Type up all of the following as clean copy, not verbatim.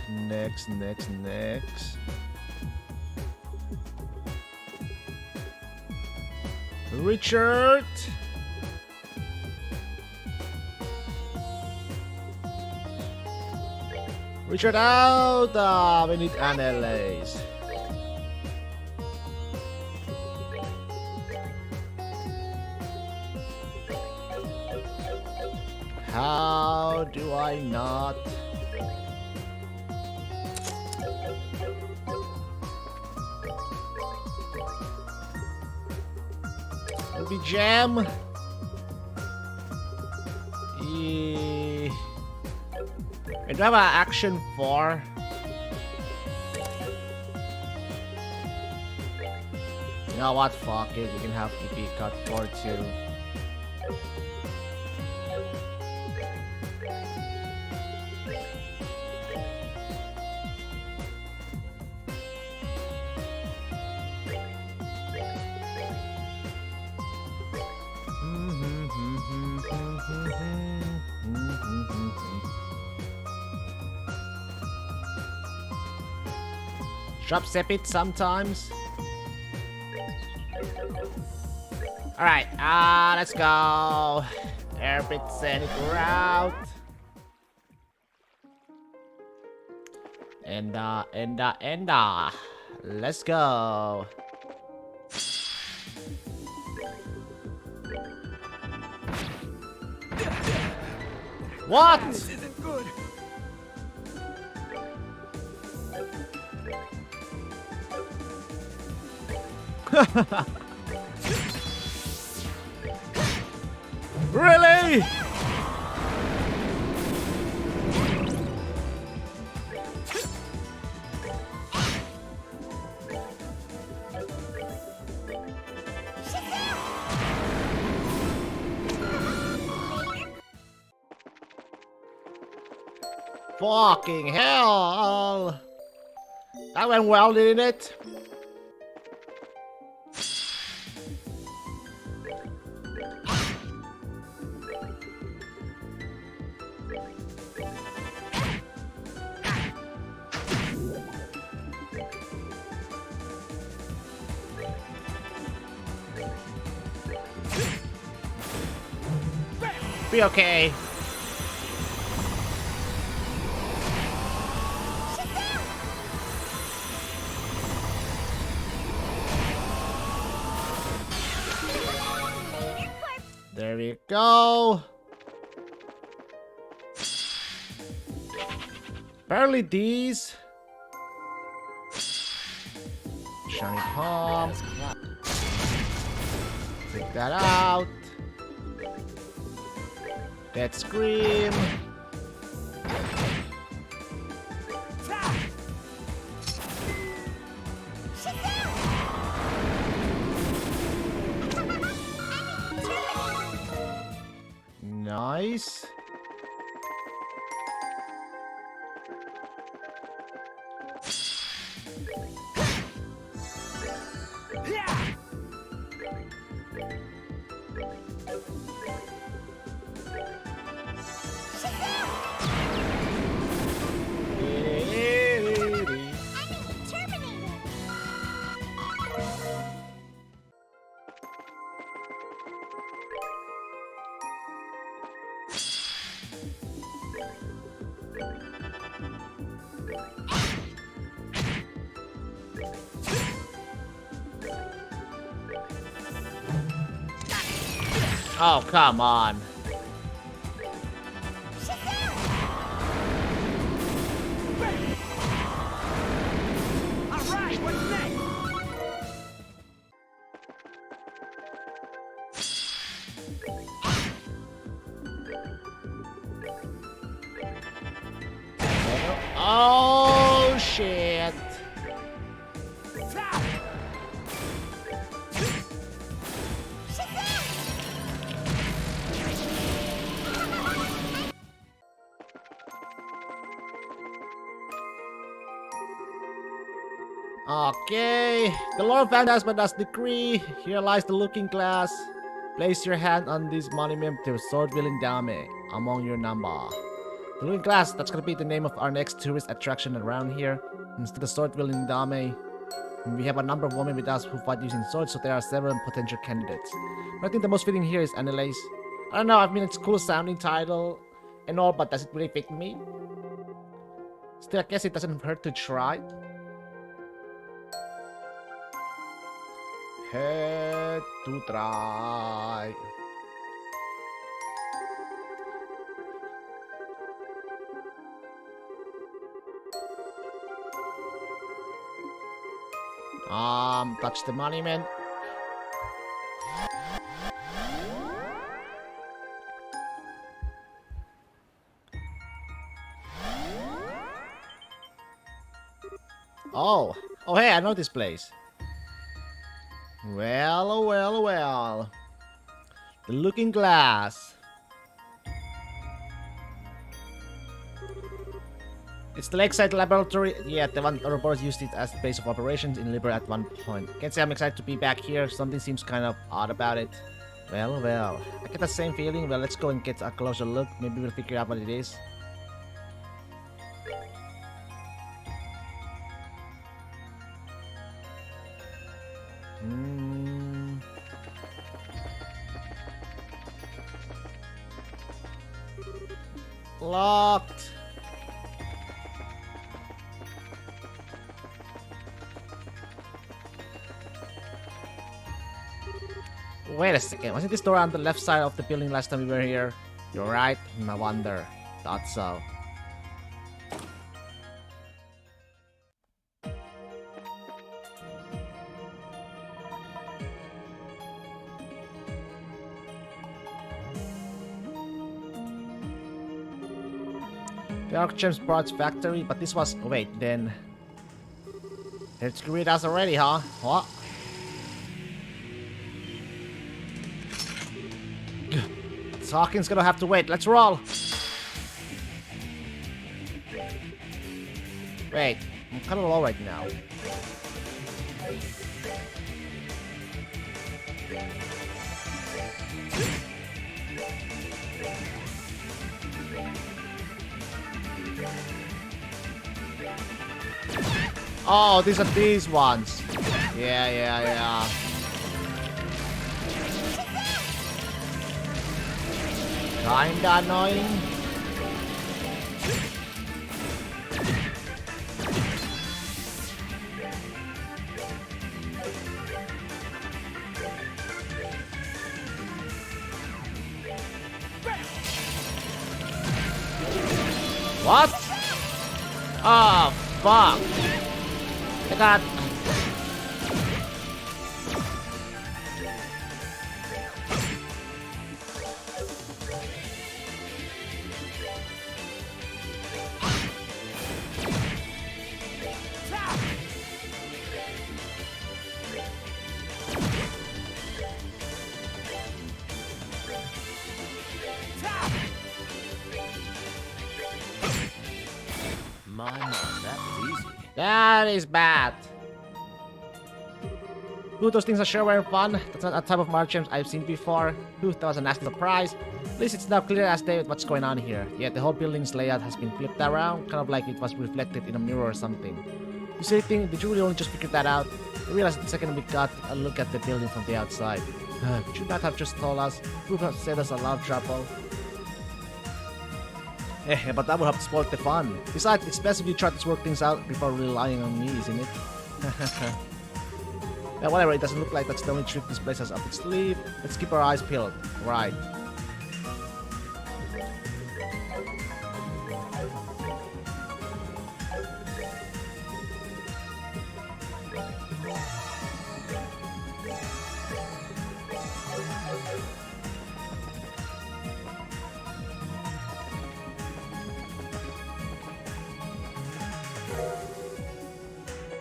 Next. Richard! Richard out! We need Annelies. How do I not? Movie Jam. Do I have an action 4? You know what? Fuck it. You can have PP cut 4 too. Drop Sepit sometimes. Alright, let's go. Airbit scenic route. Enda. Let's go. What? This isn't good. Really? Fucking hell! That went well, didn't it? Be okay. There we go. Barely these. Shiny palm. Take that out. Dead Scream. Nice. Oh, come on. Alright, what's next? Oh, shit. Okay, the Lord Phantasma does decree. Here lies the looking glass. Place your hand on this monument to sword wielding dame among your number. The Looking Glass, that's gonna be the name of our next tourist attraction around here. Instead of sword-wielding dame, we have a number of women with us who fight using swords, so there are several potential candidates. But I think the most fitting here is Annalise. I don't know, I mean it's a cool sounding title and all, but does it really fit me? Still, I guess it doesn't hurt to try. Had to try. Touch the monument. Oh, hey, I know this place. Well, oh well, oh well. The Looking Glass. It's the Lakeside Laboratory. Yeah, the one Ouroboros used it as the base of operations in Libra at one point. Can't say I'm excited to be back here. Something seems kind of odd about it. Well, well. I get the same feeling. Well, let's go and get a closer look. Maybe we'll figure out what it is. Locked. Wait a second, wasn't this door on the left side of the building last time we were here? You're right, I wonder. Thought so. The Archgems Parts Factory, but this was... Oh, wait, then... They're screwed us already, huh? What? Hawkins gonna have to wait. Let's roll. Wait, I'm kind of low right now. Oh, these are these ones. Yeah. Kinda annoying. What? Oh, fuck. I got... That was easy. That is bad. Ooh, those things are sure were fun. That's not a type of Marchams I've seen before. Ooh, that was a nasty surprise. At least it's now clear as day what's going on here. Yeah, the whole building's layout has been flipped around, kind of like it was reflected in a mirror or something. You say, did you really only just figure that out? I realized the second we got a look at the building from the outside. Could you not have just told us? Who would have saved us a lot of trouble? But that would have spoiled the fun. Besides, it's best if you try to work things out before relying on me, isn't it? Yeah, whatever, it doesn't look like that's the only trick this place has up its sleeve. Let's keep our eyes peeled. Right.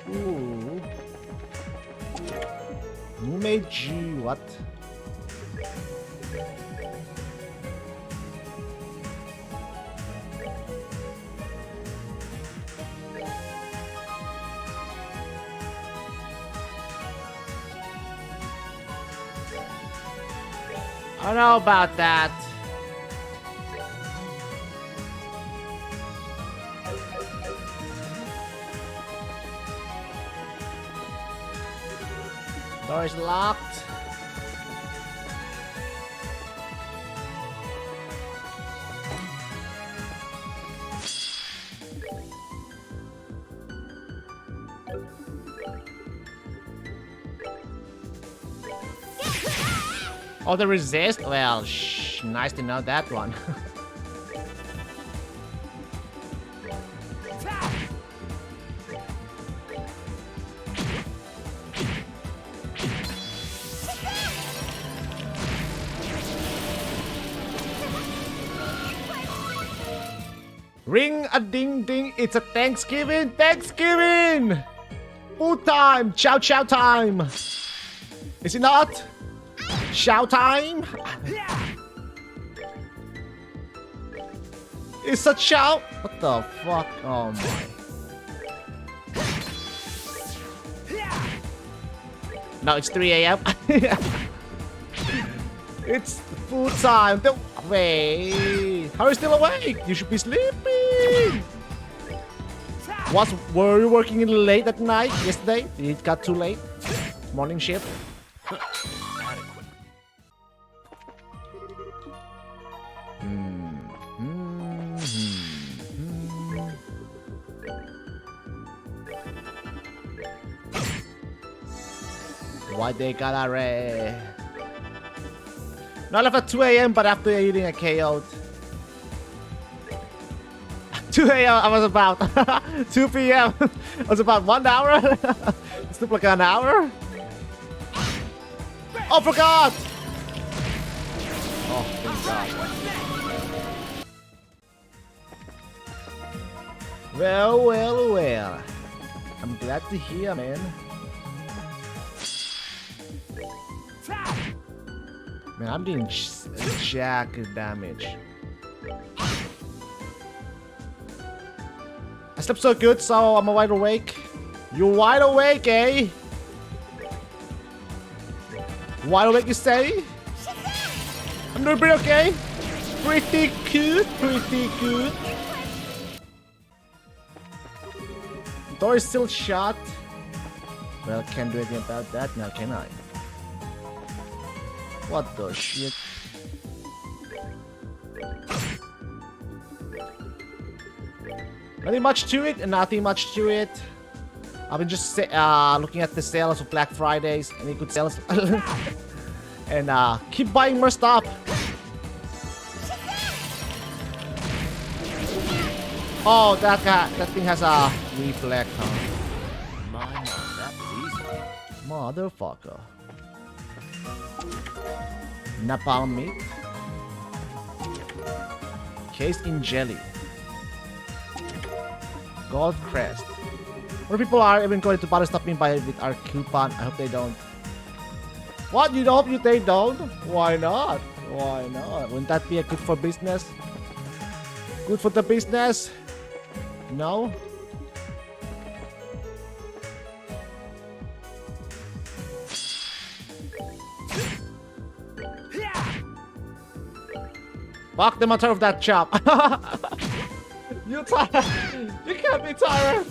Ooh. Who made you? What? I don't know about that. Door is locked. Oh, the resist? Well, nice to know that one. Ring a ding ding, it's a Thanksgiving! Thanksgiving! Food time! Chow chow time! Is it not? Chow time? It's a chow? What the fuck? Oh my. No, it's 3 a.m. It's food time. Wait. How are you still awake? You should be sleeping. Were you working in late at night yesterday? It got too late? Morning shift? Why they got array? Not left at 2 a.m. but after eating a KO'd. 2 a.m. I was about 2 p.m. I was about 1 hour. It's took like an hour. Oh, forgot! Oh, thank God. Well. I'm glad to hear, man. Man, I'm doing jack damage. I slept so good, so I'm wide awake. You wide awake, eh? Wide awake, you say? I'm doing pretty okay. Pretty good, pretty good. Door is still shut. Well, can't do anything about that now, can I? What the shit? Nothing much to it, nothing much to it. I've been just looking at the sales of Black Fridays, any good sales, and keep buying more stuff. Oh, that thing has a reflect, huh? My, that was easy. Motherfucker. Napalm meat. Cased in jelly. Gold crest. More people are even going to bother stopping by with our coupon. I hope they don't. What? You hope they don't? Why not? Why not? Wouldn't that be a good for business? Good for the business? No? Fuck them on top of that chop. You tired? You can't be tired.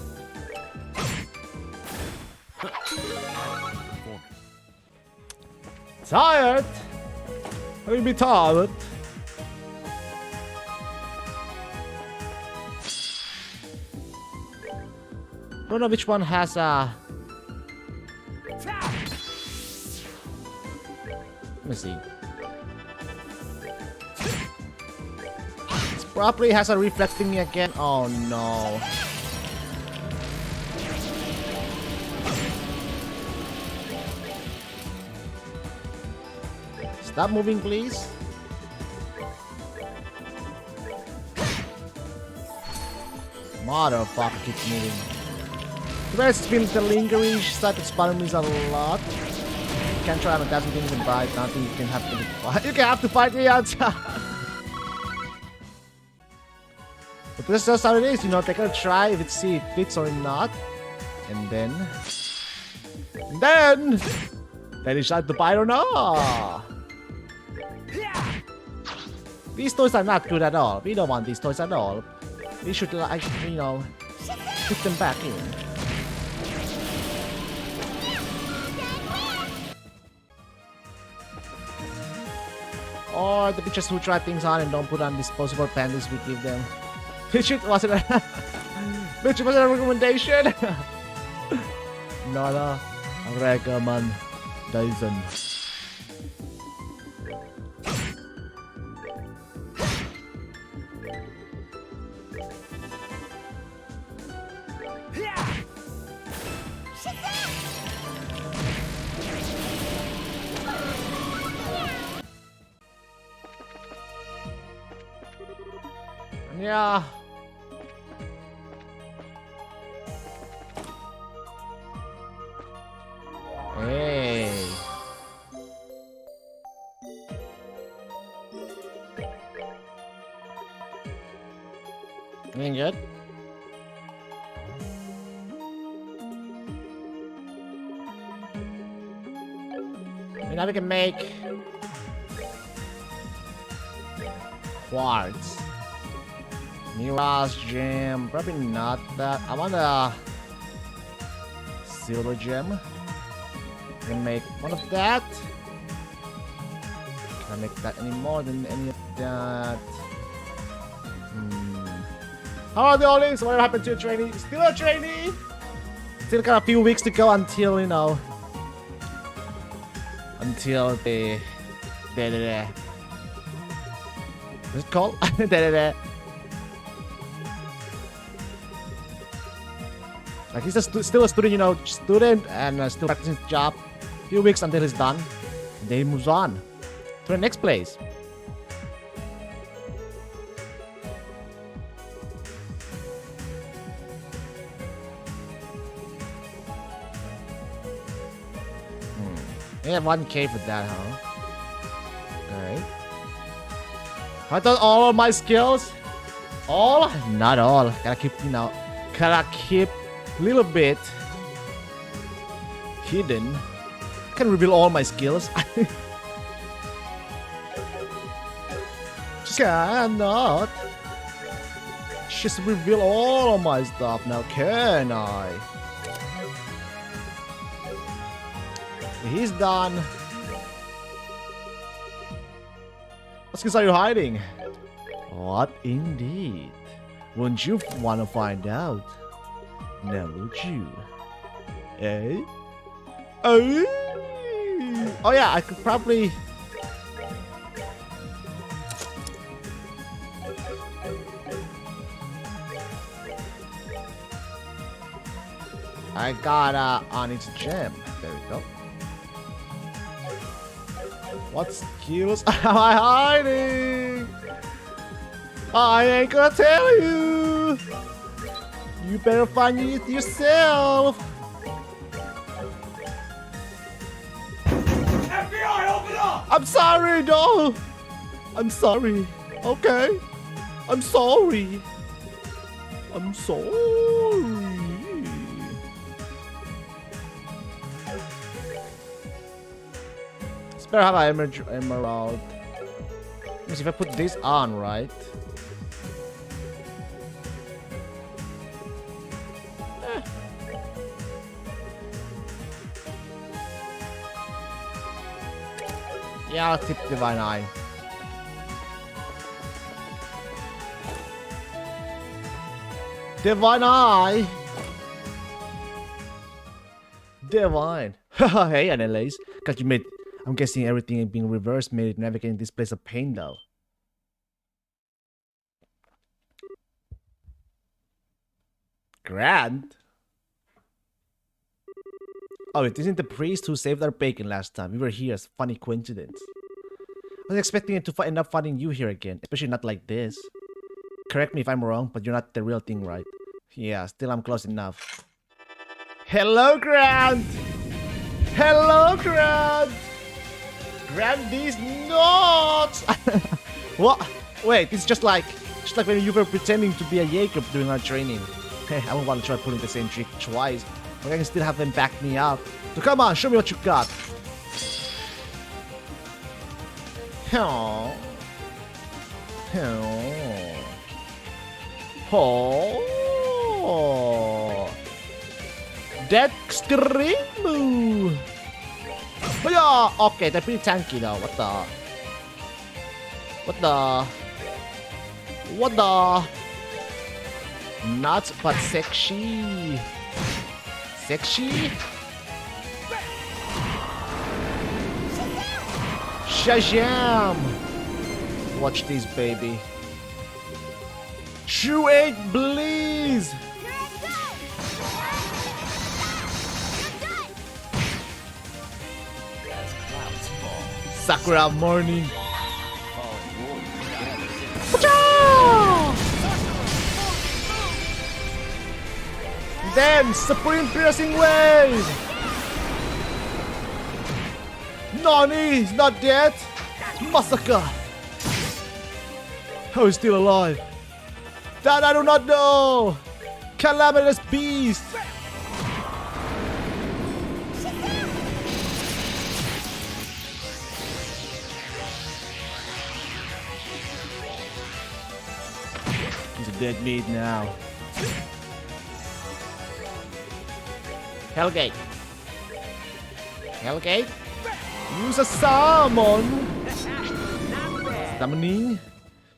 Tired? How can you be tired? I don't know which one has a. Let me see. This probably has a reflecting again. Oh no. Stop moving, please. Motherfucker keeps moving. The rest been the lingering stuff that's bothering me a lot. You can't try on a dozen things and buy nothing. You can have to fight. You can have to fight the outside. But this is just how it is, you know. They're gonna try if it fits or not, and then they decide to buy it or not. These toys are not good at all. We don't want these toys at all. We should, like, you know, put them back in. Or the bitches who try things on and don't put on disposable panties we give them. Bitch, it wasn't a bitch, it wasn't a recommendation. Not a recommendation. Yeah. Hey. Anything good? Now we can make quartz. Mirage gem, probably not that. I want a silver gem. I can make one of that. Can I make that any more than any of that? How are the Ollies? What happened to a trainee? Still a trainee? Still got a few weeks to go until, you know, until the what's it called? Like he's still a student, you know, student and still practicing his job. Few weeks until he's done. And then he moves on to the next place. Yeah, 1K for that, huh? Alright. I thought all of my skills. All? Not all. Gotta keep, you know, gotta keep a little bit hidden. I can reveal all my skills. Cannot just reveal all of my stuff now, can I? He's done. What skills are you hiding? What indeed? Wouldn't you want to find out? Now would you? Eh? Oh! Oh yeah, I could probably... I got Onyx Gem. There we go. What skills am I hiding? I ain't gonna tell you. You better find it yourself. FBI, open up! I'm sorry, no. I'm sorry. Okay. I'm sorry. I'm sorry. Better have an emerald. Let me see if I put this on, right? Yeah, I'll tip Divine Eye. Divine Eye! Divine. Hey, Annalise. Got you made. I'm guessing everything being reversed made navigating this place a pain though. Grand? Oh, it isn't the priest who saved our bacon last time. We were here as a funny coincidence. I was expecting it to end up finding you here again, especially not like this. Correct me if I'm wrong, but you're not the real thing, right? Yeah, still I'm close enough. Hello, Grand! Hello, Grand! Grab these nuts! What? Wait, it's just like when you were pretending to be a Jacob during our training. Hey, I don't want to try pulling the same trick twice, but I can still have them back me up. So come on, show me what you got. Oh. That scream move. Oh yeah, okay, they're pretty tanky though. What the? What the? What the? Not but sexy. Sexy? Shazam! Watch this, baby. True 8, please! Clouds fall. Sakura morning. Fall warriors. Pacha! Then, Supreme Piercing Wave! Nani, he's not dead! Masaka! How is still alive? That I do not know! Calamitous Beast! He's a dead meat now. Hellgate. Hellgate? Use a summon! Summoning?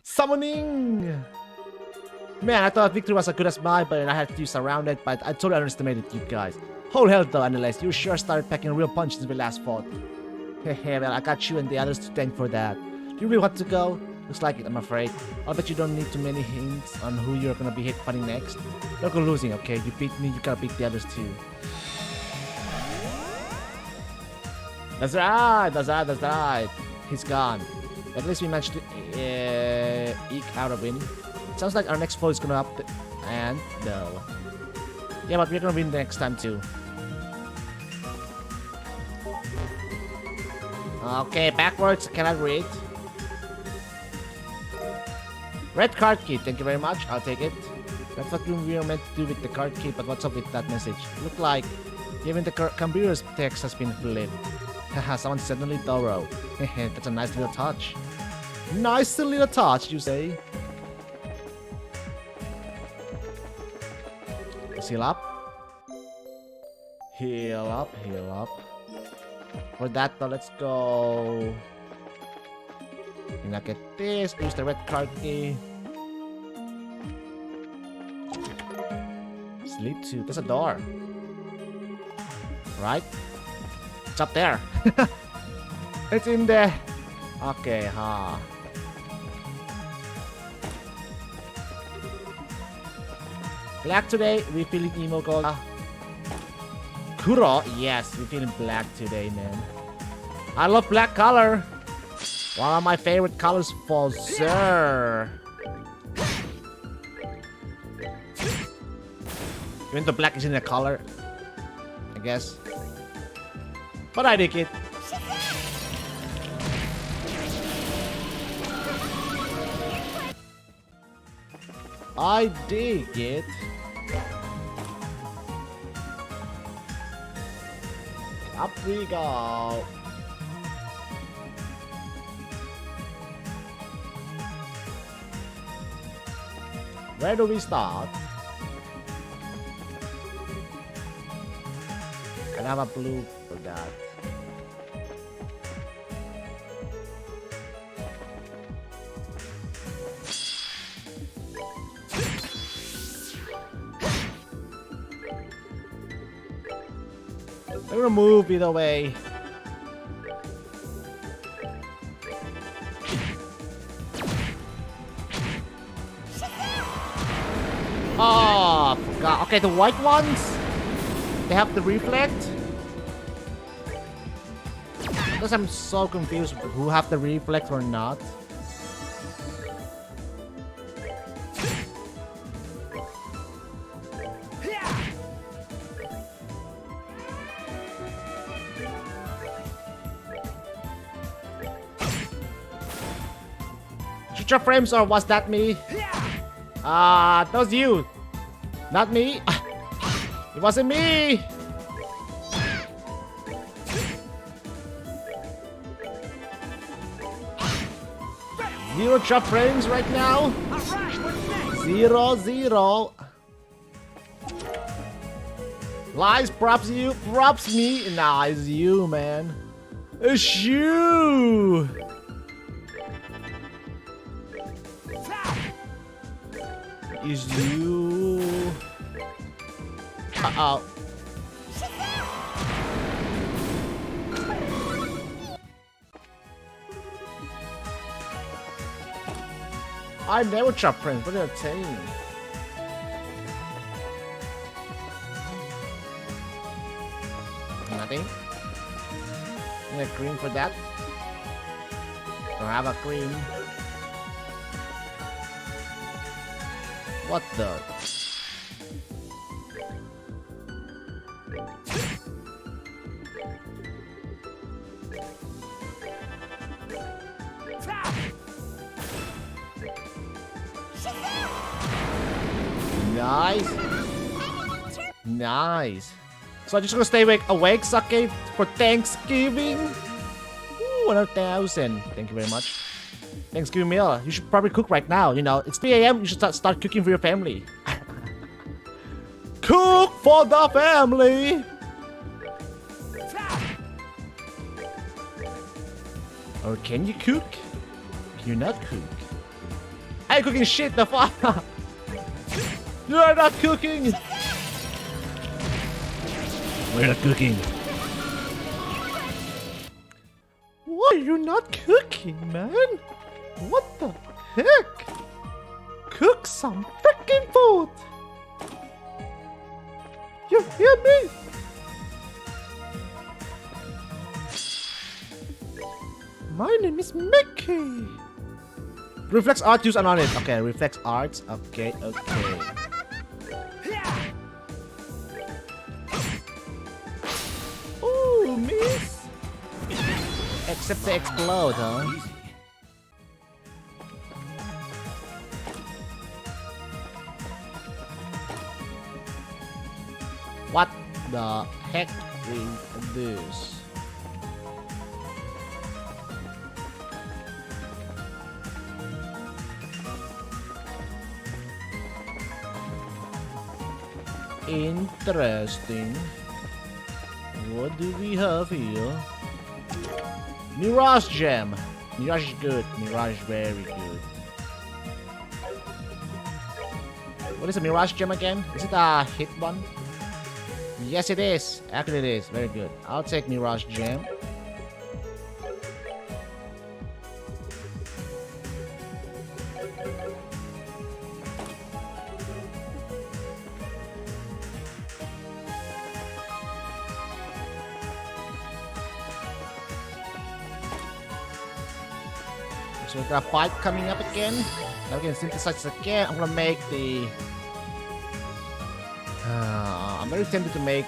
Summoning! Man, I thought victory was as good as mine, but I had to surround it, but I totally underestimated you guys. Whole hell though, Annalise, you sure started packing real punch since we last fought. Hehe, well, I got you and the others to thank for that. Do you really want to go? Looks like it, I'm afraid. I'll bet you don't need too many hints on who you're gonna be hit fighting next. Don't go losing, okay? You beat me, you gotta beat the others too. That's right, that's right, that's right. He's gone. At least we managed to eke out a win. It sounds like our next foe is gonna up and no. Yeah, but we're gonna win the next time too. Okay, backwards, cannot read. Red card key, thank you very much, I'll take it. That's what we were meant to do with the card key, but what's up with that message? Look like even the Cambiro's text has been flipped. Haha, someone's suddenly thorough. Hehe, that's a nice little touch. Nice little touch, you say? Let's heal up. Heal up, heal up. For that though, let's go. Now get this, use the red card key. Sleep 2, there's a door. Right? It's up there. It's in there. Okay, huh. Black today, we feeling emo gold. Kuro, yes, we're feeling black today, man. I love black color. One of my favorite colors for sure. Even though black isn't a color, I guess. But I dig it. I dig it. Up we go. Where do we start? I have a blue for that. I'm gonna move either way. Oh, forgot. Okay, the white ones, they have the reflect. Because I'm so confused who have the reflect or not. Future frames, or was that me? That was you. Not me. It wasn't me. Zero drop frames right now. 0-0. Lies, props you, props me. Nah, it's you, man. It's you. is you. Uh-oh. I never chop Prince. What are you saying? Nothing. Need a cream for that? Don't have a cream. What the? Nice. Nice. So I'm just gonna stay awake, Sake, for Thanksgiving. Ooh, 1,000. Thank you very much. Thanksgiving meal. You should probably cook right now. You know, it's 3 a.m. You should start cooking for your family. Cook for the family. Or can you cook? Can you not cook? I ain't cooking shit. The fuck. You're not cooking. We're not cooking. Why are you not cooking, man? What the heck? Cook some freaking food! You hear me? My name is Mickey. Reflex art use on it. Okay, reflex arts. Okay. Ooh, miss. Except they explode, huh? What the heck is this? Interesting. What do we have here? Mirage Gem. Mirage is good. Mirage is very good. What is a Mirage Gem again? Is it a hit one? Yes, it is. Actually, it is. Very good. I'll take Mirage Gem. So we got a fight coming up again. Now we can synthesize again. I'm gonna make the... I'm very tempted to make...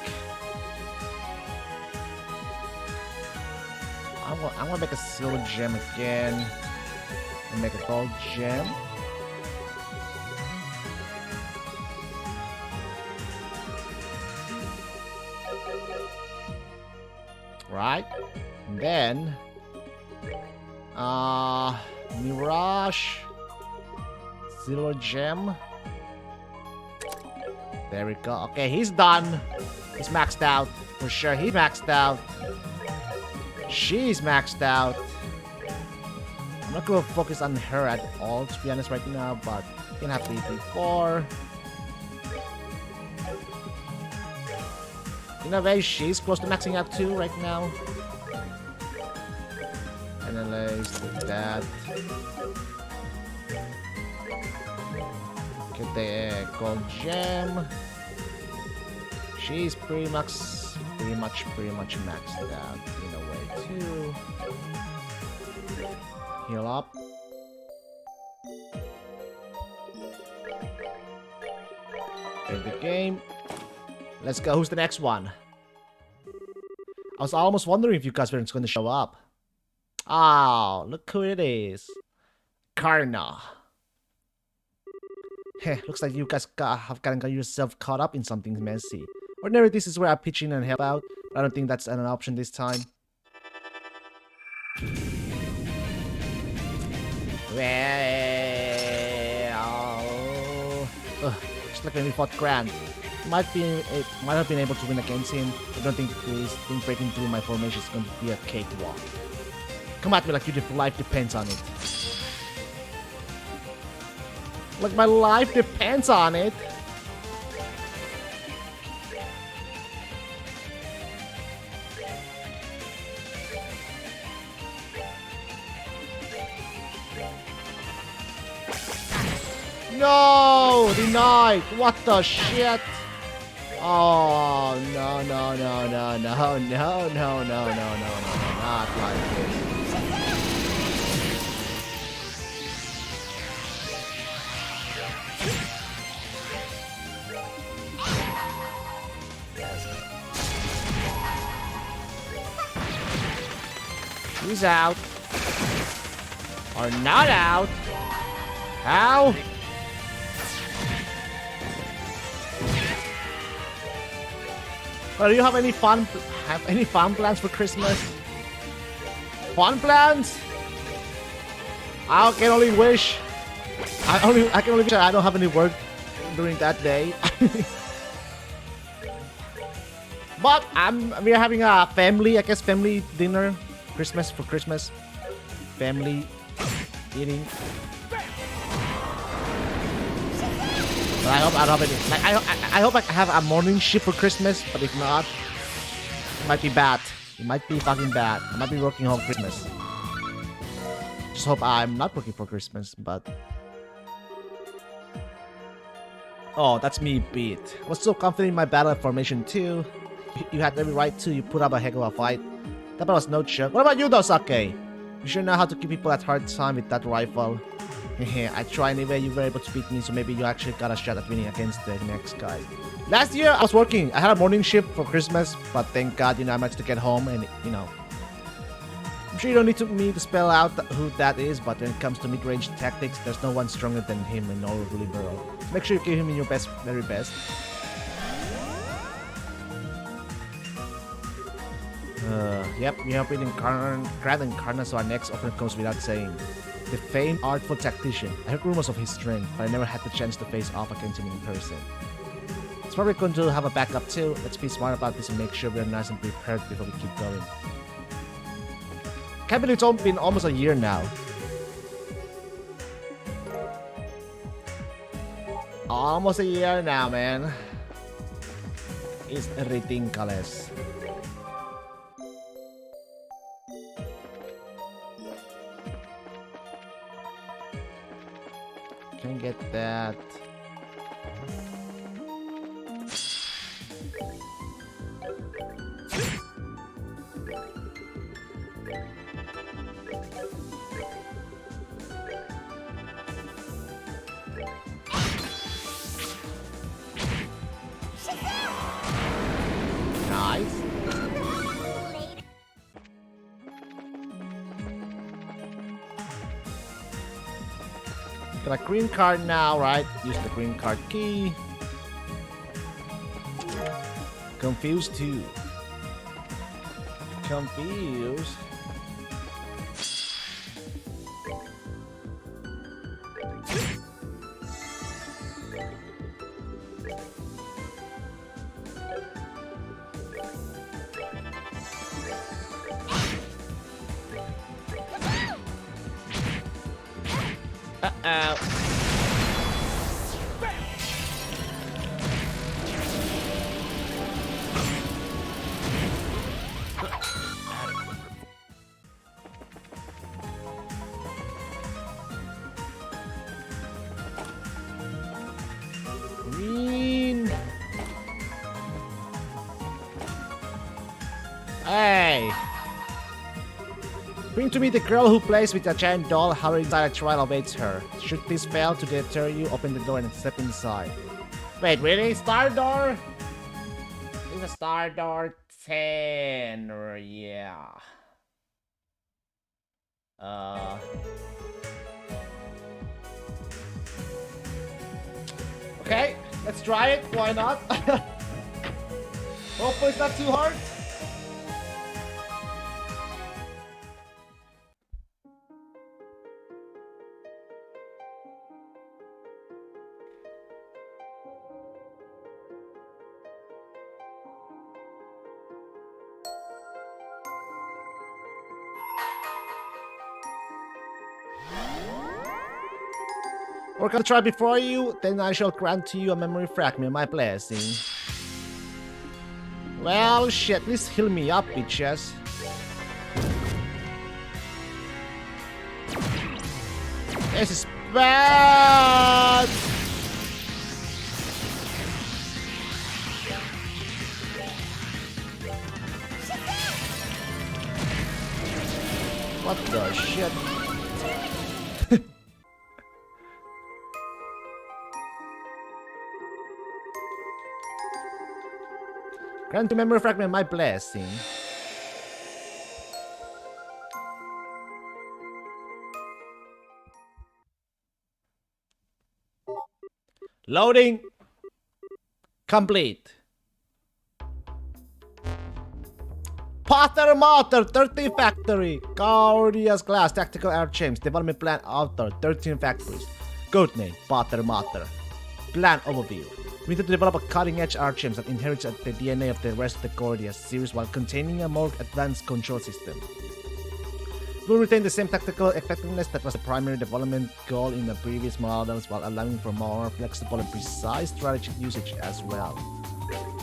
I'm gonna make a silver gem again. And make a gold gem. Right? And then... Mirage. Silver gem. There we go. Okay, he's done. He's maxed out. For sure, he's maxed out. She's maxed out. I'm not gonna focus on her at all, to be honest, right now, but you can have the before. In a way, she's close to maxing out too right now. Analyze that. Get the gold gem. She's pretty much maxed out in a way too. Heal up. Save the game. Let's go. Who's the next one? I was almost wondering if you guys were going to show up. Oh, look who it is. Karna. Heh, looks like you guys have got yourself caught up in something messy. Ordinarily, this is where I pitch in and help out, but I don't think that's an option this time. Well... just like when we fought Grant. Might have been able to win against him, but I don't think this thing breaking through my formation is going to be a cakewalk. Come at me like your life depends on it. Like my life depends on it. No! Denied! What the shit? Oh, no, no, no, no, no, no, no, no, no, no, no, not like this. He's out. Or not out. How? Well, do you have any fun plans for Christmas? Fun plans? I can only wish. I can only wish I don't have any work during that day. But we're having a family, I guess, family dinner, for Christmas, family eating. But I hope I don't have any. Like, I hope I have a morning shift for Christmas. But if not, it might be bad. It might be fucking bad. I might be working home Christmas. Just hope I'm not working for Christmas. But oh, that's me beat. I was so confident in my battle formation too. You had every right to. You put up a heck of a fight. That battle was no joke. What about you though, Sake? You sure know how to give people a hard time with that rifle. I try anyway, you were able to beat me, so maybe you actually got a shot at winning against the next guy. Last year, I was working. I had a morning shift for Christmas, but thank God, I managed to get home and, I'm sure you don't need me to spell out who that is, but when it comes to mid-range tactics, there's no one stronger than him in Noru Libero. Make sure you give him your very best. Yep, we have been in Grand Incarnate, so our next opponent comes without saying. The famed artful tactician. I heard rumors of his strength, but I never had the chance to face off against him in person. It's probably going to have a backup too. Let's be smart about this and make sure we're nice and prepared before we keep going. Can't believe it's been almost a year now. Almost a year now, man. It's ridiculous. Can get that. Nice. Got a green card now, right? Use the green card key. Confused too. Confused. Uh-oh. Green. Hey. Bring to me the girl who plays with a giant doll. How inside a trial awaits her. Should this fail to deter you, open the door and step inside. Wait, really? Star door? This is a Star door 10. Yeah. Okay, let's try it. Why not? Hopefully it's not too hard. Or can I try before you? Then I shall grant to you a memory fragment, my blessing. Well, shit, please heal me up, bitches. This is bad! What the shit? Grant to memory fragment my blessing. Loading. Complete. Potter Motor 13 Factory. Gordius Class Tactical Air Champs. Development Plan Author 13 Factories. Codename Potter Motor. Plan Overview. We need to develop a cutting-edge Archems that inherits the DNA of the rest of the Gordius series while containing a more advanced control system. We will retain the same tactical effectiveness that was the primary development goal in the previous models while allowing for more flexible and precise strategic usage as well.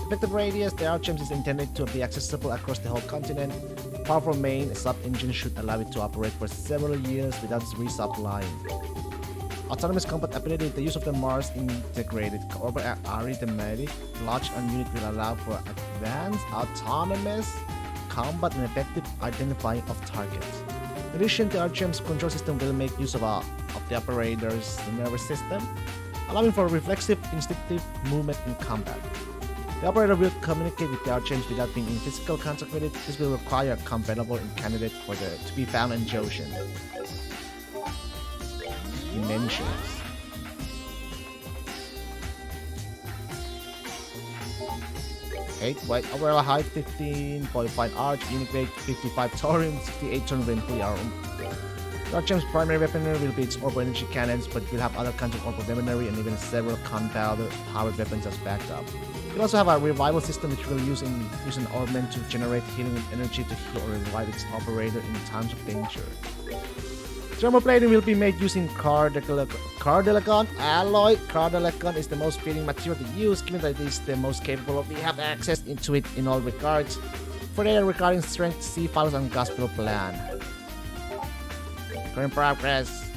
Effective radius, the Archems is intended to be accessible across the whole continent. Powerful main sub-engine should allow it to operate for several years without resupplying. Autonomous combat ability, the use of the Mars integrated orbital arithmetic launch on unit will allow for advanced autonomous combat and effective identifying of targets. In addition, the Archem's control system will make use of the operator's nervous system, allowing for reflexive, instinctive movement in combat. The operator will communicate with the Archems without being in physical contact with it. This will require a compatible candidate to be found in Joshin. Dimensions. Weight, overall height 15.5 arch, unit weight 55 thorium, 68 ton range per hour. The Archem's primary weaponry will be its orbital energy cannons, but it will have other kinds of orbital weaponry and even several compound-powered weapons as backup. It will also have a revival system which will use an orbment to generate healing energy to heal or revive its operator in times of danger. Thermoplating will be made using Cardilagon alloy. Cardilagon is the most fitting material to use, given that it is the most capable. We have access into it in all regards. Further regarding strength, see files on Gospel Plan. Current progress.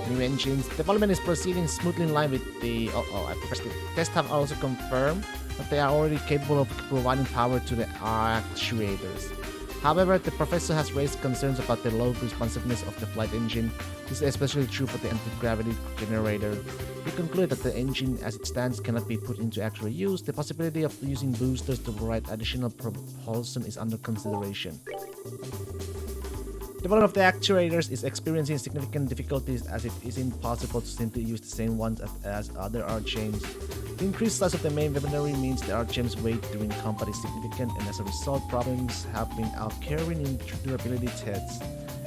New engines. Development is proceeding smoothly in line with the... I pressed it. Tests have also confirmed that they are already capable of providing power to the actuators. However, the professor has raised concerns about the low responsiveness of the flight engine. This is especially true for the anti-gravity generator. We conclude that the engine as it stands cannot be put into actual use. The possibility of using boosters to provide additional propulsion is under consideration. Development of the actuators is experiencing significant difficulties as it is impossible to simply use the same ones as other Archems. The increased size of the main weaponry means the Archem's weight during combat is significant, and as a result problems have been occurring in durability tests,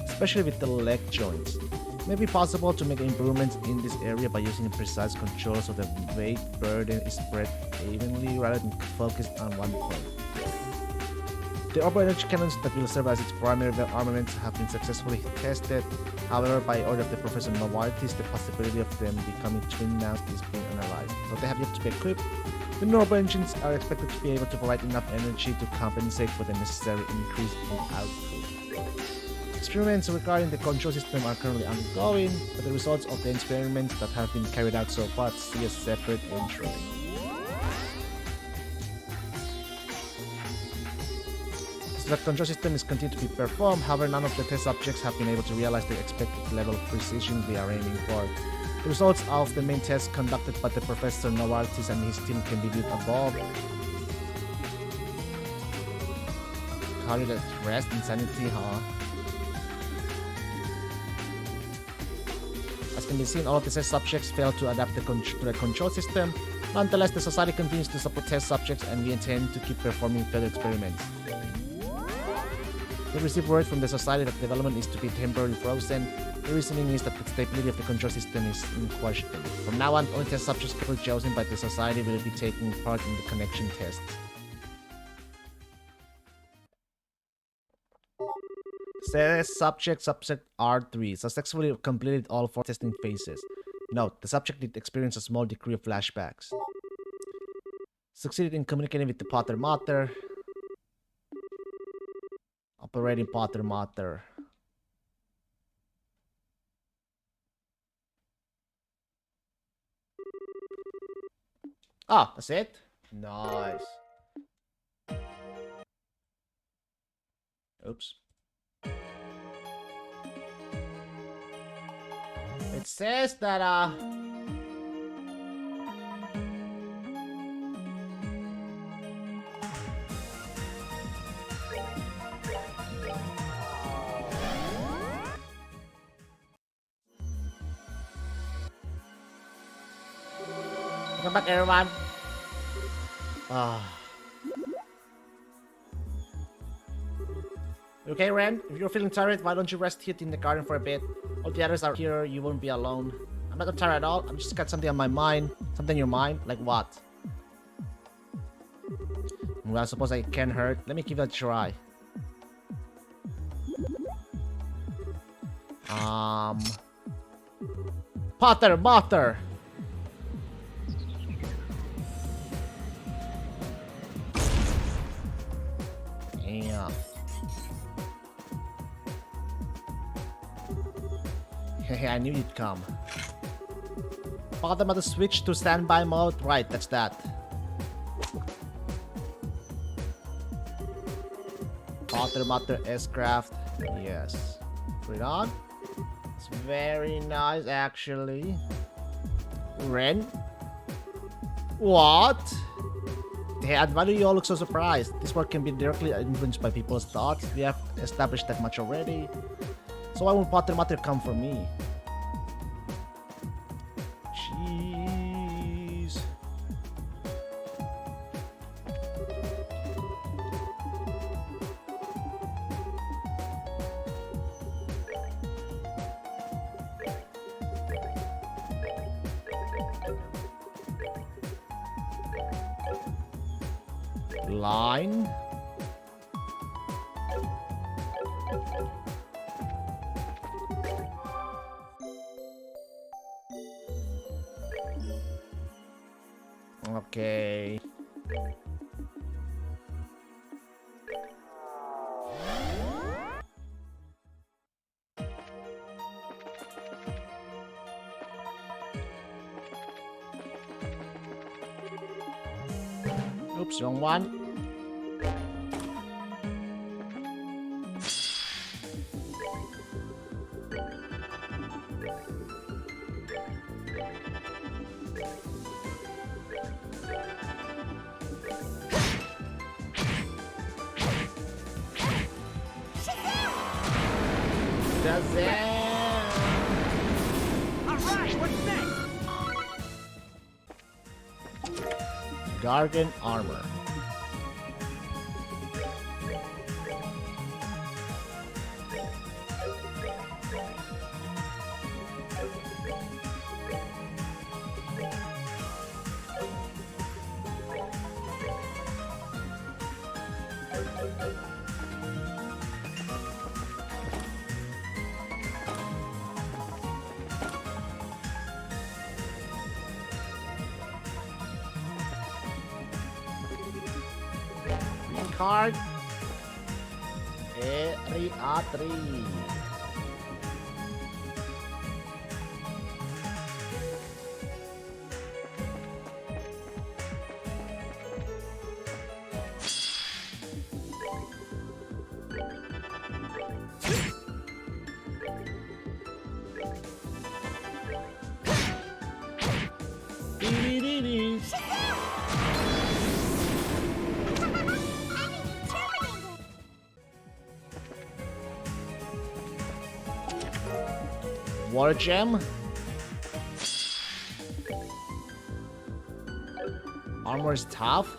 especially with the leg joints. It may be possible to make improvements in this area by using precise control so the weight burden is spread evenly rather than focused on one point. The orbital energy cannons that will serve as its primary armaments have been successfully tested. However, by order of the Professor Novartis, the possibility of them becoming twin mounts is being analyzed. Though they have yet to be equipped, the new orbital engines are expected to be able to provide enough energy to compensate for the necessary increase in output. Experiments regarding the control system are currently ongoing, but the results of the experiments that have been carried out so far see a separate entry. The control system is continued to be performed, however none of the test subjects have been able to realize the expected level of precision we are aiming for. The results of the main tests conducted by the Professor Novartis and his team can be viewed above. Cardiac rest, insanity, As can be seen, all of the test subjects failed to adapt to the control system. Nonetheless, the Society continues to support test subjects and we intend to keep performing further experiments. We received word from the Society that development is to be temporarily frozen. The reasoning is that the stability of the control system is in question. From now on, only test subjects chosen by the Society will be taking part in the connection tests. Test subject R3 successfully completed all 4 testing phases. Note, the subject did experience a small degree of flashbacks. Succeeded in communicating with the Pater Mater. Operating Pater Mater. Ah, that's it? Nice. Oops. It says that, welcome back, everyone. Okay, Ren? If you're feeling tired, why don't you rest here in the garden for a bit? All the others are here, you won't be alone. I'm not tired at all, I'm just got something on my mind. Something in your mind? Like what? Well, I suppose I can hurt. Let me give it a try. Pater Mater! Yeah. Hey, I knew you'd come. Pater Mater switch to standby mode. Right, that's that. Pater Mater S-Craft. Yes. Put it on. It's very nice, actually. Ren? What? Hey, why do you all look so surprised? This work can be directly influenced by people's thoughts. We have established that much already. So why won't Pater Mater come for me? Jeez. Line. Okay. Oops, wrong one. Gargan armor. Card. Eriatri. War gem. Armor is tough.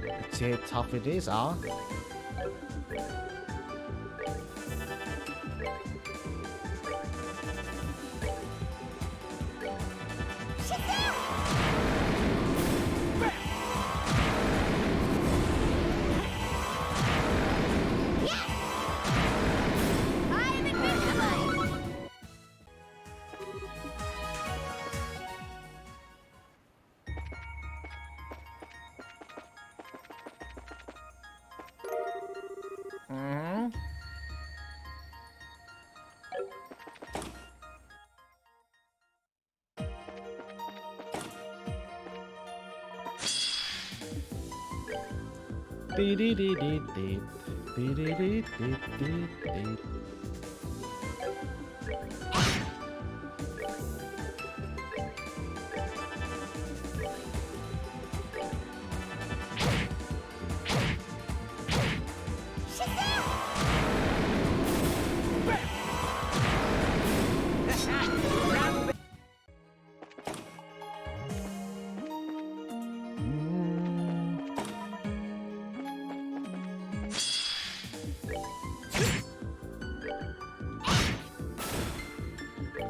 Let's see how tough it is, huh? Dee-dee-dee-dee-dee. Dee-dee-dee-dee-dee-dee.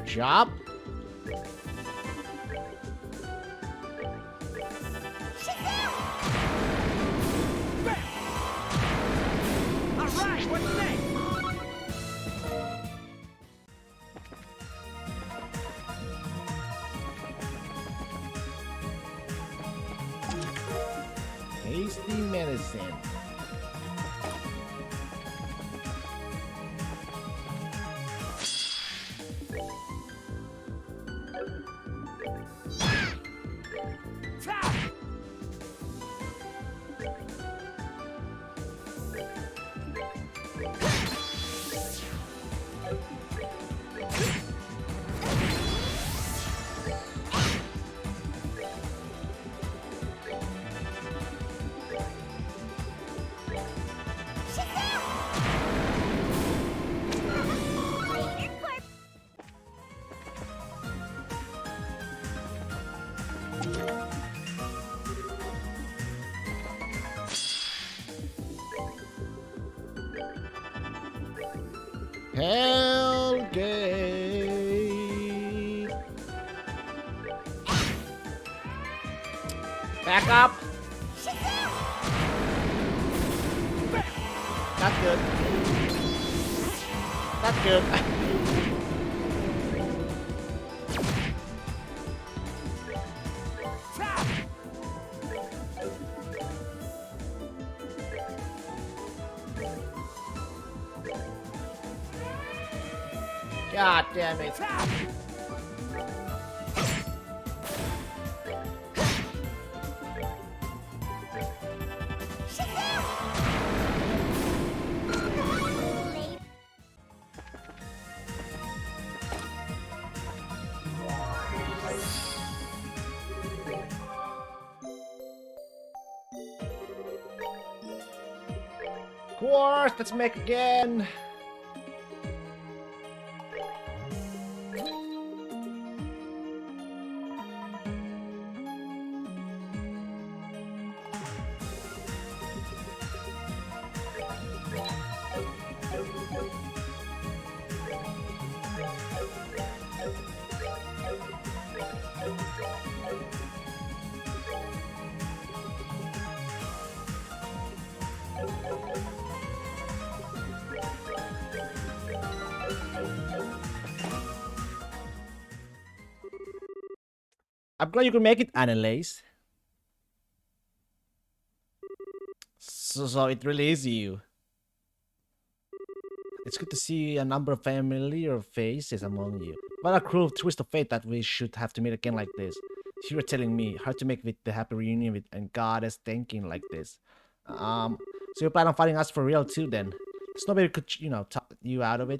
Job. Alright, what's next? Hasty medicine. Hellgate. Back up. Not good. Not good. God damn it. Quartz, let's make again. I'm glad you could make it, Annalise. So it really is you. It's good to see a number of familiar faces among you. What a cruel twist of fate that we should have to meet again like this. You were telling me, hard to make with the happy reunion with and goddess thinking like this. So you plan on fighting us for real too then? There's nobody who could, talk you out of it.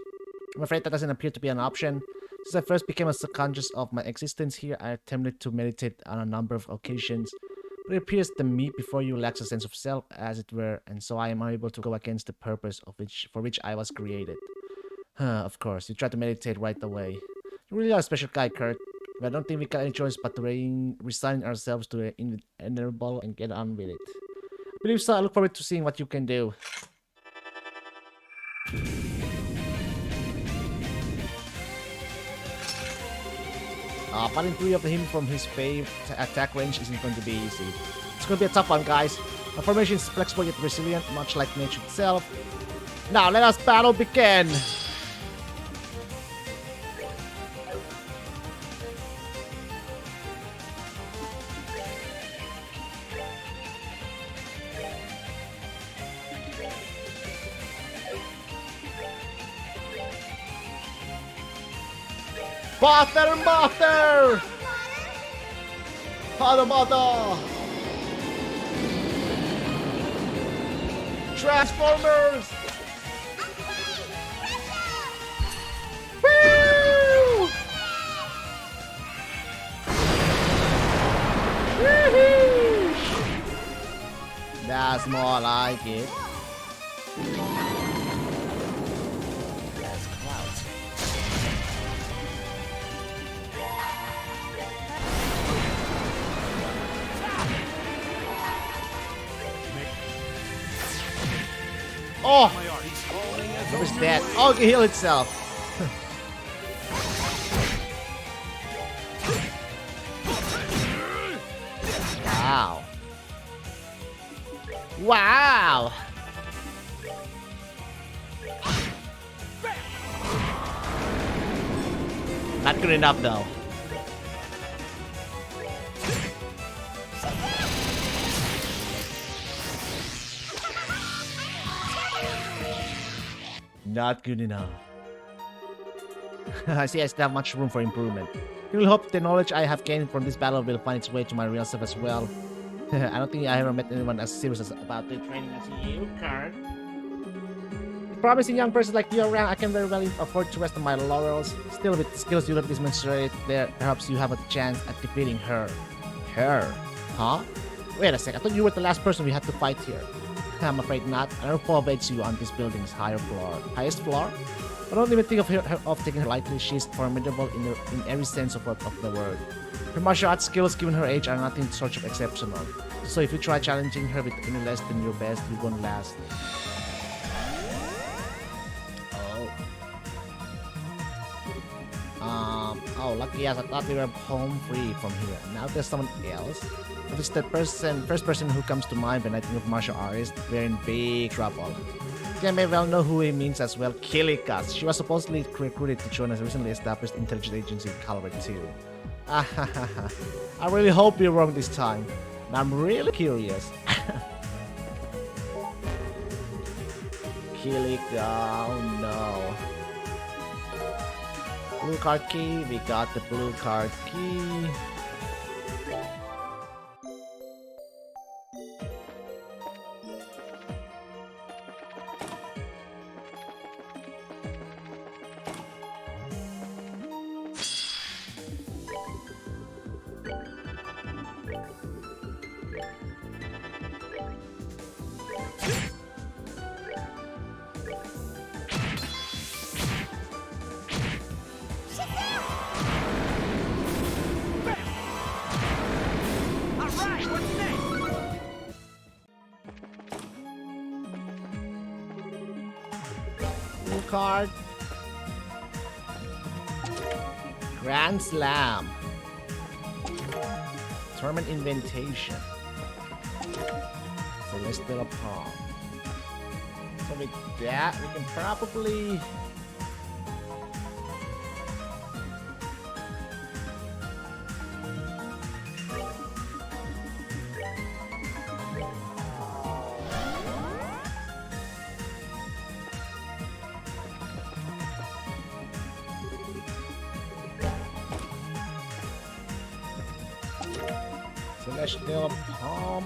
I'm afraid that doesn't appear to be an option. Since I first became conscious of my existence here, I attempted to meditate on a number of occasions, but it appears the me before you lacks a sense of self, as it were, and so I am unable to go against the purpose for which I was created. Of course, you try to meditate right away. You really are a special guy, Kurt. But I don't think we got any choice but to resign ourselves to the inevitable and get on with it. I believe so. I look forward to seeing what you can do. Fighting 3 of him from his fave attack range isn't going to be easy. It's going to be a tough one, guys. The formation is flexible yet resilient, much like nature itself. Now, let us battle begin! Mother! Mother! Transformers! Woo! Woohoo! That's more like it. There's clouds. Oh! My art. He's falling as What's though that? you're Oh, it can heal itself. Wow. Wow. Not good enough though. Not good enough. I see I still have much room for improvement. I really hope the knowledge I have gained from this battle will find its way to my real self as well. I don't think I ever met anyone as serious about the training as you, Kurt. Promising young person like you around, I can very well afford to rest on my laurels. Still, with the skills you have demonstrated there, perhaps you have a chance at defeating her. Her? Huh? Wait a sec, I thought you were the last person we had to fight here. I'm afraid not. Another foe awaits you on this building's highest floor. I don't even think of of taking her lightly. She's formidable in every sense of the word. Her martial arts skills, given her age, are nothing short of exceptional. So if you try challenging her with any less than your best, you won't last. Oh, lucky as I thought we were home free from here. Now there's someone else. If it's the first person who comes to mind when I think of martial artists, we're in big trouble. You may well know who he means as well, Killikas. She was supposedly recruited to join a recently established intelligence agency in Calvary 2. I really hope you're wrong this time. And I'm really curious. Killika, oh no. Blue card key, we got the blue card key. Alright, what's next? Blue card. Grand Slam. Tournament Invitation. Celestial Palm. So with that, we can probably... Celestial Palm.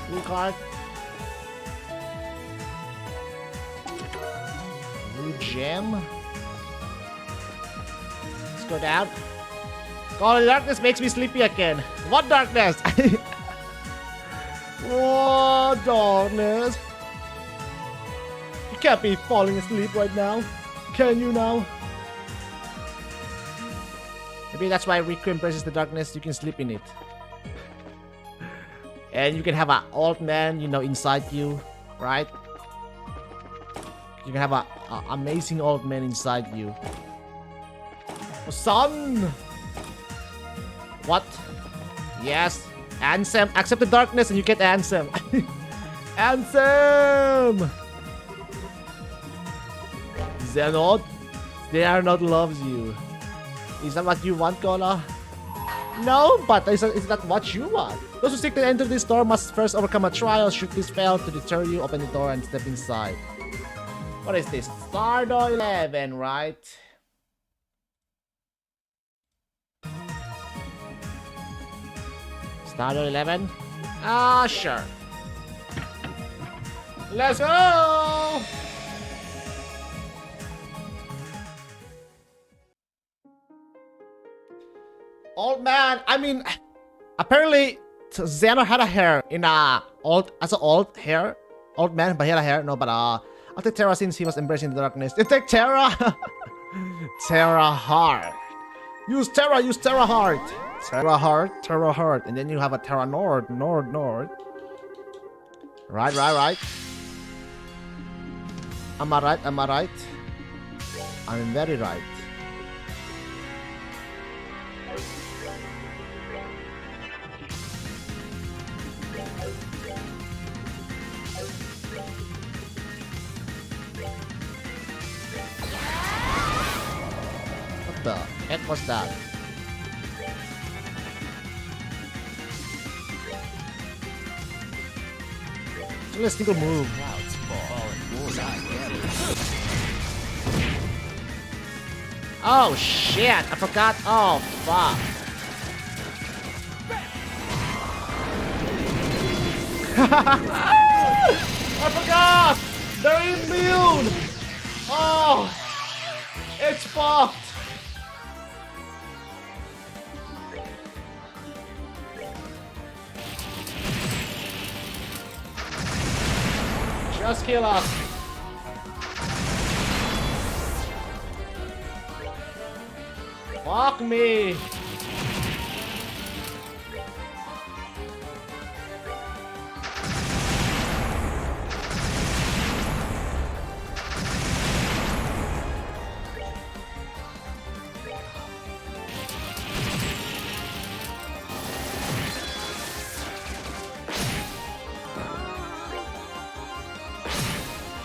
Blue card. Blue gem. Let's go down. God, the darkness makes me sleepy again. What darkness? What darkness? You can't be falling asleep right now. Can you now? Maybe that's why Riku embraces the darkness. You can sleep in it. And you can have an old man, you know, inside you, right? You can have an amazing old man inside you. Oh, son! What? Yes. Ansem. Accept the darkness and you get Ansem. Ansem! Xenod. Xehanort loves you. Is that what you want, Kola? No, but is that what you want? Those who seek to enter this door must first overcome a trial. Should this fail to deter you, open the door and step inside. What is this? Stardoor 11, right? Stardoor 11? Ah, sure. Let's go! Old man, I mean, apparently Xeno had a hair in old man, but he had a hair. No, but I'll take Terra since he was embracing the darkness. You take Terra, Terra Heart. Use Terra Heart, Terra Heart, and then you have a Terra Nord. Right. Am I right? I'm very right. What the heck was that? Let's single move. Clouds fall and bullseye gather. Oh shit! I forgot. Oh fuck! I forgot. They're immune. Oh, it's fucked. Just kill us. Fuck me.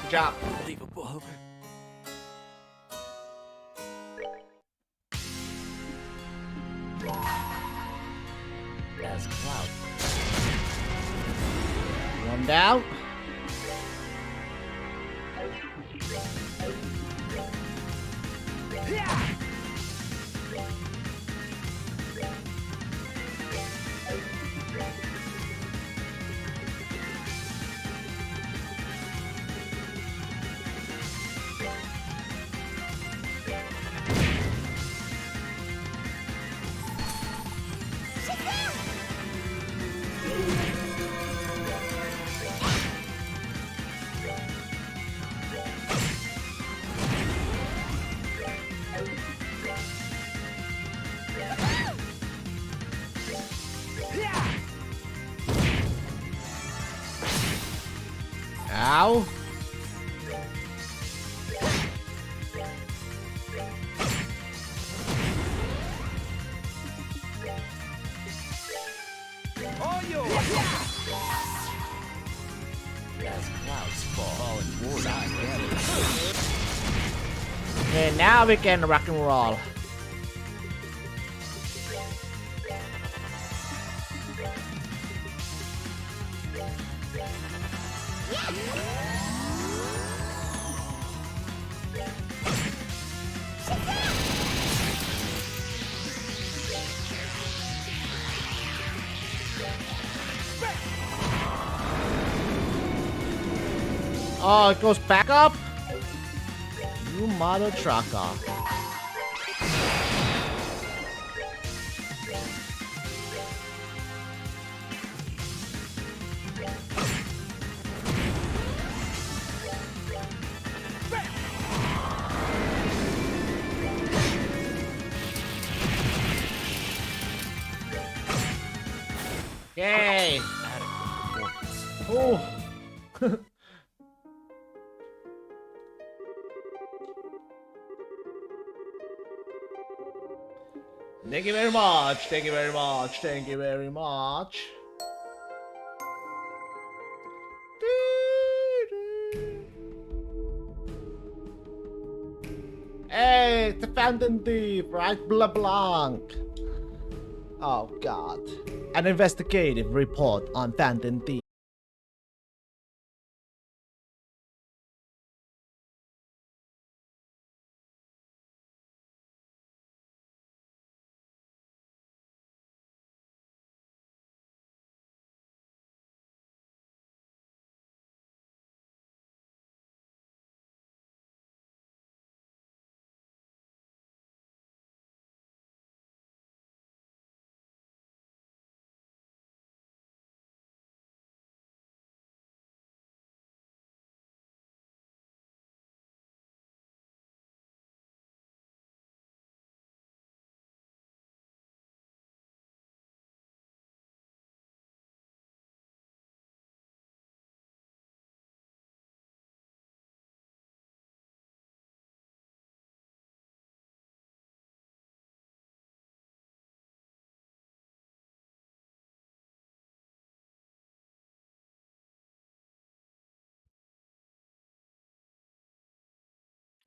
Good job. Unbelievable. As cloud. One down. Ow. All yours. As clouds fall and bullseye gather. Okay, now we can rock and roll. Oh, it goes back up? You mother trucker. Yay! Oh. Thank you very much. Thank you very much. Thank you very much. Hey, Hey, it's a Phantom Thief, right? LeBlanc. Oh god. An investigative report on Phantom Thief.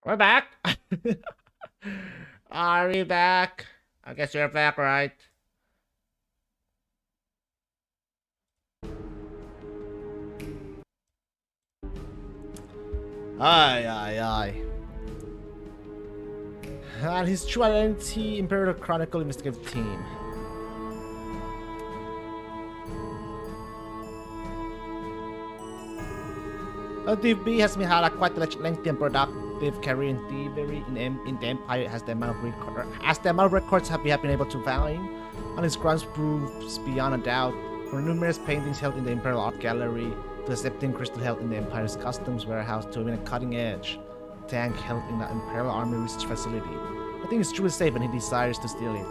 We're back. Are we back? I guess you're back, right? Aye, aye, aye. And his true identity, Imperial Chronicle Investigative Team. Thief B has been had a quite lengthy and productive career in thievery in the Empire as the amount of records we have been able to find, and his crimes proves beyond a doubt. From numerous paintings held in the Imperial Art Gallery, to the Septim Crystal held in the Empire's Customs Warehouse, to even a cutting-edge tank held in the Imperial Army Research Facility. I think it's truly safe and he desires to steal it.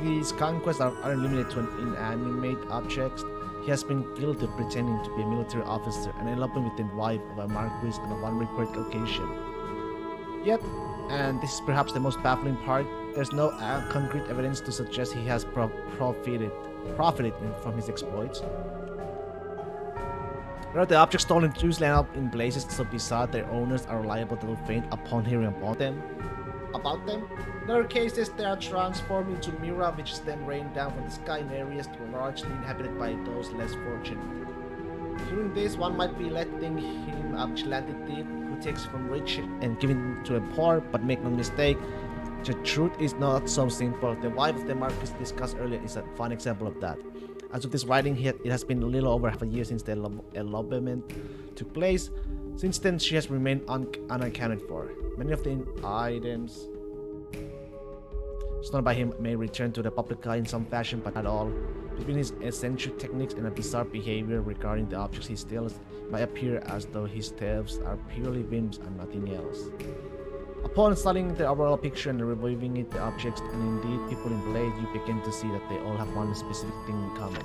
His conquests are limited to inanimate objects. He has been guilty of pretending to be a military officer and eloping with the wife of a marquis on one reported occasion. Yet, and this is perhaps the most baffling part, there's no concrete evidence to suggest he has profited from his exploits. Rather, the objects stolen usually end up in places so bizarre their owners are liable to faint upon hearing about them. In other cases, they are transformed into Mira, which is then rained down from the sky in areas largely inhabited by those less fortunate. Hearing this, one might be led to think him a vigilante thief who takes from rich and giving to a poor, but make no mistake, the truth is not so simple. The wife of the Marquis discussed earlier is a fine example of that. As of this writing, it has been a little over half a year since the elopement took place. Since then, she has remained unaccounted for. Many of the items stolen by him may return to the public eye in some fashion, but not all. Between his eccentric techniques and a bizarre behavior regarding the objects he steals, it might appear as though his thefts are purely whims and nothing else. Upon studying the overall picture and reviewing the objects and indeed people in Blade, you begin to see that they all have one specific thing in common.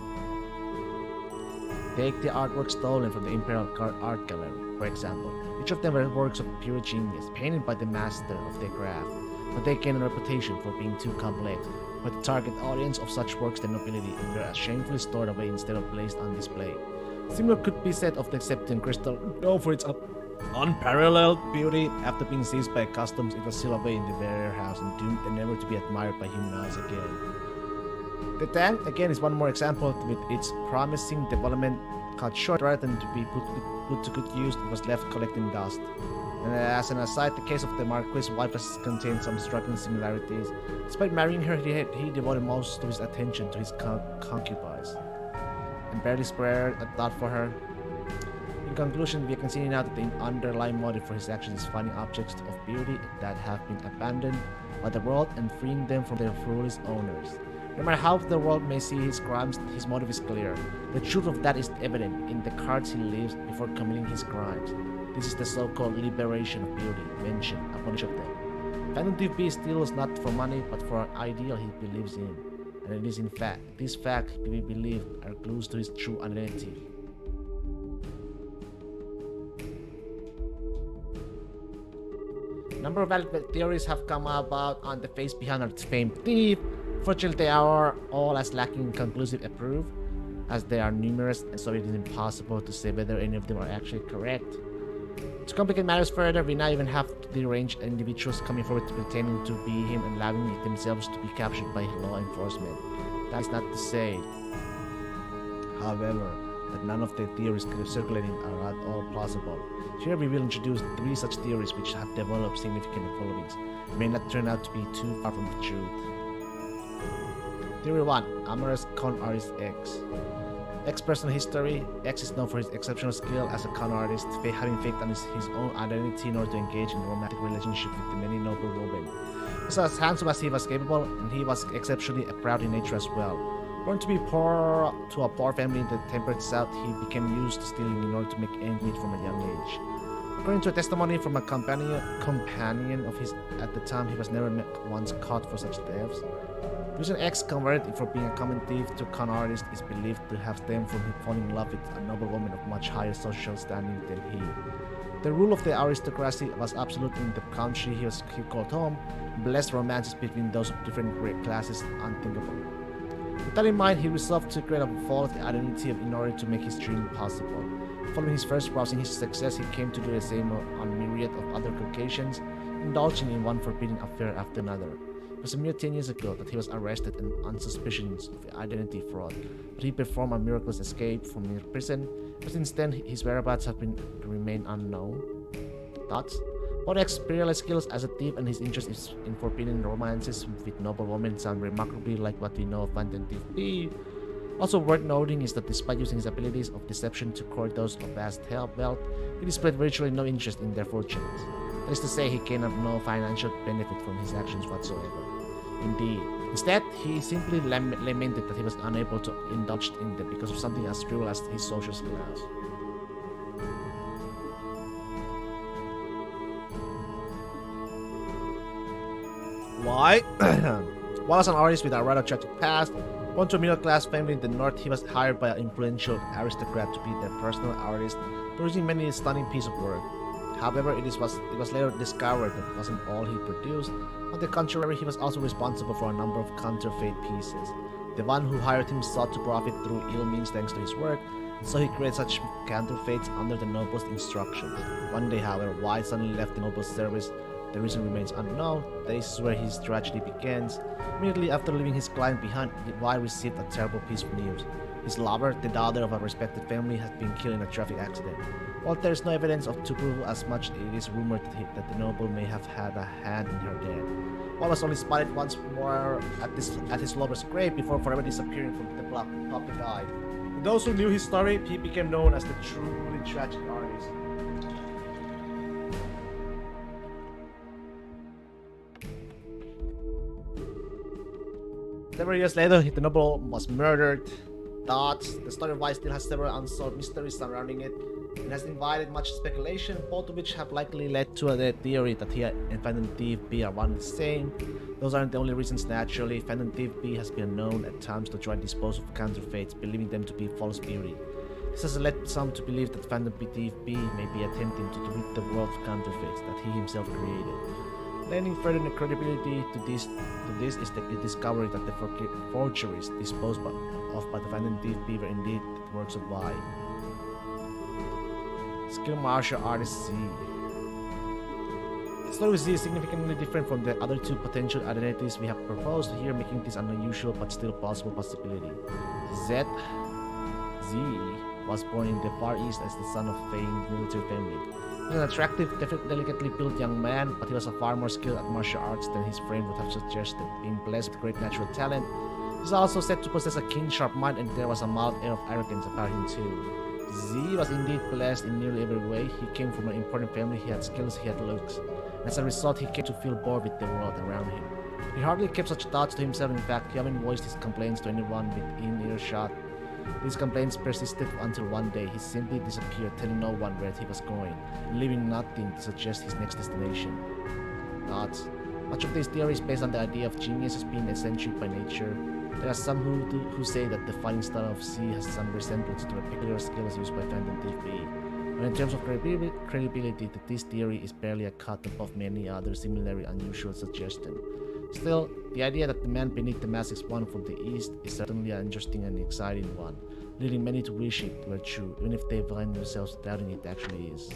Take the artwork stolen from the Imperial Art Gallery, for example. Each of them were works of pure genius, painted by the master of their craft, but they gain a reputation for being too complex, for the target audience of such works the nobility, and were shamefully stored away instead of placed on display. Similar could be said of the Septim Crystal, known for its unparalleled beauty. After being seized by customs, it was sealed away in the warehouse and doomed and never to be admired by human eyes again. The tank, again, is one more example with its promising development cut short rather than to be put to good use. It was left collecting dust. And as an aside, the case of the Marquis' wife has contained some striking similarities. Despite marrying her, he devoted most of his attention to his concubines and barely spared a thought for her. In conclusion, we can see now that the underlying motive for his actions is finding objects of beauty that have been abandoned by the world and freeing them from their fruitless owners. No matter how the world may see his crimes, his motive is clear. The truth of that is evident in the cards he leaves before committing his crimes. This is the so-called liberation of beauty mentioned upon each of them. Phantom Thief B steals not for money, but for an ideal he believes in. And it is in fact, this fact we believe are clues to his true identity. A number of valid theories have come about on the face behind our famed thief. Fortunately, they are all as lacking conclusive proof, as they are numerous, and so it is impossible to say whether any of them are actually correct. To complicate matters further, we now even have deranged individuals coming forward pretending to be him and allowing themselves to be captured by law enforcement. That is not to say, however, that none of the theories circulating are at all plausible. Here we will introduce 3 such theories which have developed significant followings. It may not turn out to be too far from the truth. Theory 1. Amorous con artist X. X personal history. X is known for his exceptional skill as a con artist, having faked on his own identity in order to engage in a romantic relationship with the many noble women. He was as handsome as he was capable, and he was exceptionally proud in nature as well. Born to a poor family in the temperate south, he became used to stealing in order to make ends meet from a young age. According to a testimony from a companion of his at the time, he was never once caught for such thefts. The reason X converted from being a common thief to a con artist is believed to have stemmed from him falling in love with a noble woman of much higher social standing than he. The rule of the aristocracy was absolute in the country he called home, blessed romances between those of different classes unthinkable. With that in mind, he resolved to create a false identity in order to make his dream possible. Following his first rousing his success, he came to do the same on a myriad of other occasions, indulging in one forbidden affair after another. It was a mere 10 years ago that he was arrested on suspicions of identity fraud, but he performed a miraculous escape from prison. But since then, his whereabouts have remained unknown. Thoughts? Both X's peerless skills as a thief and his interest in forbidden romances with noble women sound remarkably like what we know of Phantom Thief B. Also worth noting is that despite using his abilities of deception to court those of vast wealth, he displayed virtually no interest in their fortunes. That is to say, he gained no financial benefit from his actions whatsoever. Indeed, instead, he simply lamented that he was unable to indulge in them because of something as trivial as his social skills. Why? While as an artist with a rather tragic past, born to a middle-class family in the north, he was hired by an influential aristocrat to be their personal artist, producing many stunning pieces of work. However, it was later discovered that it wasn't all he produced. On the contrary, he was also responsible for a number of counterfeit pieces. The one who hired him sought to profit through ill means thanks to his work, and so he created such counterfeits under the noble's instructions. One day, however, White suddenly left the noble's service. The reason remains unknown. This is where his tragedy begins. Immediately after leaving his client behind, White received a terrible piece of news. His lover, the daughter of a respected family, had been killed in a traffic accident. While there is no evidence to prove as much, it is rumored that the noble may have had a hand in her death. White was only spotted once more at his lover's grave before forever disappearing from the public eye. To those who knew his story, he became known as the truly tragic artist. Several years later, the noble was murdered. The story of White still has several unsolved mysteries surrounding it. It has invited much speculation, both of which have likely led to the theory that he and Phantom Thief B are one and the same. Those aren't the only reasons, naturally. Phantom Thief B has been known at times to try to dispose of counterfeits, believing them to be false beauty. This has led some to believe that Phantom Thief B may be attempting to rid the world of counterfeits that he himself created. Lending further credibility to this is the discovery that the forgeries disposed of by the Phantom Thief B were indeed the works of Y. Skilled martial artist Z. The story with Z is significantly different from the other 2 potential identities we have proposed here, making this an unusual but still possible possibility. Z was born in the Far East as the son of a famed military family. He was an attractive, delicately built young man, but he was far more skilled at martial arts than his frame would have suggested. Being blessed with great natural talent, he was also said to possess a keen, sharp mind, and there was a mild air of arrogance about him too. Z was indeed blessed in nearly every way. He came from an important family, he had skills, he had looks. And as a result, he came to feel bored with the world around him. He hardly kept such thoughts to himself. In fact, he haven't voiced his complaints to anyone within earshot. These complaints persisted until one day he simply disappeared, telling no one where he was going, and leaving nothing to suggest his next destination. Thoughts. Much of this theory is based on the idea of genius as being eccentric by nature. There are some who say that the fighting style of Z has some resemblance to the peculiar skills used by Phantom Thief B. But in terms of credibility, this theory is barely a cut above many other similarly unusual suggestions. Still, the idea that the man beneath the mask is one from the East is certainly an interesting and exciting one, leading many to wish it were true, even if they find themselves doubting it actually is.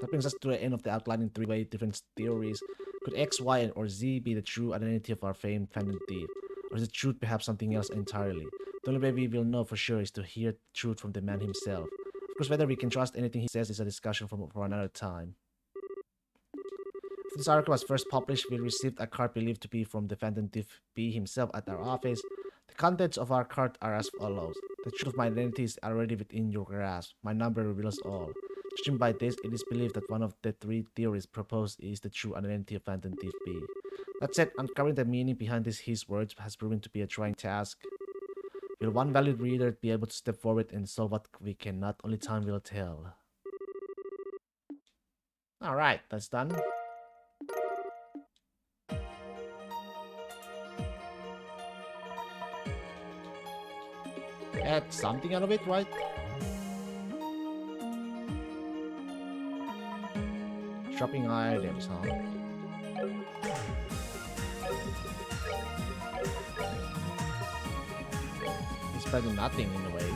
That brings us to the end of the outlining three-way different theories. Could X, Y, or Z be the true identity of our famed Phantom Thief? Or is the truth perhaps something else entirely? The only way we will know for sure is to hear the truth from the man himself. Of course, whether we can trust anything he says is a discussion for another time. If this article was first published, we received a card believed to be from the Phantom Thief B himself at our office. The contents of our card are as follows. The truth of my identity is already within your grasp. My number reveals all. Judging by this, it is believed that one of the three theories proposed is the true identity of Phantom Thief B. That said, uncovering the meaning behind his words has proven to be a trying task. Will one valid reader be able to step forward and solve what we cannot? Only time will tell. Alright, that's done. Get something out of it, right? Shopping items, huh? It's better nothing in a way.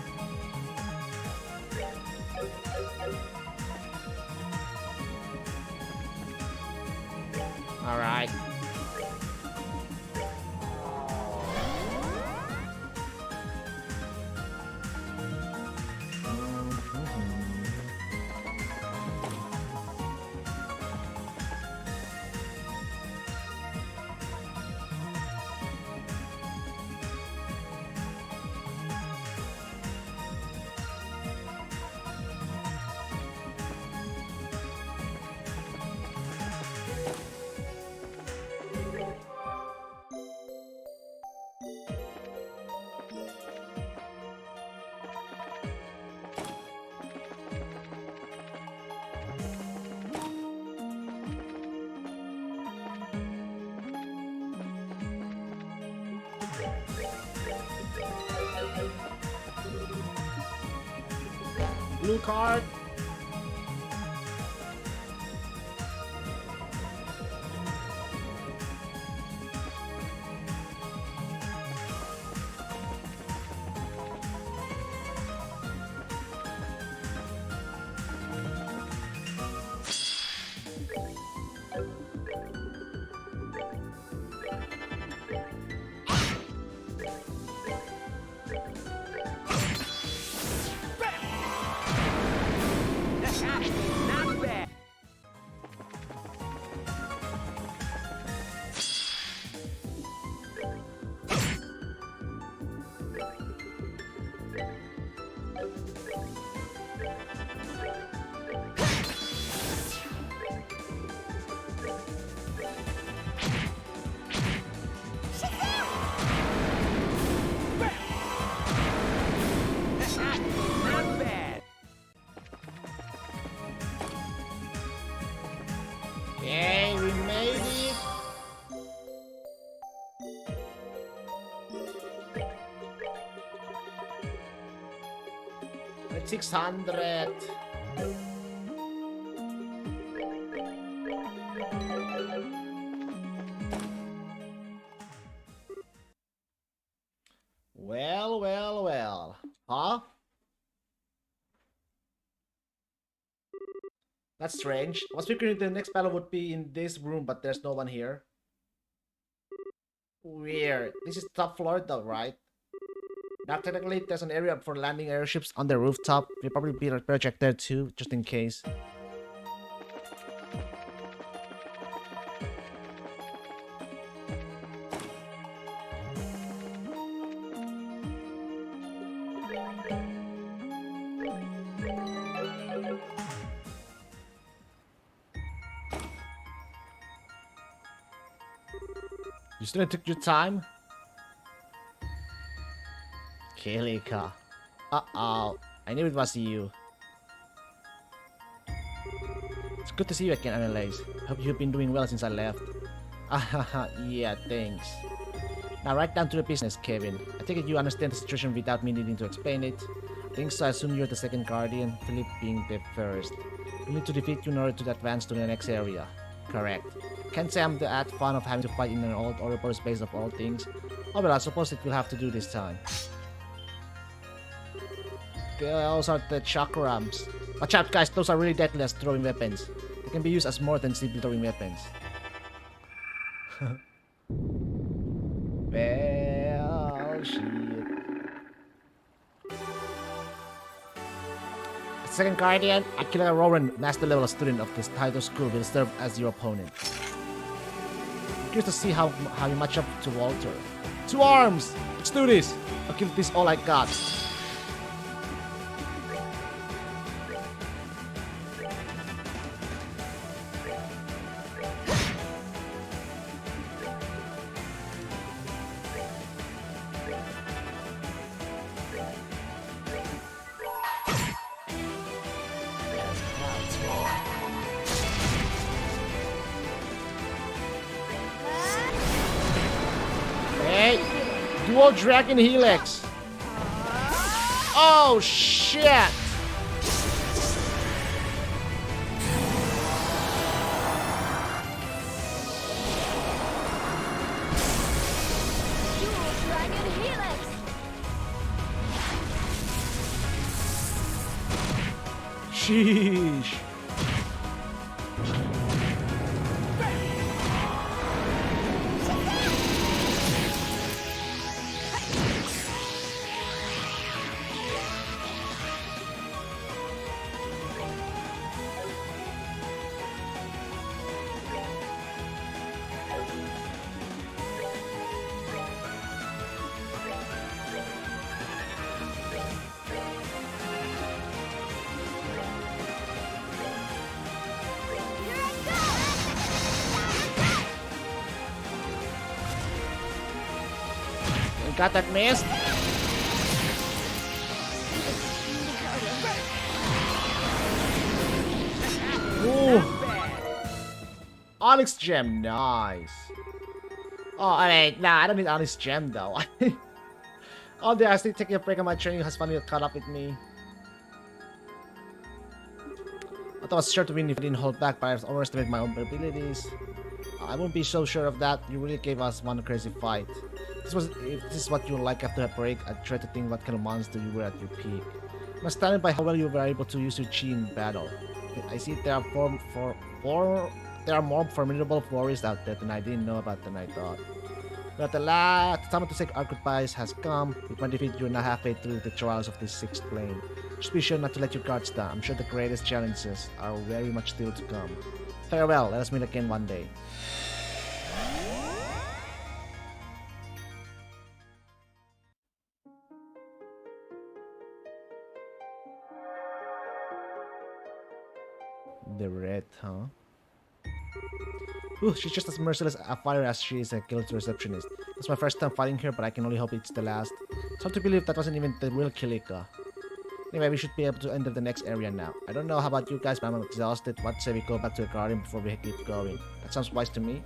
Alright. Blue card. Not bad. Not bad. Yay, we made it! At 600. Well, well, well. Huh? That's strange. I was figuring the next battle would be in this room, but there's no one here. Weird. This is top floor though, right? Now technically there's an area for landing airships on the rooftop. We'll probably be a project there too, just in case. You still took your time? Kilika. Uh-oh. I knew it was you. It's good to see you again, Annalise. Hope you've been doing well since I left. Ahaha, yeah, thanks. Now right down to the business, Kevin. I take it you understand the situation without me needing to explain it. I think so. I assume you're the second guardian, Philip being the first. We need to defeat you in order to advance to the next area. Correct. Can't say I'm that fond of having to fight in an old Ouroboros base of all things. Oh well, I suppose it will have to do this time. Those are the chakrams. Watch out, guys. Those are really deadly as throwing weapons. They can be used as more than simply throwing weapons. Well, shit. Second Guardian, Akira Rowan, master level student of this title school, will serve as your opponent. I'm curious to see how you match up to Walter. 2 arms! Let's do this! I'll give this all I got. As clouds fall. Hey! Dual Dragon Helix! Oh shit! Dual Dragon Helix! Sheesh! Here I You got that mist? Ooh! Onyx Gem, nice. Oh, I mean, nah, I don't need Onyx Gem though. Oh, there, I still taking a break on my training has finally caught up with me. I thought I was sure to win if I didn't hold back, but I overestimated my own abilities. I won't be so sure of that. You really gave us one crazy fight. If this is what you like after a break, I try to think what kind of monster you were at your peak. I'm astounded by how well you were able to use your chi in battle. I see there are more formidable warriors out there than I didn't know about than I thought. But the time to say our goodbyes has come. With my defeat, you're now halfway through the trials of this 6th plane. Just be sure not to let your guards down. I'm sure the greatest challenges are very much still to come. Farewell, let us meet again one day. The red, huh? Ooh, she's just as merciless a fighter as she is a guild receptionist. It's my first time fighting her, but I can only hope it's the last. It's hard to believe that wasn't even the real Kilika. Anyway, we should be able to enter the next area now. I don't know how about you guys, but I'm exhausted. What say we go back to the garden before we keep going? That sounds wise to me.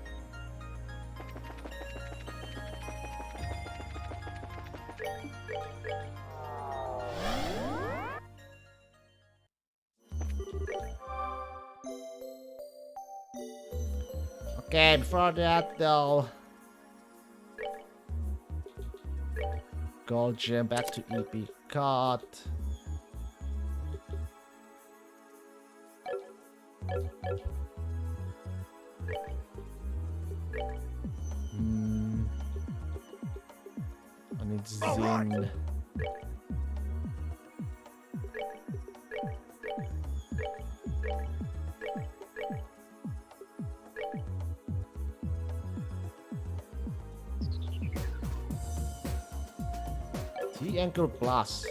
Okay, before that though, gold gem back to EP card. I need Zin. T-Anchor Plus.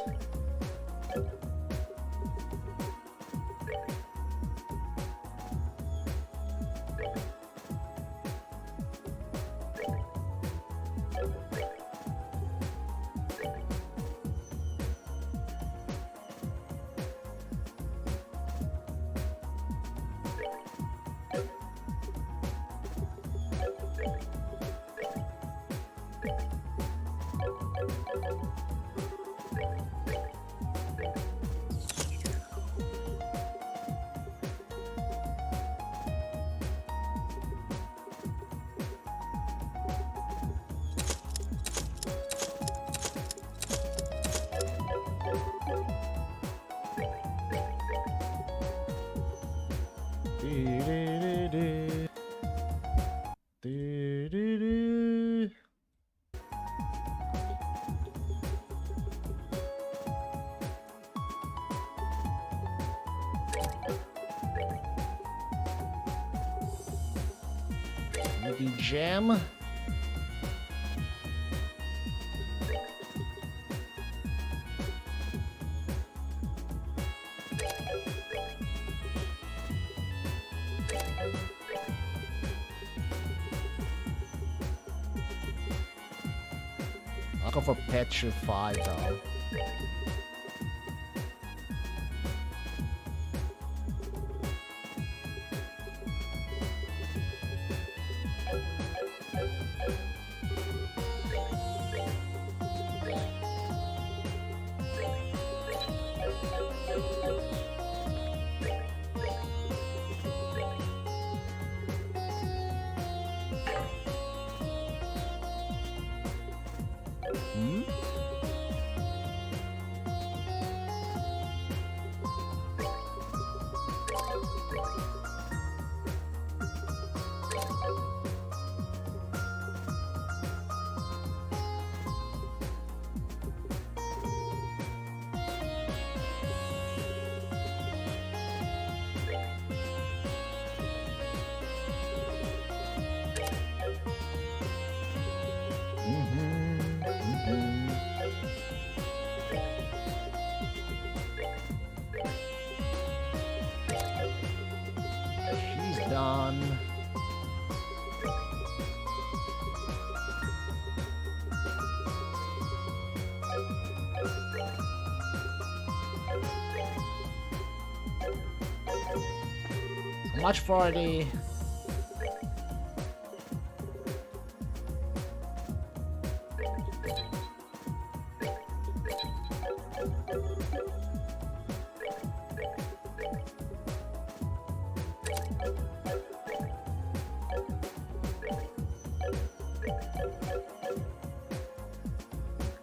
Ruby Gem. I'll go for Petrify though. She's done. How much for the...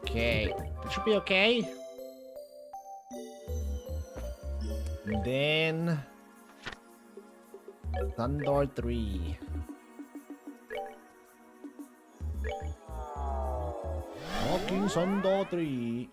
Okay, that should be okay. And then Thunder 3. Walking Thunder 3.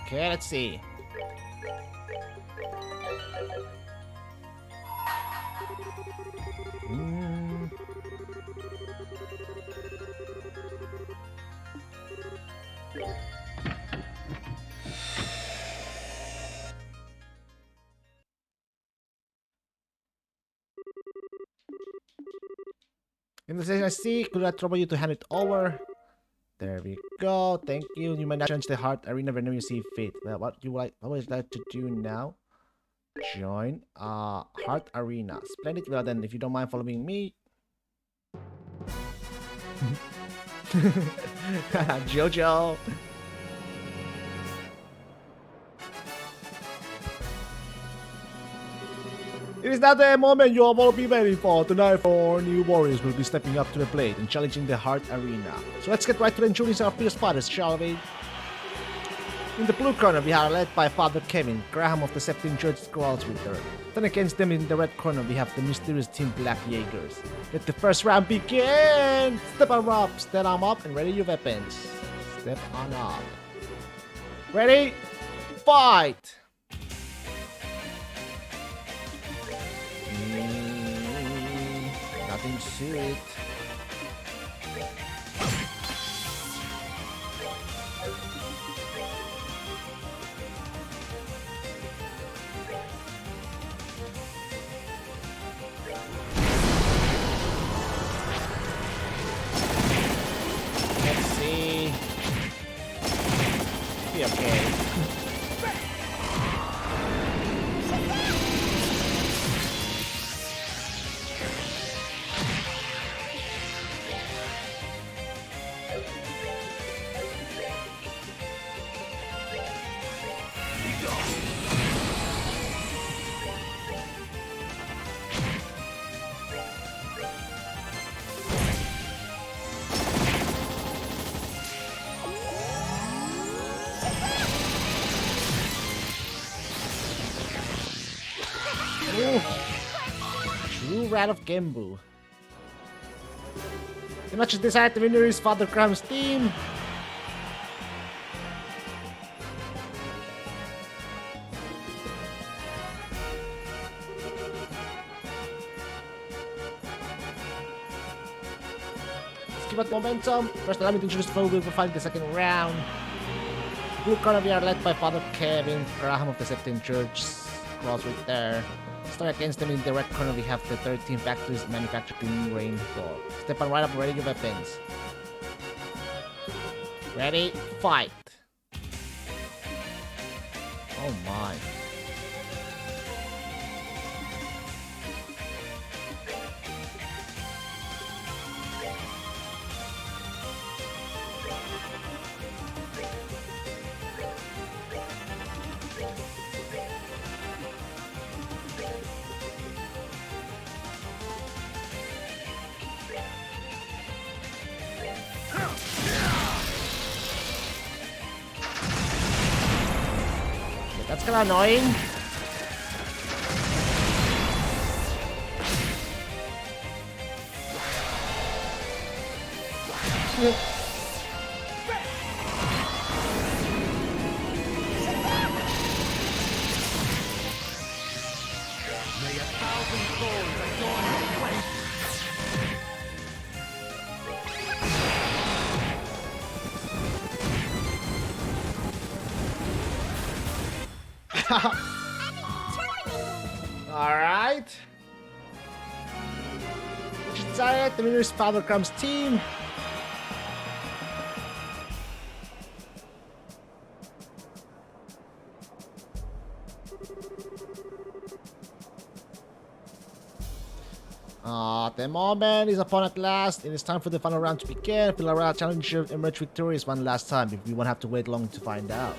Okay, let's see. In the session I see, could I trouble you to hand it over? There we go. Thank you. You might not change the heart arena whenever you see fit. Well, what would you like to do now? Join heart arena. Splendid. Well then, if you don't mind following me. Jojo. It is now the moment you have all been waiting for. Tonight, 4 new warriors will be stepping up to the plate and challenging the Heart Arena. So let's get right to introducing our first fighters, shall we? In the blue corner, we are led by Father Kevin, Graham of the Septim Church Squalls with her. Then against them in the red corner, we have the mysterious Team Black Jaegers. Let the first round begin! Step on up, and ready your weapons. Step on up. Ready? Fight! Nothing to it. Let's see. Be okay. Wrath of Genbu. The match is decided. The winner is Father Crumb's team. Let's keep up momentum. First, allow me to introduce Phobia for fighting the second round. Blue corner, we are led by Father Kevin Graham of the Septine Church. Cross right there. Starting against them in the red corner, we have the 13 factories manufactured in Rainfall. Step on right up, ready your weapons. Ready, fight. Oh my. That's kinda annoying. May a thousand souls adorn your way. Alright. Which is decided. The winner is Father Crumb's team. The moment is upon at last. It is time for the final round to begin. Villarreal challenger emerged victorious one last time, but we won't have to wait long to find out.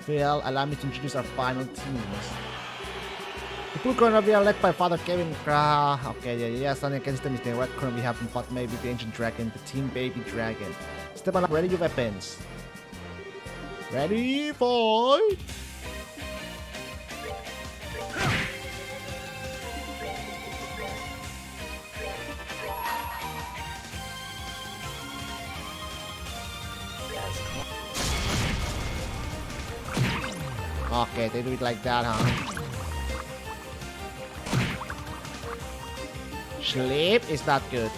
Phil, allow me to introduce our final teams. The blue corner, we are led by Father Kevin Graham. Okay, yeah, standing against them is the red corner. We have Pot Maybe the Ancient Dragon, the Team Baby Dragon. Step on up, ready your weapons. Ready, fight! Okay, they do it like that, huh? Sleep is not good.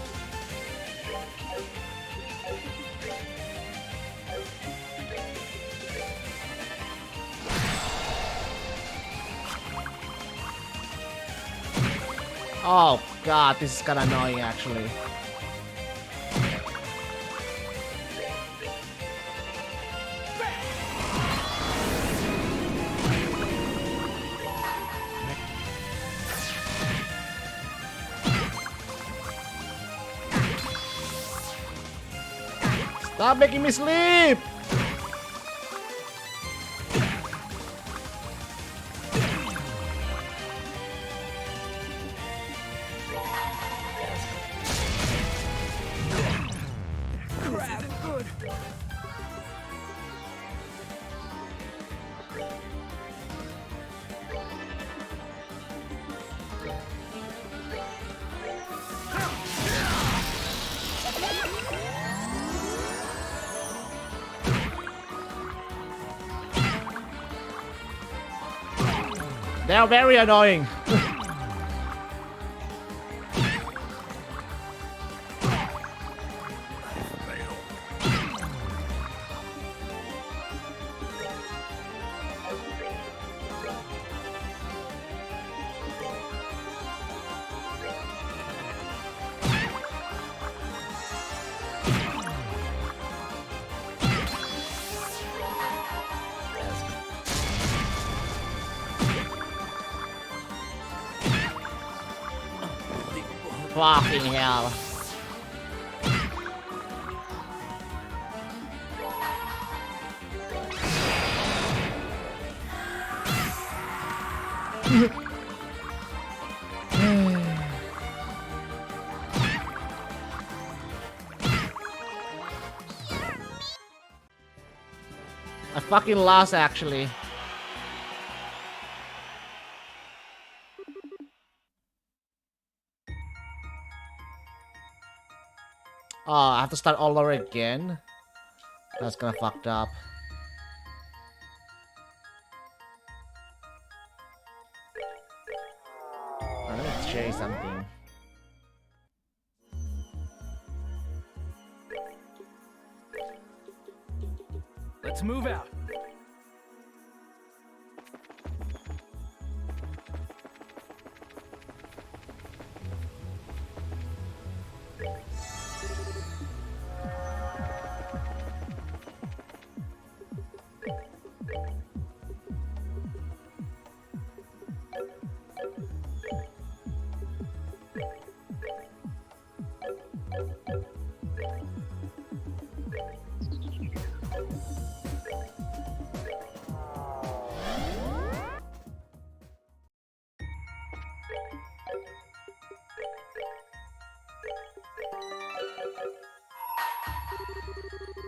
Oh god, this is kinda annoying actually. Stop making me sleep! Crap, good. They are very annoying. Fucking hell. I fucking lost actually. Oh, I have to start all over again. That's kinda fucked up. Alright, let me show you something. Let's move out.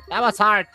That was hard.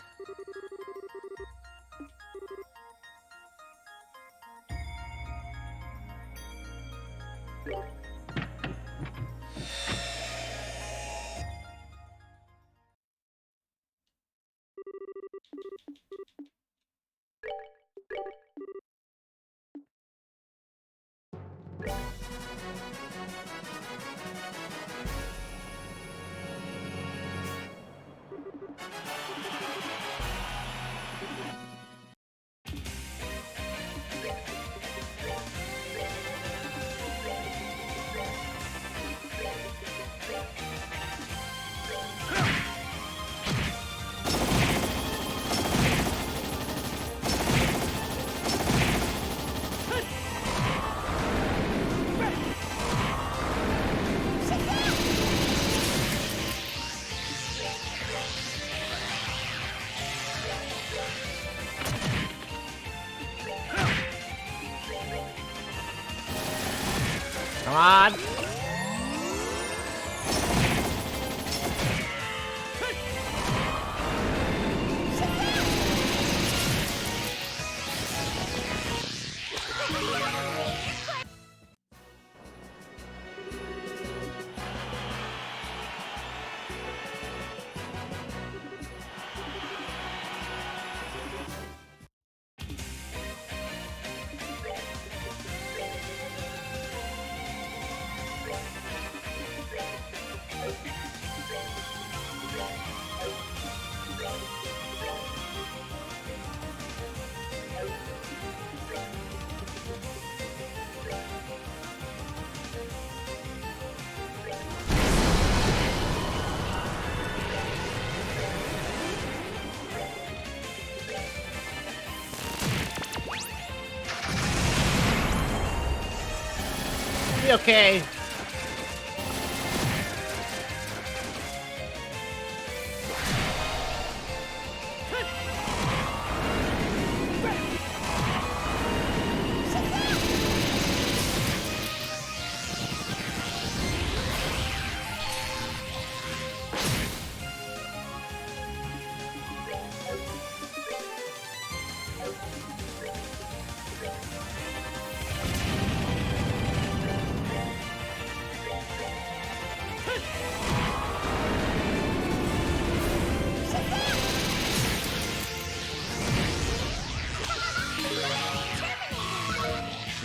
Come on. Be okay.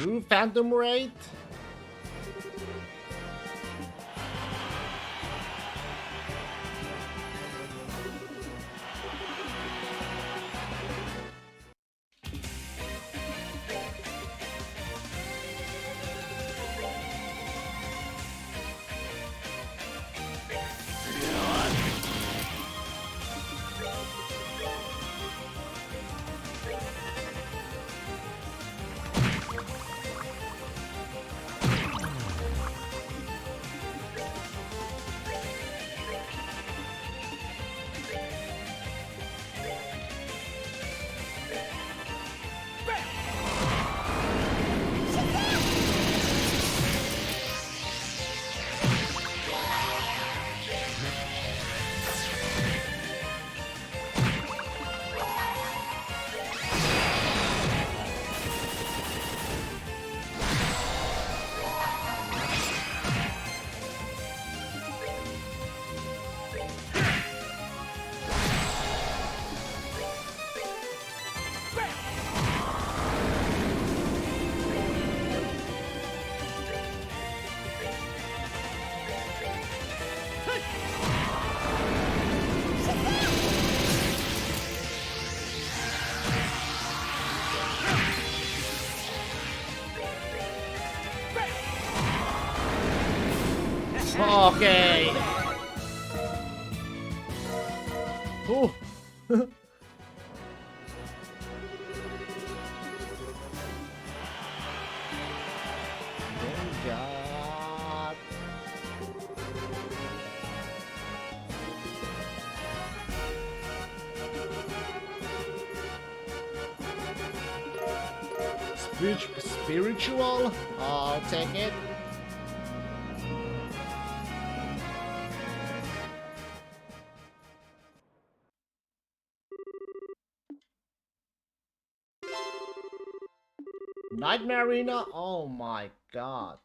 True Phantom Wraith? Okay. Ooh. God. Spiritual? I'll take it. Nightmare Arena? Oh my god.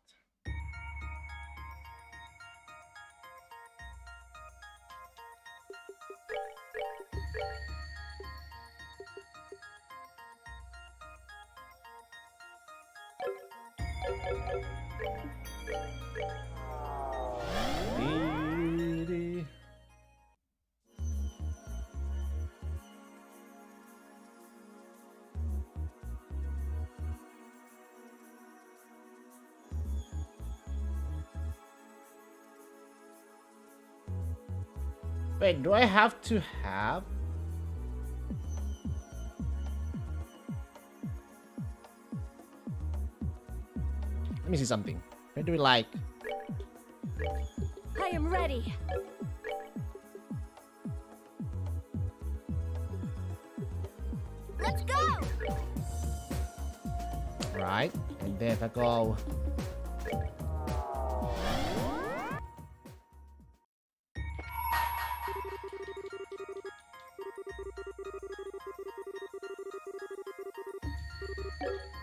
Dee-dee. Wait, do I have to have? Let me see something. Where do we like? I am ready. Let's go! Right, and then if I go.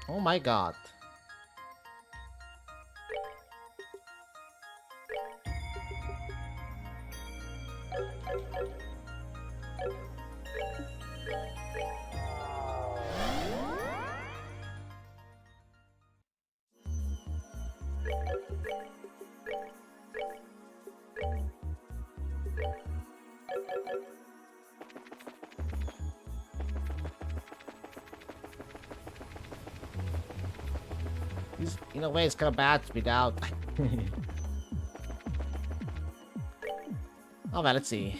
Oh my god. In a way, it's kind of bad without. Oh well, let's see.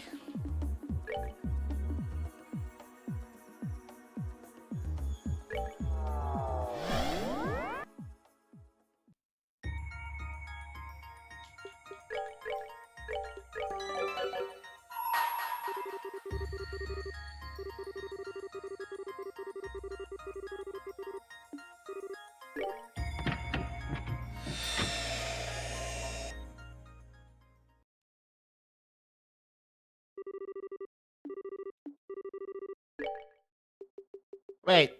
Wait.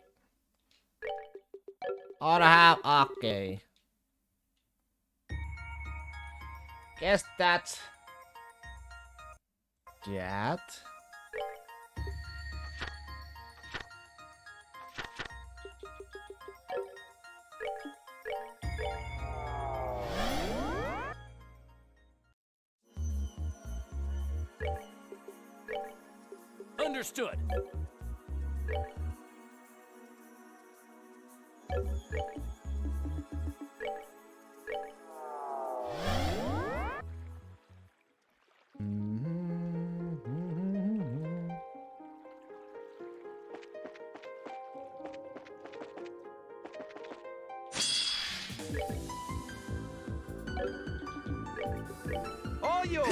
Ought to have. Okay. Guess that's that. Understood. All yours.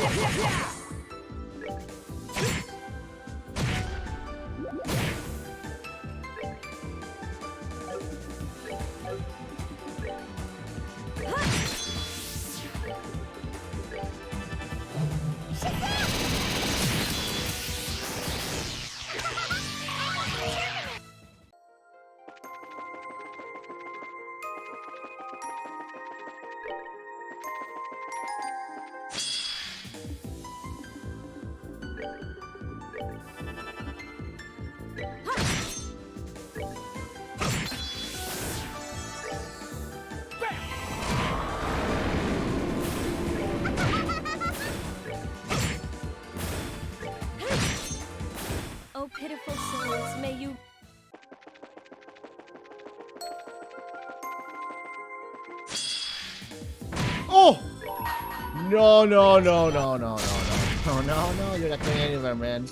Oh, pitiful souls, may you... Oh! No, no, no, no, no, no, no. No, no, no, you're not going anywhere, man.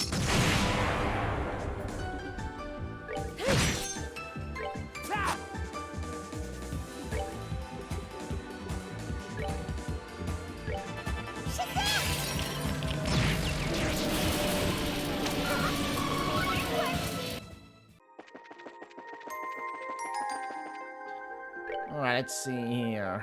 Alright, let's see here.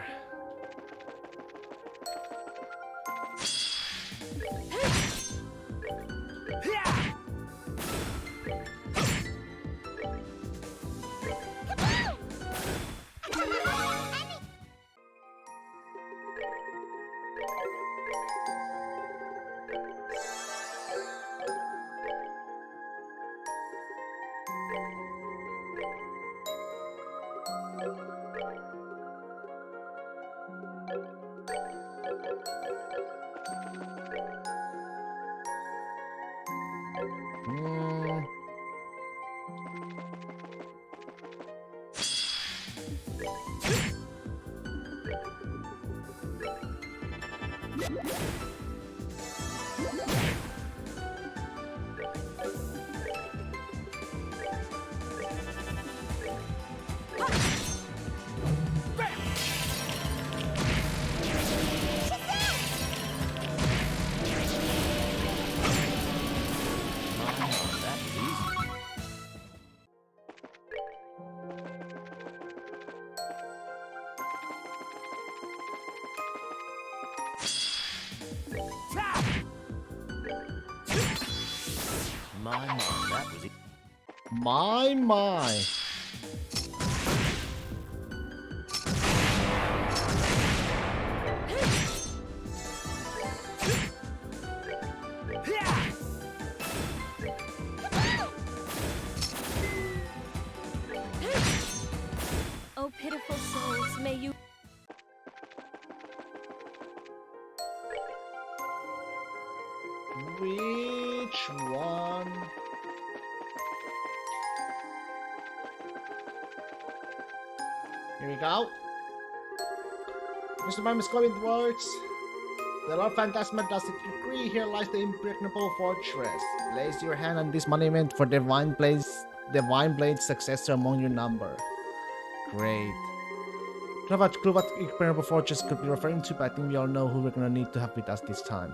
That was easy. My. Oh, pitiful souls, may you... Which one? Here we go. Mr. Mime is going towards the Lord Phantasma does it decree. Here lies the impregnable fortress. Place your hand on this monument for Divine Blade's successor among your number. Great. I don't have a clue what impregnable fortress could be referring to, but I think we all know who we're gonna need to have with us this time.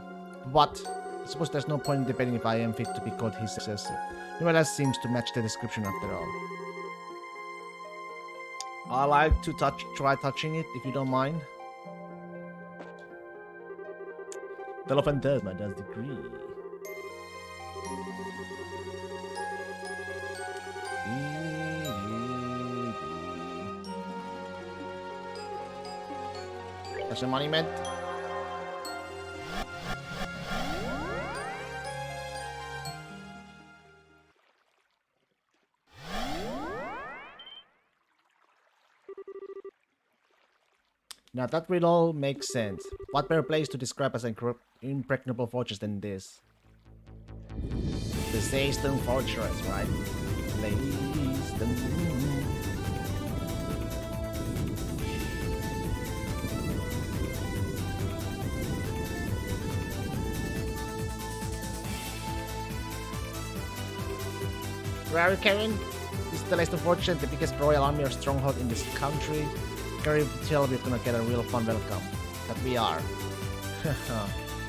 What? I suppose there's no point in debating if I am fit to be called his successor. No one else seems to match the description after all. I like to try touching it, if you don't mind. The Lord Phantasma does decree. That's a monument. Now that will all make sense. What better place to describe as an impregnable fortress than this? The Zaystone Fortress, right? Zaystone. Where are you, Karen? This is the Zaystone Fortress, the biggest royal army or stronghold in this country. Gary, tell we're gonna get a real fun welcome. That we are.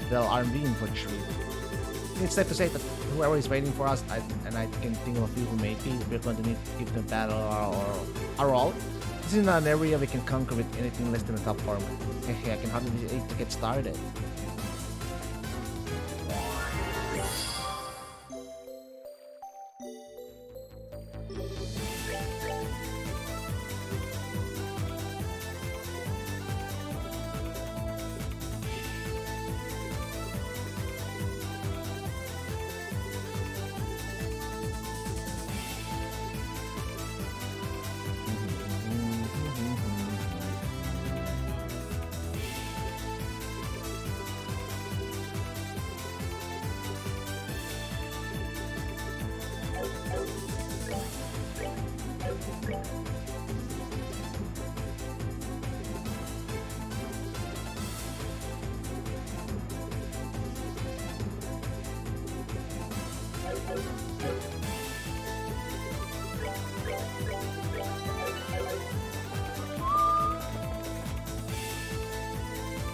Well, aren't we in for a treat? It's safe to say that whoever is waiting for us, and I can think of a few who may be, we're going to need to give them battle or our all. This is not an area we can conquer with anything less than a top form. Hey, I can hardly wait to get started.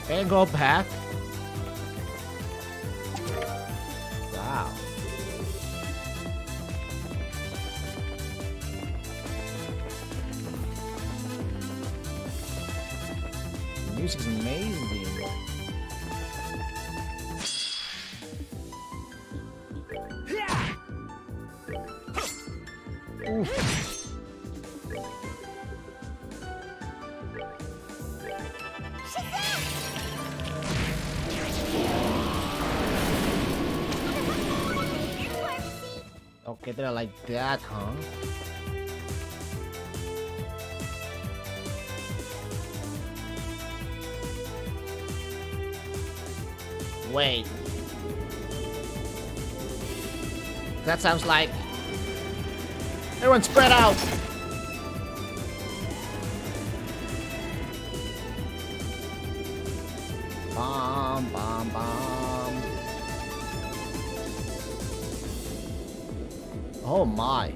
And go back. Wow. The music's amazing. Oof. Okay, they're like that, huh? Wait. That sounds like... Everyone spread out! Bomb, bomb, bomb. Oh my.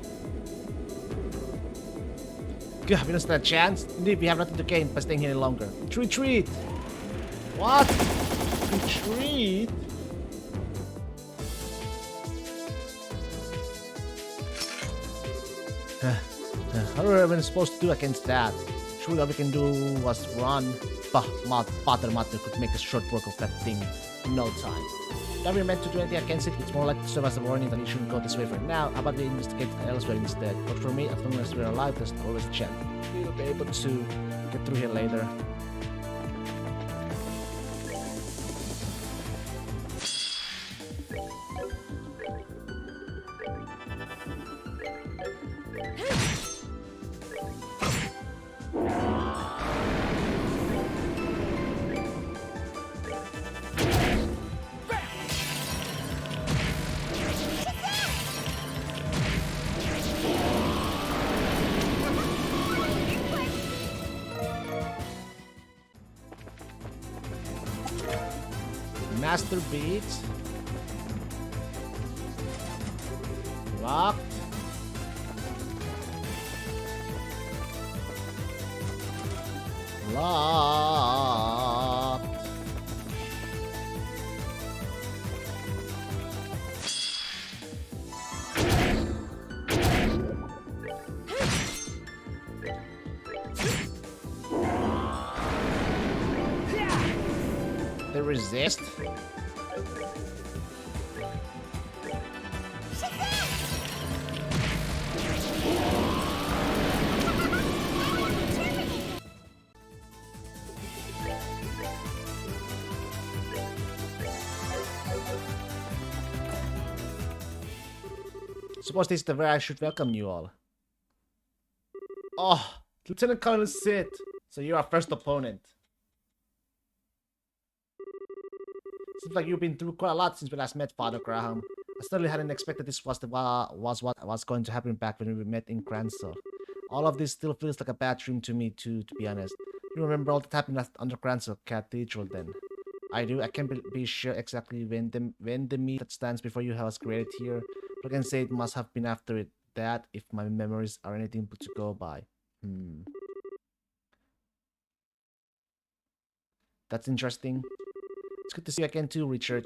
Good, have you lost that chance? Indeed, we have nothing to gain by staying here any longer. Retreat! What? Retreat? What are we supposed to do against that? Surely all we can do was run. Bah, Father Matter could make a short work of that thing in no time. If we're meant to do anything against it, it's more likely to serve as a warning that you shouldn't go this way for now. How about we investigate elsewhere instead? But for me, as long as we're alive, there's always a chance we'll be able to get through here later. Master beats. Locked. Locked. They resist. Suppose this is the way I should welcome you all. Oh, Lieutenant Colonel Sid. So you're our first opponent. Seems like you've been through quite a lot since we last met, Father Graham. I certainly hadn't expected this was what was going to happen back when we met in Cransel. All of this still feels like a bad dream to me too, to be honest. You remember all that happened under Cransel Cathedral then? I do. I can't be sure exactly when the meat that stands before you was created here, but I can say it must have been after it, that, if my memories are anything but to go by. That's interesting. It's good to see you again too, Richard.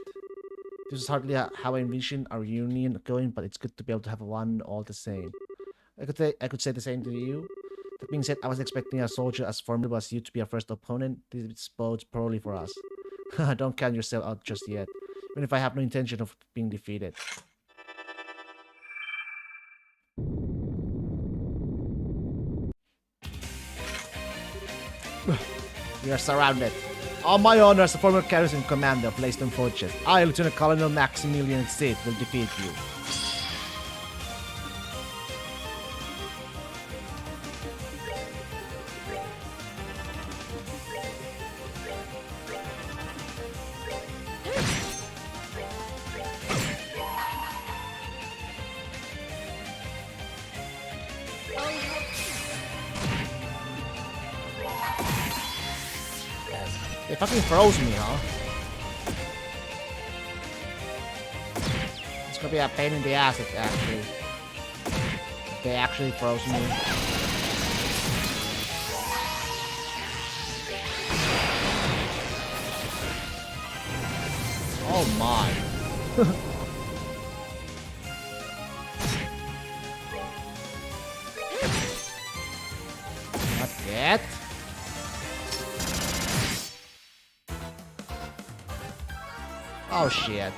This is hardly how I envisioned our union going, but it's good to be able to have one all the same. I could say the same to you. That being said, I was expecting a soldier as formidable as you to be our first opponent. This bodes poorly for us. Don't count yourself out just yet, even if I have no intention of being defeated. We are surrounded. On my honor as the former garrison commander of Leyston Fortress, I, Lieutenant Colonel Maximilian Sid, will defeat you. They fucking froze me, huh? It's gonna be a pain in the ass, actually. They actually froze me. Oh my. Not yet. Oh shit.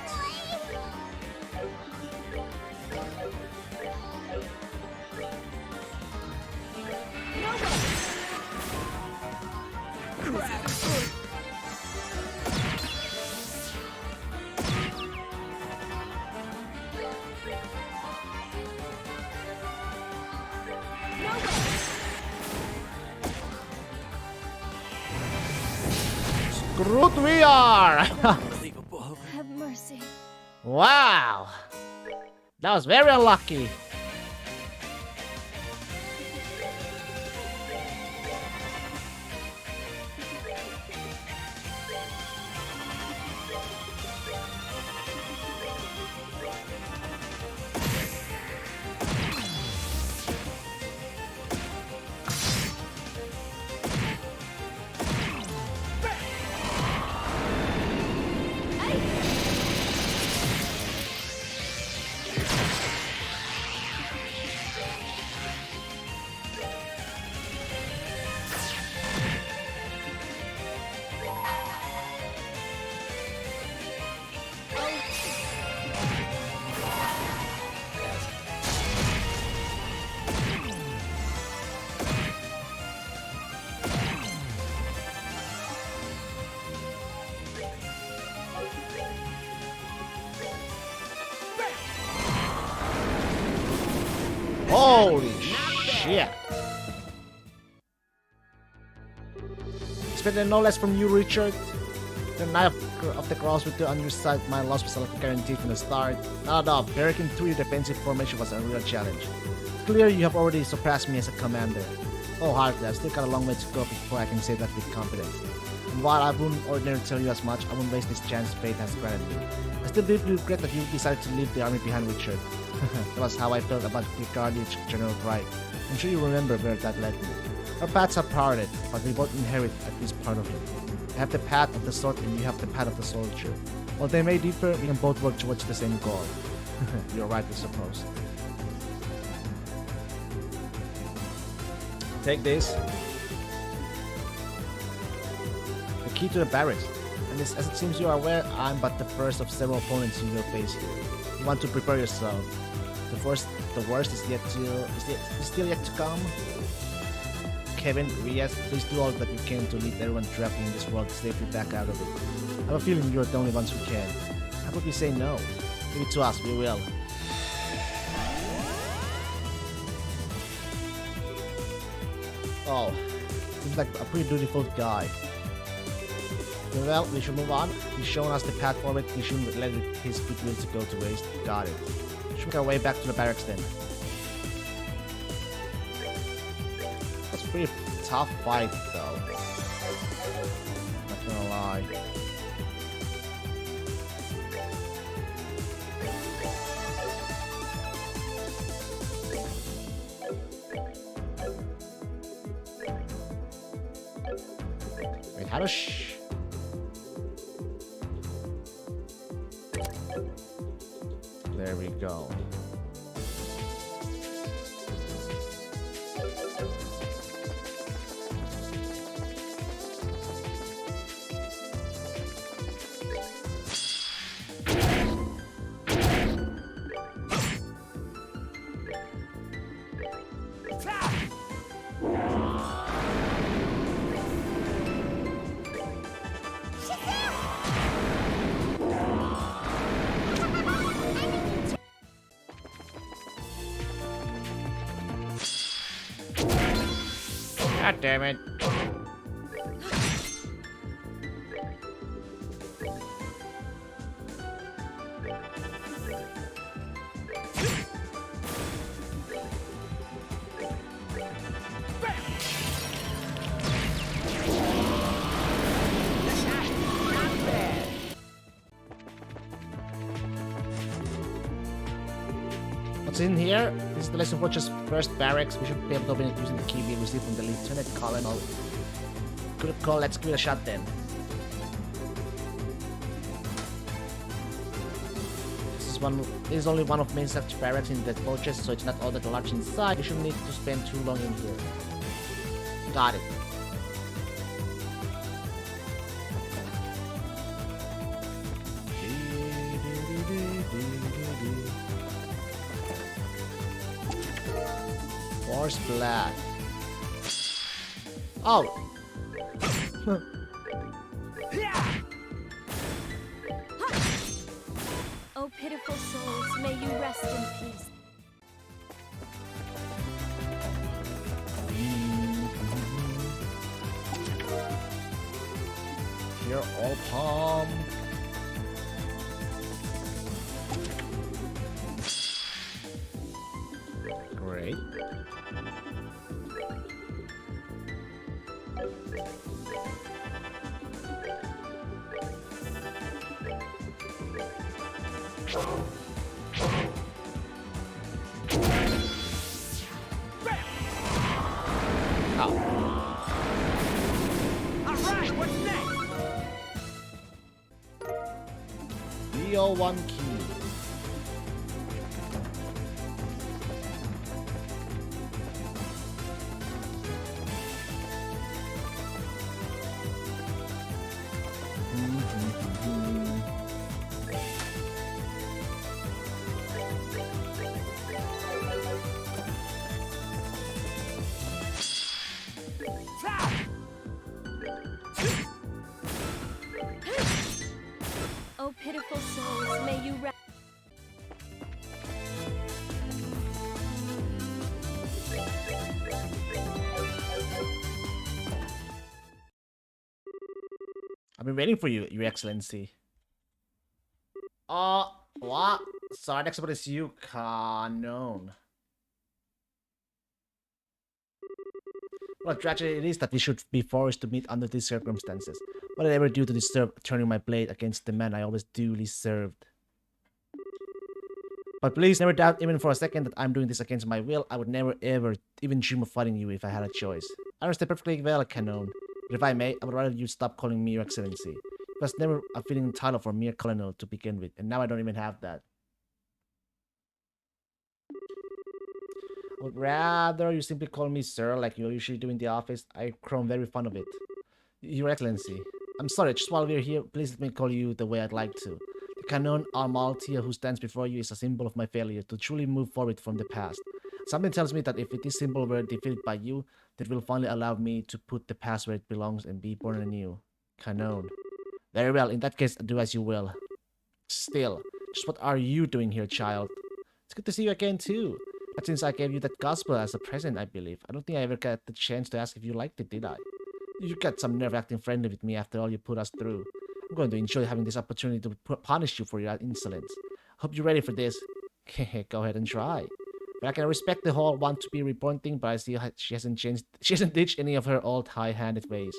Screwed we are! Unbelievable. Have mercy. Wow! That was very unlucky. Holy shit! Expected no less from you, Richard. The Knight of the Cross with the on your side, my loss was like guaranteed from the start. No, breaking through your defensive formation was a real challenge. It's clear you have already surpassed me as a commander. Wholeheartedly, I've still got a long way to go before I can say that with confidence. And while I wouldn't ordinarily tell you as much, I won't waste this chance fate has granted me. I still deeply regret that you decided to leave the army behind, Richard. That was how I felt about Brigadier General Wright. I'm sure you remember where that led me. Our paths are parted, but we both inherit at least part of it. I have the path of the sword and you have the path of the soldier. While they may differ, we can both work towards the same goal. You're right, I suppose. Take this. The key to the barracks. And as it seems you are aware, I'm but the first of several opponents you will face here. You want to prepare yourself. The worst is still yet to come. Kevin, Riaz, please do all that you can to lead everyone trapped in this world safely back out of it. I have a feeling you're the only ones who can. How about we say no? Leave it to us, we will. Oh, seems like a pretty dutiful guy. Well, we should move on. He's shown us the path forward. We shouldn't let his goodwill to go to waste. Got it. Should make our way back to the barracks then. That's a pretty tough fight, though. Not gonna lie. Wait, how does There we go. God damn it. What's in here? This is the Lesson Fortress first barracks. We should be able to open it using the key we received from the Lieutenant Colonel. Good call, let's give it a shot then. This is only one of many such barracks in the fortress, so it's not all that large inside. You shouldn't need to spend too long in here. Got it. Force Blast. Oh! Oh, pitiful souls, may you rest in peace. You're all palm. Great. Alright, what's next? BO1 key. Oh, pitiful souls, may you rest. I've been waiting for you, Your Excellency. What? Sorry, next one is you, Canon. Well, tragedy it is that we should be forced to meet under these circumstances. What did I ever do to deserve turning my blade against the man I always duly served? But please never doubt even for a second that I'm doing this against my will. I would never ever even dream of fighting you if I had a choice. I understand perfectly well, Canon. But if I may, I would rather you stop calling me Your Excellency. It was never a fitting title for mere colonel to begin with, and now I don't even have that. I would rather you simply call me sir like you usually do in the office. I've grown very fond of it. Your Excellency. I'm sorry, just while we're here, please let me call you the way I'd like to. The Canon Almaltia who stands before you is a symbol of my failure to truly move forward from the past. Something tells me that if this symbol were defeated by you, that will finally allow me to put the past where it belongs and be born anew. Canon. Very well, in that case, do as you will. Still, just what are you doing here, child? It's good to see you again, too. But since I gave you that gospel as a present, I believe, I don't think I ever got the chance to ask if you liked it, did I? You got some nerve acting friendly with me after all you put us through. I'm going to enjoy having this opportunity to punish you for your insolence. Hope you're ready for this. Go ahead and try. But I can respect the whole want to be reborn thing, but I see she hasn't ditched any of her old high-handed ways.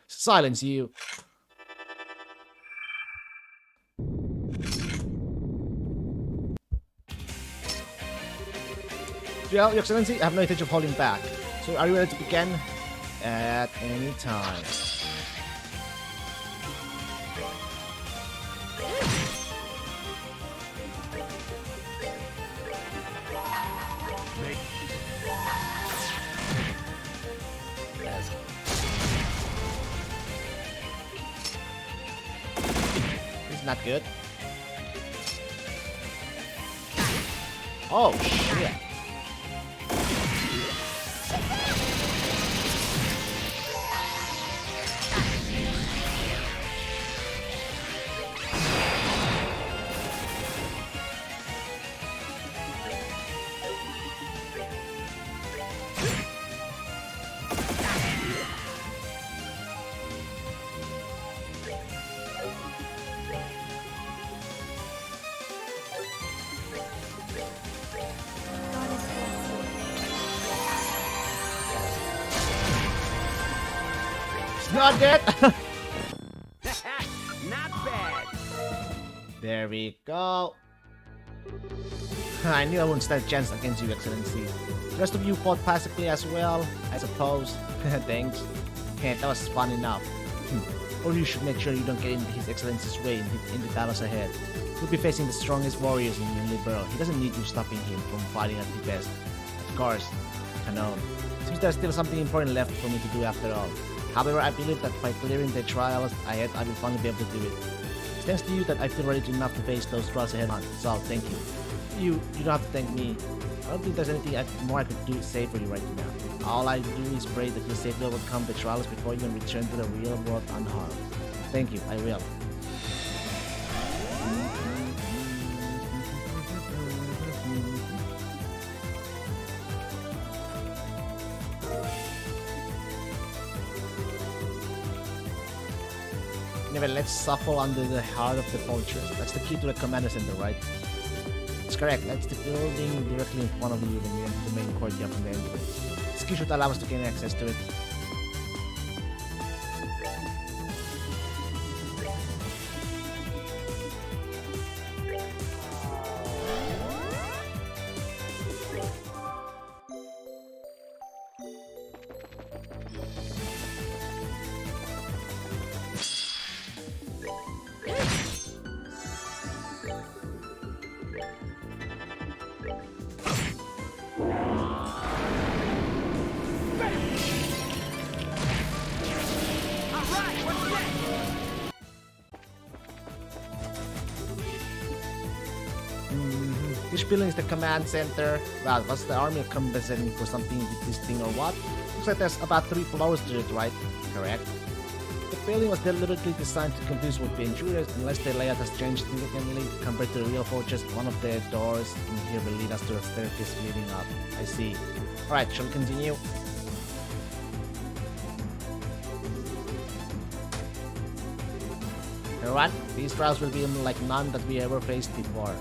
Silence you! Well, Your Excellency, I have no intention of holding back. So are you ready to begin? At any time. This is not good. Oh, shit. Not dead! Not bad. There we go. I knew I wouldn't stand a chance against you, Excellency. The rest of you fought passively as well, I suppose. Thanks. Hey, that was fun enough. Or you should make sure you don't get in His Excellency's way in the battles ahead. You'll be facing the strongest warriors in Liberl. He doesn't need you stopping him from fighting at the best. Of course, I know. Seems there's still something important left for me to do after all. However, I believe that by clearing the trials ahead, I will finally be able to do it. It's thanks to you that I feel ready enough to face those trials ahead. So, thank you. You don't have to thank me. I don't think there's anything more I could say for you right now. All I do is pray that you'll safely overcome the trials before you can return to the real world unharmed. Thank you, I will. Anyway, let's shuffle under the heart of the fortress. That's the key to the commander center, right? That's correct. That's the building directly in front of you when you enter the main courtyard from the entrance. This key should allow us to gain access to it. This building is the command center. Well, was the army compensating for something with this thing or what? Looks like there's about 3 floors to it, right? Correct. The building was deliberately designed to confuse with the intruders unless the layout has changed significantly compared to the real fortress. One of the doors in here will lead us to a staircase leading up. I see. Alright, shall we continue? Alright, these trials will be like none that we ever faced before.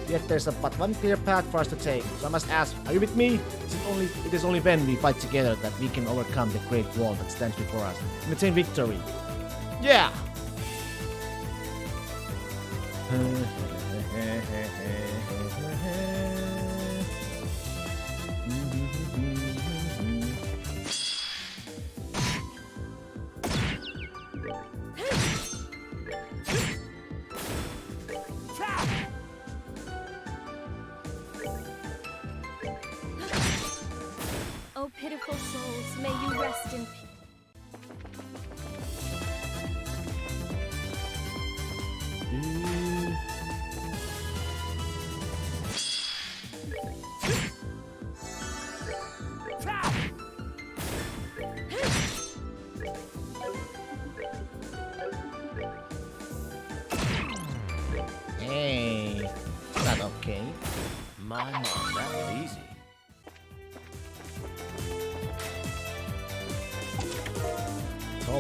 Yet there's but one clear path for us to take. So I must ask, are you with me? It is only when we fight together that we can overcome the great wall that stands before us and attain victory. Yeah! Oh, pitiful souls, may you rest in peace. Hey, not okay. My mom, that was easy.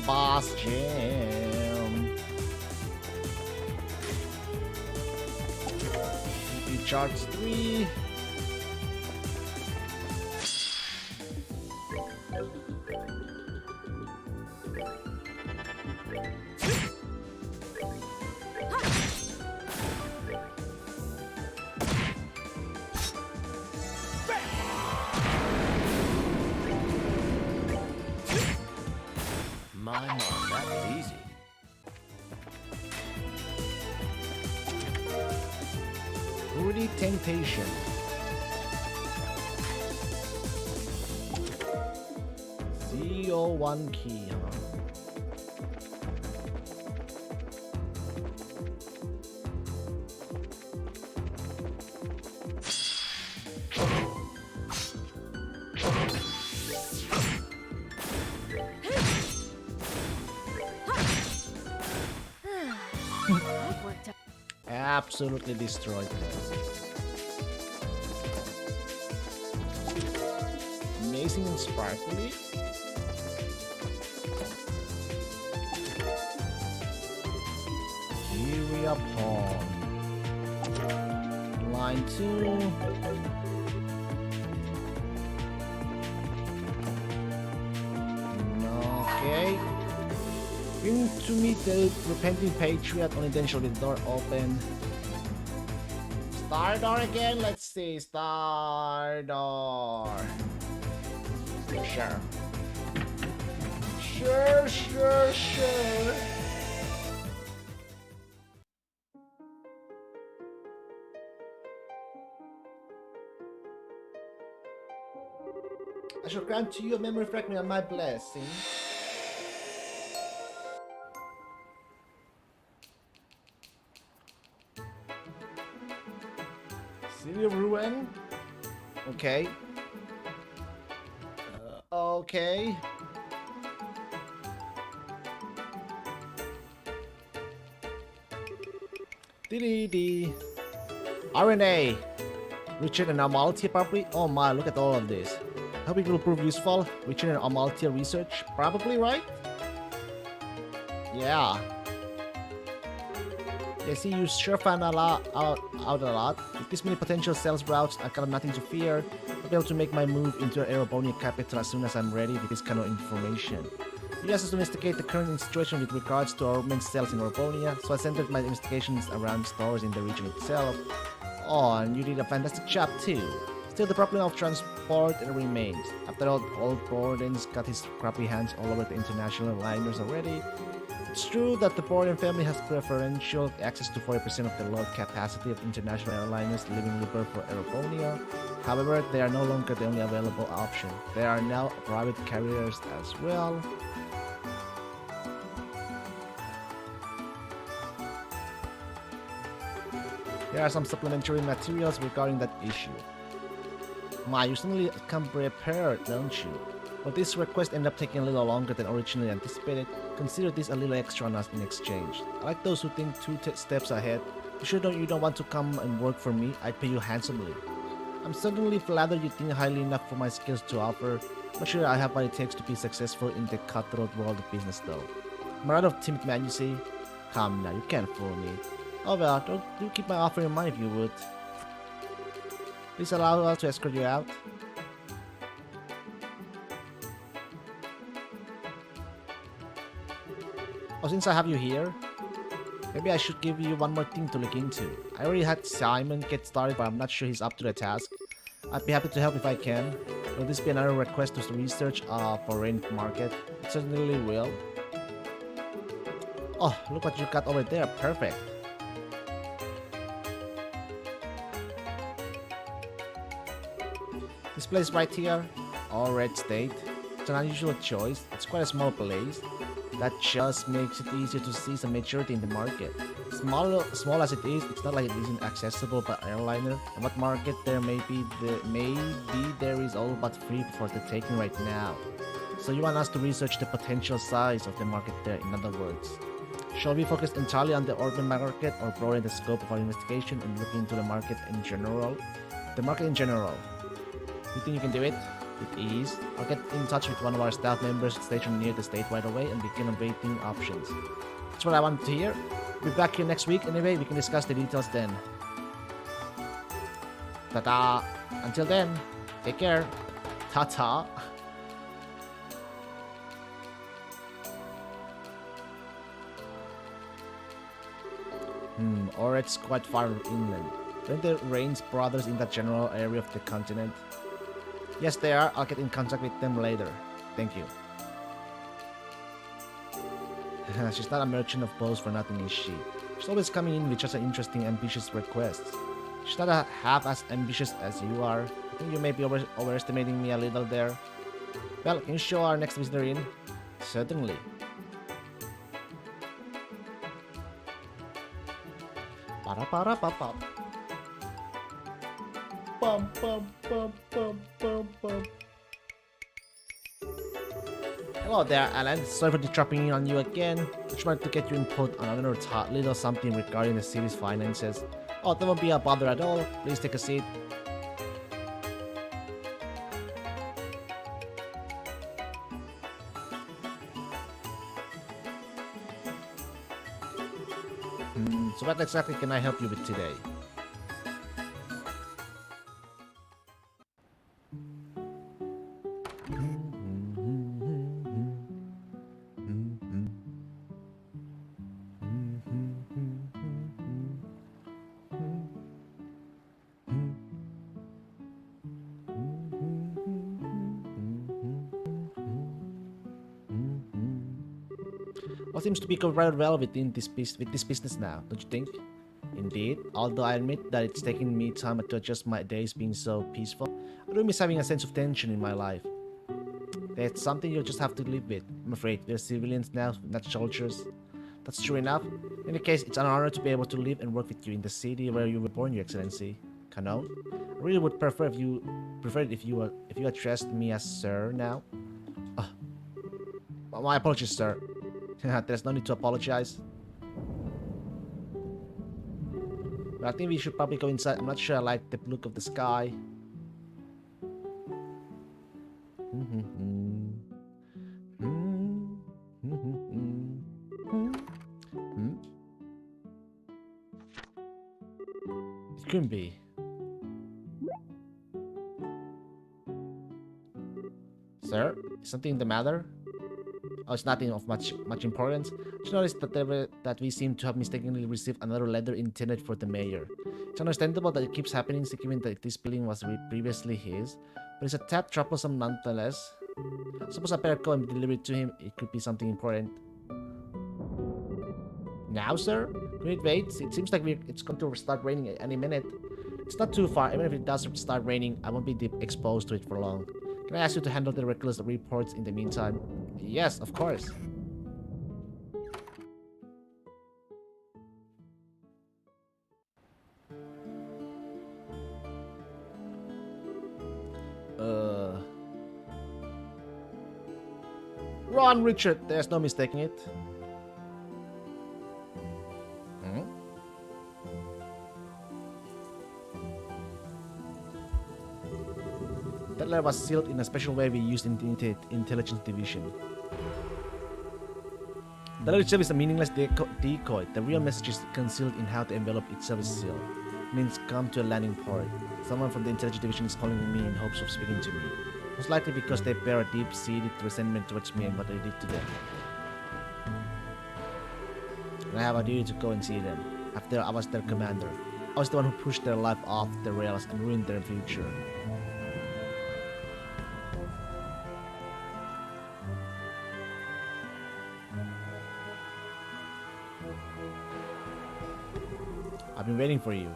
Boss Jam. EP charts 3. My mom, that was easy. Fruity Temptation. CO1 key, huh? I've worked out. Absolutely destroyed. Amazing and sparkly. Kyria Pawn. Line 2. Okay. Bring to meet the repenting patriot, only then shall the door open. Stardor again? Let's see. Stardor. Sure. Sure. I shall grant to you a memory fragment of my blessing. City of Ruin? Okay. Okay. DDD. RNA. Reaching an Amalthea probably? Oh my, look at all of this. Hope it will prove useful. Reaching an Amalthea research? Probably, right? Yeah. Yeah, see, you sure found out a lot. With this many potential sales routes, I kind of nothing to fear. I'll be able to make my move into Aerobonia capital as soon as I'm ready with this kind of information. You guys have to investigate the current situation with regards to our main sales in Aerobonia, so I centered my investigations around stores in the region itself. Oh, and you did a fantastic job too. Still, the problem of transport remains. After all, old Borden's got his crappy hands all over the international liners already. It's true that the Borden family has preferential access to 40% of the load capacity of international airliners leaving Liber for Aerobonia. However, they are no longer the only available option. There are now private carriers as well. Here are some supplementary materials regarding that issue. You suddenly come prepared, don't you? But this request ended up taking a little longer than originally anticipated. Consider this a little extra on us in exchange. I like those who think two steps ahead. You don't want to come and work for me, I'd pay you handsomely. I'm certainly flattered you think highly enough for my skills to offer. Not sure I have what it takes to be successful in the cutthroat world of business though. I'm a rather timid man, you see. Come now, you can't fool me. Oh well, do keep my offer in mind if you would. Please allow us to escort you out. Oh, since I have you here, maybe I should give you one more thing to look into. I already had Simon get started, but I'm not sure he's up to the task. I'd be happy to help if I can. Will this be another request to research for rain market? It certainly will. Oh, look what you got over there. Perfect. This place right here, all red state. It's an unusual choice. It's quite a small place. That just makes it easier to see some maturity in the market. Small as it is, it's not like it isn't accessible by airliner. And what market there may be there is all but free for the taking right now. So you want us to research the potential size of the market there, in other words. Shall we focus entirely on the urban market or broaden the scope of our investigation and look into the market in general? The market in general. You think you can do it? With ease. I'll get in touch with one of our staff members stationed near the state right away and begin awaiting options. That's what I wanted to hear. We'll be back here next week anyway, we can discuss the details then. Ta-ta! Until then, take care. Ta-ta! Or it's quite far inland. Aren't the Rains brothers in that general area of the continent? Yes, they are. I'll get in contact with them later. Thank you. She's not a merchant of bows for nothing, is she? She's always coming in with just interesting, ambitious requests. She's not half as ambitious as you are. I think you may be overestimating me a little there. Well, can you show our next visitor in? Certainly. Para-para-pa-pa. Bum, bum, bum, bum, bum, bum. Hello there, Alan. Sorry for dropping in on you again. Just wanted to get your input on another little something regarding the city's finances. Oh, that won't be a bother at all. Please take a seat. So what exactly can I help you with today? All seems to be going rather well within with this business now, don't you think? Indeed, although I admit that it's taking me time to adjust my days being so peaceful, I do miss having a sense of tension in my life. That's something you'll just have to live with. I'm afraid we're civilians now, not soldiers. That's true enough. In any case, it's an honor to be able to live and work with you in the city where you were born, Your Excellency. Kano? I really would prefer it if you addressed me as sir now. Uh, my apologies, sir. There's no need to apologize. But I think we should probably go inside. I'm not sure I like the look of the sky. It couldn't be. Sir, is something the matter? Oh, it's nothing of much importance. Just noticed that we seem to have mistakenly received another letter intended for the mayor. It's understandable that it keeps happening, given that this building was previously his, but it's a tad troublesome nonetheless. Suppose I better go and deliver it to him. It could be something important. Now, sir? Can it wait? It seems like it's going to start raining any minute. It's not too far. Even if it does start raining, I won't be exposed to it for long. Can I ask you to handle the reckless reports in the meantime? Yes, of course. Ron Richard, there's no mistaking it. That letter was sealed in a special way we used in the intelligence division. The letter itself is a meaningless decoy. The real message is concealed in how the envelope itself is sealed. It means come to a landing port. Someone from the intelligence division is calling me in hopes of speaking to me. Most likely because they bear a deep-seated resentment towards me and what I did to them. And I have a duty to go and see them. After I was their commander, I was the one who pushed their life off the rails and ruined their future. I've been waiting for you.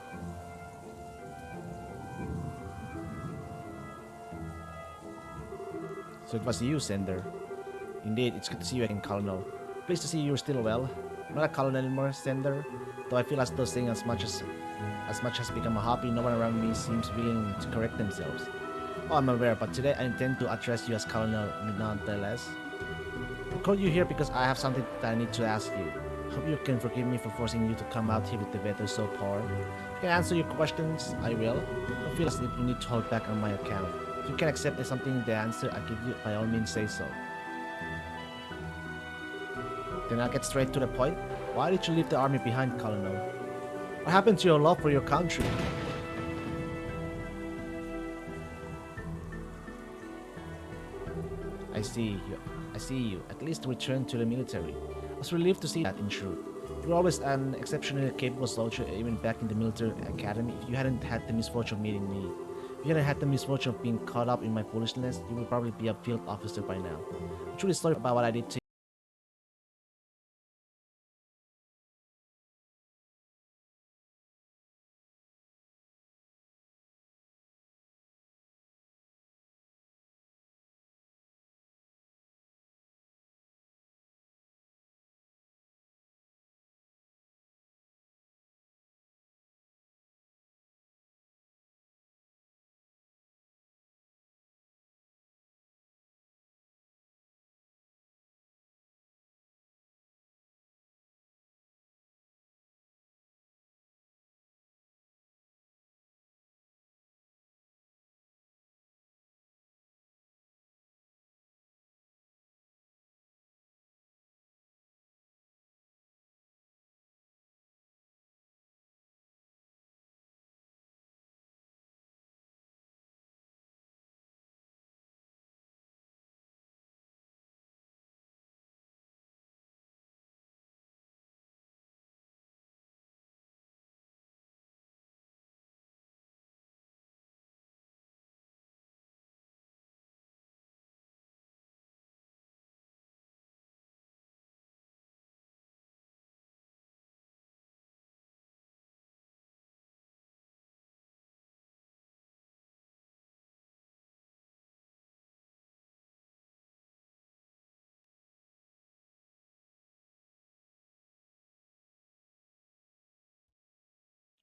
So it was you, Sender. Indeed, it's good to see you again, Colonel. Pleased to see you're still well. I'm not a colonel anymore, Sender. Though I feel as though saying as much has become a hobby, no one around me seems willing to correct themselves. Oh, I'm aware, but today I intend to address you as Colonel nonetheless. I called you here because I have something that I need to ask you. Hope you can forgive me for forcing you to come out here with the weather so poor. If you can answer your questions, I will. Don't feel as if you need to hold back on my account. If you can accept something the answer I give you, by all means say so. Then I'll get straight to the point. Why did you leave the army behind, Colonel? What happened to your love for your country? I see you. At least return to the military. I was relieved to see that, in truth. You were always an exceptionally capable soldier, even back in the military academy. If you hadn't had the misfortune of meeting me, if you hadn't had the misfortune of being caught up in my foolishness, you would probably be a field officer by now. I'm truly sorry about what I did to you.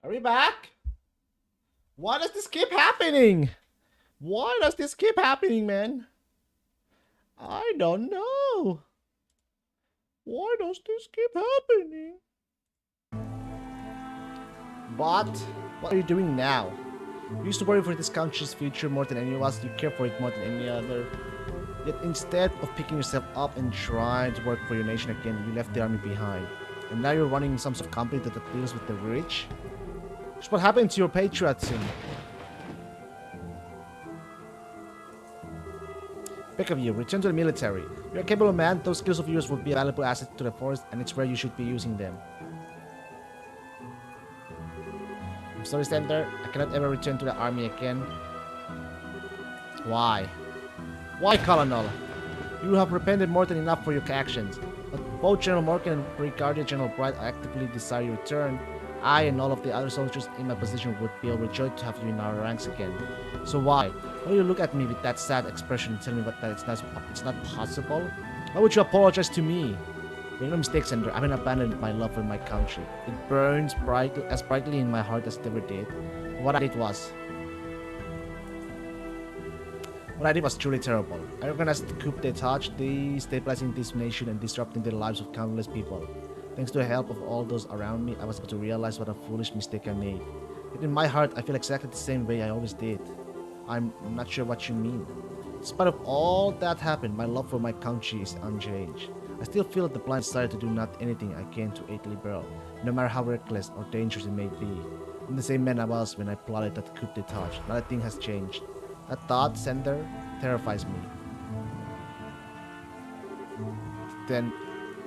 Are we back? Why does this keep happening? Why does this keep happening, man? I don't know. Why does this keep happening? But what are you doing now? You used to worry for this country's future more than any of us. You care for it more than any other. Yet instead of picking yourself up and trying to work for your nation again, you left the army behind. And now you're running some sort of company that deals with the rich? That's what happened to your patriotism. Pick of you, return to the military. You're a capable man, those skills of yours would be a valuable asset to the force, and it's where you should be using them. I'm sorry, Senator, I cannot ever return to the army again. Why? Why, Colonel? You have repented more than enough for your actions. But both General Morgan and Brigadier General Bright actively desire your return. I and all of the other soldiers in my position would be overjoyed to have you in our ranks again. So why? Why do you look at me with that sad expression and tell me that it's not possible? Why would you apologize to me? Make no mistake, Senator, I haven't abandoned my love for my country. It burns as brightly in my heart as it ever did. What I did was truly terrible. I organized the coup d'etat, destabilizing this nation and disrupting the lives of countless people. Thanks to the help of all those around me, I was able to realize what a foolish mistake I made. Yet in my heart, I feel exactly the same way I always did. I'm not sure what you mean. In spite of all that happened, my love for my country is unchanged. I still feel the blind desire to do not anything I can to aid the liberal, no matter how reckless or dangerous it may be. I'm the same man I was when I plotted that coup d'etat. Not a thing has changed. That thought, Senator, terrifies me. Then,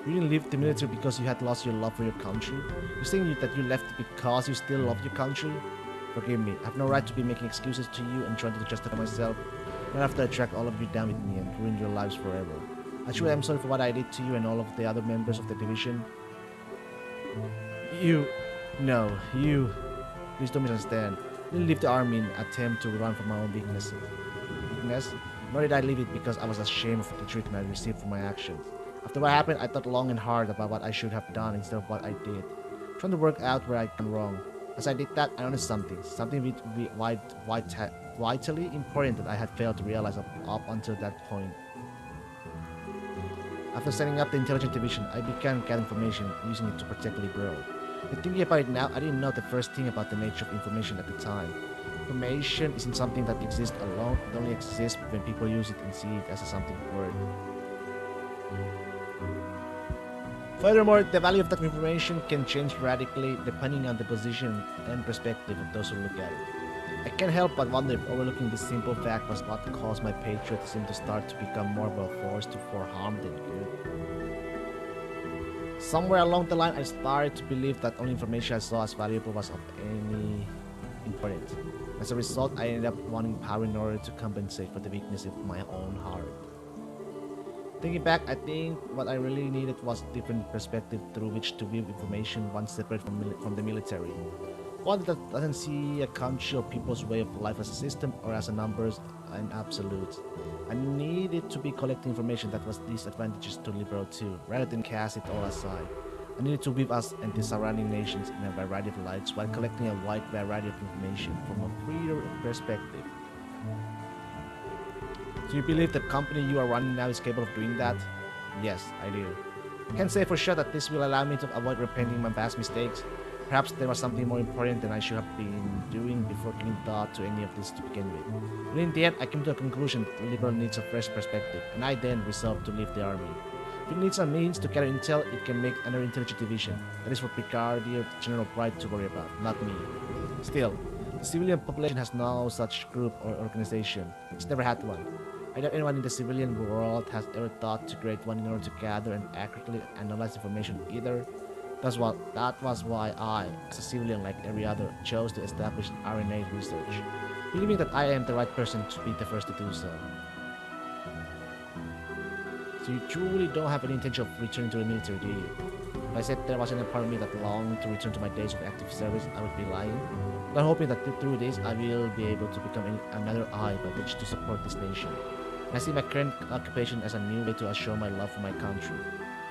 you didn't leave the military because you had lost your love for your country? You're saying that you left because you still love your country? Forgive me, I have no right to be making excuses to you and trying to justify myself. Not after I tracked all of you down with me and ruined your lives forever. I truly am sorry for what I did to you and all of the other members of the division. Please don't misunderstand. I didn't leave the army in an attempt to run from my own weakness. Nor did I leave it because I was ashamed of the treatment I received for my actions. After what happened, I thought long and hard about what I should have done instead of what I did, trying to work out where I'd gone wrong. As I did that, I noticed something vitally important that I had failed to realize up until that point. After setting up the intelligence division, I began gathering information, using it to protect Liberal. But thinking about it now, I didn't know the first thing about the nature of information at the time. Information isn't something that exists alone, it only exists when people use it and see it as something word. Furthermore, the value of that information can change radically depending on the position and perspective of those who look at it. I can't help but wonder if overlooking this simple fact was what caused my patriotism to start to become more of a force for harm than good. Somewhere along the line, I started to believe that only information I saw as valuable was of any importance. As a result, I ended up wanting power in order to compensate for the weakness of my own heart. Thinking back, I think what I really needed was a different perspective through which to view information, one separate from the military. One that doesn't see a country or people's way of life as a system or as a numbers and absolutes. I needed to be collecting information that was disadvantageous to Liberal too, rather than cast it all aside. I needed to view us and the surrounding nations in a variety of lights while collecting a wide variety of information from a freer perspective. Do you believe the company you are running now is capable of doing that? Yes, I do. I can't say for sure that this will allow me to avoid repenting my past mistakes. Perhaps there was something more important than I should have been doing before giving thought to any of this to begin with. But in the end, I came to a conclusion that the Liberal needs a fresh perspective, and I then resolved to leave the army. If it needs a means to gather intel, it can make another intelligence division. That is for Brigadier General Bright to worry about, not me. Still, the civilian population has no such group or organization. It's never had one. I doubt anyone in the civilian world has ever thought to create one in order to gather and accurately analyze information either. That was why I, as a civilian like every other, chose to establish RNA research, believing that I am the right person to be the first to do so. So you truly don't have any intention of returning to the military, do you? If I said there wasn't a part of me that longed to return to my days of active service, I would be lying. But I'm hoping that through this, I will be able to become another eye by which to support this nation. I see my current occupation as a new way to show my love for my country.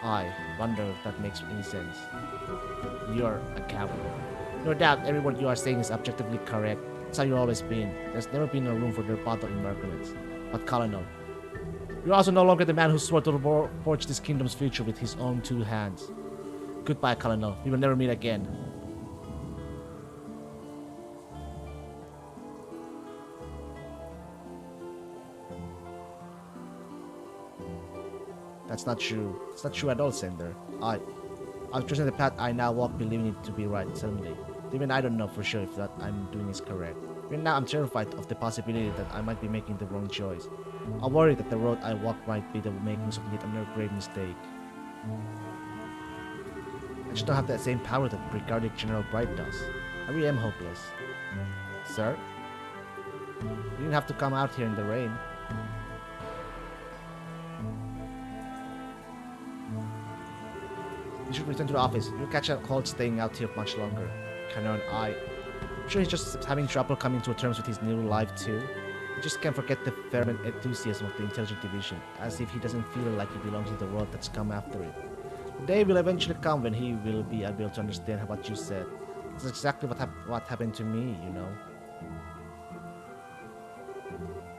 I wonder if that makes any sense. You're a coward. No doubt every word you are saying is objectively correct. That's how you've always been. There's never been a room for rebuttal in Mercury's. But Colonel, you're also no longer the man who swore to forge this kingdom's future with his own two hands. Goodbye, Colonel. We will never meet again. That's not true. It's not true at all, Sender. I'm trusting the path I now walk, believing it to be right, suddenly. Even I don't know for sure if that I'm doing is correct. Even now, I'm terrified of the possibility that I might be making the wrong choice. I worry that the road I walk might be the makings of yet another grave mistake. I just don't have that same power that Brigadier General Bright does. I really am hopeless. Sir? You didn't have to come out here in the rain. You should return to the office. You'll catch a cold staying out here much longer. I'm sure he's just having trouble coming to terms with his new life too. He just can't forget the fervent enthusiasm of the Intelligence Division, as if he doesn't feel like he belongs to the world that's come after it. The day will eventually come when he will be able to understand what you said. It's exactly what happened to me, you know.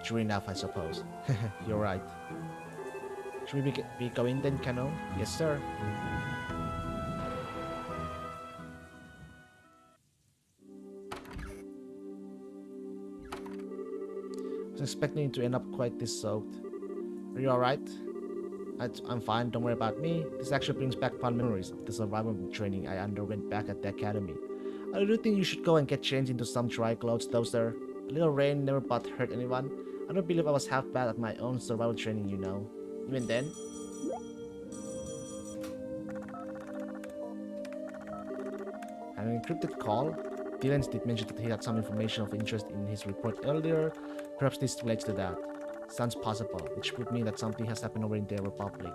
True enough, I suppose. You're right. Should we be going then, Canon? Yes, sir. I was expecting you to end up quite this soaked. Are you alright? I'm fine, don't worry about me. This actually brings back fond memories of the survival training I underwent back at the academy. I do think you should go and get changed into some dry clothes though, sir. A little rain never but hurt anyone. I don't believe I was half bad at my own survival training, you know. Even then. An encrypted call? Dylan did mention that he had some information of interest in his report earlier. Perhaps this relates to that. Sounds possible, which would mean that something has happened over in the Republic.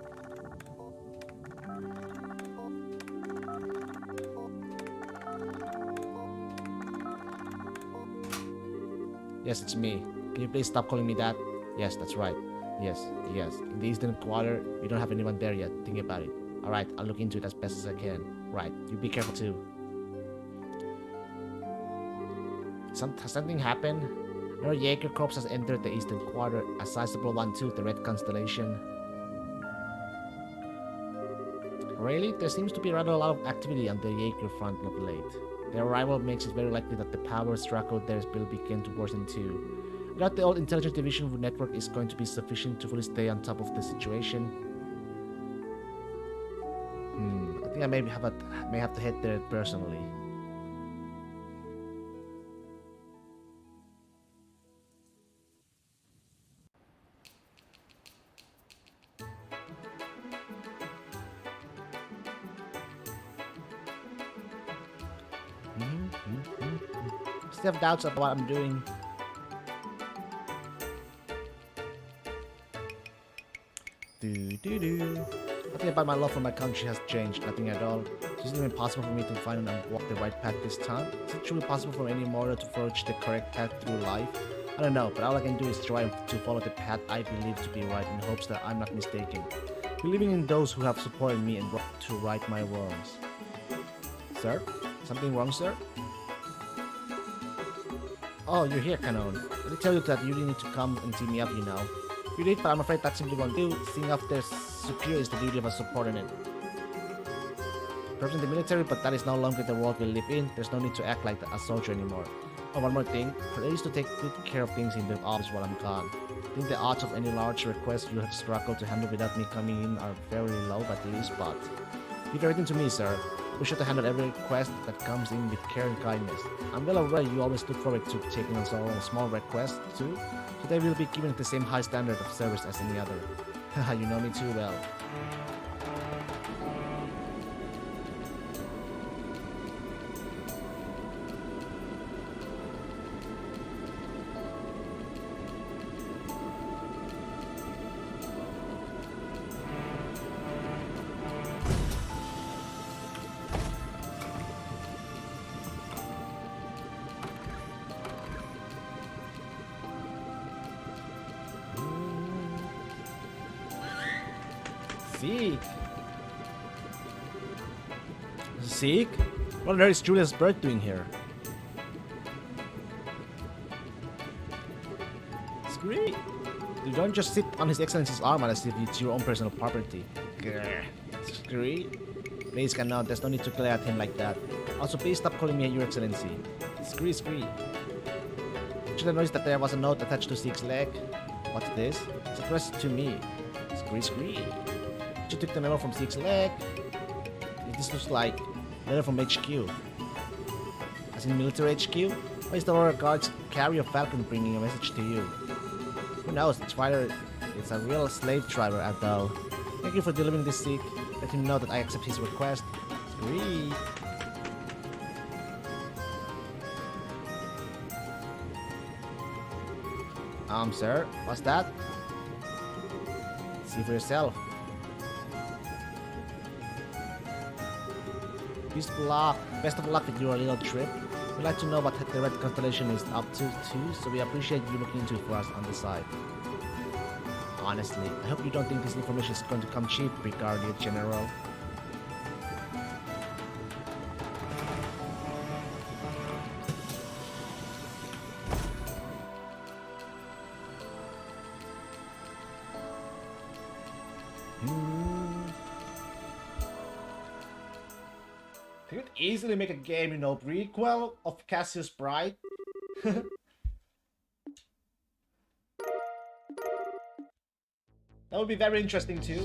Yes, it's me. Can you please stop calling me that? Yes, that's right. Yes. In the Eastern Quarter, we don't have anyone there yet. Think about it. Alright, I'll look into it as best as I can. Right, you be careful too. Has something happened? Our Jaeger Corps has entered the Eastern Quarter, a sizable one too, the Red Constellation. Really? There seems to be rather a lot of activity on the Jaeger front of late. Their arrival makes it very likely that the power struggle there will begin to worsen too. Without the old Intelligence Division network is going to be sufficient to fully stay on top of the situation. I think I may have to head there personally. Still have doubts about what I'm doing. Nothing about my love for my country has changed, nothing at all. So is it even possible for me to find and walk the right path this time? Is it truly possible for any mortal to forge the correct path through life? I don't know, but all I can do is try to follow the path I believe to be right in hopes that I'm not mistaken. Believing in those who have supported me and brought to right my wrongs. Sir? Something wrong, sir? Oh, you're here, Canon. Let me tell you that you really need to come and see me up, you know. You did, but I'm afraid that simply won't do. Seeing off their superior is the duty of a subordinate. Perhaps in the military, but that is no longer the world we live in. There's no need to act like a soldier anymore. Oh, one more thing. Please to take good care of things in the office while I'm gone. I think the odds of any large requests you have struggled to handle without me coming in are very low at least, but leave everything to me, sir. Be sure to handle every request that comes in with care and kindness. I'm well aware you always look forward to taking on some small requests too, so they will be given the same high standard of service as any other. Haha, you know me too well. Zeke? What on earth is Julius Bird doing here? Screw. You don't just sit on His Excellency's arm as if it's your own personal property. Grr. Screw. Please, cannot. There's no need to glare at him like that. Also, please stop calling me Your Excellency. Screw. Should have noticed that there was a note attached to Zeke's leg. What's this? It's addressed to me. Screw. You took the memo from Zeke's leg. This looks like a letter from HQ. As in military HQ? Why is the Aurora Guards carry a falcon bringing a message to you? Who knows? It's a real slave driver, Adele. Thank you for delivering this Zeke. Let him know that I accept his request. Screw. Sir, what's that? See for yourself. Best of luck with your little trip. We'd like to know what the Red Constellation is up to too, so we appreciate you looking into it for us on the side. Honestly, I hope you don't think this information is going to come cheap, Brigadier General. They could easily make a game, prequel of Cassius Pride. That would be very interesting too.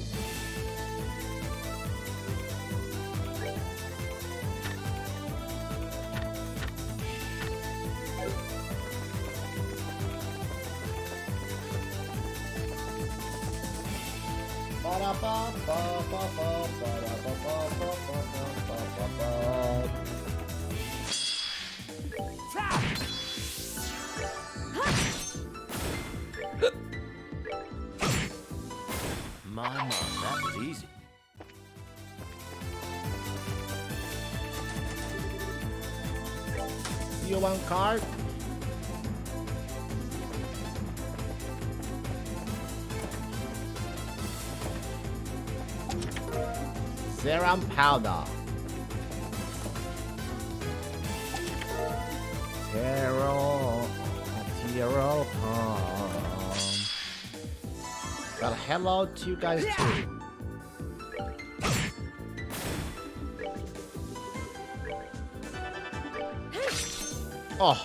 My, that was easy. You want card? Serum powder. Hero palm. Well, hello to you guys too. Oh.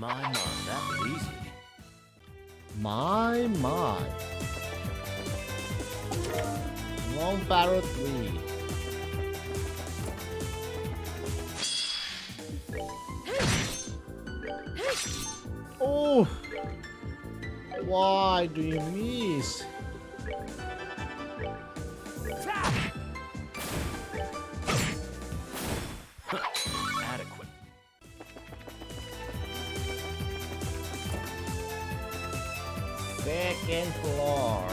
My, that was easy. My. Long Barrow 3. Oh! Why do you miss? Adequate. Second floor.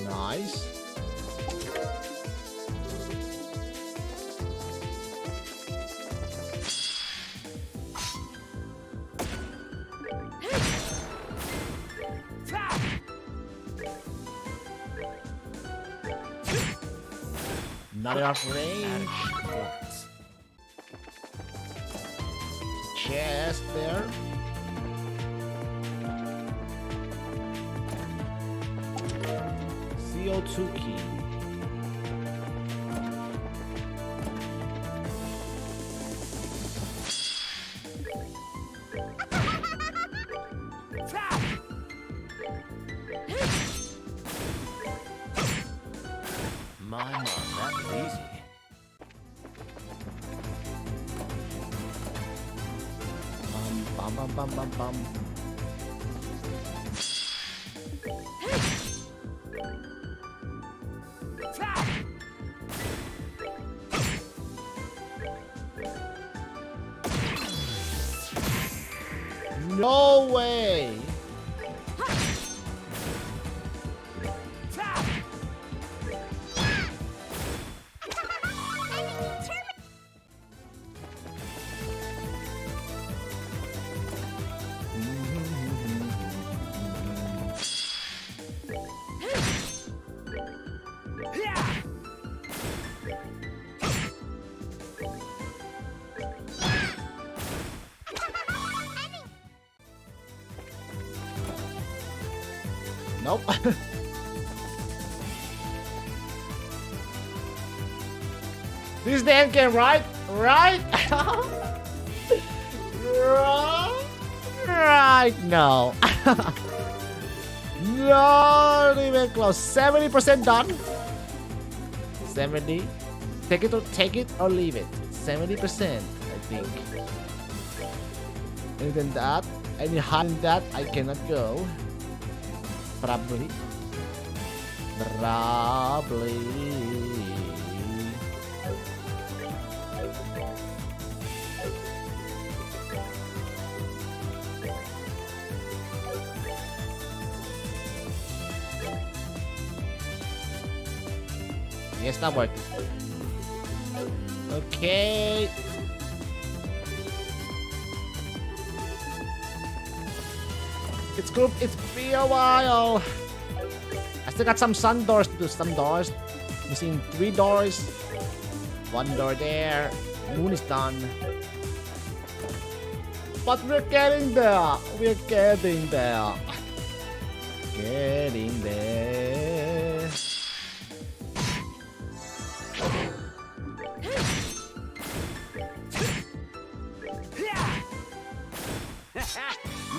Nice. Not enough range. Chest there. CO2 key. My, that was easy. Bum, bum, bum, bum, bum. No way! Nope. This is the end game, right? Right? Right? No. Not even close. 70% done. 70. Take it or leave it. 70%, I think. And then that. Any higher than that, I cannot go. Probably. Yes, that worked. Okay. It's good. It's been a while. I still got some sun doors to do. Some doors. Missing 3 doors. 1 door there. Moon is done. But we're getting there. We're getting there. Getting there.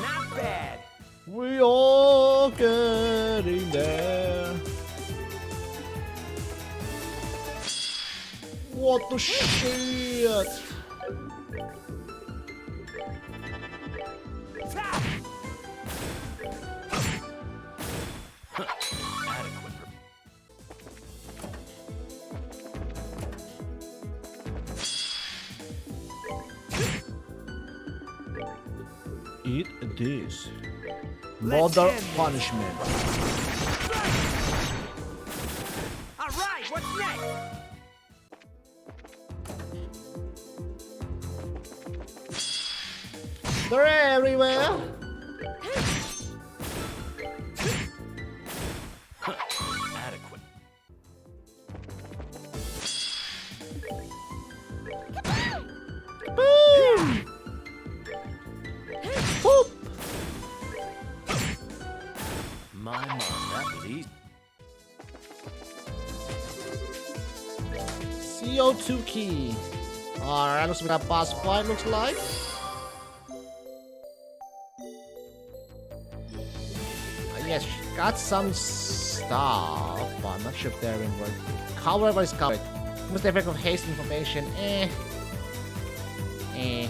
Not bad. We all getting there. What the shit? Eat this. Mother punishment. All right, what's next? They're everywhere. Adequate. Boom! Boop! My, that was easy. CO2 key. Alright, looks like that boss fight looks like. Yes, got some stuff, but I'm not sure if they're in work. However, it's covered. What's the effect of haste information? Can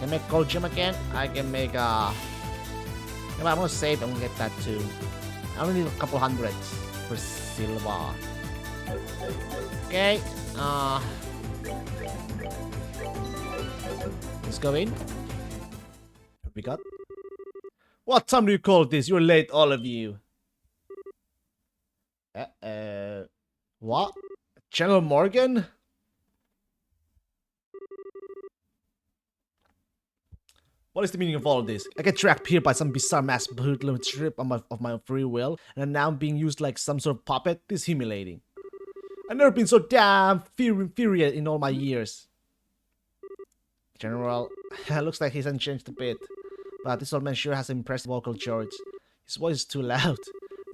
I make gold gem again? I can make I'm gonna save. I'm gonna get that too. I only need a couple hundreds for silver. Okay. Let's go in. What we got? What time do you call this? You're late, all of you. What? General Morgan? What is the meaning of all of this? I get tracked here by some bizarre mass bootload trip of my free will, and now I'm being used like some sort of puppet? This is humiliating. I've never been so damn infuriated in all my years. General Looks like he's unchanged a bit. But this old man sure has impressive vocal cords. His voice is too loud.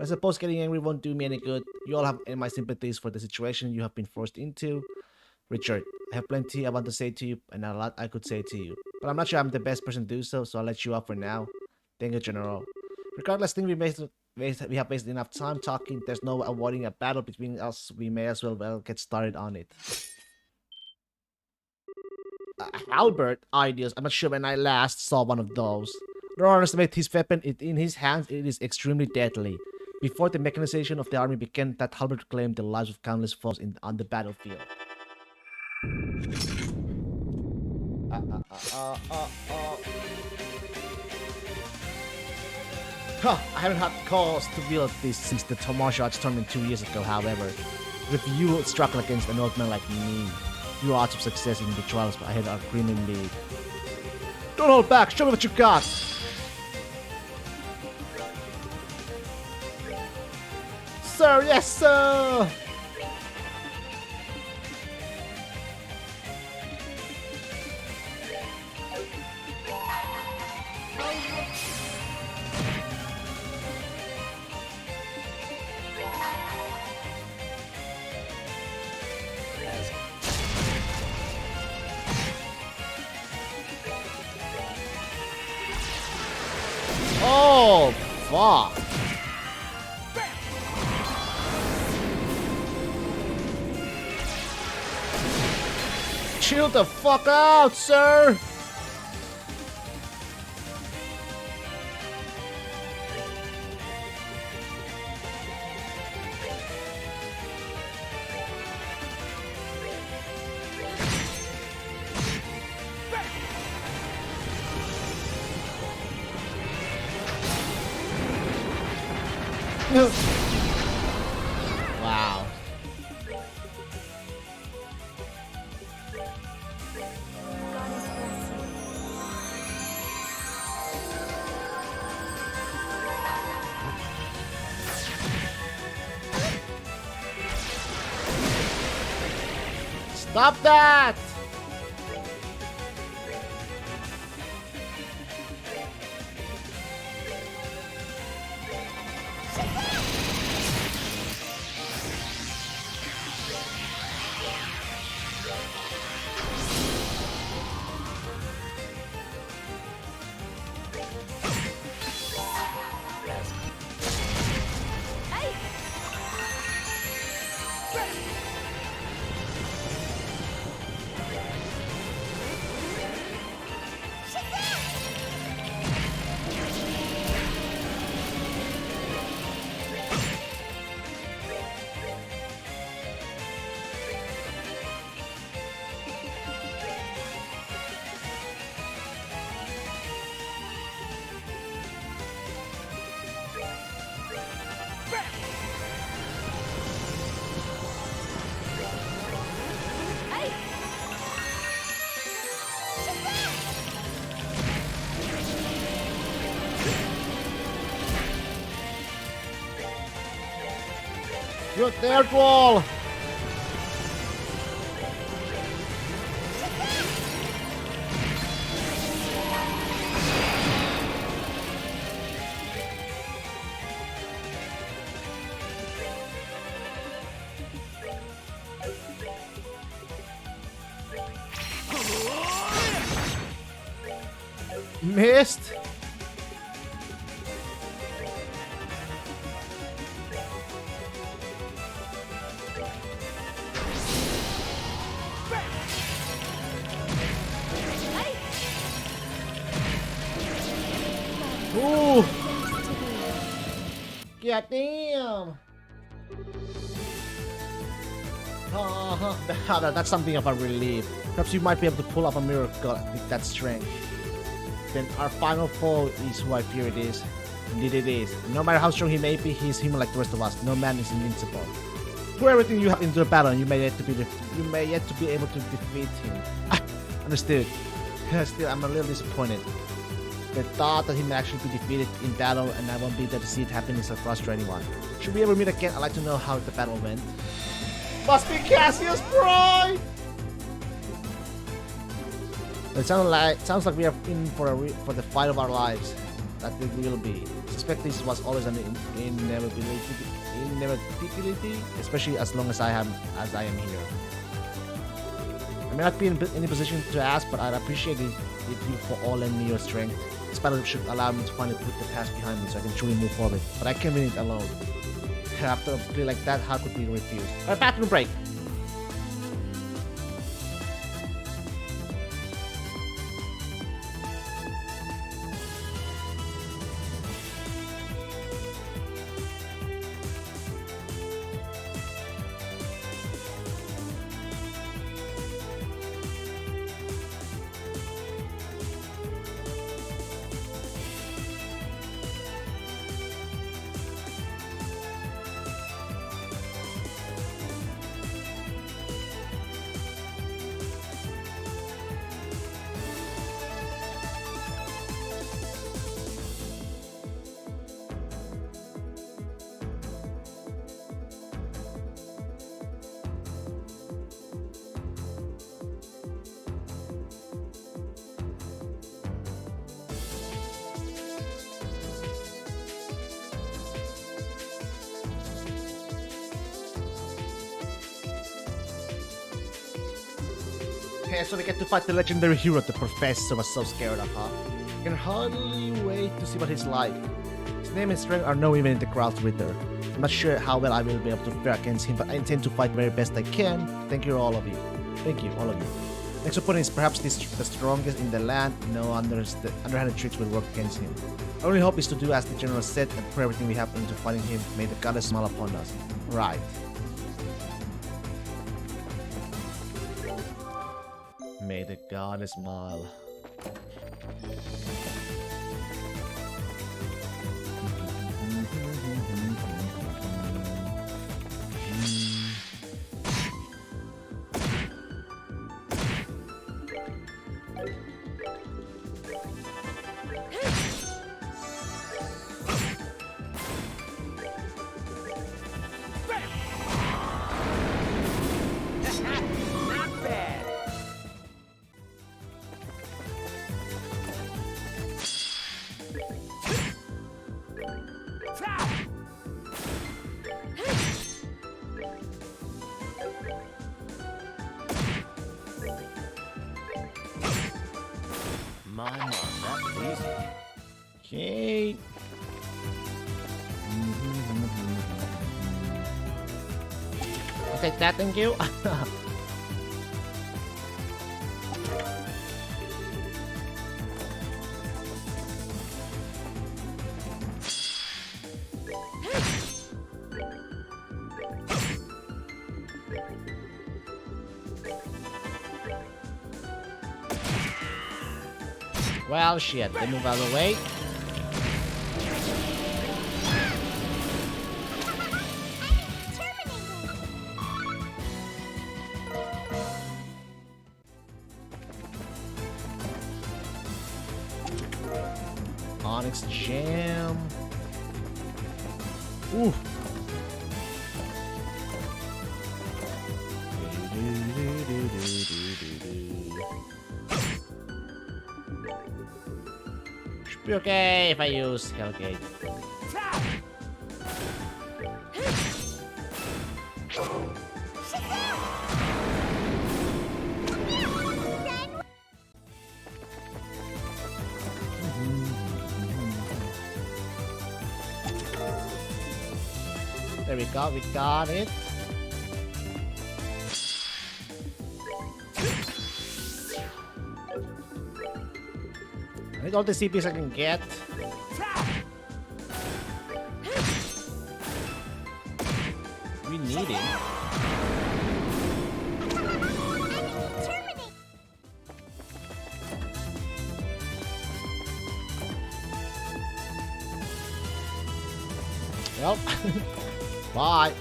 I suppose getting angry won't do me any good. You all have my sympathies for the situation you have been forced into. Richard, I have plenty I want to say to you, and a lot I could say to you. But I'm not sure I'm the best person to do so, so I'll let you off for now. Thank you, General. Regardless, I think we have wasted enough time talking. There's no avoiding a battle between us. We may as well get started on it. Albert ideas. I'm not sure when I last saw one of those. Don't underestimate his weapon. In his hands, it is extremely deadly. Before the mechanization of the army began, that halberd claimed the lives of countless foes on the battlefield. Huh, I haven't had cause to wield this since the martial arts tournament 2 years ago, however. With you struggle against an old man like me, your odds of success in the trials ahead are grim indeed. Don't hold back, show me what you got! Sir, yes sir! Oh, fuck. Chill the fuck out, sir. Wow. Goddess bless you. Stop that! You're there, Wall! Missed! Ooh! God damn! That's something of a relief. Perhaps you might be able to pull off a miracle with that strength. Then our final foe is who I fear it is. Indeed it is. No matter how strong he may be, he is human like the rest of us. No man is invincible. Pour everything you have into the battle and you may yet to be able to defeat him. Understood. Still, I'm a little disappointed. The thought that he may actually be defeated in battle and I won't be there to see it happen is a frustrating one. Should we ever meet again, I'd like to know how the battle went. Must be Cassius Pride! Sounds like we are in for the fight of our lives. That it will be. Suspect this was always an inevitability, especially as long as I am here. I may not be in any position to ask, but I'd appreciate it if you for all lend me your strength. This battle should allow me to finally put the past behind me so I can truly move forward. But I can't win it alone. After a play like that, how could we refuse? Alright, bathroom break. Okay, so we get to fight the legendary hero the professor was so scared of, huh? I can hardly wait to see what he's like. His name and strength are known even in the crowd's wither. I'm not sure how well I will be able to fare against him, but I intend to fight very best I can. Thank you, all of you. Thank you, all of you. Next opponent is perhaps the strongest in the land. No underhanded tricks will work against him. Our only hope is to do as the general said and pour everything we have into fighting him. May the goddess smile upon us. Right. May the goddess smile. My, that's easy. Okay. I'll take that, thank you. Well, shit, they move out of the way. Onyx Jam. Ooh. Should be okay if I use Hellgate. There we got it. I need all the CPs I can get. We need it. Well, bye.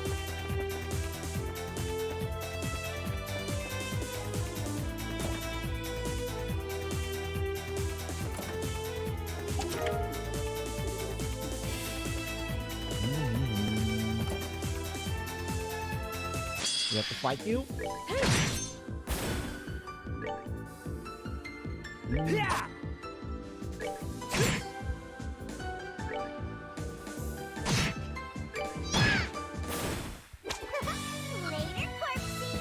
We have to fight you. Later, corpsey.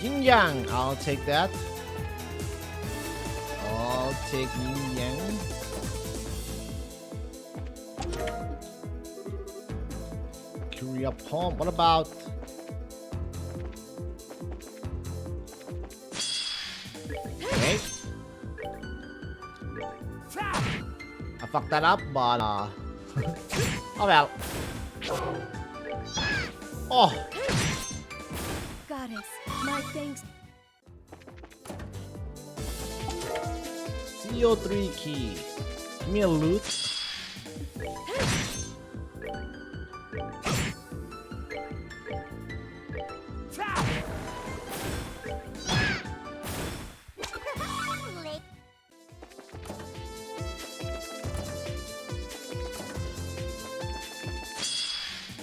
Yin Yang, I'll take that. I'll take Yin Yang. Korea Palm, what about? Okay. I fucked that up, but oh well. Oh, Goddess, my thanks. CO3 key. Give me a loot.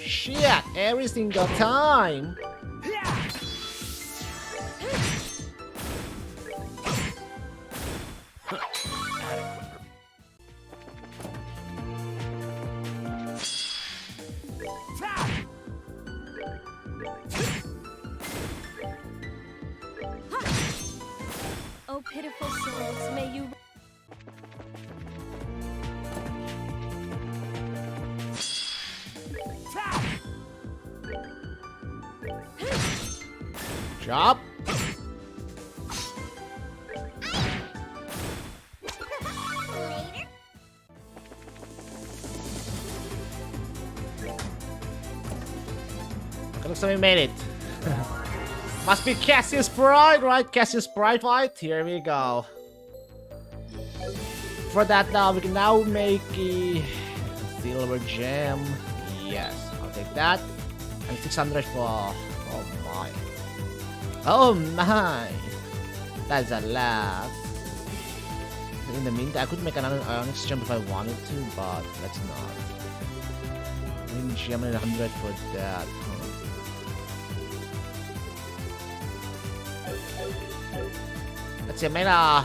Shit, every single time. Oh, pitiful souls, may you. Job. Later. Looks like we made it. Must be Cassius Pride, right? Cassius Pride fight. Here we go. For that now, we can now make a silver gem. Yes, I'll take that. And 600 for. Oh my. Oh my. That's a lot. In the meantime, I could make another Onyx gem if I wanted to, but let's not. Green gem and 100 for that. Let's see, I made a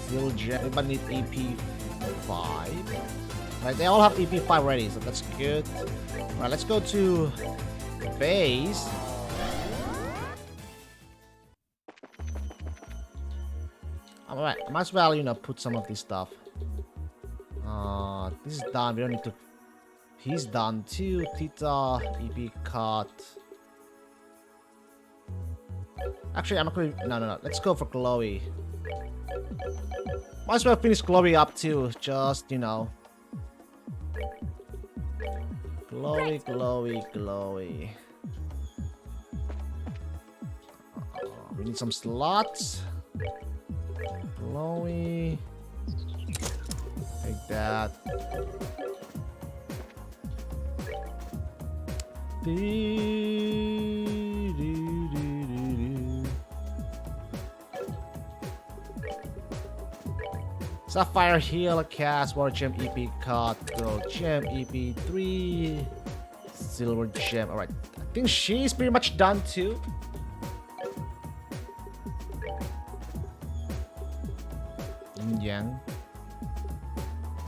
Zero gem. Everybody need EP5. Right, they all have EP5 already, so that's good. Alright, let's go to base. Alright, I might as well, you know, put some of this stuff. This is done. We don't need to. He's done too. Tita, EP cut. Actually, I'm not going to... No. Let's go for Chloe. Might as well finish Chloe up too. Just, you know. Chloe. We need some slots. Chloe. Take that. Sapphire Heal, Cast, Water Gem, EP Cut, Girl Gem, EP3, Silver Gem. Alright, I think she's pretty much done too. Yin Yang.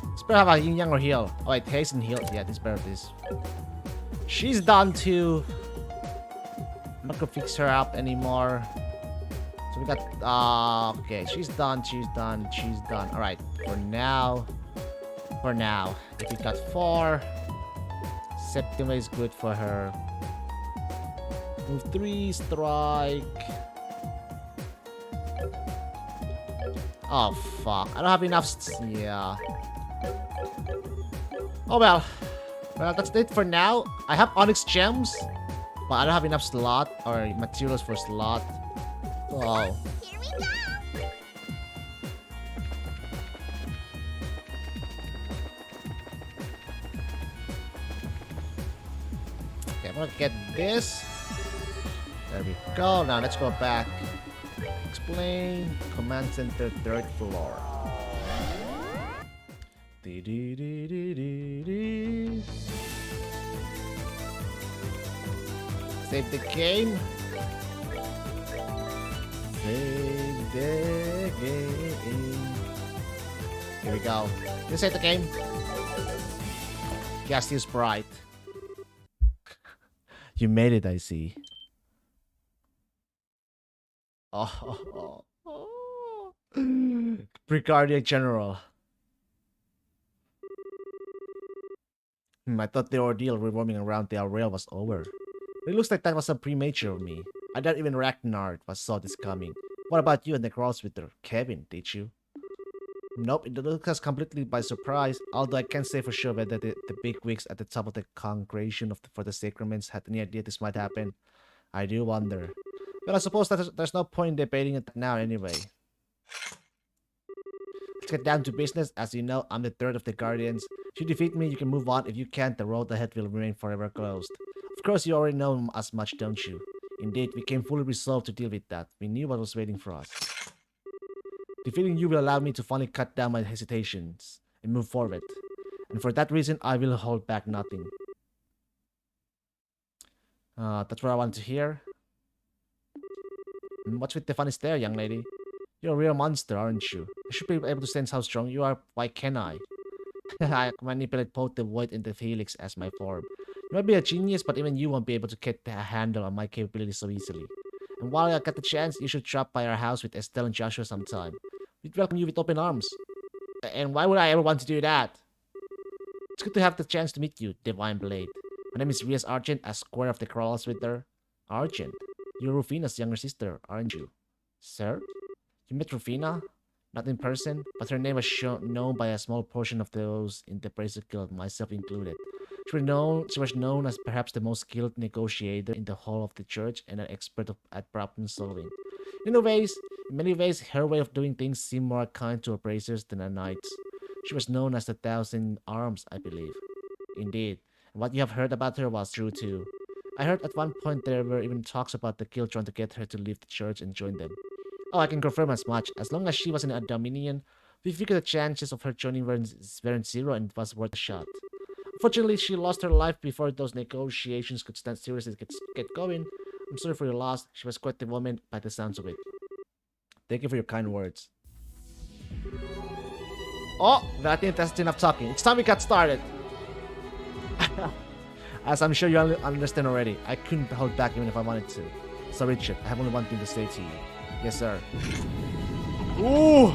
Let's better have a Yin Yang or Heal. Oh wait, Haste and Heal. Yeah, this better this. She's done too. I'm not gonna fix her up anymore. So we got okay, she's done. Alright, for now. If we got 4, Septima is good for her. Move 3, strike. Oh fuck. I don't have enough yeah. Oh well. Well, that's it for now. I have Onyx gems, but I don't have enough slot or materials for slot. Oh. Here we go. Okay, I'm gonna get this. There we go. Now let's go back. Explain. Command center, 3rd floor. Save the game. Save the game. Here we go. Let's save the game. Gas is bright. You made it, I see. Oh. Brigadier General. I thought the ordeal revolving around the Aurel was over. It looks like that was a premature of me. I doubt even Ragnar saw this coming. What about you and the Crosswitter? Kevin, did you? Nope, it took us completely by surprise, although I can't say for sure whether the bigwigs at the top of the congregation for the sacraments had any idea this might happen. I do wonder. But I suppose that there's no point debating it now anyway. Let's get down to business. As you know, I'm the third of the Guardians. If you defeat me, you can move on. If you can't, the road ahead will remain forever closed. Of course, you already know as much, don't you? Indeed, we came fully resolved to deal with that. We knew what was waiting for us. Defeating you will allow me to finally cut down my hesitations and move forward. And for that reason, I will hold back nothing. That's what I want to hear. What's with the funny stare, young lady? You're a real monster, aren't you? I should be able to sense how strong you are. Why can't I? I manipulate both the void and the helix as my form. You might be a genius, but even you won't be able to get a handle on my capabilities so easily. And while I get the chance, you should drop by our house with Estelle and Joshua sometime. We'd welcome you with open arms. And why would I ever want to do that? It's good to have the chance to meet you, Divine Blade. My name is Rias Argent, a square of the Crosswitter. Argent, you're Rufina's younger sister, aren't you? Sir? You met Rufina? Not in person, but her name was known by a small portion of those in the Bracer Guild, myself included. She was known as perhaps the most skilled negotiator in the whole of the church and an expert at problem solving. In many ways, her way of doing things seemed more kind to her bracers than her knights. She was known as the Thousand Arms, I believe. Indeed, and what you have heard about her was true too. I heard at one point there were even talks about the guild trying to get her to leave the church and join them. Oh, I can confirm as much. As long as she was in a Dominion, we figured the chances of her joining weren't zero and it was worth a shot. Unfortunately, she lost her life before those negotiations could stand seriously get going. I'm sorry for your loss. She was quite the woman by the sounds of it. Thank you for your kind words. Oh, I think that's enough talking. It's time we got started. As I'm sure you understand already, I couldn't hold back even if I wanted to. So Richard, I have only one thing to say to you. Yes, sir. Ooh!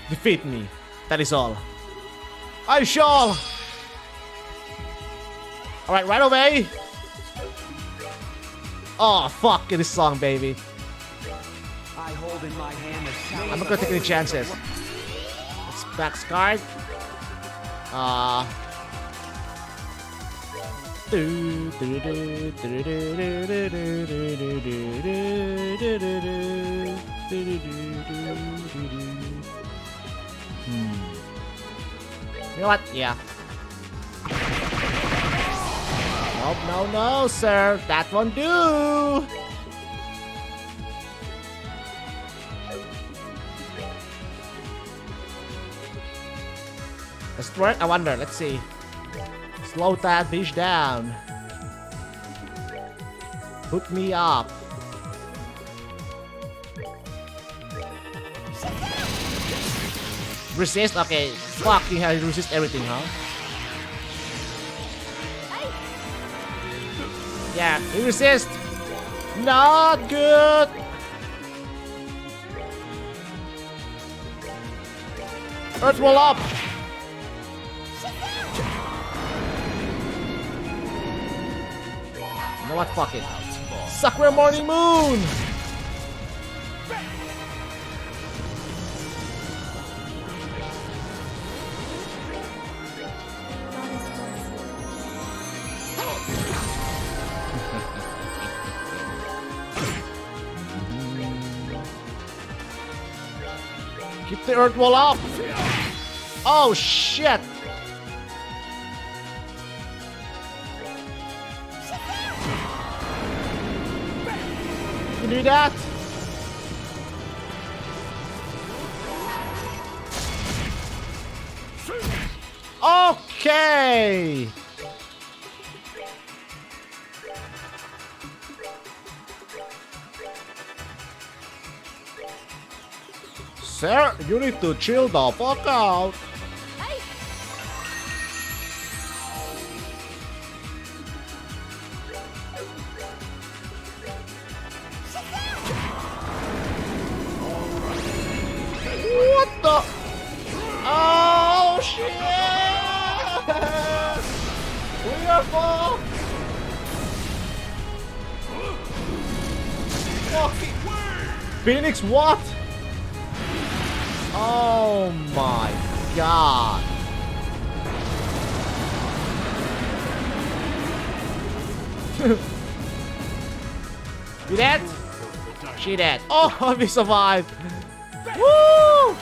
Defeat me. That is all. I shall! Alright, right away! Oh, fuck this song, baby. I hold in my hand a I'm not gonna take any chances. Let's back guard. You know what? Yeah. Nope, no, sir. That won't do. Let's work. I wonder. Let's see. Slow that bitch down. Put me up. Resist? Okay. Fucking hell, you resist everything, huh? Yeah, he resists. Not good. Earth wall up. You know what? Fuck it. Sakura Morning Moon. Keep the earth wall up. Oh shit. You do that? Okay! Sir, you need to chill the fuck out. Hey! What the? Oh shit! We are fucked! Fucking Phoenix, what? Oh my god! You dead? She dead. Oh, we survived! Woo!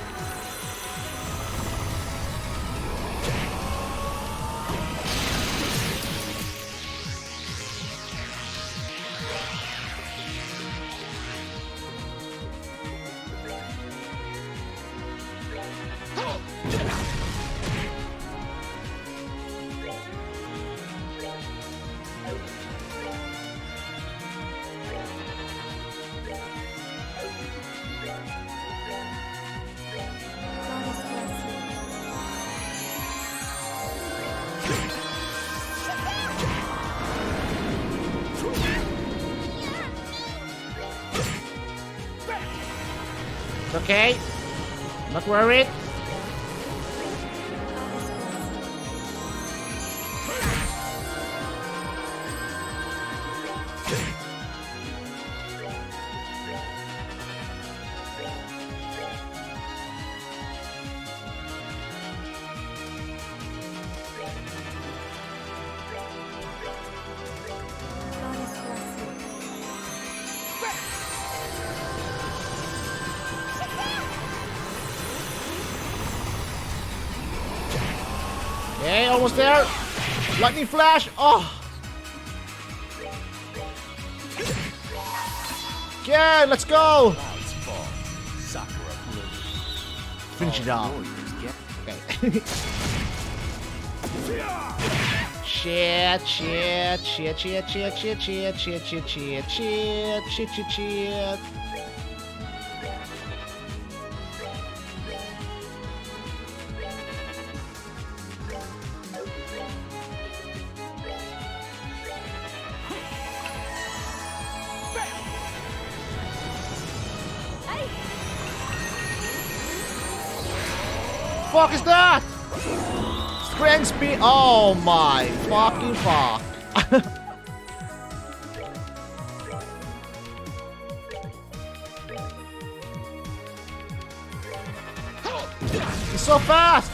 Goddess bless you. It's okay. Not worried. Goddess bless you. Goddess bless you. Okay, almost there. Lightning flash. Oh. Okay, let's go. Clouds fall. Sakura bloom. Finish it off. Warriors get Okay. Shit, shit, shit, shit, shit, shit, shit, shit, shit, shit, shit, shit, shit, shit. Hey! Fuck is that? Strength speed. Oh my fucking fuck. He's so fast.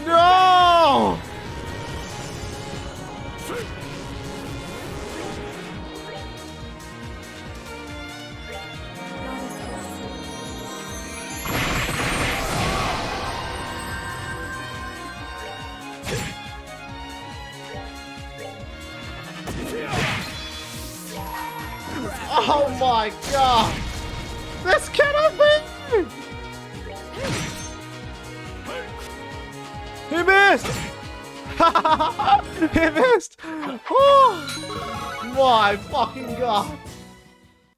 No! Goddess bless you. Oh my god! This cannot be! He missed! He missed! Oh my fucking god!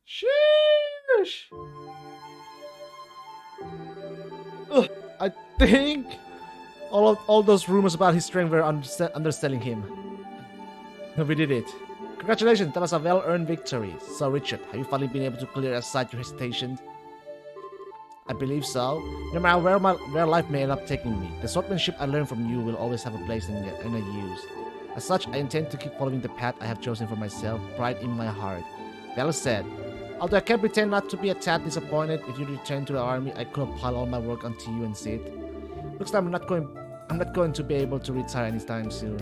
Sheesh! Ugh, I think all those rumors about his strength were underselling him. We did it. Congratulations, that was a well-earned victory. So Richard, have you finally been able to clear aside your hesitation? I believe so. No matter where life may end up taking me, the swordsmanship I learned from you will always have a place in a use. As such, I intend to keep following the path I have chosen for myself, pride in my heart. Well said. Although I can pretend not to be a tad disappointed if you return to the army, I could have piled all my work onto you and Sid. Looks like I'm not going to be able to retire anytime soon.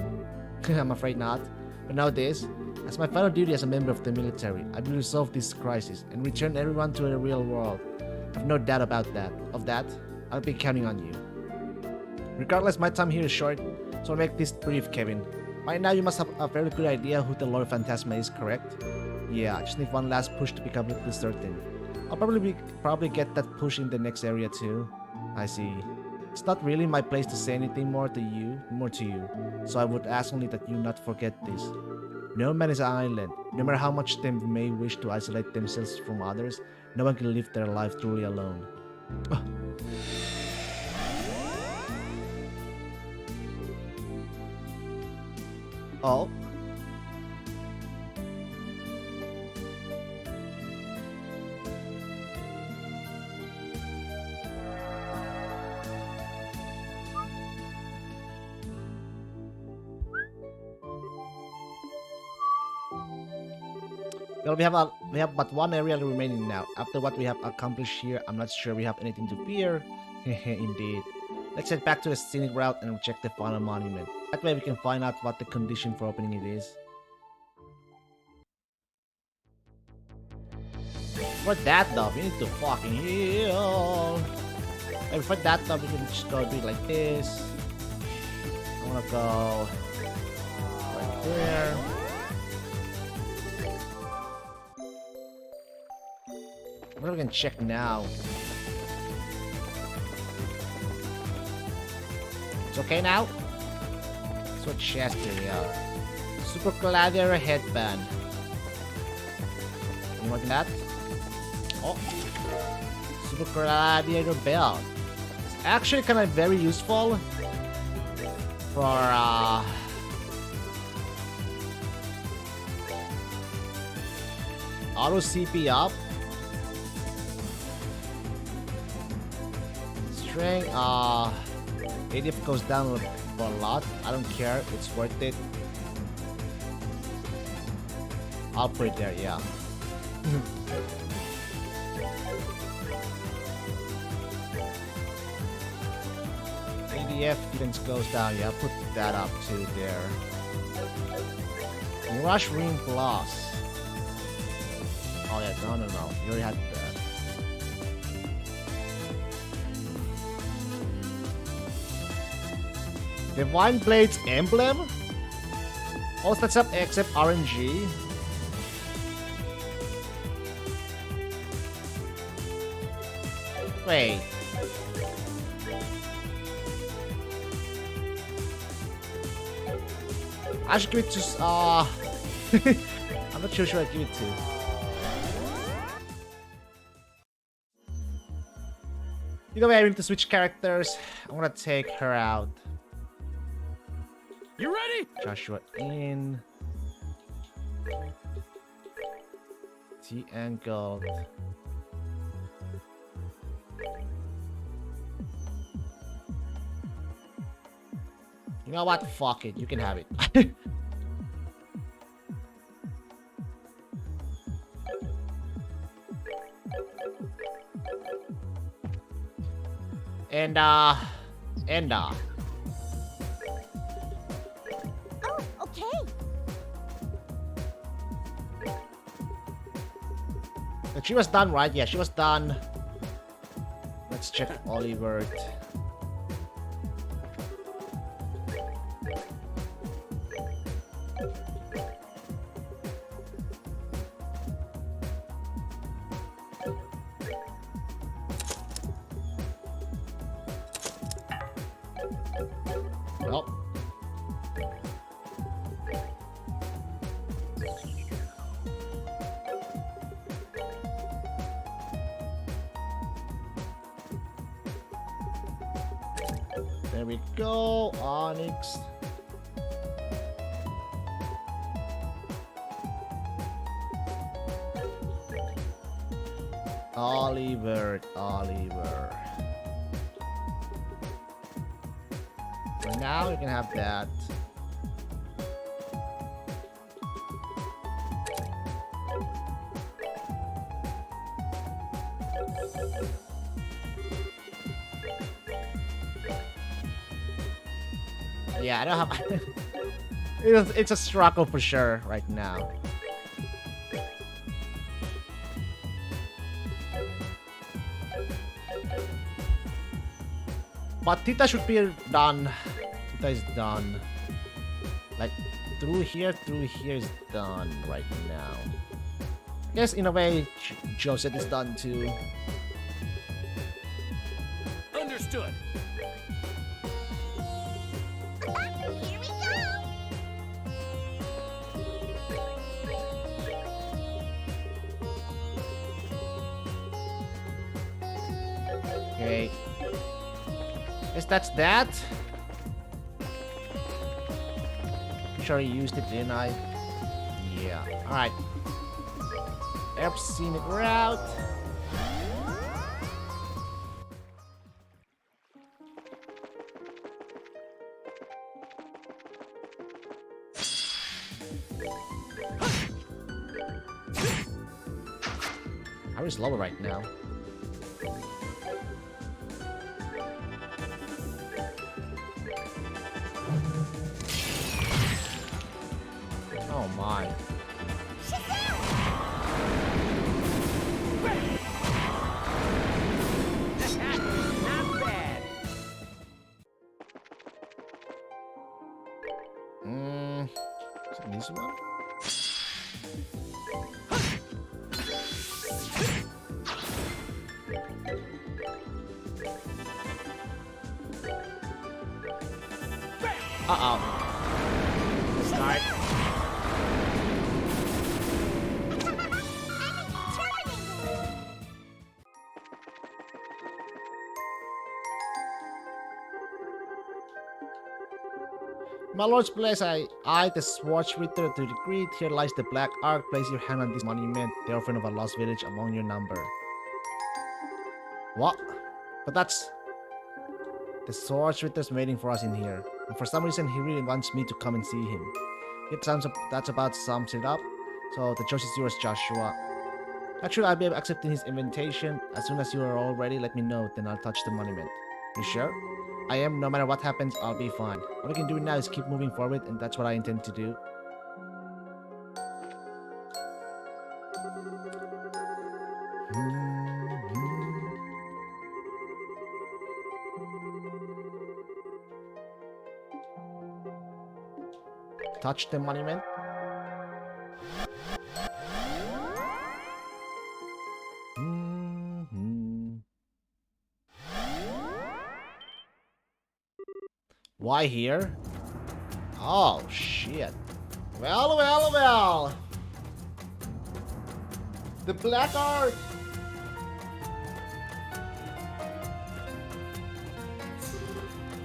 I'm afraid not. But now this, as my final duty as a member of the military, I will resolve this crisis and return everyone to the real world. I have no doubt about that. I'll be counting on you. Regardless, my time here is short, so I'll make this brief, Kevin. By now, you must have a very good idea who the Lord Phantasma is, correct? Yeah, I just need one last push to be completely certain. I'll probably get that push in the next area too. I see. It's not really my place to say anything more to you. So I would ask only that you not forget this. No man is an island. No matter how much they may wish to isolate themselves from others, no one can live their life truly alone. Oh. Well, we have but one area remaining now. After what we have accomplished here, I'm not sure we have anything to fear. Indeed. Let's head back to the scenic route and check the final monument. That way we can find out what the condition for opening it is. For that though, we need to fucking heal. And for that though, we can just go do it like this. I wanna go right there. We can check now. It's okay now? So chest area. Super Gladiator headband. You want that? Oh. Super Gladiator belt. It's actually kind of very useful for auto CP up. Strength, ADF goes down for a lot. I don't care, it's worth it. I'll put it there, yeah. ADF defense goes down, yeah, put that up to there. Rush Ring Plus. Oh yeah, no, you already had that. Divine Blade's emblem? All stats up except RNG. Wait. I should give it to I'm not sure who I give it to. Either way, I need to switch characters. I'm gonna take her out. You ready? Joshua in. T ankle. You know what? Fuck it. You can have it. and Oh, okay. She was done, right? Yeah, she was done. Let's check Oliver. Well. There we go, Onyx. Oliver. So now we can have that. Yeah, I don't have. It's a struggle for sure right now. But Tita should be done. Tita is done. Like through here is done right now. Yes, in a way, Joseph is done too. Understood. Understood. Here we go! Okay. Guess that's that. I'm sure you used it, didn't I? Yeah. Alright. Erp scenic route. How is lower right now? Oh my. Not bad. Is it this one? Uh-oh. Start. My lord's place, I the Swartz Ritter to the Greed. Here lies the Black Ark. Place your hand on this monument, the orphan of a lost village among your number. What? But that's... The Swartz Ritter's waiting for us in here. And for some reason, he really wants me to come and see him. It sounds that's about sums it up. So the choice is yours, Joshua. Actually, I'll be accepting his invitation. As soon as you are all ready, let me know. Then I'll touch the monument. You sure? I am. No matter what happens, I'll be fine. What I can do now is keep moving forward, and that's what I intend to do. Touch the monument. Why here? Oh, shit. Well, well, well. The Black Ark.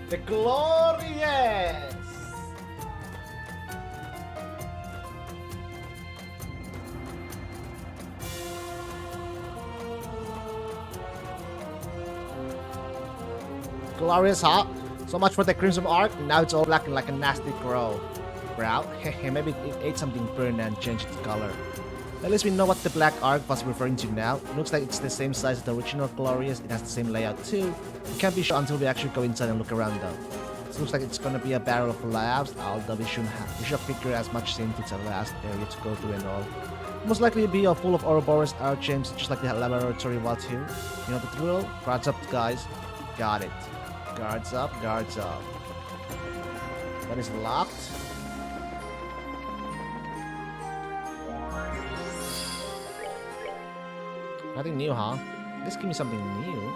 The Glorious. Glorious, huh? So much for the Crimson Ark. Now it's all black like a nasty crow. Brow? Hehe, maybe it ate something burned and changed its color. At least we know what the Black Ark was referring to now. It looks like it's the same size as the original Glorious. It has the same layout too. We can't be sure until we actually go inside and look around though. It looks like it's gonna be a barrel of labs, although we should figure as much safety to the last area to go through and all. Most likely be full of Ouroboros archems, just like the laboratory was here. You know the drill? Guards up, guys. Got it. Guards up, guards up. That is locked. Nothing new, huh? Just give me something new.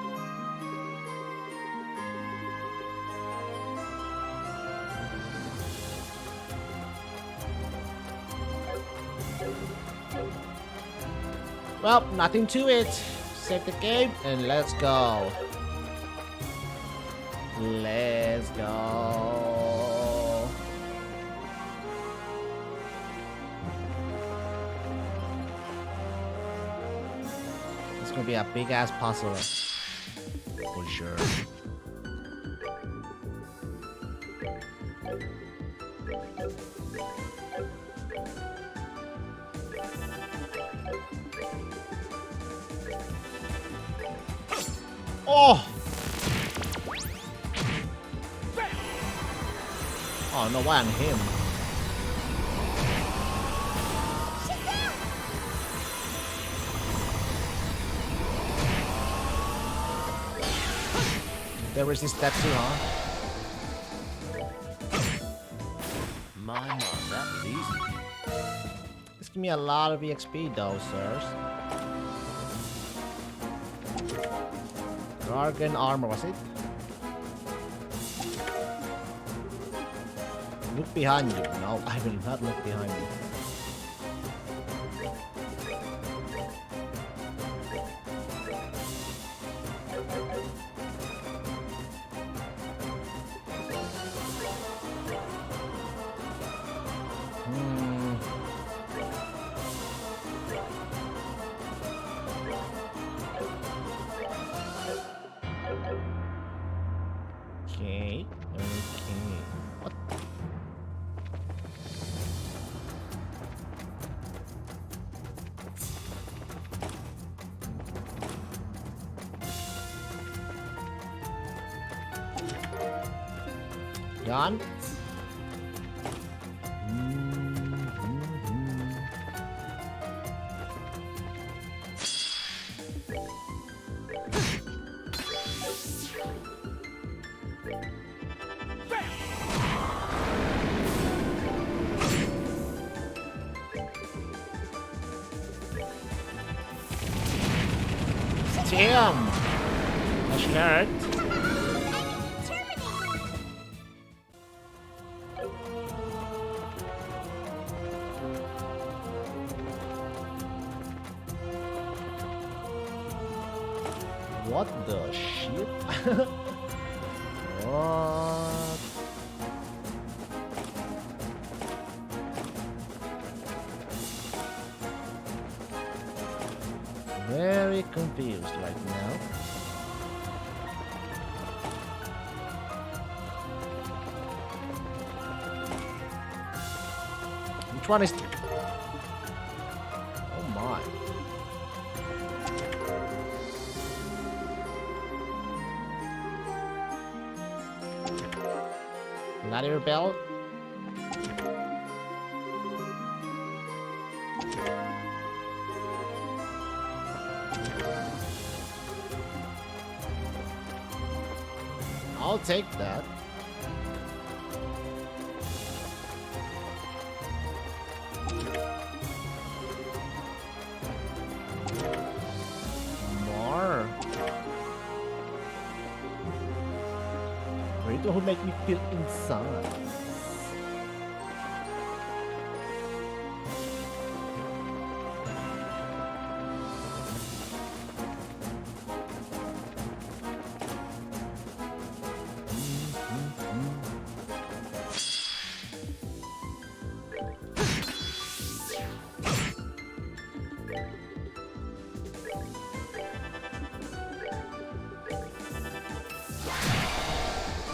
Well, nothing to it. Save the game and let's go. Let's go. It's gonna be a big ass puzzle. For sure. Oh! Oh no, why on him? They resist that too, huh? My, that was easy. This give me a lot of EXP though, sirs. Gargan armor, was it? Look behind you. No, I will not look behind you. Okay. Okay. What? Gone? Damn! That should hurt. What the shit? What? Very confused right now. Which one is... Oh my. Vladimir Bell? I'll take that. More. Burrito who make me feel inside.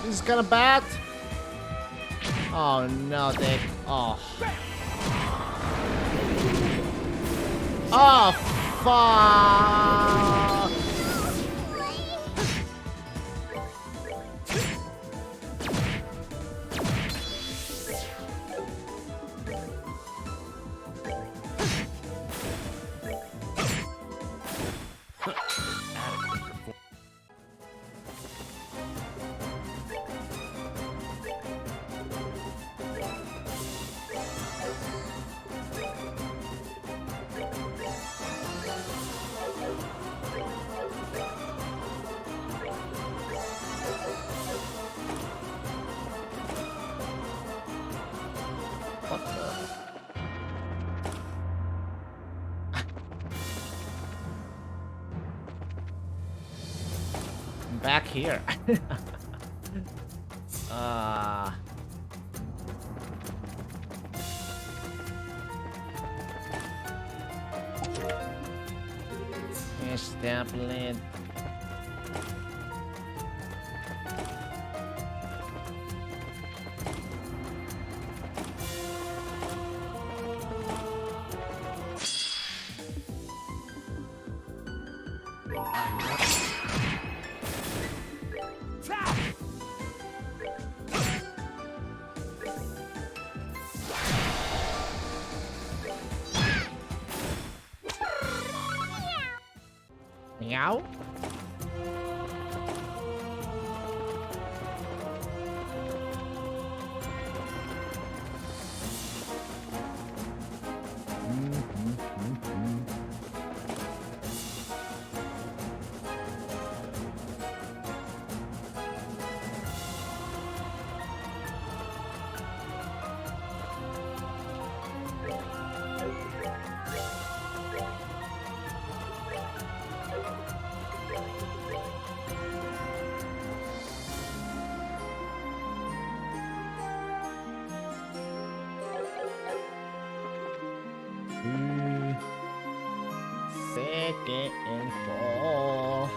This is kind of bad. Oh no, they. Oh. Oh, fuck. What the? I'm back here. Yes, definitely. Meow. Second fall.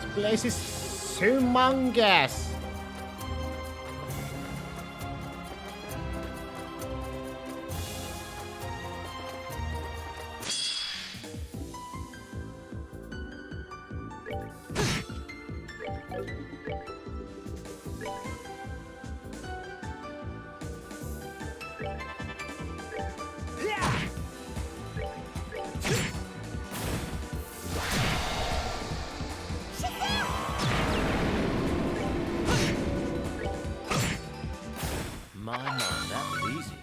This place is humongous. My, that was easy.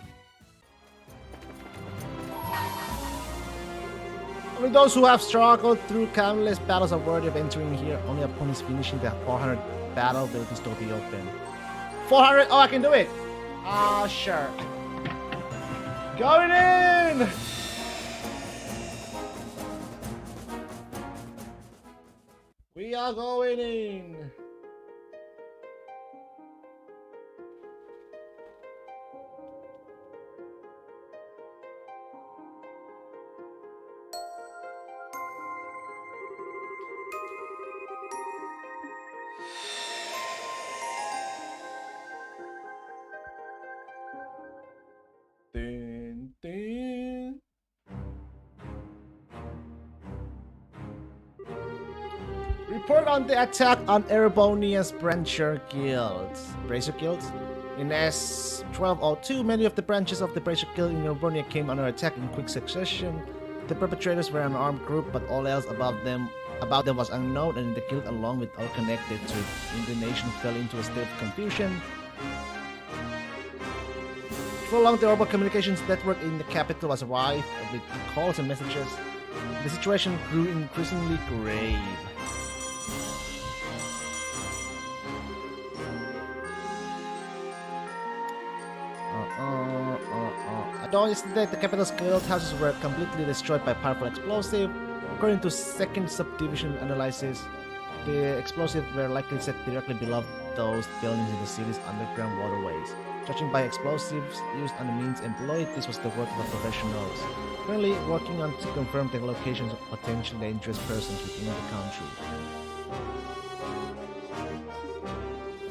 Only those who have struggled through countless battles are worthy of entering here. Only opponents finishing the 400 battle will this door be open. 400? Oh, I can do it! Ah, sure. Going in! We are going in! Dun, dun. Report on the attack on Erebonia's Brancher Guilds. Bracer Guilds? In S1202, many of the branches of the Bracer Guild in Erebonia came under attack in quick succession. The perpetrators were an armed group, but all else about them was unknown, and the guild, along with all connected to it in the nation, fell into a state of confusion. For long, the Orbo communications network in the capital was rife with calls and messages. The situation grew increasingly grave. At dawn yesterday, the capital's guild houses were completely destroyed by powerful explosive. According to second subdivision analysis, the explosives were likely set directly below those buildings in the city's underground waterways. Judging by explosives used and the means employed, this was the work of professionals. Currently working on to confirm the locations of potentially dangerous persons within the country.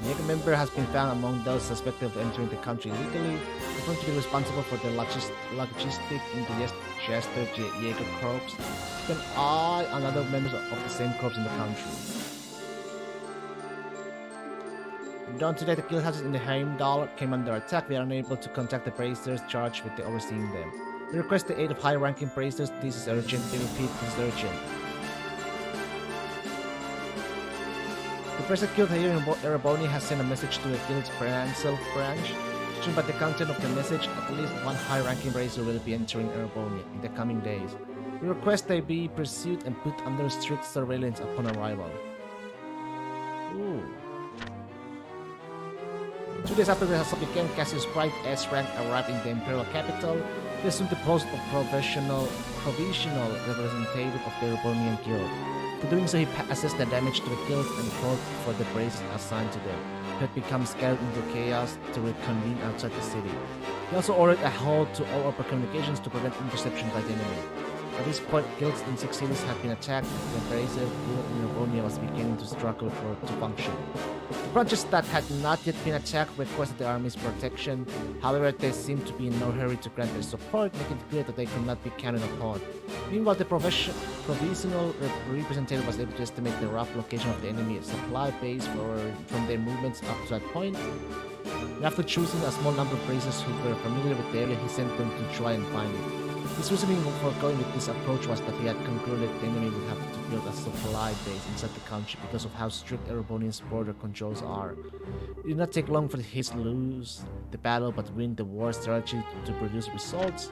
A Jaeger member has been found among those suspected of entering the country illegally, confirmed to be responsible for the logistic in the Chester Jaeger Corps. Keep an eye on other members of the same corps in the country. Dawn today, the guild houses in the Heimdall came under attack. We are unable to contact the bracers charged with overseeing them. We request the aid of high-ranking bracers. This is urgent. We repeat, this is urgent. The Bracer Guild here in Erebonia has sent a message to the guild's Brancel branch. Judging by the content of the message, at least one high-ranking bracer will be entering Erebonia in the coming days. We request they be pursued and put under strict surveillance upon arrival. Ooh. 2 days after the assault began, Cassius Bright, S-rank, arrived in the Imperial capital. He assumed the post of provisional representative of the Erebonian Guild. For doing so, he assessed the damage to the guild and called for the braces assigned to them, who had become scattered into chaos, to reconvene outside the city. He also ordered a halt to all upper communications to prevent interception by the enemy. At this point, guilds in 6 cities had been attacked. The Bracer Guild in Erebonia was beginning to struggle to function. The branches that had not yet been attacked requested the army's protection. However, they seemed to be in no hurry to grant their support, making it clear that they could not be counted upon. Meanwhile, the provisional representative was able to estimate the rough location of the enemy supply base from their movements up to that point. And after choosing a small number of bracers who were familiar with the area, he sent them to try and find it. His reasoning for going with this approach was that he had concluded the enemy would have to build a supply base inside the country because of how strict Erebonian's border controls are. It did not take long for his to lose the battle but win the war strategy to produce results.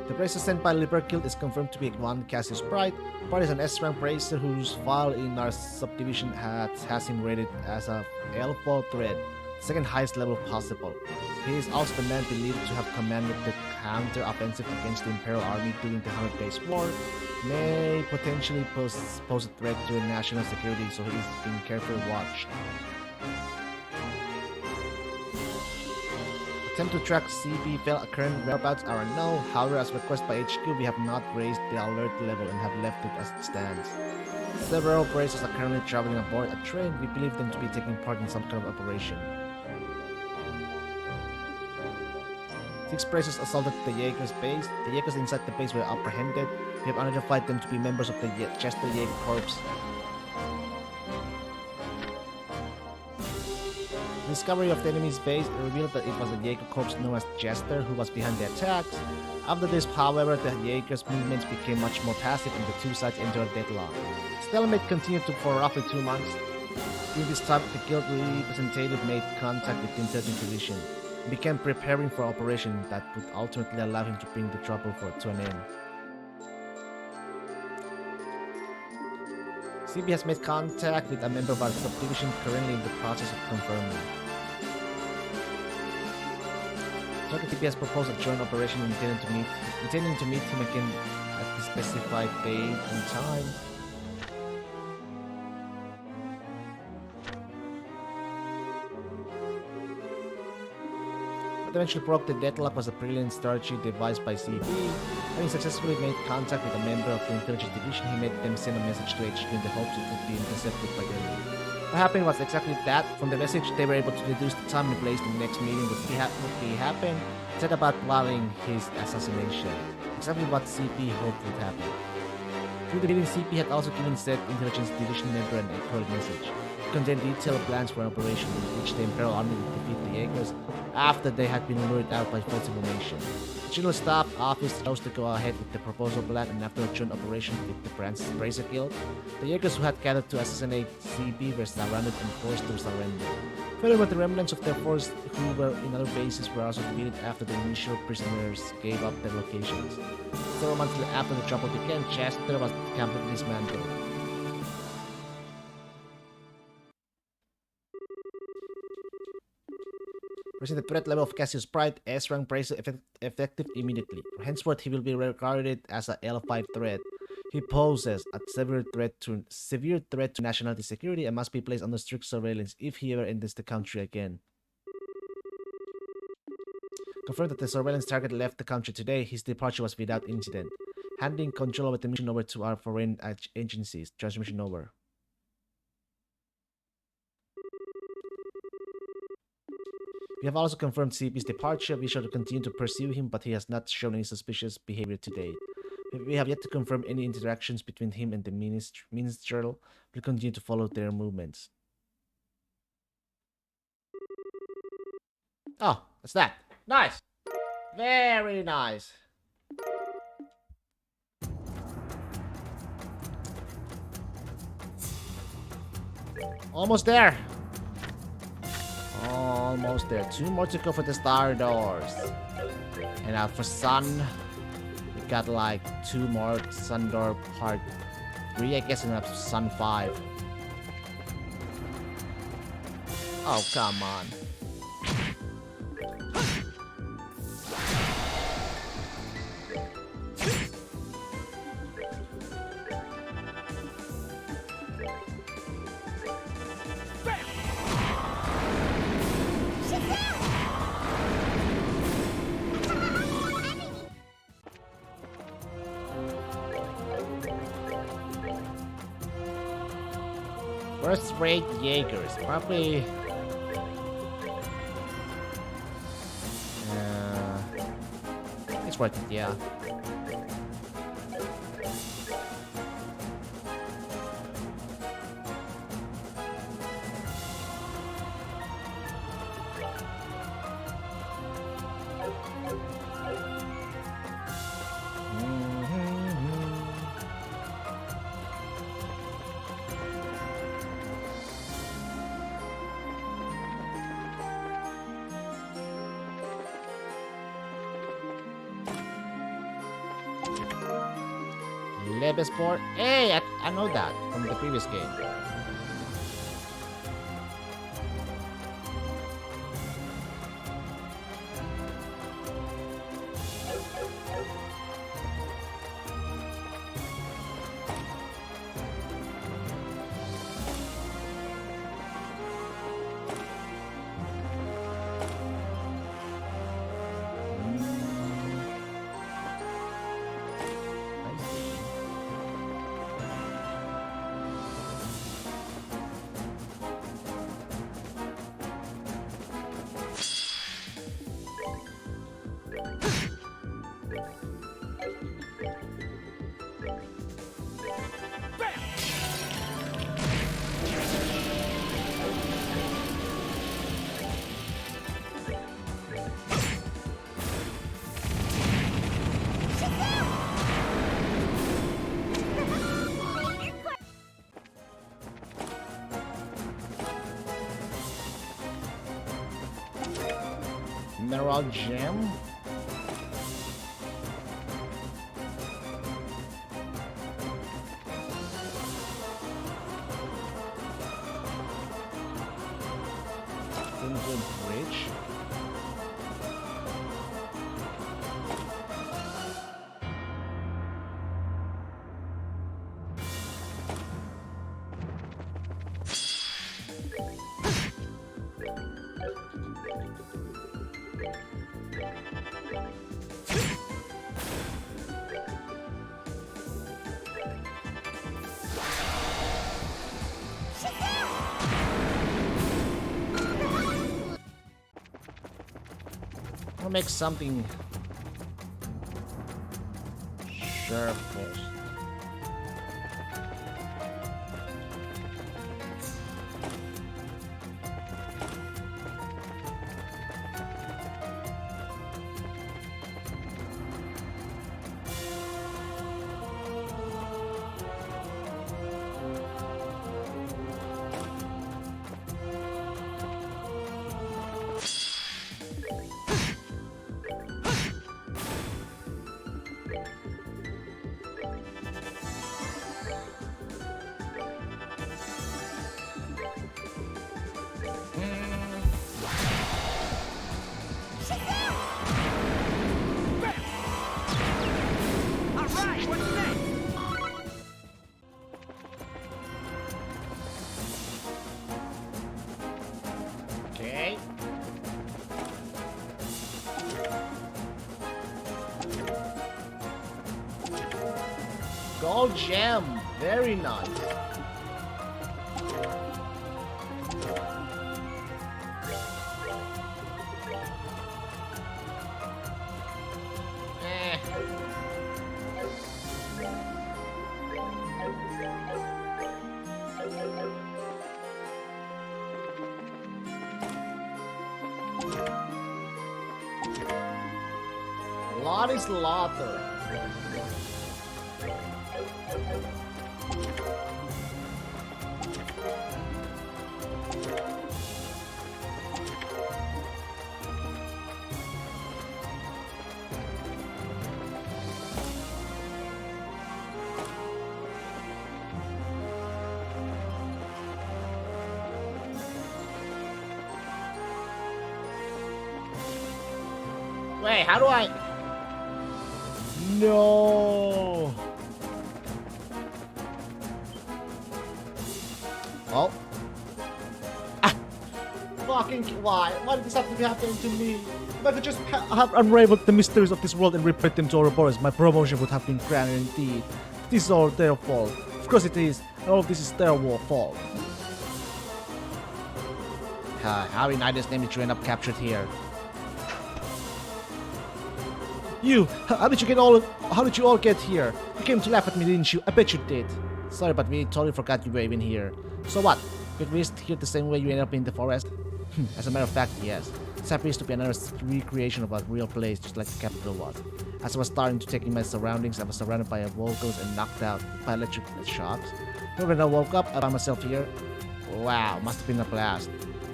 The bracer sent by Liber Guild is confirmed to be one Cassius Bright. Bright is an S-rank bracer whose file in our subdivision has him rated as a L4 threat, second highest level possible. He is also the man believed to have commanded the counter-offensive against the Imperial Army during the 100 Days War, may potentially pose a threat to national security, so he is being carefully watched. Attempt to track CB failed. Current whereabouts are unknown. However, as requested by HQ, we have not raised the alert level and have left it as it stands. Several operators are currently traveling aboard a train. We believe them to be taking part in some kind of operation. 6 operators assaulted the Jaeger's base. The Jaegers inside the base were apprehended. We have identified them to be members of the Chester Jaeger Corps. The discovery of the enemy's base revealed that it was the Jaeger Corps known as Chester who was behind the attacks. After this, however, the Jaeger's movements became much more passive and the two sides entered deadlock. Stalemate continued for roughly 2 months. During this time, the guild representative made contact with the intelligence division and began preparing for operation that would ultimately allow him to bring the trouble to an end. CB has made contact with a member of our subdivision currently in the process of confirming. Target TP has proposed a joint operation intending to meet him again at the specified date and time. What eventually broke the deadlock was a brilliant strategy devised by CB. Having successfully made contact with a member of the intelligence division, he made them send a message to HQ in the hopes it would be intercepted by the enemy. What happened was exactly that. From the message, they were able to deduce the time and place the next meeting would be happen. Said about plotting his assassination. Exactly what CP hoped would happen. Through the meeting, CP had also given said intelligence division member an encoded message. It contained detailed plans for an operation in which the Imperial Army would defeat the Jaegers after they had been lured out by false information. The General Staff Office chose to go ahead with the proposal plan, and after a joint operation with the Bracer Guild, the Jaegers who had gathered to assassinate CB were surrounded and forced to surrender. Furthermore, the remnants of their force who were in other bases were also defeated after the initial prisoners gave up their locations. Several months after the trouble began, Chester was completely dismantled. Raising the threat level of Cassius Pride, S-rank Bracer effective immediately. Henceforth, he will be regarded as a L5 threat. He poses a severe threat to nationality security and must be placed under strict surveillance if he ever enters the country again. Confirmed that the surveillance target left the country today, his departure was without incident. Handing control of the mission over to our foreign agencies. Transmission over. We have also confirmed CP's departure. We shall continue to pursue him, but he has not shown any suspicious behavior to date. We have yet to confirm any interactions between him and the Minstrel. We'll continue to follow their movements. Oh, that's that. Nice! Very nice. Almost there. Almost there. 2 more to go for the Star Doors. And now for Sun, we got like 2 more Sun Door Part 3, I guess, and up Sun 5. Oh, come on. First-rate Jaegers, probably. It's worth it, yeah. Lebesport. Hey, I know that from the previous game. Mineral gem. Crimson Bridge. I'll make something sure first. Alright, what's next? Okay. Gold gem. Very nice. Eh. Lottie Slaughter. Wait, how do I? No. Oh. Ah. Fucking why? Why did this have to be happening to me? If I could just have unraveled the mysteries of this world and repeat them to Ouroboros, my promotion would have been grander indeed. This is all their fault. Of course it is. And all of this is their fault. How in Ida's name did you end up captured here? You! How did you all get here? You came to laugh at me, didn't you? I bet you did. Sorry, but we totally forgot you were even here. So what? You risked here the same way you ended up in the forest? As a matter of fact, yes. This appears to be another recreation of a real place, just like the capital was. As I was starting to take in my surroundings, I was surrounded by volcanoes and knocked out by electric shocks. When I woke up, I found myself here. Wow, must have been a blast.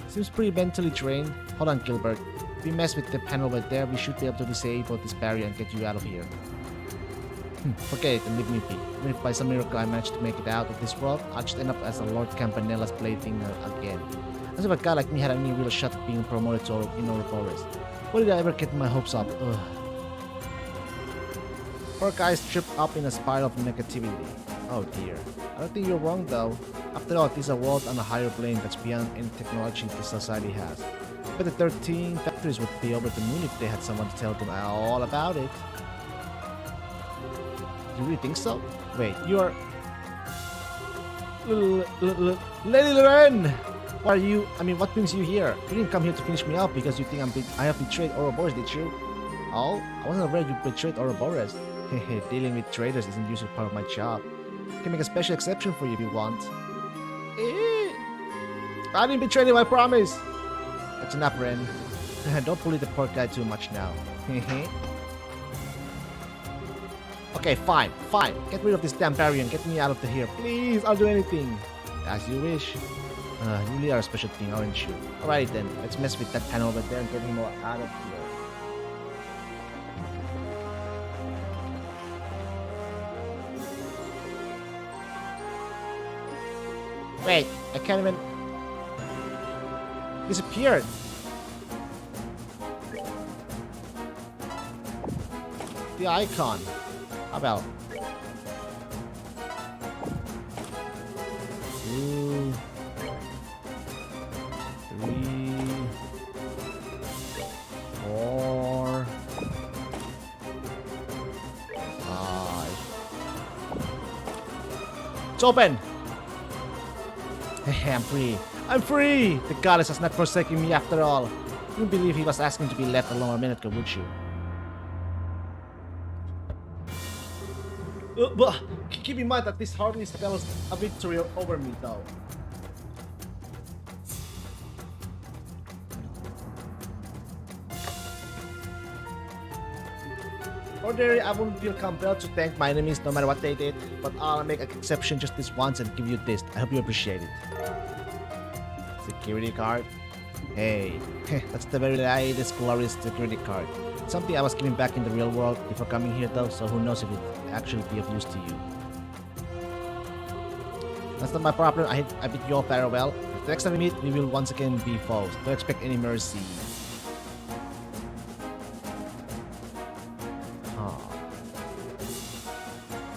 Seems pretty mentally drained. Hold on, Gilbert. If we mess with the panel over there, we should be able to disable this barrier and get you out of here. Forget it and leave me be. Even if by some miracle I manage to make it out of this world, I'll just end up as a Lord Campanella's plaything again. As if a guy like me had any real shot at being promoted to in Ouroboros. Why did I ever get my hopes up? Ugh. Poor guy's tripped up in a spiral of negativity. Oh dear. I don't think you're wrong though. After all, this is a world on a higher plane that's beyond any technology this society has. But the 13 factories would be over the moon if they had someone to tell them all about it. You really think so? Wait, you're... Lady Loren! Why are you... I mean, what brings you here? You didn't come here to finish me off because you think I have betrayed Ouroboros, did you? Oh? I wasn't aware you betrayed Ouroboros. Hehe, dealing with traitors isn't usually part of my job. I can make a special exception for you if you want. I didn't betray you, I promise! That's enough, Ren. Don't bully the poor guy too much now. Okay, fine. Get rid of this damn barrier and get me out of here. Please, I'll do anything. As you wish. You really are a special thing, aren't you? Alright then, let's mess with that panel over there and get him out of here. Wait, I can't even... Disappeared. The icon. How about? 2, 3, 4, 5. It's open! I'm free. I'm free! The goddess has not forsaken me after all. You wouldn't believe he was asking to be left alone a minute ago, would you? But keep in mind that this hardly spells a victory over me, though. Ordinarily, I wouldn't feel compelled to thank my enemies no matter what they did, but I'll make an exception just this once and give you this. I hope you appreciate it. Security card? Hey, that's the very latest glorious security card. Something I was given back in the real world before coming here though, so who knows if it actually be of use to you. That's not my problem, I bid you all farewell. The next time we meet, we will once again be foes. Don't expect any mercy.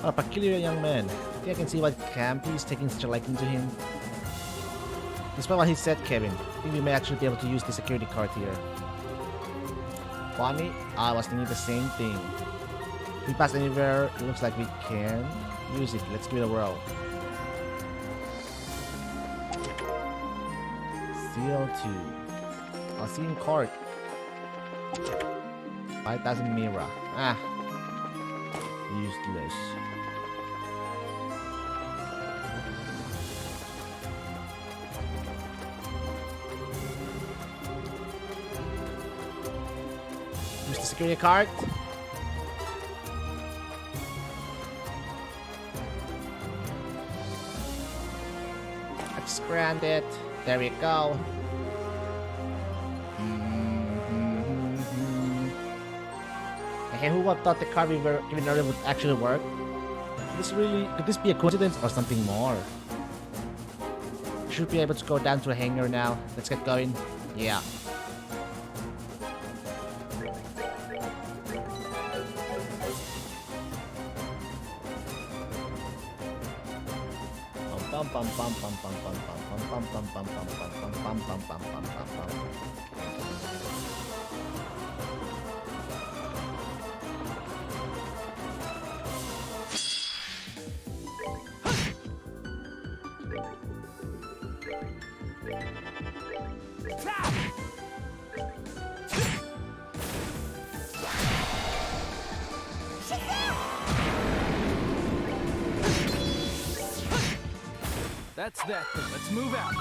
What a peculiar young man. I think I can see why Campy is taking such a liking to him. Despite what he said, Kevin, I think we may actually be able to use the security card here. Funny, I was thinking the same thing. If we pass anywhere, it looks like we can use it. Let's give it a whirl. CO2. I'll see in court. 5,000 Mira. Ah. Useless. Use the security card. Let's grant it. There we go. And who would have thought the card we were given earlier would actually work? Could this be a coincidence or something more? Should be able to go down to a hangar now. Let's get going. Yeah. Pum pum pum pum pum pum pum pum pum pum pum pum pum pum pum pum pum. That's that thing. Let's move out.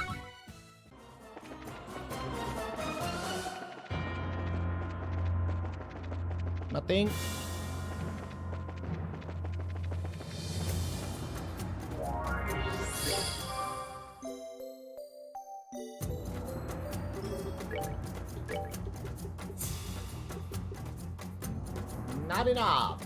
Nothing. Not enough.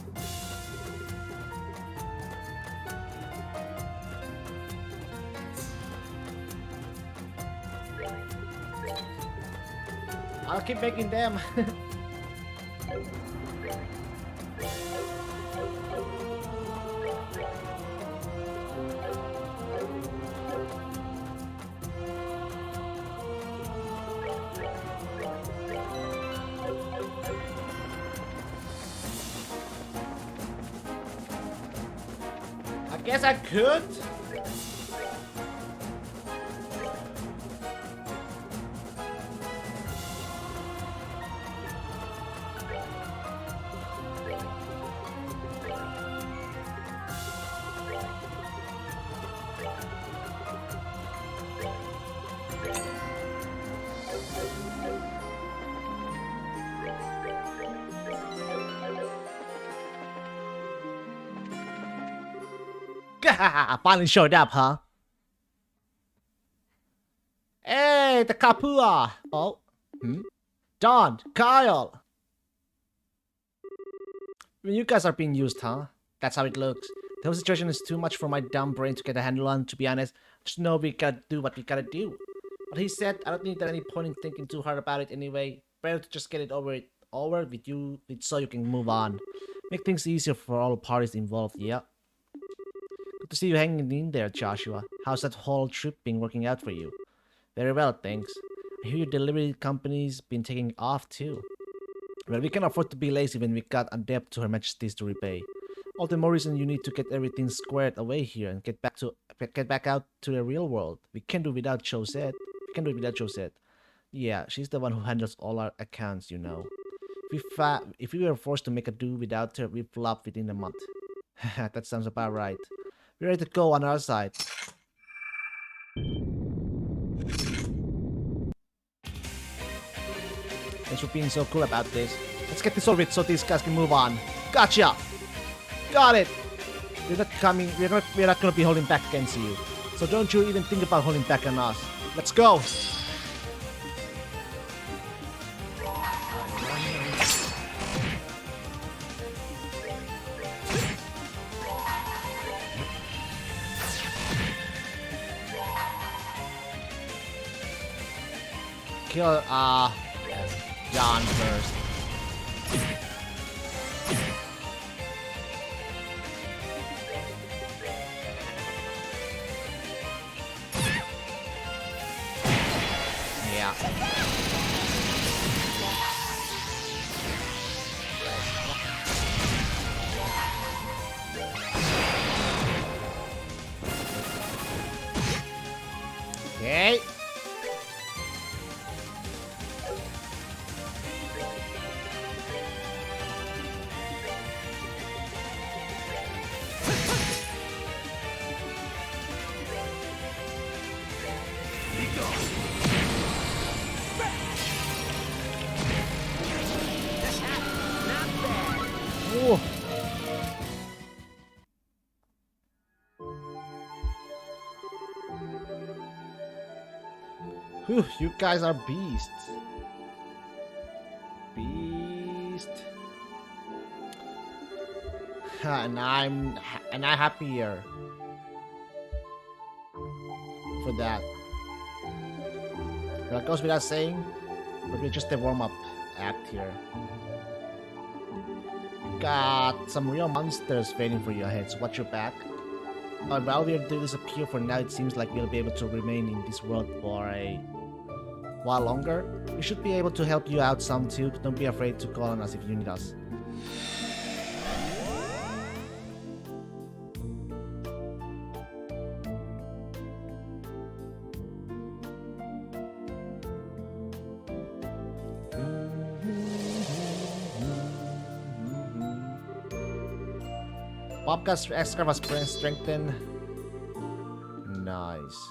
I'll keep making them. I guess I could. Finally showed up, huh? Hey, the Kapua! Oh. Don, Kyle! I mean, you guys are being used, huh? That's how it looks. The whole situation is too much for my dumb brain to get a handle on, to be honest. Just know we gotta do what we gotta do. But he said, I don't think there's any point in thinking too hard about it anyway. Better to just get it over with you, so you can move on. Make things easier for all parties involved, yeah. Good to see you hanging in there, Joshua. How's that whole trip been working out for you? Very well, thanks. I hear your delivery company's been taking off too. Well, we can afford to be lazy when we got a debt to Her Majesty's to repay. All the more reason you need to get everything squared away here and get back out to the real world. We can't do without Josette. We can do it without Josette. Yeah, she's the one who handles all our accounts, you know. If we were forced to make a do without her, we'd flop within a month. That sounds about right. We're ready to go on our side. Thanks for being so cool about this. Let's get this over with so these guys can move on. Gotcha! Got it! We're not gonna be holding back against you. So don't you even think about holding back on us. Let's go! Kill, John first. Yeah. Okay. Ooh. Whew, you guys are beasts. Beast. And I'm happier for that. Well, it goes without saying, but we're just a warm-up act here. Got some real monsters waiting for you ahead, so watch your back. While we disappear for now, it seems like we'll be able to remain in this world for a while longer. We should be able to help you out some too. Don't be afraid to call on us if you need us. Bobcat's extra was strengthened. Nice.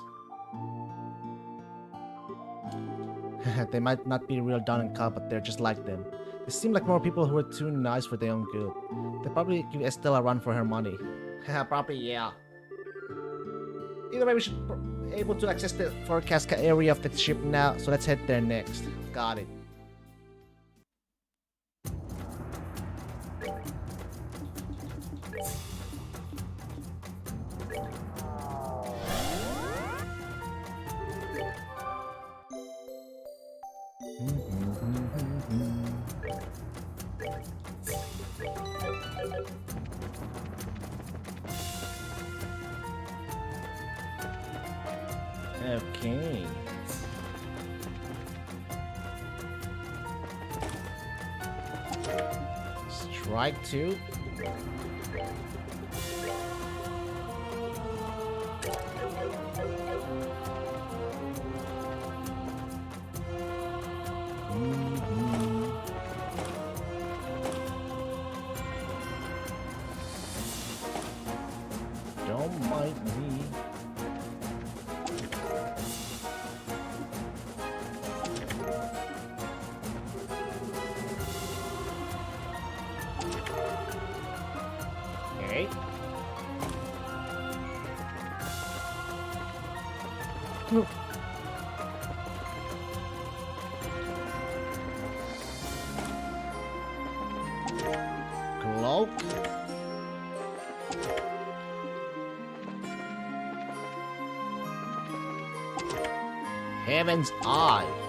They might not be real Don and Cal, but they're just like them. They seem like more people who are too nice for their own good. They probably give Estelle a run for her money. Probably, yeah. Either way, we should be able to access the forecast area of the ship now, so let's head there next. Got it. Okay. Strike 2. Don't mind me. Okay. Cloak. Heaven's Eye.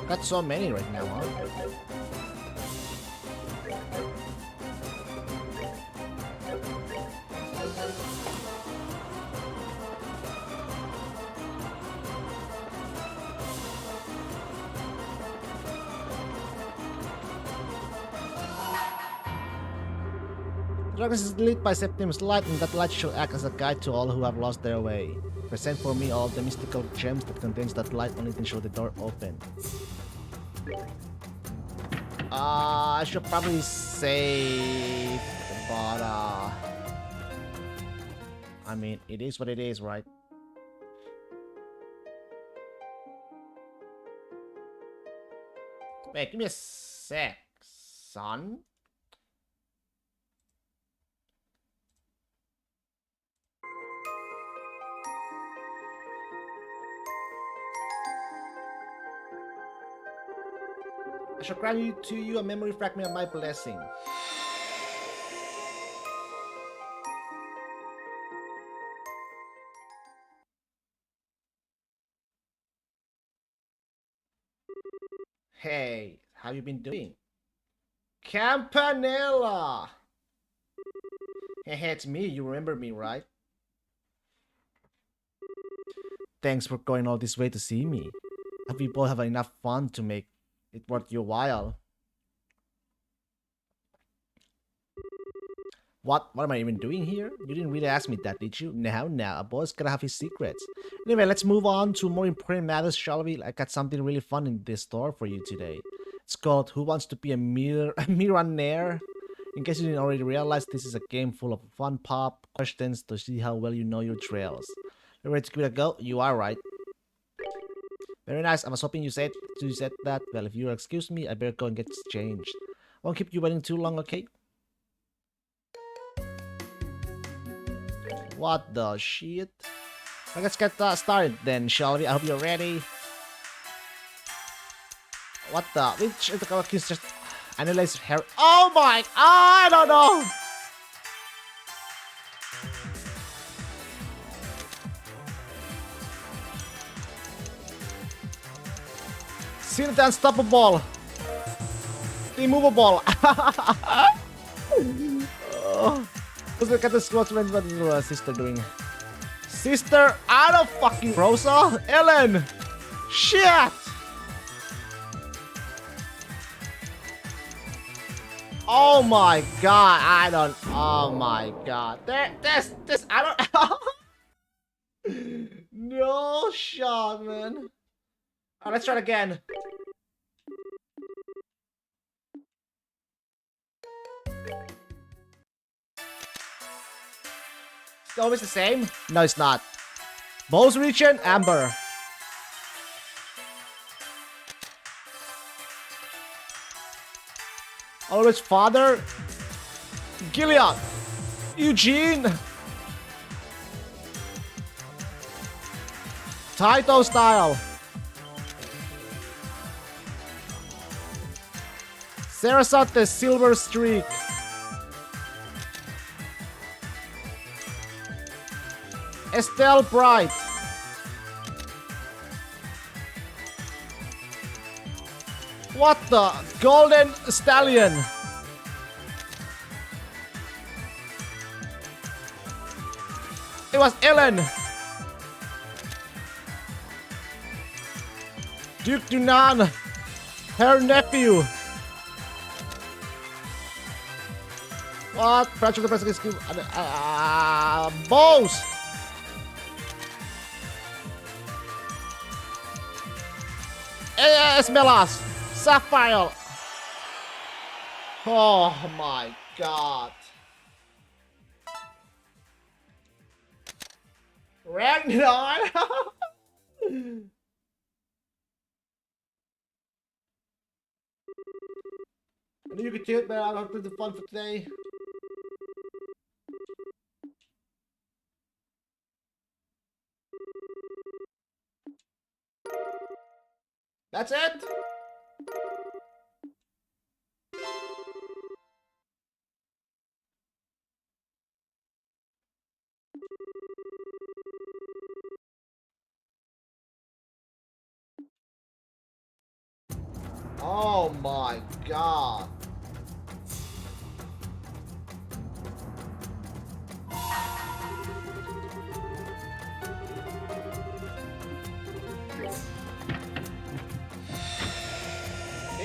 Got so many right now, huh? Darkness is lit by Septimus light, and that light shall act as a guide to all who have lost their way. Present for me all the mystical gems that contains that light, only then show the door open. I should probably save, but I mean, it is what it is, right? Wait, give me a sec, son. I shall grant you to you a memory fragment of my blessing. Hey, how you been doing? Campanella! Hey, it's me. You remember me, right? Thanks for going all this way to see me. Hope we both have enough fun to make it worth your while. What am I even doing here? You didn't really ask me that, did you? Now, a boy's gotta have his secrets. Anyway, let's move on to more important matters, shall we? I got something really fun in this store for you today. It's called Who Wants to Be a Millionaire? In case you didn't already realize, this is a game full of fun pop questions to see how well you know your trails. You ready to give it a go? You are right. Very nice. I was hoping you said that. Well, if you'll excuse me, I better go and get this changed. Won't keep you waiting too long, okay? What the shit? Well, let's get started then, shall we? I hope you're ready. What the? Which of the characters just analyze hair? Oh my! I don't know! Synth unstoppable! Immovable! Let's look at this. What's sister doing? Sister out of fucking Rosa? Ellen! Shit! Oh my god, I don't. Oh my god. This, I don't. No shot, man. Alright, let's try it again. It's always the same? No, it's not. Bose region, Amber. Always father. Gilead. Eugene. Taito style. Sarasate Silver Streak. Estelle Bright. What the? Golden Stallion. It was Ellen. Duke Dunan. Her nephew. What? Fracture the President skill. Bose. Esmelas! Sapphire! Oh my god. Ragnar! I knew you could do it, man. I don't do the fun for today. That's it? Oh my god.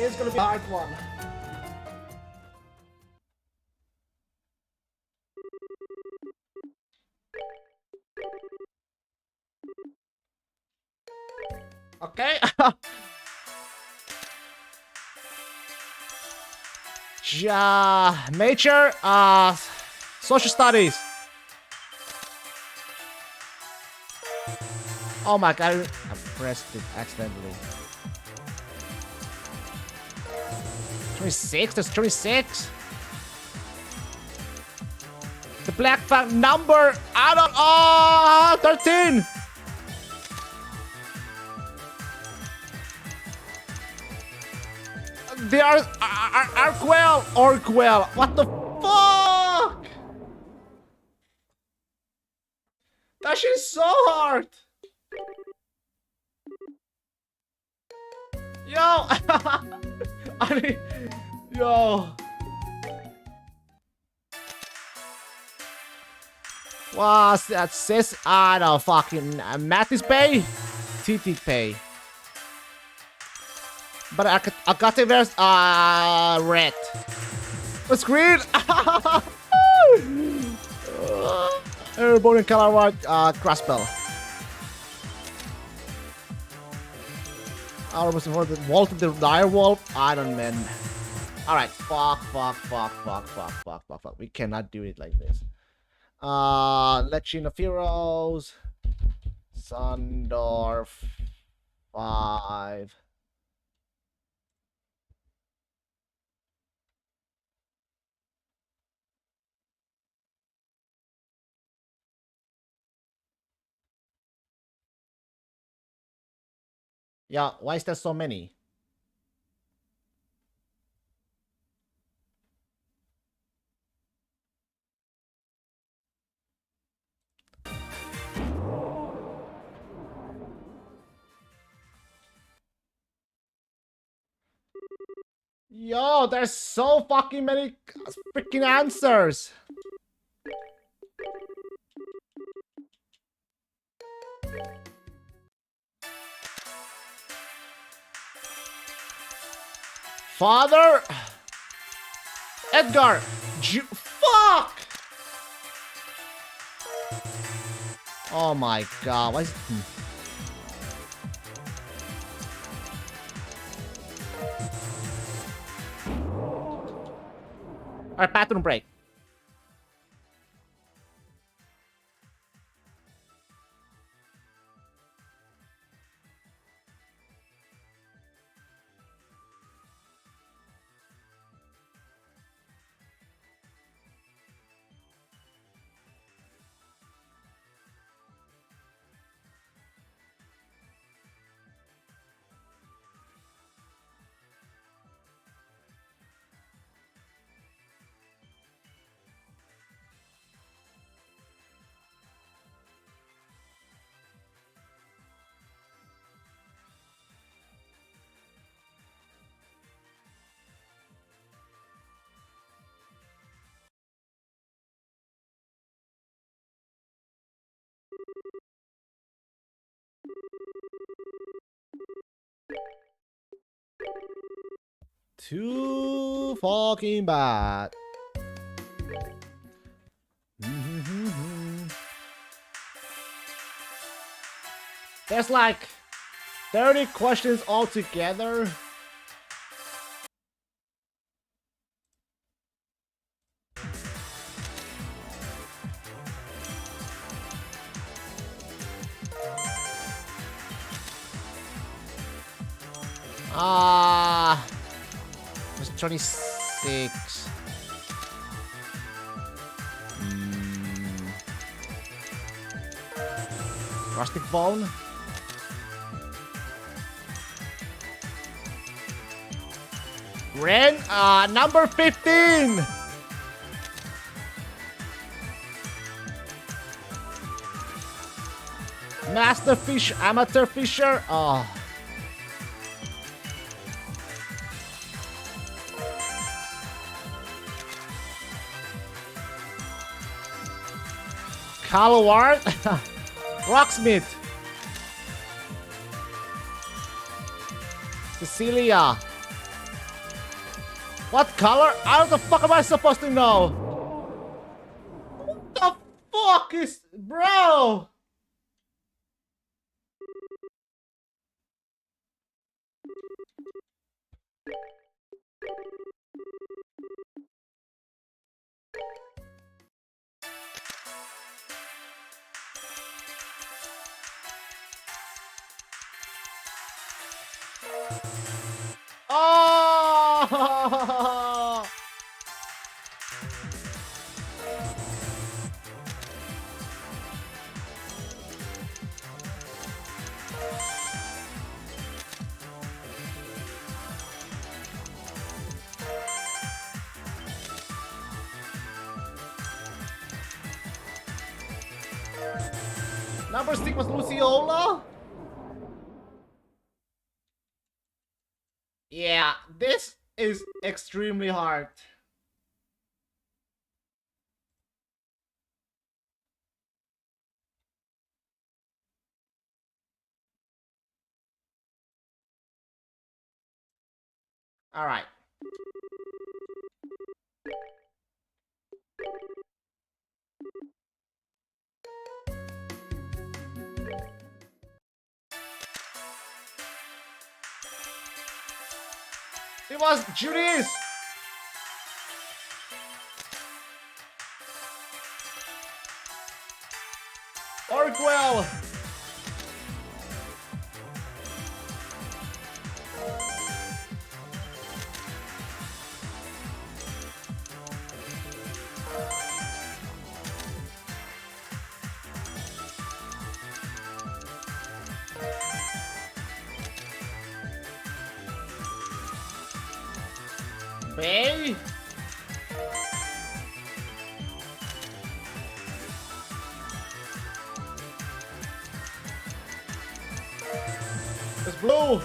It's gonna be a hard one. Okay. Nature, social studies. Oh my god, I pressed it accidentally. 26? That's 26? The black fact number out of 13! They are Orquell. What the fuck? That shit is so hard. Yo, I mean, yo. What's that says? I don't fucking Mattis Bay, TT Pay. But I got it versus red. What's green? Airborne and color white crossbow. I almost avoided Walt the direwolf. I don't man. Alright, fuck. We cannot do it like this. Legend of Heroes. Sundorf 5. Yeah, why is there so many? Yo, there's so fucking many freaking answers. Father Edgar fuck. Oh my god, why is Alright, bathroom break. Too fucking bad. There's like 30 questions altogether? It was 26. Rustic Bone? Ren, number 15! Master Fish, Amateur Fisher? Oh. Calwart? Rocksmith. Cecilia. What color? How the fuck am I supposed to know? What the fuck is... Bro! Oh! Number 6 was Luciola? Yeah, this is extremely hard. All right. It was Judy's. Orquell. Bay. It's blue.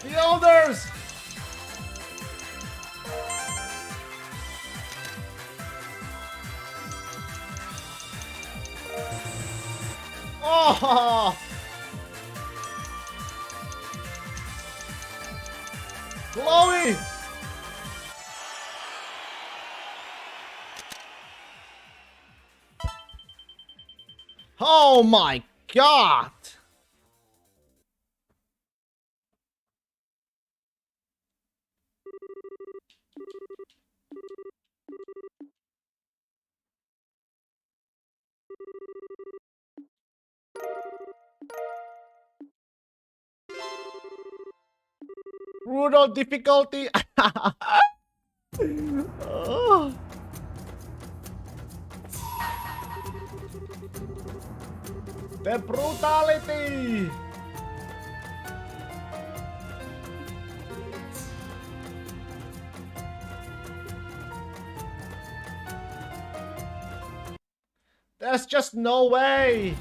The elders. Oh. Chloe! Oh my god! Brutal difficulty. Oh. The brutality. There's just no way.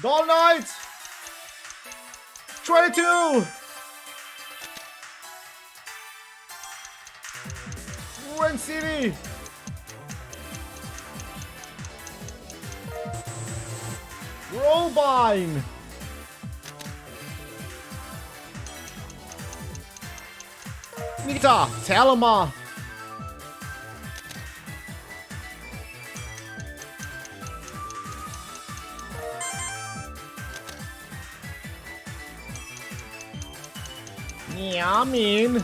Dawn Knight! 22! Ruin City! Robine! Nita! Telema! Yamin!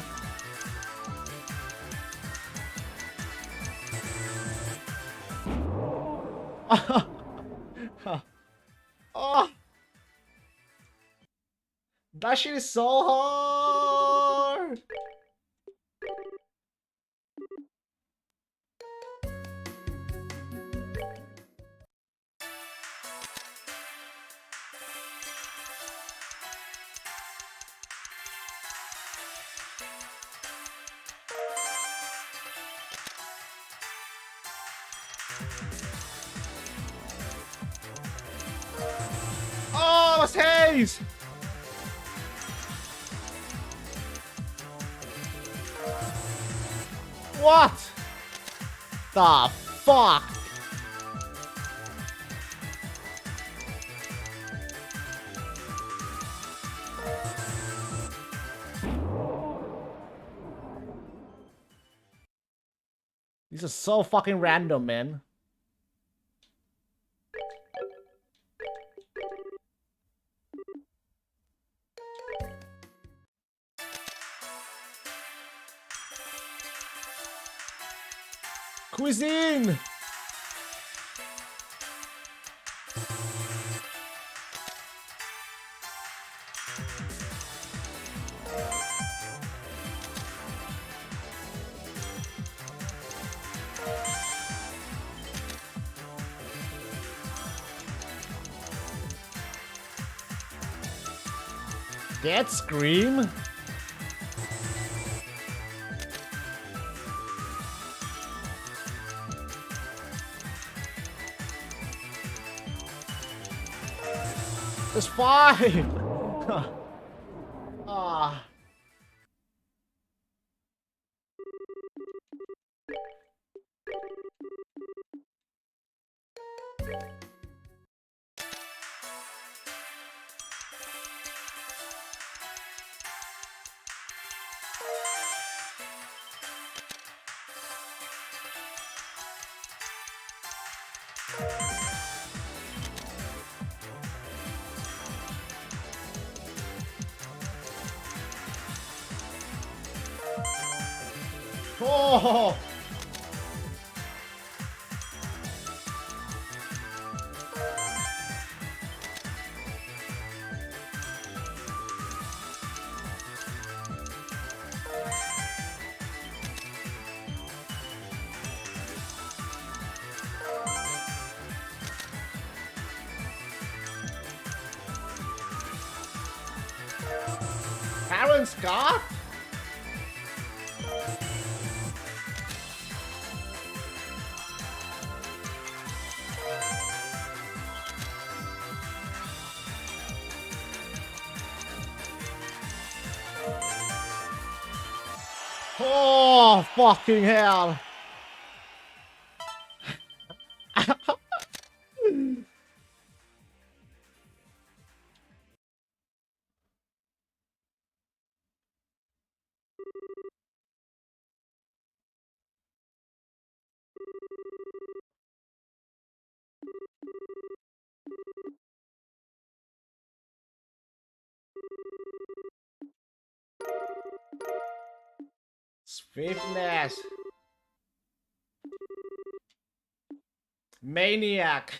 Oh! That shit is so hard! Oh, it's Haze! What? The fuck? This is so fucking random, man. Cuisine! Dead Scream? There's 5! Ah. Oh! Aaron Scott? Oh, fucking hell. Swiftness. Maniac.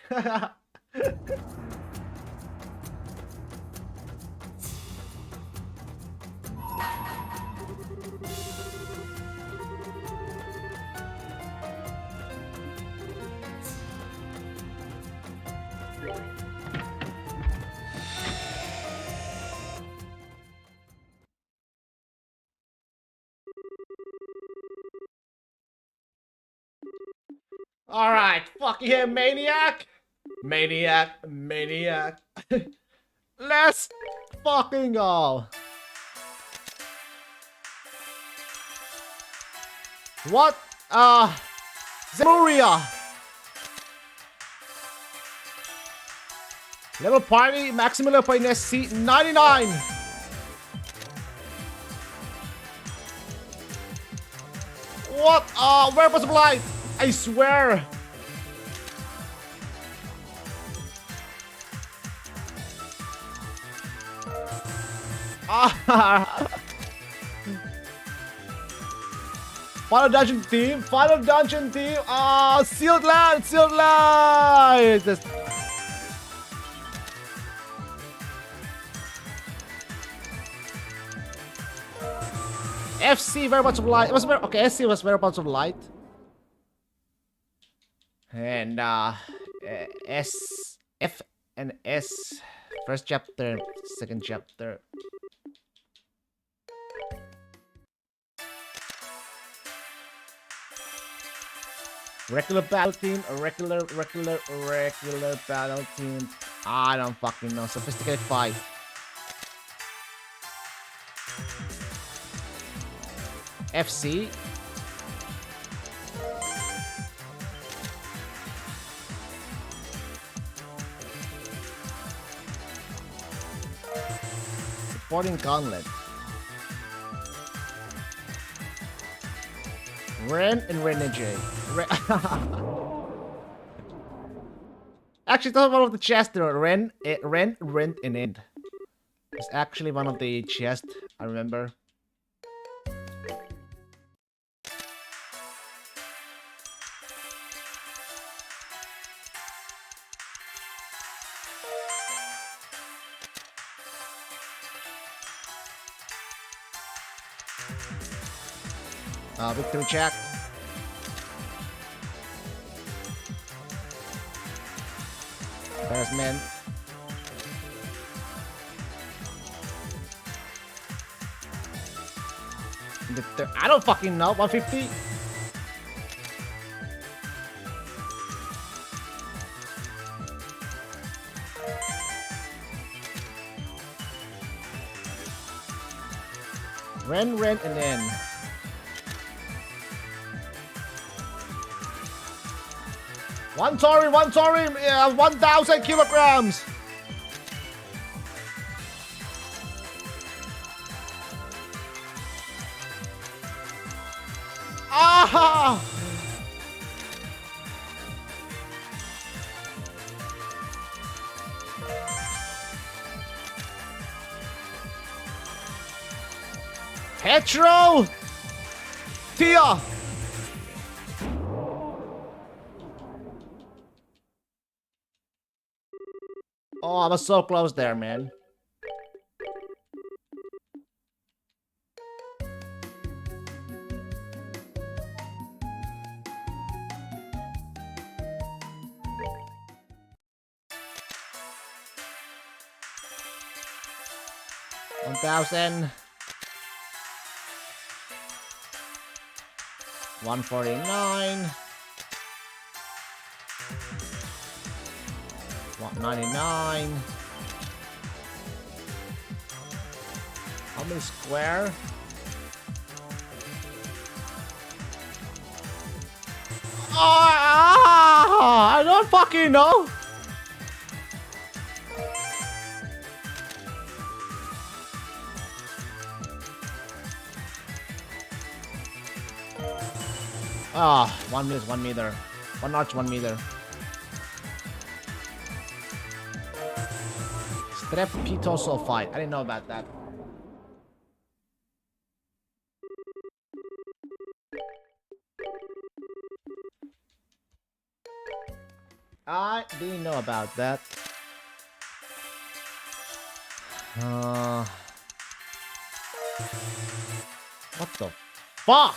Alright, fuck yeah, Maniac! Maniac, Maniac. Let's fucking go! What? Zemuria. Level party, maximum level party in SC 99. What? Weapons of light. I swear. Final dungeon team. Final dungeon team. Sealed land. Sealed land. FC Whereabouts of Light. It was very, okay. SC was Whereabouts of Light. And S, F, and S. First chapter, second chapter. Regular battle team, regular battle team. I don't fucking know. Sophisticated fight. FC. Supporting Gauntlet. Ren and Renegade. Actually, that's one of the chests there. Ren, Rent, and End. It's actually one of the chests, I remember. Victory check. Embarrassment. I don't fucking know. 150. Ren, and then. One Tori, yeah, 1,000 kilograms. Ah! Hetero! Tia! Oh, I was so close there, man. $1,000. 149. 199. How many square? I don't fucking know. Ah, 1 minute, 1 meter. 1 arch, 1 meter. Strepitosulfide. I didn't know about that. I didn't know about that. What the fuck?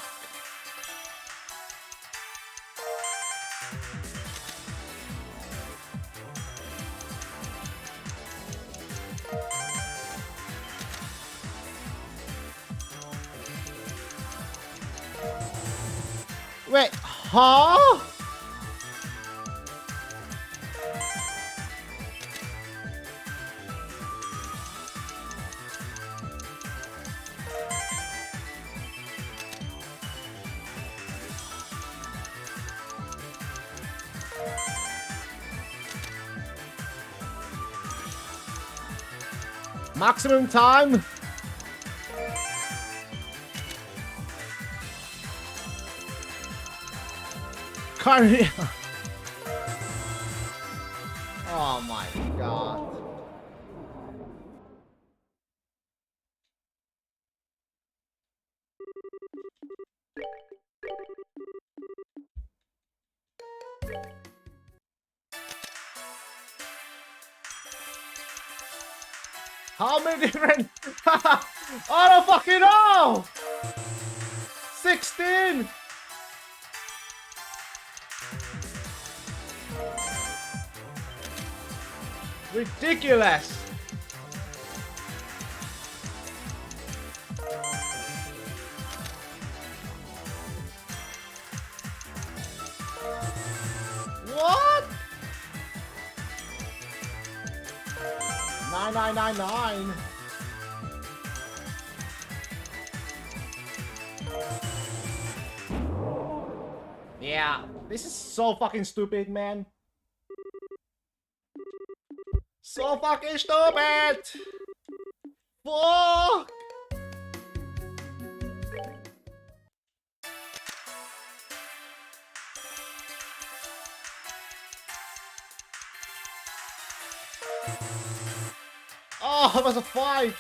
Wait, huh? Maximum time. Carry. Oh my god. How many different? I don't fucking know. 16. Ridiculous. What? 9999. Yeah, this is so fucking stupid, man. So fucking stupid! Fuck! Oh, it was a fight!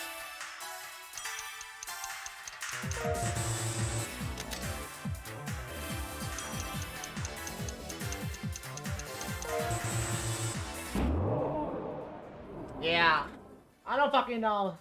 Yeah, I don't fucking know.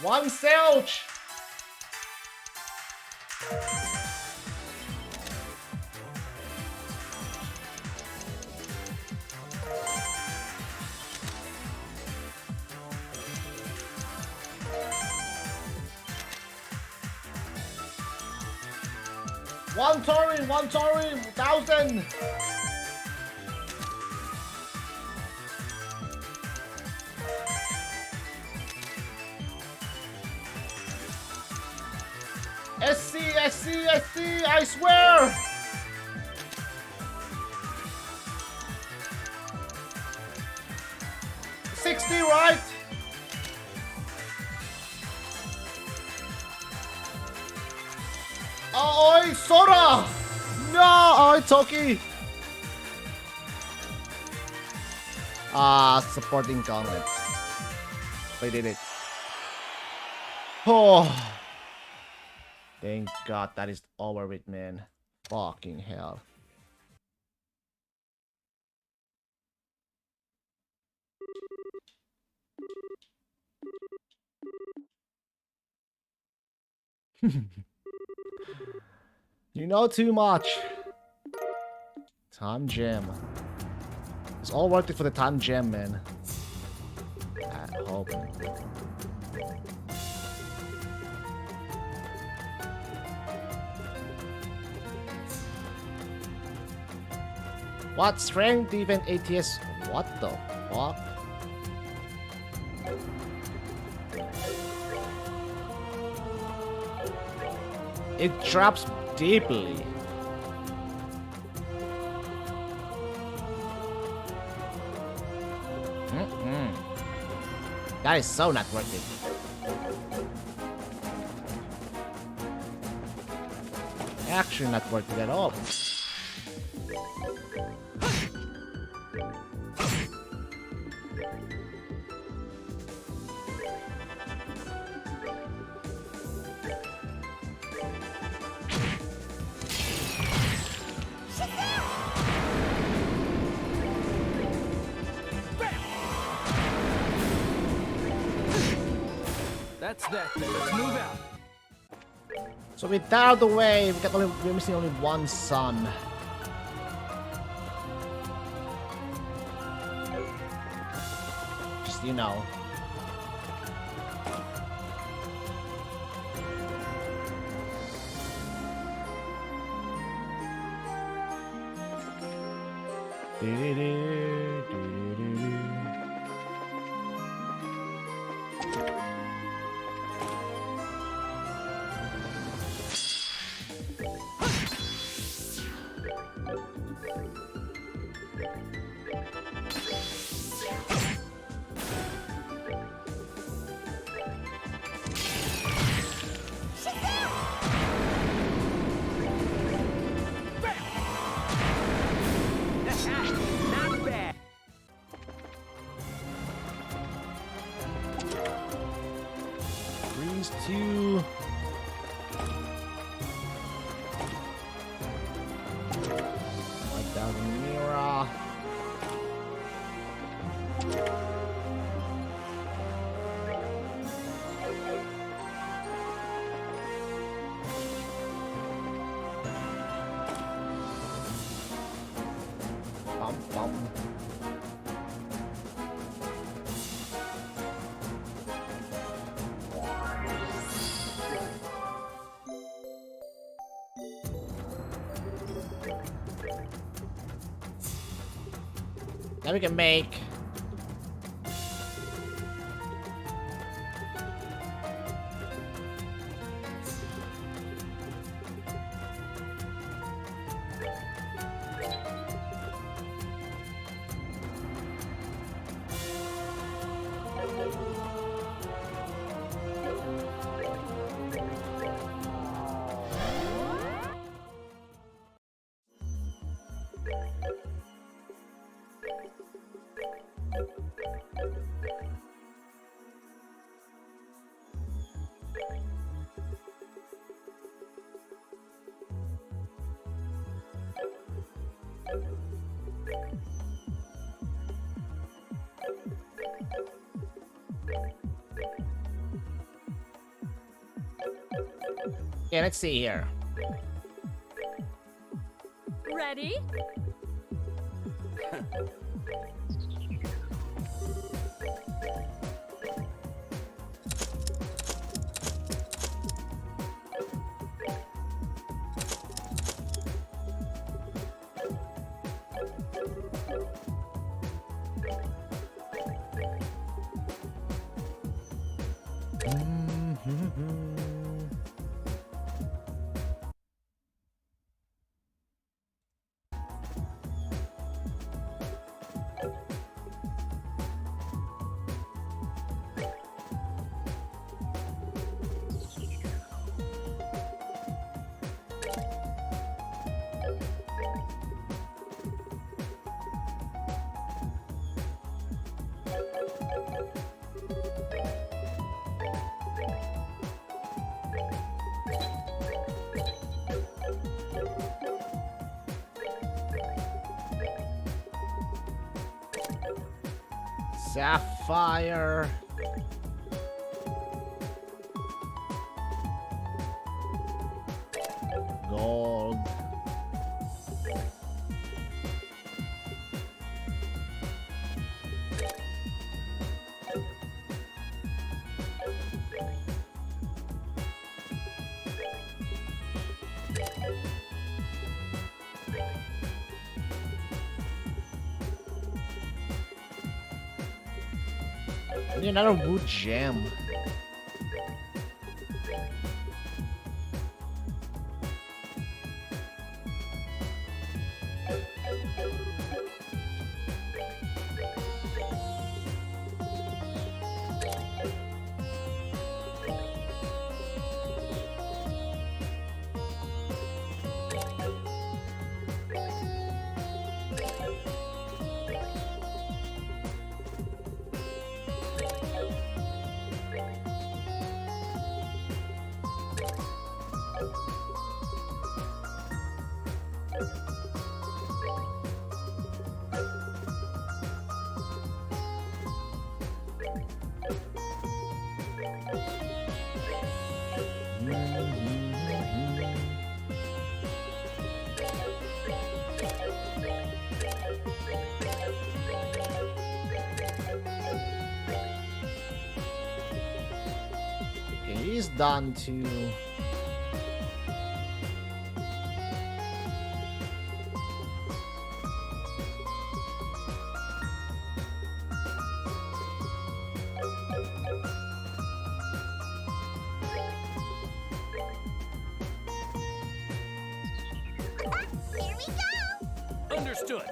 One Selch! One Torin, 1,000! SC, I swear! $60, right? Oh, oi, Sora! No, oi, Toki! Supporting Gauntlet. They did it. Oh. Thank God that is over with, man. Fucking hell. You know too much. Time gem. It's all worth it for the time gem, man. At home. What? Strength, defense, ATS? What the fuck? It drops deeply. That is so not worth it. Actually not worth it at all. That's that. Let's move out. So with that out of the way, we're missing only one sun. Just, you know. Do-do-do, do-do-do-do. Not bad. Freeze 2. Like that Mira. Bum, bum. Now we can make yeah, let's see here. Ready? Sapphire. Gold. We need another wood gem. Okay, he's done too. Understood.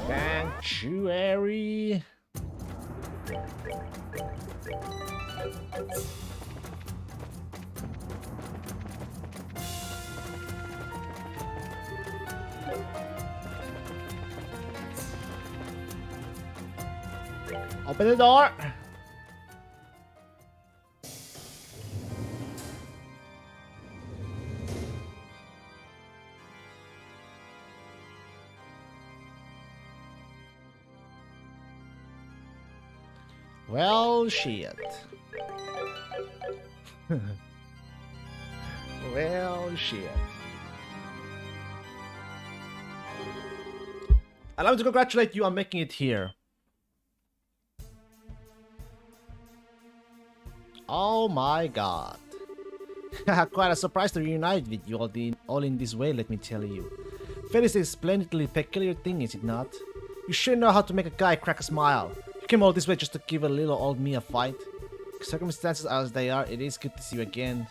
Sanctuary. Open the door. Well, shit. Well, shit. Allow me to congratulate you on making it here. Oh my god. Quite a surprise to reunite with you all in this way, let me tell you. Fate is a splendidly peculiar thing, is it not? You sure know how to make a guy crack a smile. You came all this way just to give a little old me a fight. Circumstances as they are, it is good to see you again.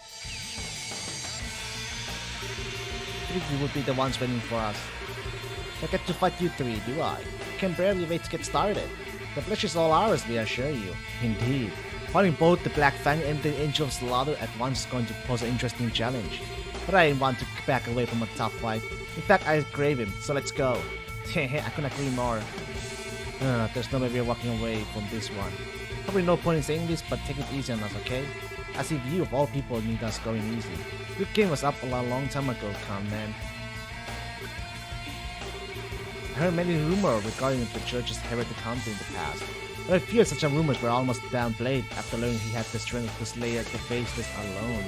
I think you would be the ones waiting for us. I get to fight you three, do I? I can barely wait to get started. The flesh is all ours, we assure you. Indeed. Fighting both the Black Fang and the Angel of Slaughter at once is going to pose an interesting challenge. But I didn't want to back away from a tough fight. In fact, I crave him, so let's go. I couldn't agree more. There's no way we're walking away from this one. Probably no point in saying this, but take it easy on us, okay? As if you of all people need us going easy. Your game was up a long time ago, calm man. I heard many rumors regarding the church's heretic hunter in the past, but I fear such rumors were almost downplayed after learning he had the strength to slay the faceless alone.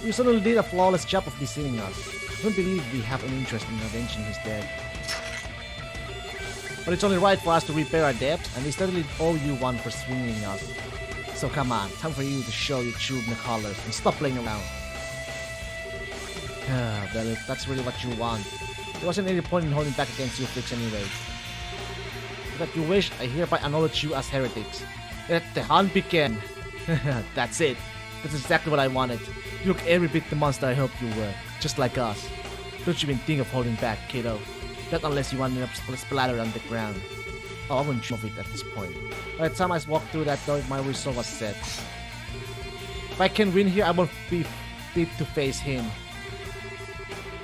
You certainly did a flawless job of deceiving us. I don't believe we have an interest in avenging his death. But it's only right for us to repair our debts, and we certainly owe you one for swinging us. So come on, time for you to show your true colors and stop playing around. Well, if that's really what you want, there wasn't any point in holding back against you freaks anyway. If that you wish, I hereby acknowledge you as heretics. Let the hunt begin. That's it. That's exactly what I wanted. You look every bit the monster I hoped you were, just like us. Don't you even think of holding back, kiddo. Not unless you want to splatter on the ground. Oh, I wouldn't of it at this point. By the time I walked through that door, my resolve was set. If I can win here, I won't be fit to face him.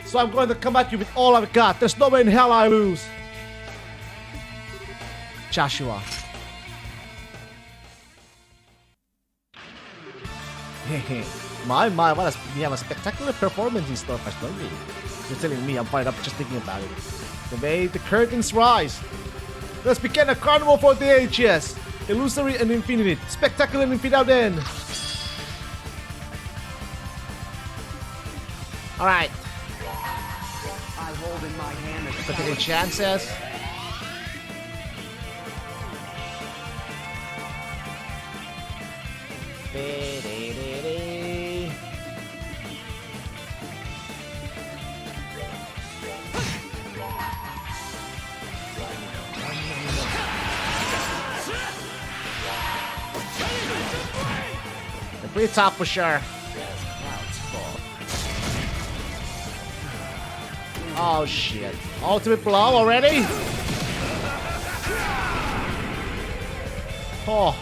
So I'm going to come at you with all I've got. There's no way in hell I lose. Joshua. my, we have a spectacular performance in store, don't we? You're telling me I'm fired up just thinking about it. The way the curtains rise. Let's begin a carnival for the ages. Illusory and infinite. Spectacular and without end. Alright. I hold in my hand a Look at the chances. They're pretty tough for sure. Oh shit. Ultimate blow already? Oh.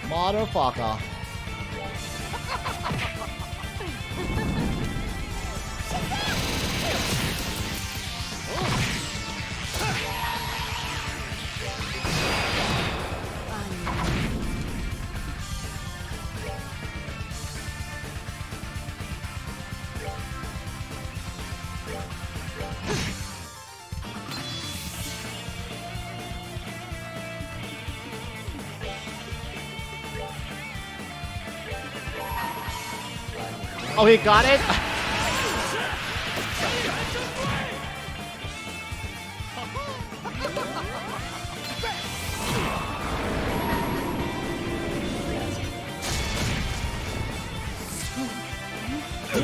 Motherfucker. Oh, he got it?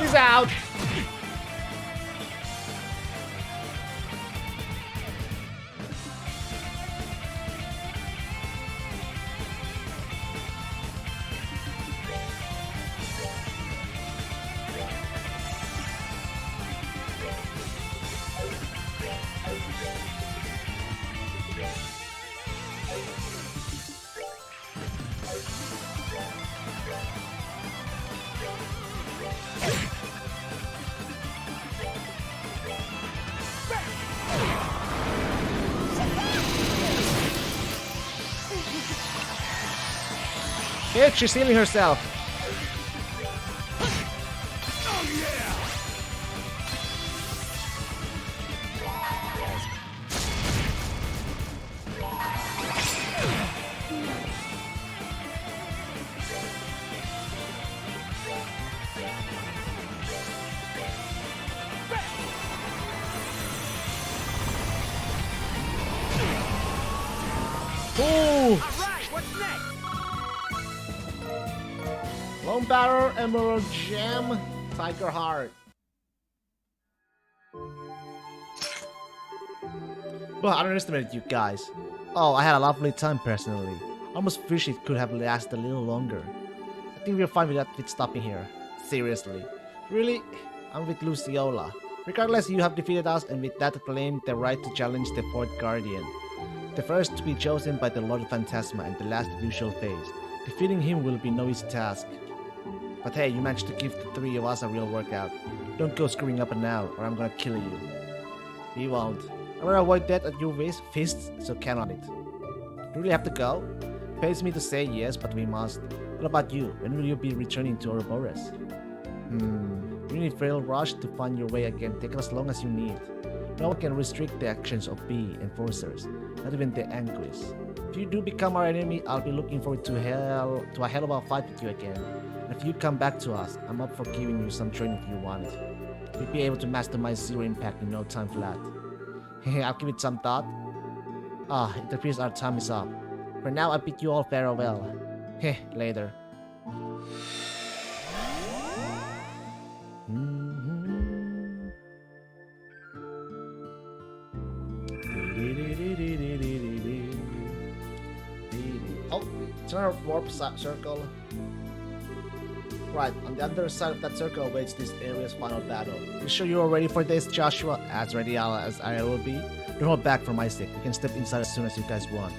He's out! Bitch, she's healing herself. Ooh! Alright, what's next? Lone Barrel, Emerald Gem, Tiger Heart. Well, I underestimated you guys. Oh, I had a lovely time personally. Almost wish it could have lasted a little longer. I think we're fine with stopping here. Seriously. Really? I'm with Luciola. Regardless, you have defeated us and with that claimed the right to challenge the fourth Guardian. The first to be chosen by the Lord Phantasma and the last usual phase. Defeating him will be no easy task. But hey, you managed to give the three of us a real workout. Don't go screwing up now, or I'm gonna kill you. We won't. I'm gonna avoid death at your fists, so count on it. You really have to go? Pains me to say yes, but we must. What about you? When will you be returning to Ouroboros? You need Frail Rush to find your way again. Take as long as you need. No one can restrict the actions of B enforcers, not even the Anguis. If you do become our enemy, I'll be looking forward to a hell of a fight with you again. And if you come back to us, I'm up for giving you some training if you want it. You'll be able to mastermind Zero Impact in no time flat. I'll give it some thought. It appears our time is up. For now, I bid you all farewell. Later. Oh, it's another warp circle. Right, on the other side of that circle awaits this area's final battle. You sure you're ready for this, Joshua? As ready as I will be. Don't hold back for my sake. You can step inside as soon as you guys want.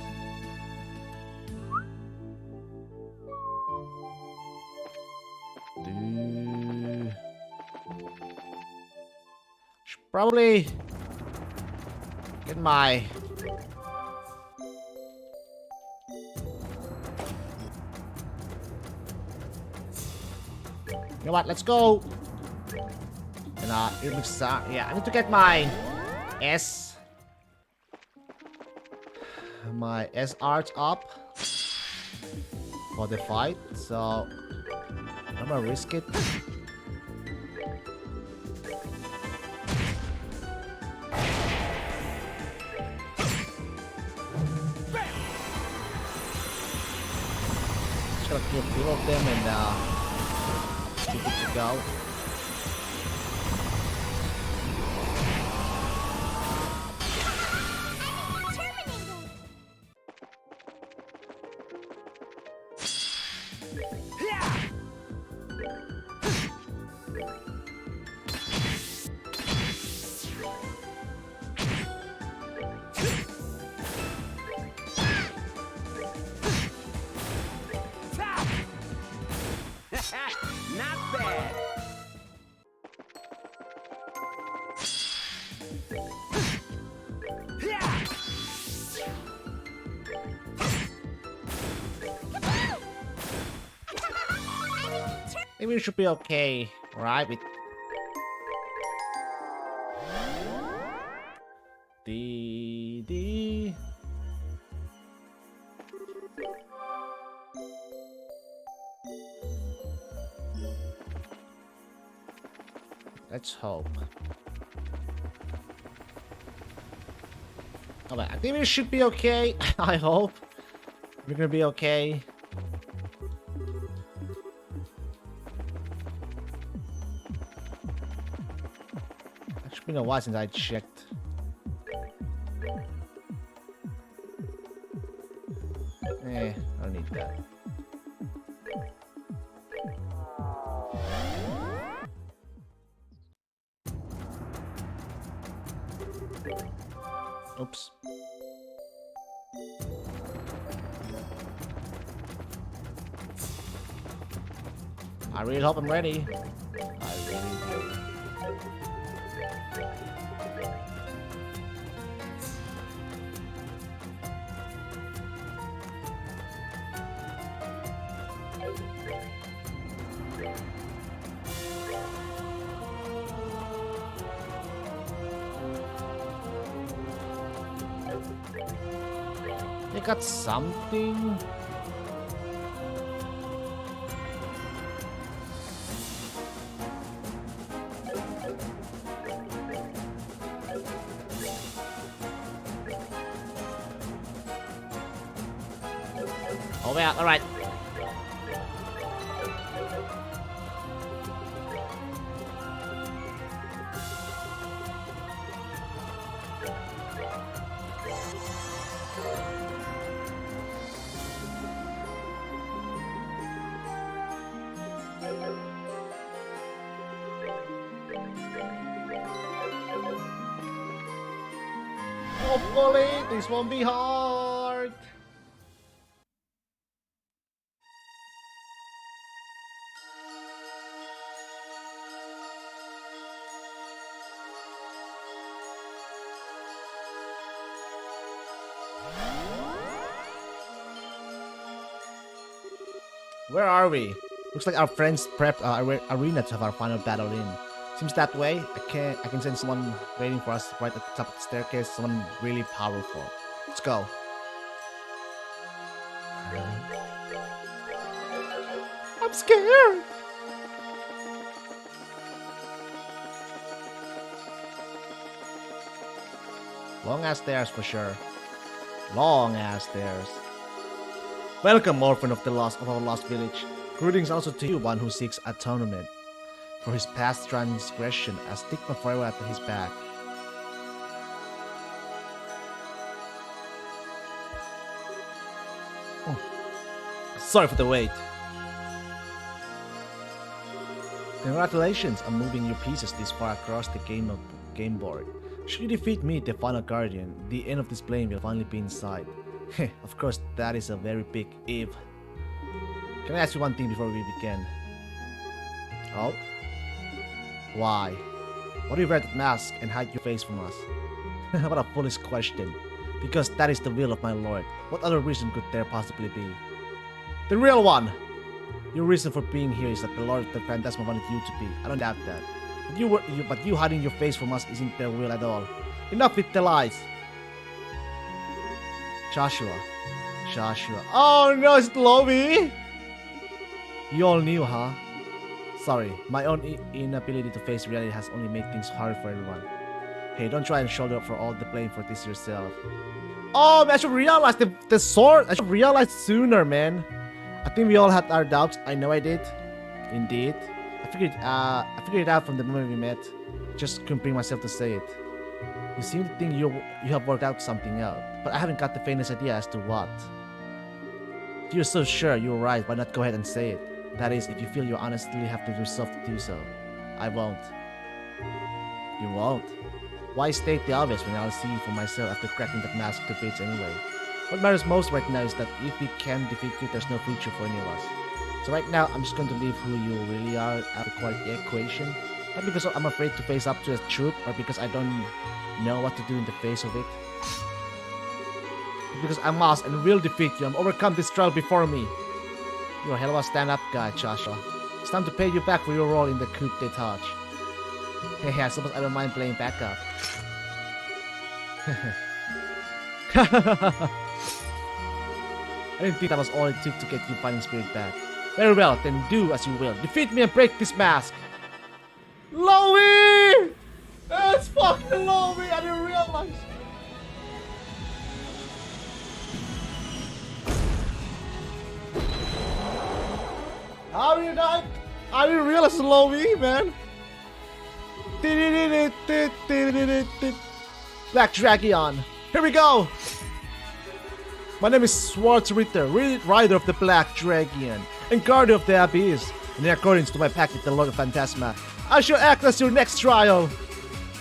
Should probably get my you know what? Let's go. And it looks yeah. I need to get my S art up for the fight. So I'm gonna risk it. Just gonna kill 2 of them and good to go. Not bad. Maybe we should be okay, right? With the let's hope. Alright, I think we should be okay. I hope we're gonna be okay. been a while since I checked. I don't need that. Oops. I really hope I'm ready. I really do. They got something. Oh well, alright. Hopefully, this won't be hard. Where are we? Looks like our friends prepped our arena to have our final battle in. Seems that way. I can sense someone waiting for us right at the top of the staircase. Someone really powerful. Let's go. I'm scared. Long ass stairs for sure. Long ass stairs. Welcome, orphan of our lost village. Greetings also to you, one who seeks atonement for his past transgression, a stigma forever at his back. Oh. Sorry for the wait. Congratulations on moving your pieces this far across the game board. Should you defeat me, the final guardian, the end of this plane will finally be in sight. Of course, that is a very big if. Can I ask you one thing before we begin? Oh? Why? Why do you wear that mask and hide your face from us? What a foolish question. Because that is the will of my lord. What other reason could there possibly be? The real one! Your reason for being here is that the Lord of the Phantasma wanted you to be. I don't doubt that. But you hiding your face from us isn't their will at all. Enough with the lies! Joshua. Oh no, it's Lovi! You all knew, huh? Sorry, my own inability to face reality has only made things harder for everyone. Hey, don't try and shoulder for all the blame for this yourself. Oh, man, I should realize the sword. I should realize sooner, man. I think we all had our doubts. I know I did. Indeed. I figured it out from the moment we met. Just couldn't bring myself to say it. You seem to think you have worked out something out, but I haven't got the faintest idea as to what. If you're so sure you're right, why not go ahead and say it? That is, if you feel you honestly have to yourself to do so. I won't. You won't? Why state the obvious when I'll see for myself after cracking that mask to bits anyway? What matters most right now is that if we can defeat you, there's no future for any of us. So right now, I'm just going to leave who you really are out of the equation. Not because I'm afraid to face up to the truth, or because I don't know what to do in the face of it. But because I must and will defeat you and overcome this trial before me. You're a hell of a stand-up guy, Joshua. It's time to pay you back for your role in the coup d'etat. Hey, I suppose I don't mind playing backup. I didn't think that was all it took to get your fighting spirit back. Very well, then do as you will. Defeat me and break this mask! Lowy! That's fucking Lowy! I didn't realize! How are you not? I didn't realize it's Lowy, man! Black Dragon. Here we go. My name is Swartzritter, Rider of the Black Dragon, and Guardian of the Abyss. And in accordance to my pact with the Lord of Phantasma, I shall act as your next trial.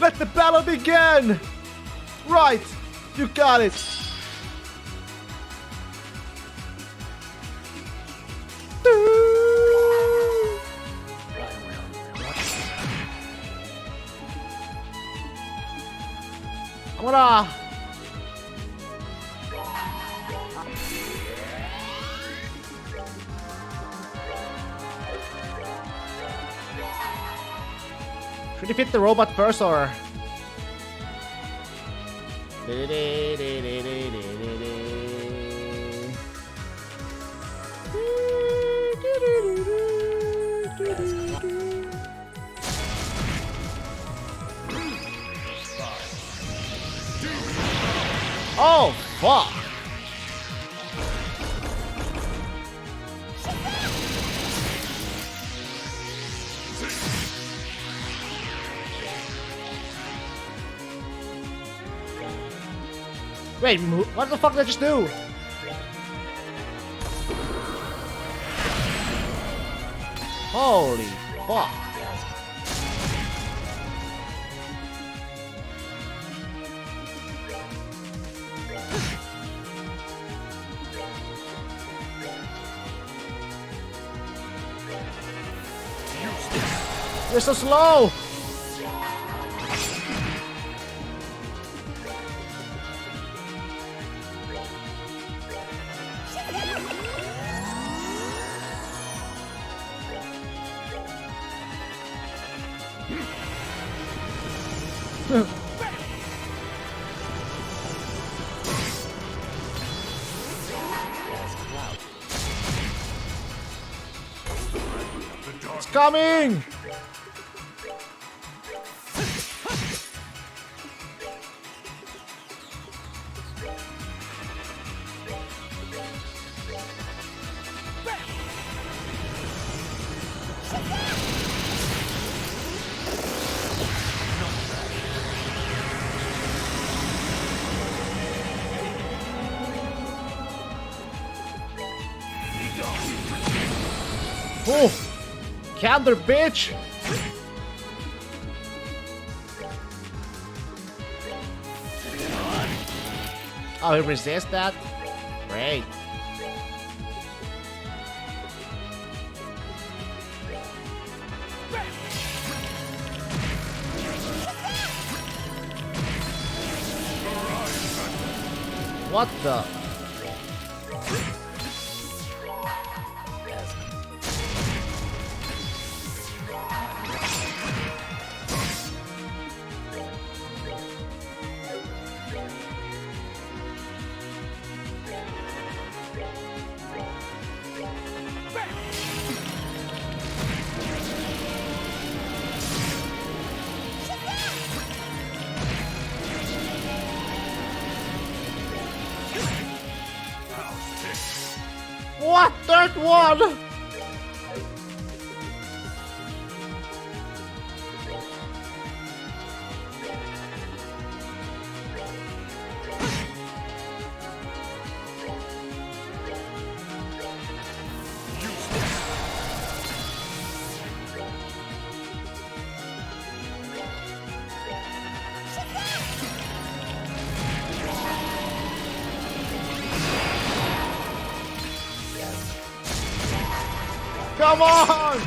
Let the battle begin! Right, you got it. I'm gonna... Should he fit the robot first or... Oh, fuck! Wait, what the fuck did I just do? Holy fuck. You're so slow! It's coming! Oh! Counter, bitch! Oh, he resists that? Great. What the? What? Third one? Come on!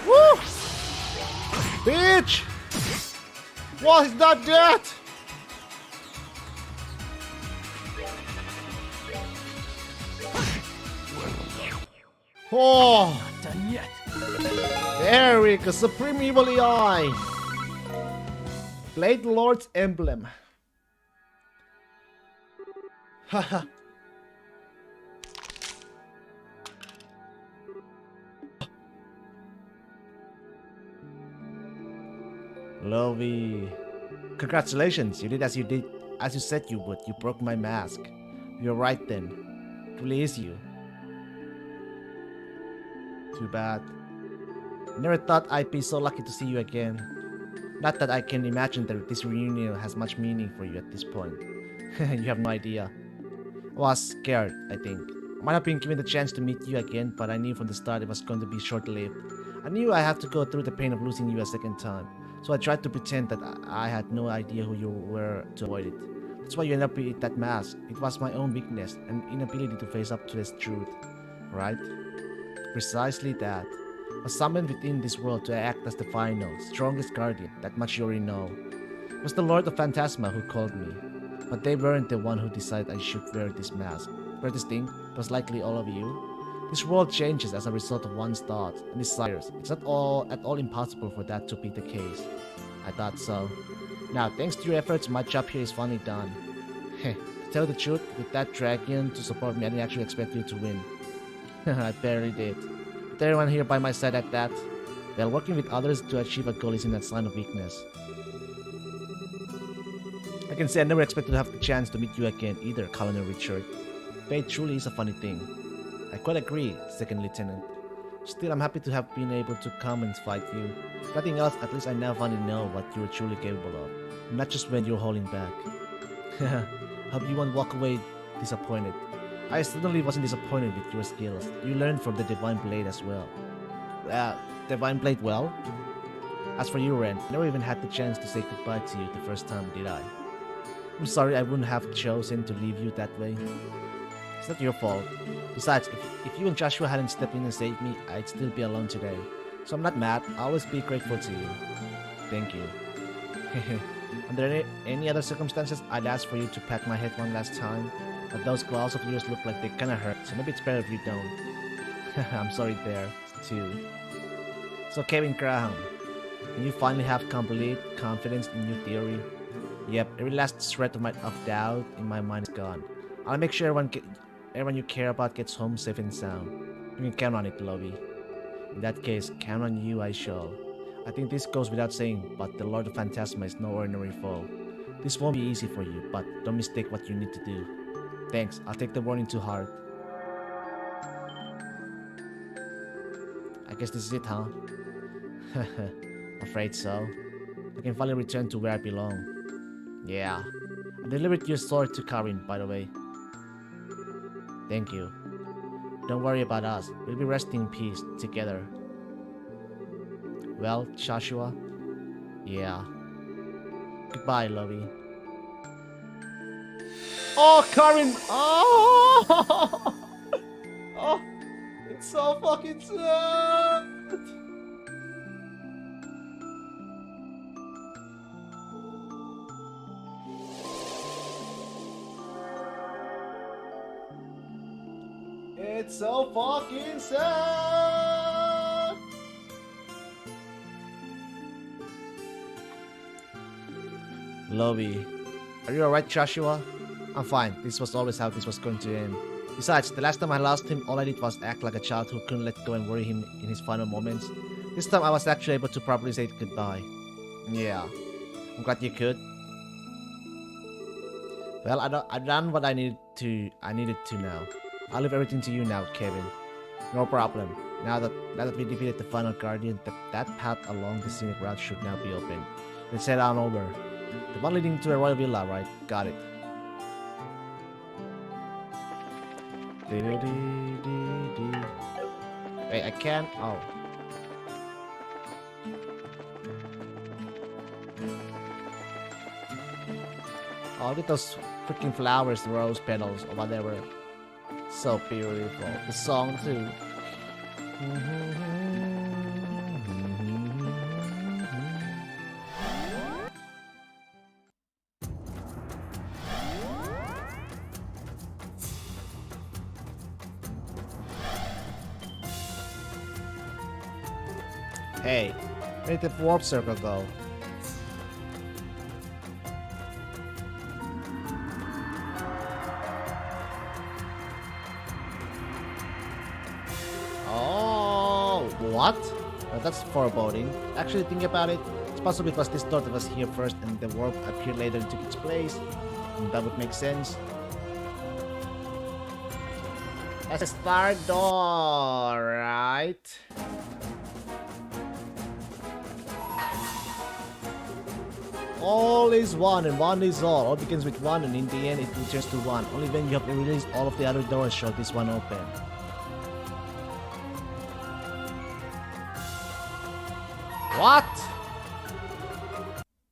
Woo! Bitch! What is not dead? Oh! Not done yet. There we go, Supreme Evil AI! Blade Lord's Emblem. Haha. Lovey. Congratulations, you did as you said you would. You broke my mask. You're right then. It really is you. Too bad. Never thought I'd be so lucky to see you again. Not that I can imagine that this reunion has much meaning for you at this point. You have no idea. I was scared, I think. I might have been given the chance to meet you again, but I knew from the start it was going to be short-lived. I knew I had to go through the pain of losing you a second time, so I tried to pretend that I had no idea who you were to avoid it. That's why you ended up with that mask. It was my own weakness and inability to face up to this truth, right? Precisely that. I was summoned within this world to act as the final, strongest guardian, that much you already know. It was the Lord of Phantasma who called me, but they weren't the one who decided I should wear this mask. Greatest thing, it was likely all of you. This world changes as a result of one's thoughts and desires. It's not at all impossible for that to be the case. I thought so. Now, thanks to your efforts, my job here is finally done. Heh, to tell the truth, with that dragon to support me, I didn't actually expect you to win. I barely did. With everyone here by my side at that, well, working with others to achieve a goal isn't a sign of weakness. I can say I never expected to have the chance to meet you again either, Colonel Richard. Fate truly is a funny thing. I quite agree, Second Lieutenant. Still, I'm happy to have been able to come and fight you. If nothing else, at least I now finally know what you're truly capable of, not just when you're holding back. Hope you won't walk away disappointed. I certainly wasn't disappointed with your skills. You learned from the Divine Blade as well. Divine Blade well? As for you, Ren, I never even had the chance to say goodbye to you the first time, did I? I'm sorry I wouldn't have chosen to leave you that way. It's not your fault. Besides, if you and Joshua hadn't stepped in and saved me, I'd still be alone today. So I'm not mad. I'll always be grateful to you. Thank you. Under any other circumstances, I'd ask for you to pat my head one last time. But those claws of yours look like they kinda hurt, so maybe it's better if you don't. I'm sorry there, too. So Kevin Graham, can you finally have complete confidence in your theory? Yep, every last shred of doubt in my mind is gone. I'll make sure everyone you care about gets home safe and sound. You can count on it, Lovey. In that case, count on you I shall. I think this goes without saying, but the Lord of Phantasma is no ordinary foe. This won't be easy for you, but don't mistake what you need to do. Thanks, I'll take the warning to heart. I guess this is it, huh? Afraid so. I can finally return to where I belong. Yeah. I delivered your sword to Karin, by the way. Thank you. Don't worry about us. We'll be resting in peace together. Well, Joshua? Yeah. Goodbye, Lovey. Oh, Karin! Oh! Oh! It's so fucking sad! It's so fucking sad! Lovey. Are you alright, Joshua? I'm fine. This was always how this was going to end. Besides, the last time I lost him, all I did was act like a child who couldn't let go and worry him in his final moments. This time I was actually able to properly say goodbye. Yeah. I'm glad you could. Well, I've done what I needed to now. I'll leave everything to you now, Kevin. No problem. Now that we defeated the final guardian, that path along the scenic route should now be open. Let's head on over. The one leading to the Royal Villa, right? Got it. Wait, I can't. Oh. Oh, look at those freaking flowers, rose petals, or whatever. So beautiful. The song, too. Hey, where did the warp circle go? Oh, what? Well, that's foreboding. Actually, think about it. It's possible it was this door that was here first and the warp appeared later and took its place. And that would make sense. That's a star door, right? All is one and one is all. All begins with one and in the end it returns to one. Only when you have released all of the other doors shall this one open. What?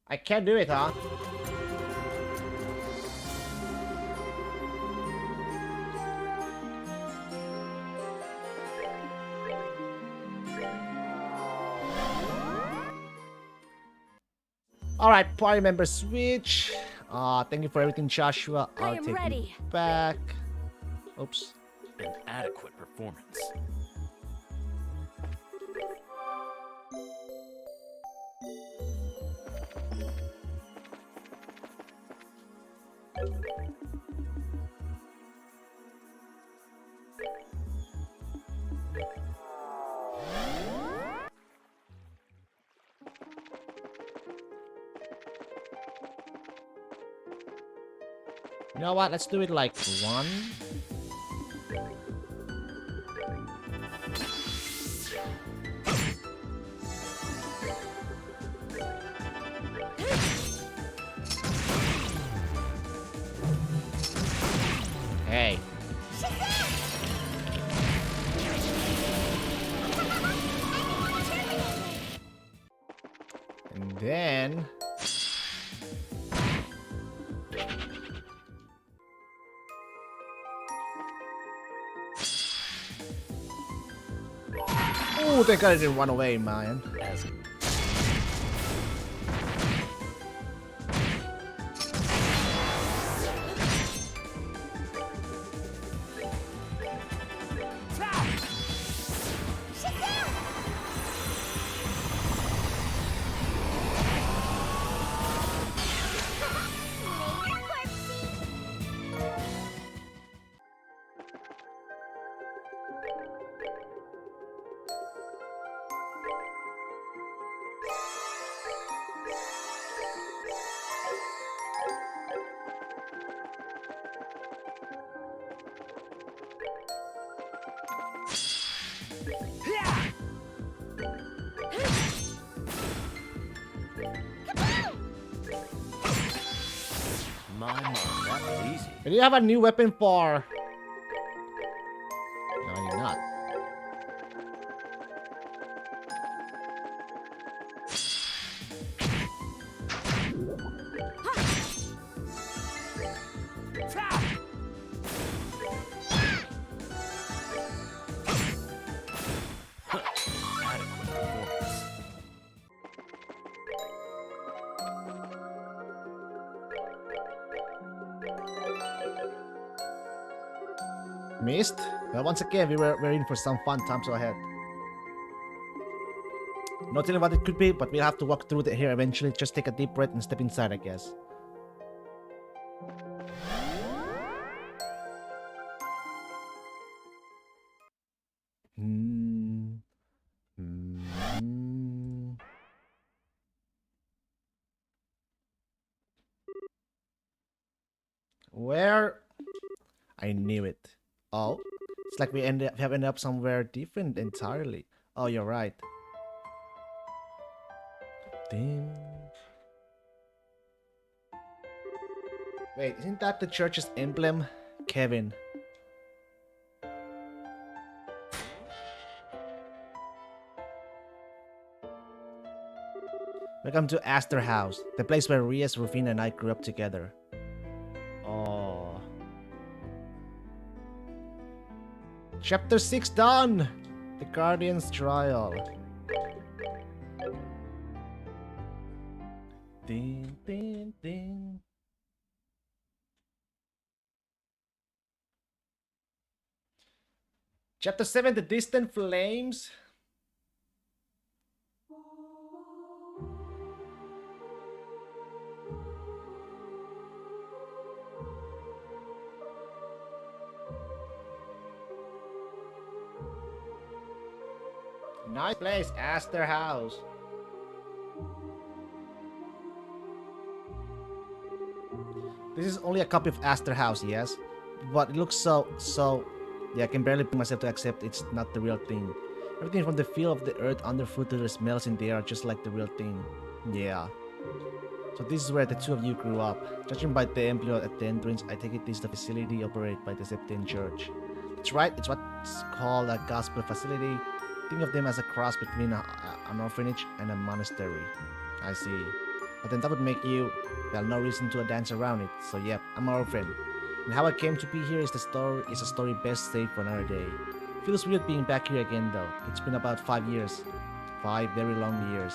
I can't do it, huh? Alright, party member switch. Thank you for everything, Joshua. I I'll am take ready. you back. Oops. An adequate performance. You know what? Let's do it like one. Hey. And then... Ooh, thank God I didn't run away, man. As my mark, that was easy. Do you have a new weapon for... No, you're not. Adequate performance. Missed? Well, once again, we're in for some fun times ahead. Not telling what it could be, but we'll have to walk through it here eventually. Just take a deep breath and step inside, I guess. Where? I knew it. Oh, it's like we have ended up somewhere different entirely. Oh, you're right. Damn. Wait, isn't that the church's emblem? Kevin. Welcome to Astor House, the place where Rias, Rufina, and I grew up together. Oh. Chapter 6 done! The Guardian's Trial. Ding, ding, ding. Chapter 7, The Distant Flames. Nice place, Astor House. This is only a copy of Astor House, yes? But it looks so Yeah, I can barely bring myself to accept it's not the real thing. Everything from the feel of the earth underfoot to the smells in the air are just like the real thing. Yeah. So this is where the two of you grew up. Judging by the emblem at the entrance, I take it this is the facility operated by the Septine Church. That's right, it's what's called a gospel facility. Think of them as a cross between an orphanage and a monastery. I see. But then that would make you, well, no reason to dance around it. So yep, I'm an orphan. And how I came to be here is a story best saved for another day. Feels weird being back here again though. It's been about 5 years. 5 very long years.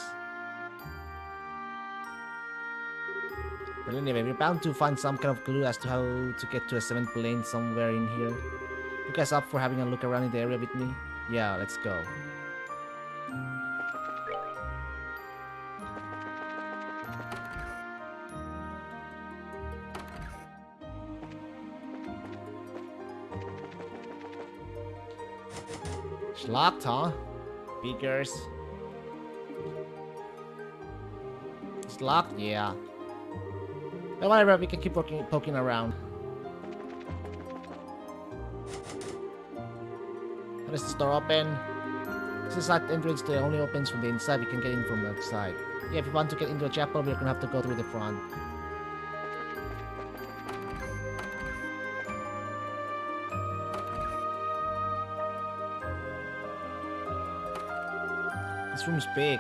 But anyway, we're bound to find some kind of clue as to how to get to a 7th plane somewhere in here. You guys up for having a look around in the area with me? Yeah, let's go. It's locked, huh? Beakers. It's locked? Yeah. But whatever, we can keep poking around. How does this door open? This is that entrance that only opens from the inside. We can get in from the outside. Yeah, if you want to get into a chapel, we're gonna have to go through the front. This room's big.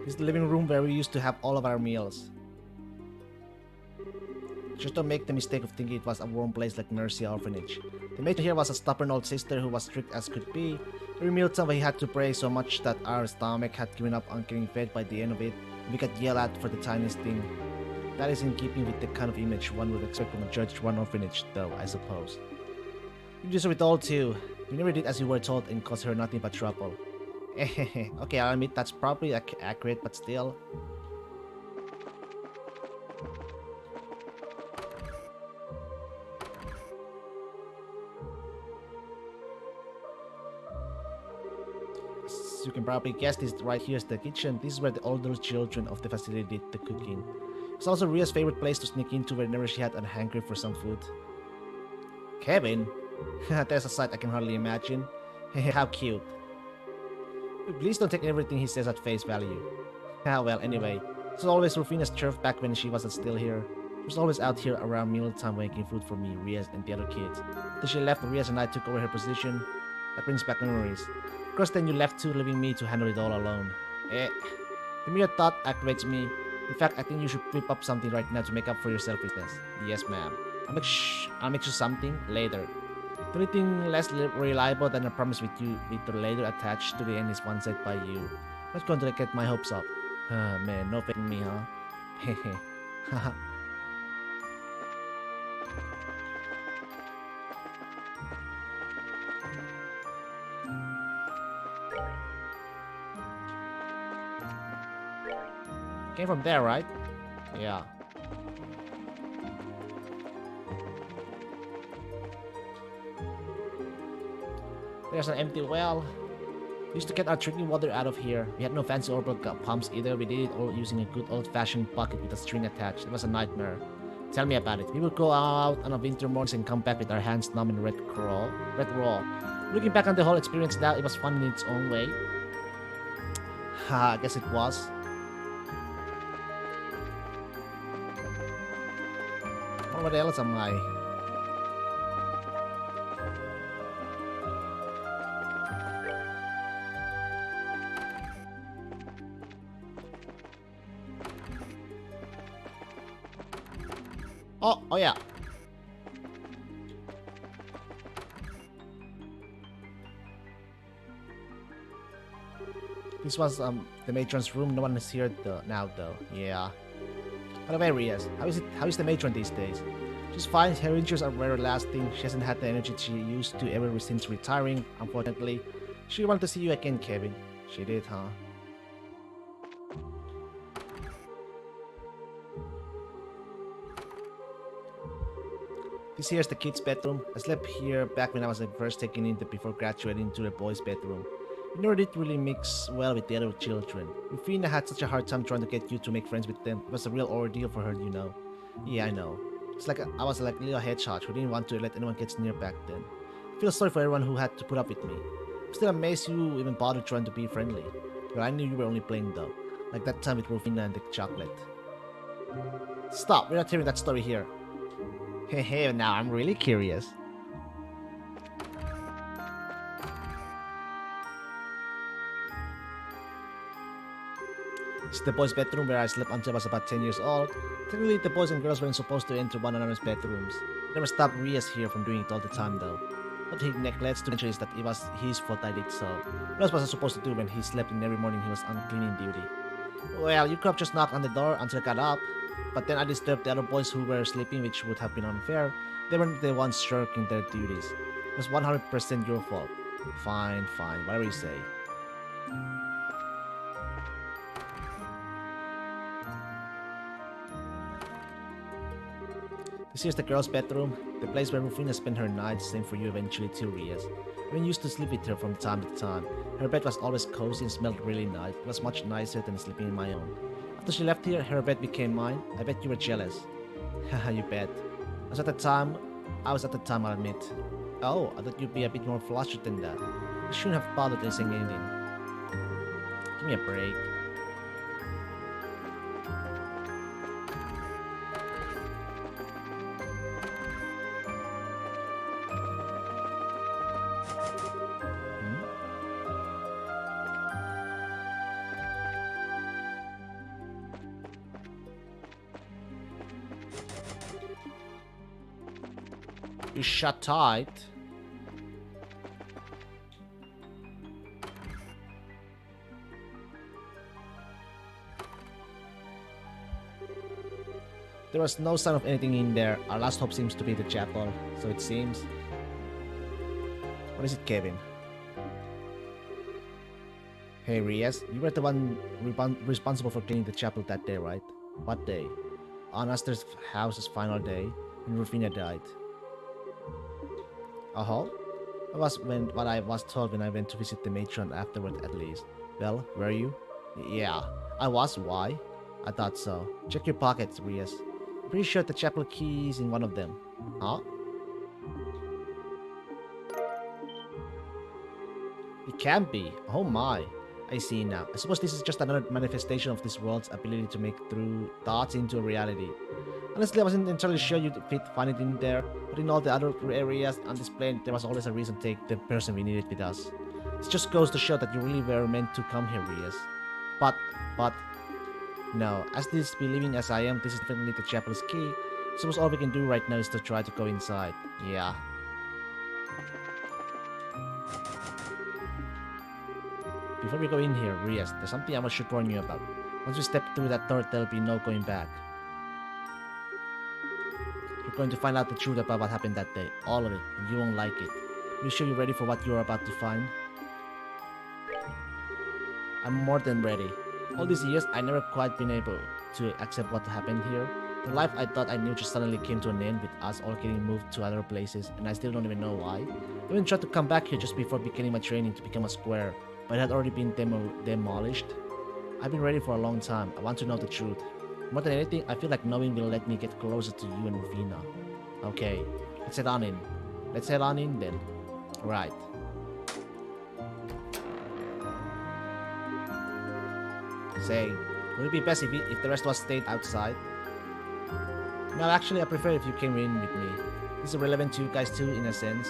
This is the living room where we used to have all of our meals. Just don't make the mistake of thinking it was a warm place like Mercy Orphanage. The matron here was a stubborn old sister who was strict as could be. Every mealtime we had to pray so much that our stomach had given up on getting fed by the end of it, and we got yelled at for the tiniest thing. That is in keeping with the kind of image one would expect from a judged one orphanage, though, I suppose. You deserve it all too. You never did as you were told and caused her nothing but trouble. Okay, I'll admit that's probably accurate, but still. As you can probably guess, this right here is the kitchen. This is where the older children of the facility did the cooking. It's also Ria's favorite place to sneak into whenever she had a hankering for some food. Kevin? There's a sight I can hardly imagine. How cute. Please don't take everything he says at face value. Well, anyway. This was always Rufina's turf back when she wasn't still here. She was always out here around mealtime making food for me, Rias, and the other kids. Then she left, Rias and I took over her position. That brings back memories. Of course, then you left too, leaving me to handle it all alone. The mere thought activates me. In fact, I think you should whip up something right now to make up for your selfishness. Yes, ma'am. I'll make you something later. The only thing less reliable than a promise with the later attached to the end is one said by you. I'm not going to get my hopes up. Man, no faking me, huh? Hehe. Haha. Came from there, right? Yeah. There's an empty well. We used to get our drinking water out of here. We had no fancy orbital pumps either. We did it all using a good old-fashioned bucket with a string attached. It was a nightmare. Tell me about it. We would go out on a winter mornings and come back with our hands numb in red raw. Looking back on the whole experience now, it was fun in its own way. I guess it was. What else am I? Oh yeah. This was the matron's room. No one is here now though. Yeah. By the way, Rias, how is the matron these days? She's fine. Her injuries are very lasting. She hasn't had the energy she used to ever since retiring, unfortunately. She wanted to see you again, Kevin. She did, huh? This here's the kids' bedroom. I slept here back when I was first taken in before graduating to the boys' bedroom. We never did really mix well with the other children. Rufina had such a hard time trying to get you to make friends with them. It was a real ordeal for her, you know. Yeah, I know. It's like I was like a little hedgehog who didn't want to let anyone get near back then. I feel sorry for everyone who had to put up with me. I'm still amazed you even bothered trying to be friendly. But I knew you were only playing though. Like that time with Rufina and the chocolate. Stop, we're not hearing that story here. Hey, now I'm really curious. It's the boys' bedroom where I slept until I was about 10 years old. Technically, the boys and girls weren't supposed to enter one another's bedrooms. Never stopped Rias here from doing it all the time though. What he neglects to mention is that it was his fault I did so. What else was I supposed to do when he slept in every morning he was on cleaning duty? Well, you could have just knocked on the door until I got up. But then I disturbed the other boys who were sleeping, which would have been unfair. They weren't the ones shirking their duties. It was 100% your fault. Fine, whatever you say. This here's the girls' bedroom, the place where Rufina spent her nights, same for you eventually too, Rias. When used to sleep with her from time to time. Her bed was always cozy and smelled really nice. It was much nicer than sleeping in my own. After she left here, her bed became mine. I bet you were jealous. Haha, you bet. I was at the time, I'll admit. Oh, I thought you'd be a bit more flustered than that. I shouldn't have bothered saying anything. Give me a break. You shut tight. There was no sign of anything in there. Our last hope seems to be the chapel, so it seems. What is it, Kevin? Hey, Rias, you were the one responsible for cleaning the chapel that day, right? What day? On Aster's house's final day, when Rufina died. Uh-huh. That was what I was told when I went to visit the matron afterward, at least. Well, were you? Yeah, I was. Why? I thought so. Check your pockets, Rias. Pretty sure the chapel key is in one of them. Huh? It can't be. Oh my. I see now. I suppose this is just another manifestation of this world's ability to make through thoughts into a reality. Honestly, I wasn't entirely sure you'd find it in there, but in all the other areas on this plane, there was always a reason to take the person we needed with us. It just goes to show that you really were meant to come here, Rias. But, no, as disbelieving as I am, this is definitely the chapel's key. I suppose all we can do right now is to try to go inside. Yeah. Before we go in here, Rias, there's something I should warn you about. Once we step through that door, there'll be no going back. You're going to find out the truth about what happened that day. All of it, and you won't like it. Are you sure you're ready for what you're about to find? I'm more than ready. All these years, I never quite been able to accept what happened here. The life I thought I knew just suddenly came to an end with us all getting moved to other places, and I still don't even know why. I even tried to come back here just before beginning my training to become a square, but it had already been demolished. I've been ready for a long time. I want to know the truth. More than anything, I feel like knowing will let me get closer to you and Rufina. Okay, let's head on in. Let's head on in then. Right. Say, would it be best if the rest of us stayed outside? No, actually, I prefer if you came in with me. This is relevant to you guys too, in a sense.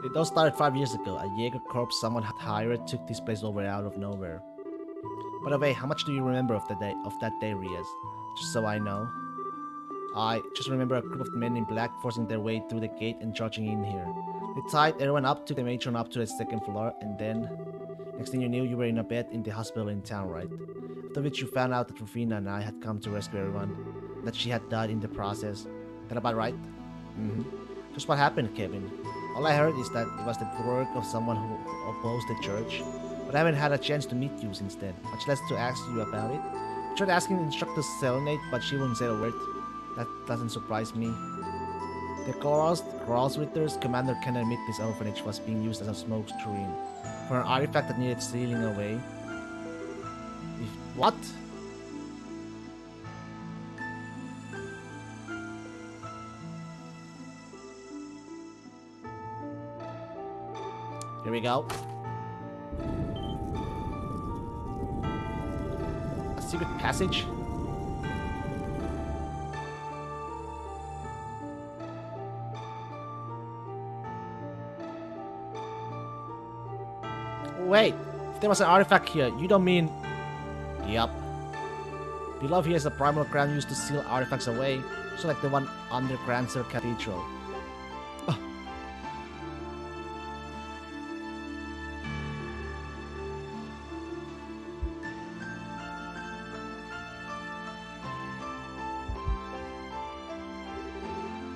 It all started 5 years ago. A Jaeger corps someone had hired took this place over out of nowhere. By the way, how much do you remember of that day, Rias? Just so I know. I just remember a group of men in black forcing their way through the gate and charging in here. They tied everyone up, took the matron up to the second floor, and then... Next thing you knew, you were in a bed in the hospital in town, right? After which you found out that Rufina and I had come to rescue everyone. That she had died in the process. That about right? Mm-hmm. Just what happened, Kevin. All I heard is that it was the work of someone who opposed the church, but I haven't had a chance to meet you since then, much less to ask you about it. I tried asking the instructor Selenate, but she wouldn't say a word. That doesn't surprise me. The Gralsritter's commander can admit this orphanage was being used as a smoke screen for an artifact that needed sealing away. What? Here we go. A secret passage? Wait, if there was an artifact here, you don't mean... Yup. Below here is a primal ground used to seal artifacts away, so like the one under Granzer Cathedral. Oh.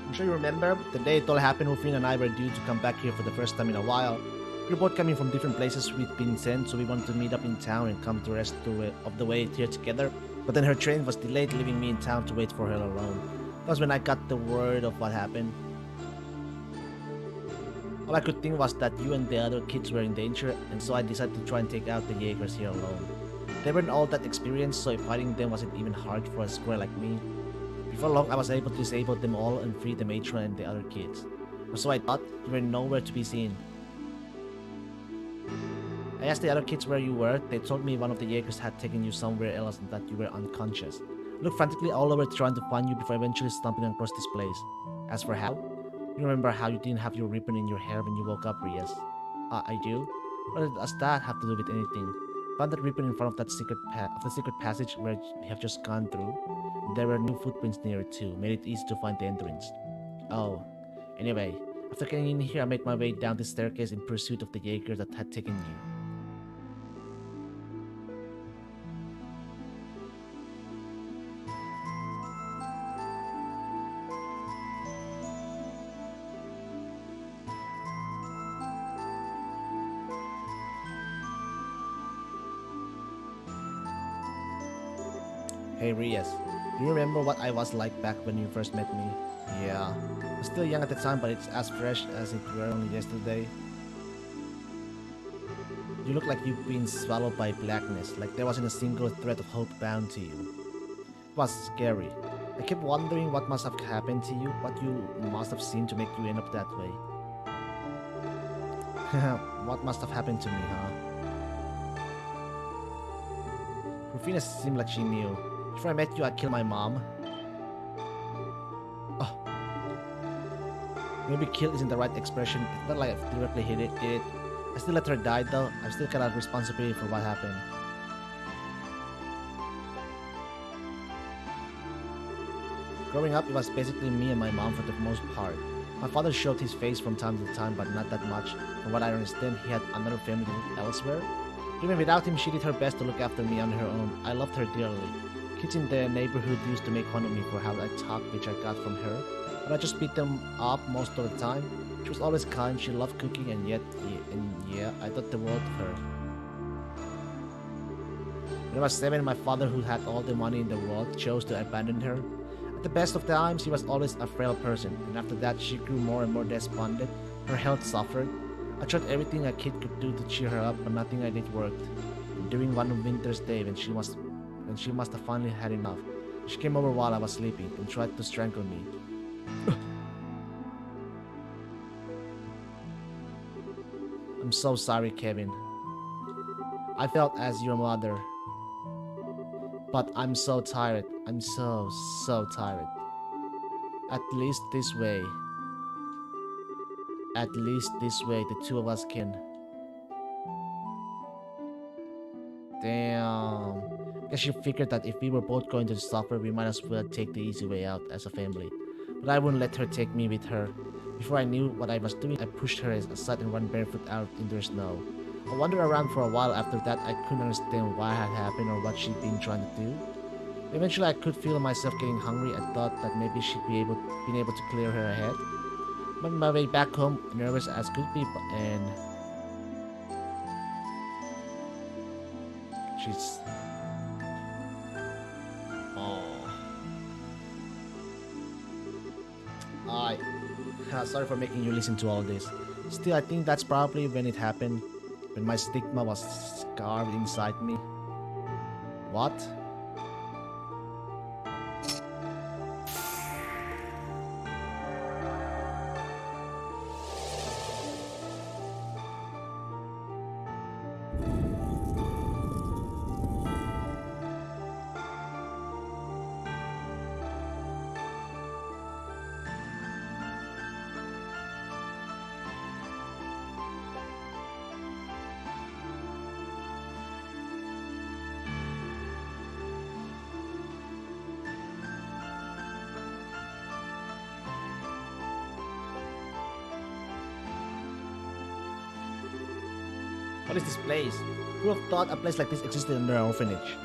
I'm sure you remember the day it all happened. Rufina and I were due to come back here for the first time in a while. We were both coming from different places we'd been sent, so we wanted to meet up in town and come to the rest of the way here together. But then her train was delayed, leaving me in town to wait for her alone. That was when I got the word of what happened. All I could think was that you and the other kids were in danger, and so I decided to try and take out the Jaegers here alone. They weren't all that experienced, so fighting them wasn't even hard for a square like me. Before long, I was able to disable them all and free the matron and the other kids. Or so I thought. You were nowhere to be seen. I asked the other kids where you were. They told me one of the Jaegers had taken you somewhere else and that you were unconscious. I looked frantically all over trying to find you before eventually stumbling across this place. As for how? You remember how you didn't have your ribbon in your hair when you woke up, Rias? I do? What does that have to do with anything? Found that ribbon in front of that secret passage where we have just gone through. There were new footprints near it too, made it easy to find the entrance. Oh, anyway, after getting in here, I made my way down the staircase in pursuit of the Jaeger that had taken you. Hey Rias, do you remember what I was like back when you first met me? Yeah, I was still young at the time, but it's as fresh as it were only yesterday. You look like you've been swallowed by blackness, like there wasn't a single thread of hope bound to you. It was scary. I kept wondering what must have happened to you, what you must have seen to make you end up that way. What must have happened to me, huh? Rufina seemed like she knew. Before I met you, I killed my mom. Oh. Maybe kill isn't the right expression. It's not like I directly hit it. I still let her die though. I still got a responsibility for what happened. Growing up, it was basically me and my mom for the most part. My father showed his face from time to time, but not that much. From what I understand, he had another family elsewhere. Even without him, she did her best to look after me on her own. I loved her dearly. Kids in the neighborhood used to make fun of me for how I talk, which I got from her, but I just beat them up most of the time. She was always kind, she loved cooking, and yeah, I thought the world of her. When I was 7, my father, who had all the money in the world, chose to abandon her. At the best of times, she was always a frail person, and after that she grew more and more despondent. Her health suffered. I tried everything a kid could do to cheer her up, but nothing I did worked. And during one winter's day, when she must have finally had enough, she came over while I was sleeping and tried to strangle me. I'm so sorry, Kevin. I felt as your mother. But I'm so tired. I'm so tired. At least this way, the two of us can... Damn. Guess you figured that if we were both going to suffer, we might as well take the easy way out as a family. But I wouldn't let her take me with her. Before I knew what I was doing, I pushed her aside and ran barefoot out into the snow. I wandered around for a while after that. I couldn't understand why it had happened or what she'd been trying to do. Eventually, I could feel myself getting hungry. I thought that maybe she'd been able to clear her head. On my way back home, nervous as could be, and she's. Oh. Sorry for making you listen to all this. Still, I think that's probably when it happened. When my stigma was carved inside me. What? What is this place? Who would have thought a place like this existed in their orphanage?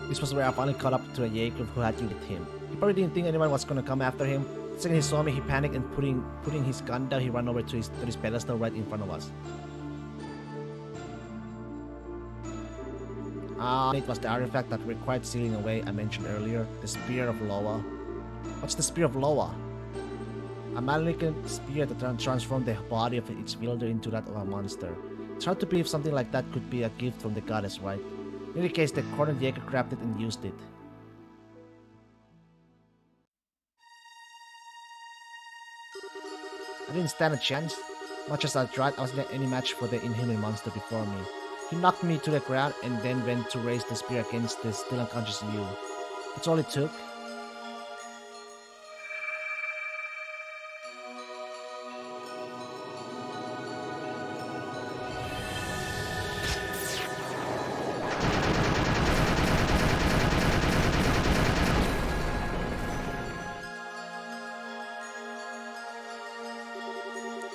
This was where I finally caught up to a Yakov who had you with him. He probably didn't think anyone was gonna come after him. The second he saw me, he panicked and putting his gun down, he ran over to his pedestal right in front of us. It was the artifact that required sealing away I mentioned earlier, the Spear of Loa. What's the Spear of Loa? A malignant spear that transformed the body of its wielder into that of a monster. It's hard to believe something like that could be a gift from the goddess, right? In any case, the cornered Jaeger grabbed it and used it. I didn't stand a chance. Much as I tried, I wasn't any match for the inhuman monster before me. He knocked me to the ground and then went to raise the spear against the still unconscious you. That's all it took.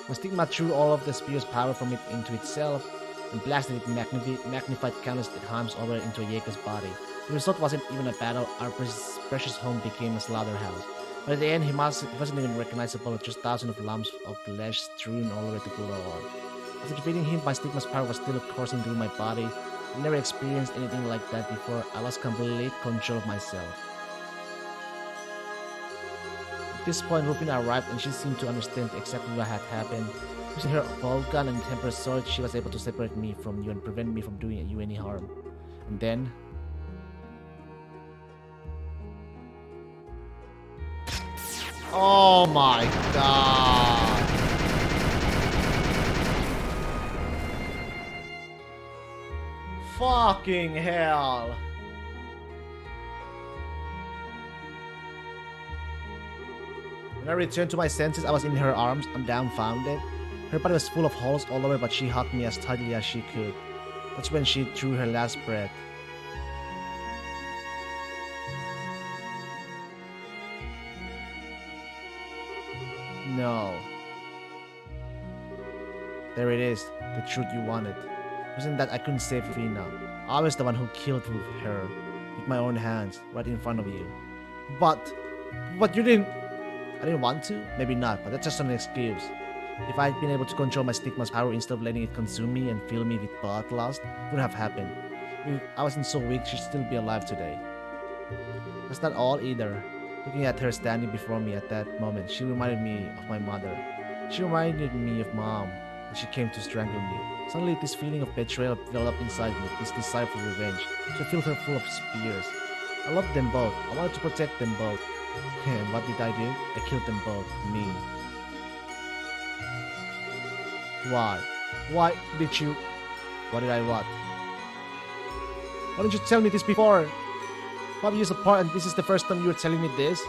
My stigma threw all of the spear's power from it into itself and blasted it magnified countless times over into Jaeger's body. The result wasn't even a battle, our precious home became a slaughterhouse. But at the end, he wasn't even recognizable, just thousands of lumps of flesh strewn all over the floor. After defeating him, my stigma's power was still coursing through my body. I never experienced anything like that before. I lost complete control of myself. At this point, Rupina arrived and she seemed to understand exactly what had happened. Using her bowgun and tempered sword, she was able to separate me from you and prevent me from doing you any harm. And then... Oh my god! Fucking hell! When I returned to my senses, I was in her arms. I'm dumbfounded. Her body was full of holes all over, but she hugged me as tightly as she could. That's when she drew her last breath. No. There it is, the truth you wanted. It wasn't that I couldn't save Rupina. I was the one who killed her with my own hands, right in front of you. But you didn't... I didn't want to? Maybe not, but that's just an excuse. If I'd been able to control my stigma's power instead of letting it consume me and fill me with bloodlust, it wouldn't have happened. If I wasn't so weak, she'd still be alive today. That's not all either. Looking at her standing before me at that moment, she reminded me of my mother. She reminded me of Mom, and she came to strangle me. Suddenly, this feeling of betrayal built up inside me, this desire for revenge. So I filled her full of spears. I loved them both. I wanted to protect them both. And what did I do? I killed them both. Me. Why? Why did you... What did I what? Why didn't you tell me this before? 5 years apart and this is the first time you were telling me this?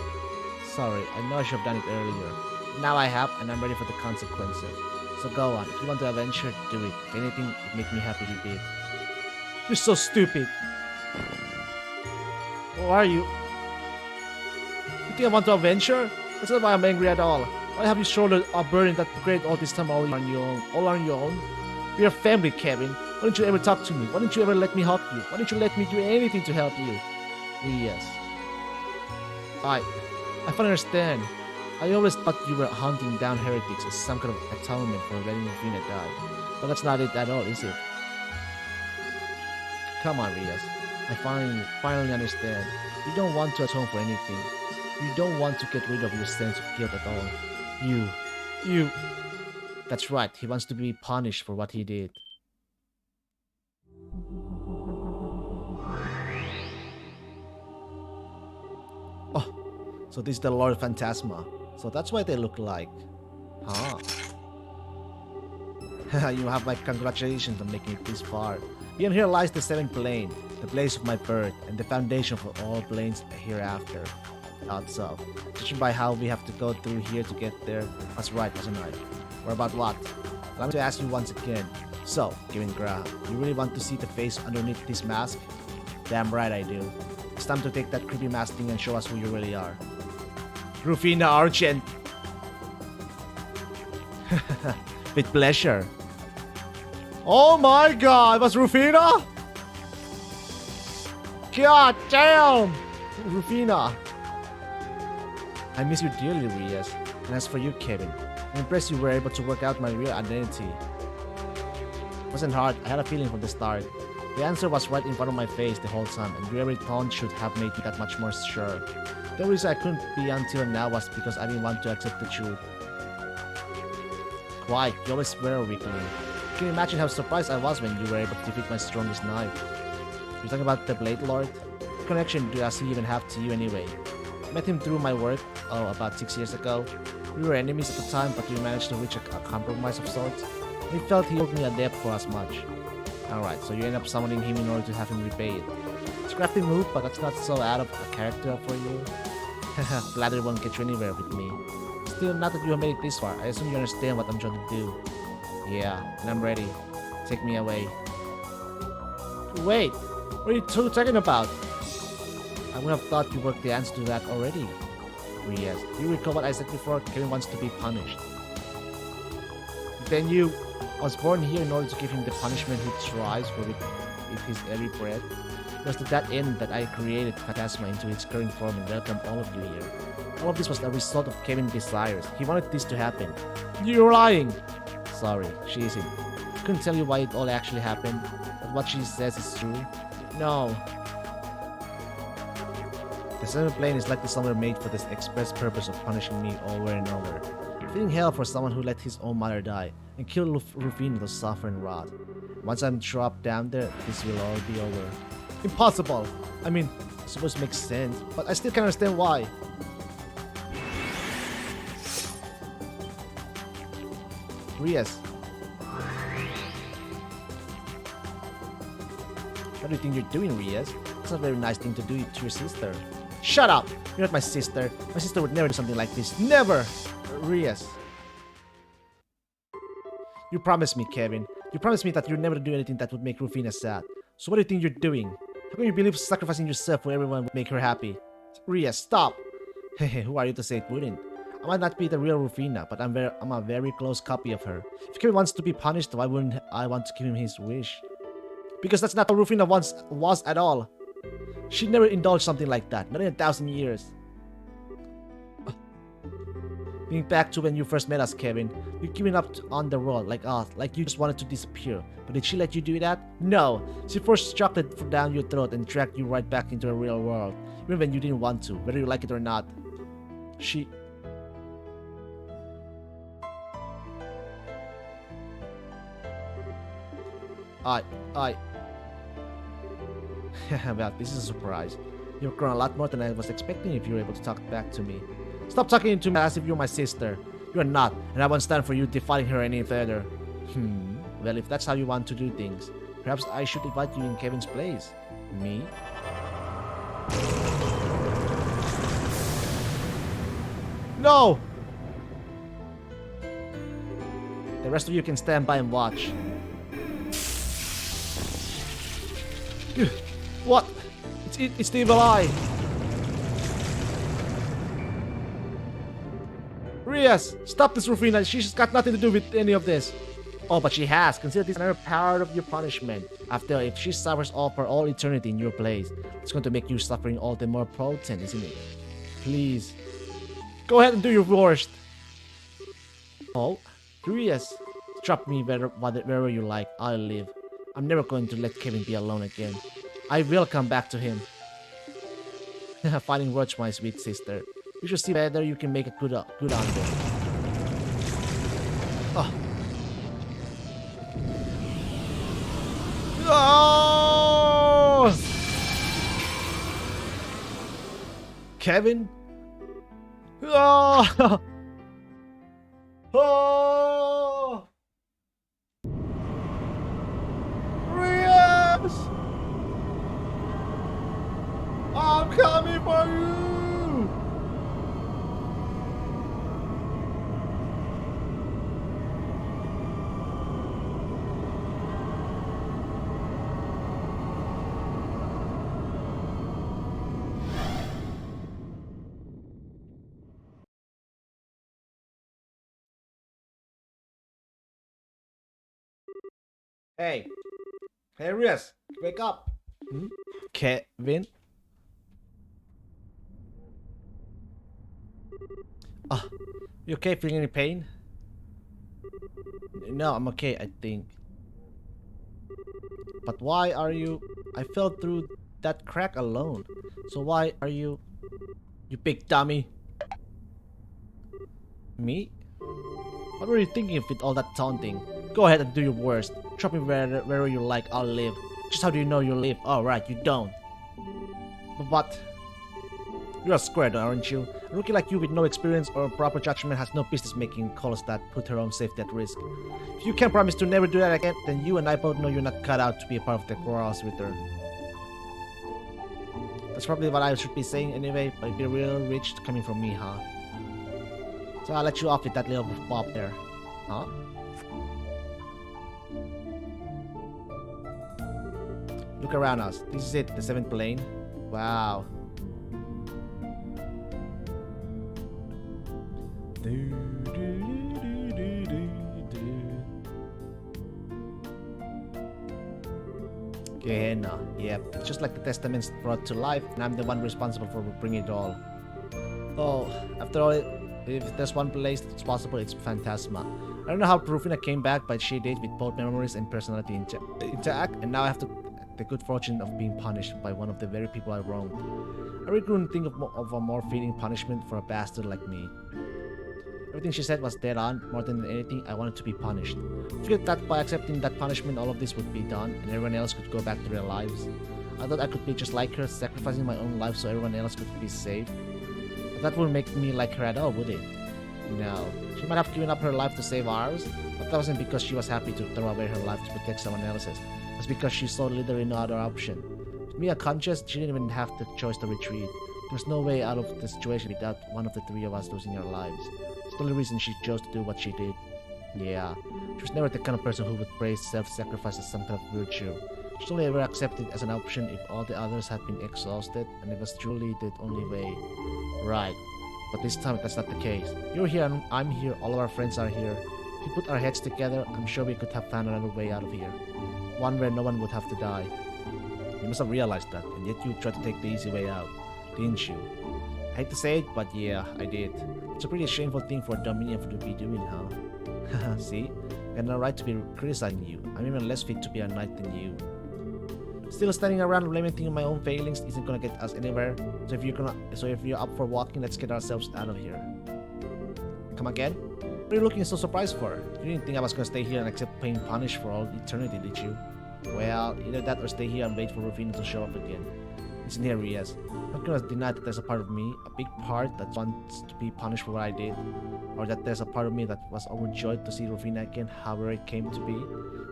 Sorry, I know I should have done it earlier. Now I have and I'm ready for the consequences. So go on, if you want to avenge her, do it. If anything, it make me happy you did. You're so stupid. Who are you? You think I want to avenge her? That's not why I'm angry at all. Why have you shouldered a burden that created all this time all on your own? All on your own? We're a family, Kevin. Why didn't you ever talk to me? Why didn't you ever let me help you? Why didn't you let me do anything to help you? Yes. I finally understand. I always thought you were hunting down heretics as some kind of atonement for letting Rufina die. But that's not it at all, is it? Come on, Rias. I finally understand. You don't want to atone for anything. You don't want to get rid of your sense of guilt at all. You... That's right, he wants to be punished for what he did. Oh, so this is the Lord Phantasma. So that's why they look like. Huh. You have my congratulations on making it this far. Beyond here lies the seventh plane, the place of my birth, and the foundation for all planes hereafter. Thoughts of. Judging by how we have to go through here to get there, that's right, wasn't I? Or about what? Allow me to ask you once again. So, Kevin Graham, you really want to see the face underneath this mask? Damn right I do. It's time to take that creepy mask thing and show us who you really are. Rufina Argent! With pleasure. Oh my god, was Rufina? God damn! Rufina. I miss you dearly, Rias. And as for you, Kevin, I'm impressed you were able to work out my real identity. It wasn't hard, I had a feeling from the start. The answer was right in front of my face the whole time, and every taunt should have made me that much more sure. The reason I couldn't be until now was because I didn't want to accept the truth. Quite, you always were weakling. Can you imagine how surprised I was when you were able to defeat my strongest knight? You're talking about the Blade Lord? What connection does he even have to you anyway? Met him through my work, about 6 years ago. We were enemies at the time, but we managed to reach a compromise of sorts. We felt he owed me a debt for as much. Alright, so you end up summoning him in order to have him repay it. It's a crafty move, but that's not so out of a character for you. Flattery won't get you anywhere with me. Still, not that you have made it this far, I assume you understand what I'm trying to do. Yeah, and I'm ready. Take me away. Wait, what are you two talking about? I would have thought you worked the answer to that already. Yes, you recall what I said before, Kevin wants to be punished. Then you... I was born here in order to give him the punishment he strives for with his every breath. It was to that end that I created Phantasma into its current form and welcomed all of you here. All of this was a result of Kevin's desires. He wanted this to happen. You're lying! Sorry, she isn't. I couldn't tell you why it all actually happened, but what she says is true. No. The seventh plane is likely somewhere made for this express purpose of punishing me over and over. Feeling hell for someone who let his own mother die, and kill Rufina to suffer and rot. Once I'm dropped down there, this will all be over. Impossible! I mean, it's supposed to make sense, but I still can't understand why. Rias. What do you think you're doing, Rias? It's not a very nice thing to do to your sister. Shut up! You're not my sister. My sister would never do something like this. Never! Rias. You promised me, Kevin. You promised me that you'd never do anything that would make Rufina sad. So what do you think you're doing? How can you believe sacrificing yourself for everyone would make her happy? Rias, stop! Hehe, who are you to say it wouldn't? I might not be the real Rufina, but I'm a very close copy of her. If Kevin wants to be punished, why wouldn't I want to give him his wish? Because that's not how Rufina once was at all. She'd never indulge something like that, not in 1,000 years. Think back to when you first met us, Kevin. You're giving up on the world like us, like you just wanted to disappear. But did she let you do that? No! She forced chocolate down your throat and dragged you right back into the real world. Even when you didn't want to, whether you like it or not. She... Well, this is a surprise. You've grown a lot more than I was expecting if you were able to talk back to me. Stop talking to me as if you're my sister. You're not, and I won't stand for you defying her any further. Well, if that's how you want to do things, perhaps I should invite you in Kevin's place. Me? No! The rest of you can stand by and watch. What? It's the evil eye. Rias, stop this, Rufina. She's got nothing to do with any of this. Oh, but she has. Consider this another part of your punishment. After, if she suffers all for all eternity in your place, it's going to make you suffering all the more potent, isn't it? Please. Go ahead and do your worst. Oh, curious. Drop me wherever you like. I'll leave. I'm never going to let Kevin be alone again. I will come back to him. Finding words, my sweet sister. You should see whether you can make a good answer. Oh. Oh! Kevin? Oh! Oh! Rias! I'm coming for you! Hey. Hey, Rias. Wake up. Kevin? Ah, you okay? Feeling any pain? No, I'm okay, I think. But why are you... I fell through that crack alone. So why are you... You big dummy? Me? What were you thinking with all that taunting? Go ahead and do your worst. Drop me wherever you like, I'll live. Just how do you know you live? Oh, right, you don't. But... You're a square, aren't you? A rookie like you with no experience or proper judgment has no business making calls that put her own safety at risk. If you can't promise to never do that again, then you and I both know you're not cut out to be a part of the quarrels with her. That's probably what I should be saying anyway, but it'd be real rich coming from me, huh? So I'll let you off with that little pop there. Huh? Look around us. This is it, the 7th plane. Wow. Gehenna. Yep, it's just like the Testaments brought to life, and I'm the one responsible for bringing it all. Oh, after all, if there's one place that's possible, it's Phantasma. I don't know how Rufina came back, but she did with both memories and personality intact, and now I have the good fortune of being punished by one of the very people I wronged. I really couldn't think of a more fitting punishment for a bastard like me. Everything she said was dead on. More than anything, I wanted to be punished. I figured that by accepting that punishment, all of this would be done, and everyone else could go back to their lives. I thought I could be just like her, sacrificing my own life so everyone else could be saved. But that wouldn't make me like her at all, would it? No. She might have given up her life to save ours, but that wasn't because she was happy to throw away her life to protect someone else's. It was because she saw literally no other option. With me unconscious, she didn't even have the choice to retreat. There's no way out of the situation without one of the three of us losing our lives. It's the only reason she chose to do what she did. Yeah, she was never the kind of person who would praise self-sacrifice as some kind of virtue. She only ever accepted it as an option if all the others had been exhausted and it was truly the only way. Right, but this time that's not the case. You're here and I'm here, all of our friends are here. If we put our heads together, I'm sure we could have found another way out of here. One where no one would have to die. You must have realized that, and yet you tried to take the easy way out, didn't you? I hate to say it, but yeah, I did. It's a pretty shameful thing for a Dominion to be doing, huh? See? I have no right to be criticizing you. I'm even less fit to be a knight than you. Still standing around lamenting my own failings isn't gonna get us anywhere. So if you're up for walking, let's get ourselves out of here. Come again? What are you looking so surprised for? You didn't think I was gonna stay here and accept being punished for all eternity, did you? Well, either that or stay here and wait for Rufina to show up again. Listen here, Rias. I'm not gonna deny that there's a part of me, a big part, that wants to be punished for what I did. Or that there's a part of me that was overjoyed to see Rufina again, however it came to be.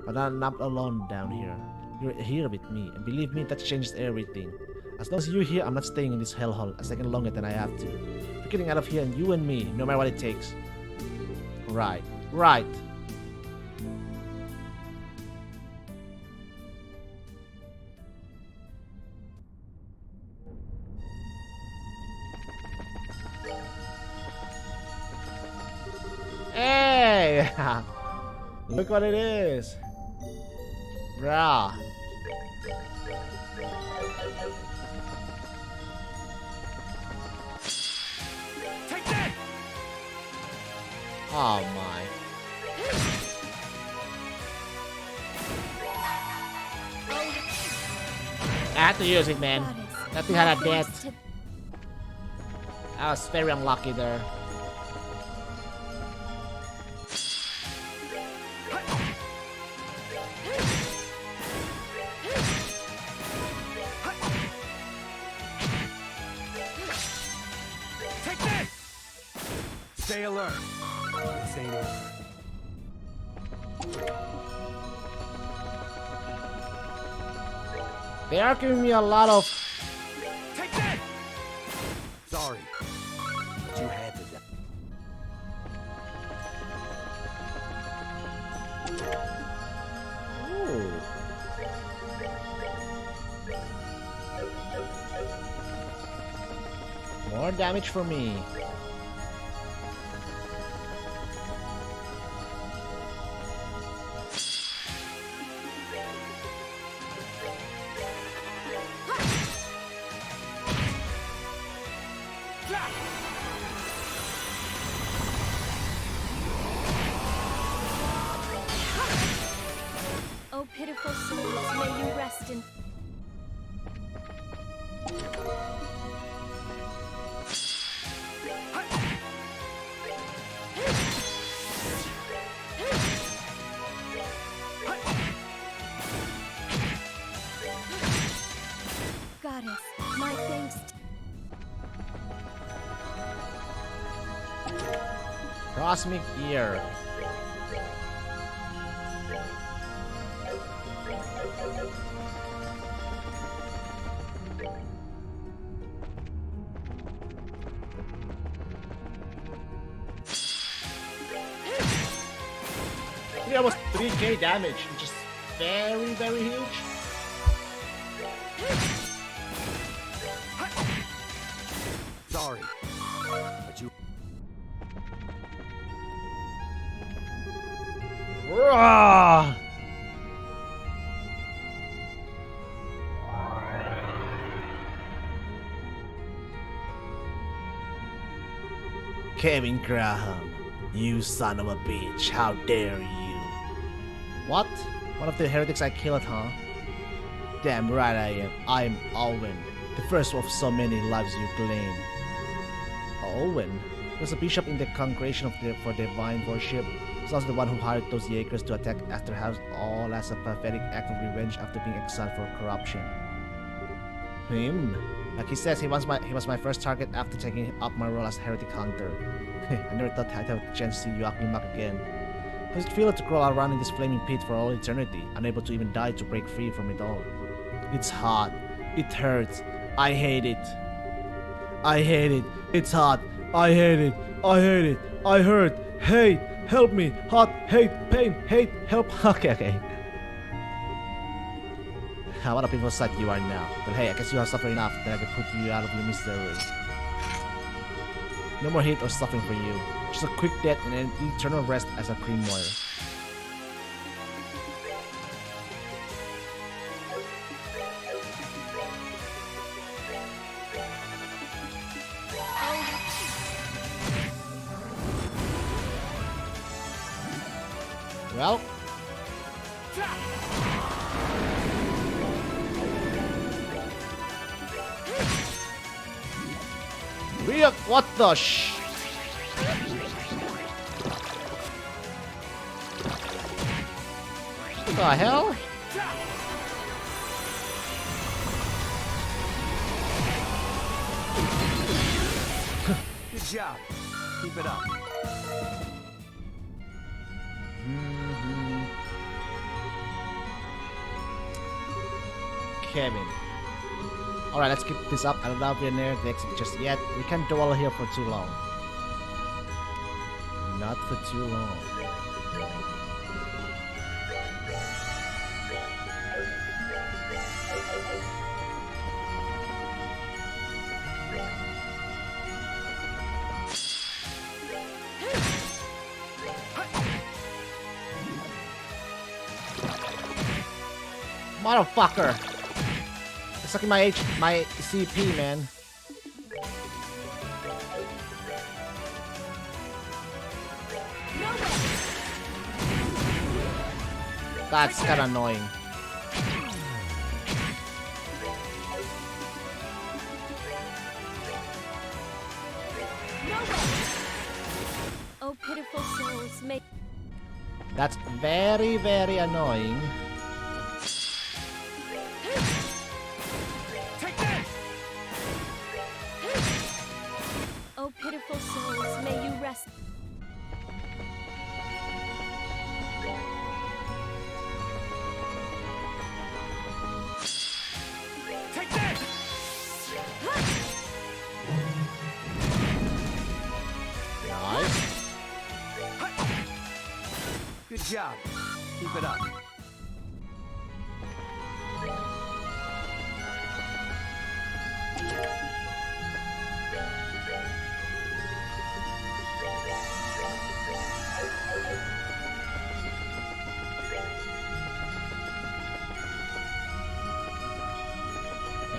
But I'm not alone down here. You're here with me, and believe me, that changes everything. As long as you're here, I'm not staying in this hellhole a second longer than I have to. We're getting out of here, and you and me, no matter what it takes. Right, right. Hey! Look what it is. Bruh. Take that! Oh my. I had to use it, man. Goddess, That thing had a my death. thanks to- I was very unlucky there. Take this! Stay alert. This ain't over. They are giving me a lot of... Take this! Sorry, but you had to die. Ooh. More damage for me. Oh, pitiful souls, may you rest in Goddess, my thanks to Cosmic Ear. Almost 3k damage, which is very, very huge. Sorry, but you. Rah! Kevin Graham, you son of a bitch, how dare you? What? One of the heretics I killed, huh? Damn right I am. I'm Alwyn, the first of so many lives you claim. Alwyn was a bishop in the congregation for divine worship. He was the one who hired those Jaegers to attack Asterhouse, all as a pathetic act of revenge after being exiled for corruption. Him? Like he says, he was my first target after taking up my role as heretic hunter. I never thought I'd have a chance to see you Aklimak again. How does it feel to crawl around in this flaming pit for all eternity, unable to even die to break free from it all? It's hot. It hurts. I hate it. I hate it. It's hot. I hate it. I hate it. I hurt. Hate. Help me. Hot. Hate. Pain. Hate. Help. Okay. What a people sight you are now. But hey, I guess you have suffered enough that I can put you out of your misery. No more hate or suffering for you. Just a quick death and an eternal rest as a cream warrior. Well. What the sh... What the hell? Good job. Keep it up. Kevin. Alright, let's keep this up. I don't know if we're near the exit just yet. We can't dwell here for too long. Not for too long. Motherfucker! It's sucking my CP, man. That's kinda annoying. Oh, pitiful souls, may That's very, very annoying. Take that! oh, pitiful souls, may you rest. Take that! Nice. Good job. Keep it up.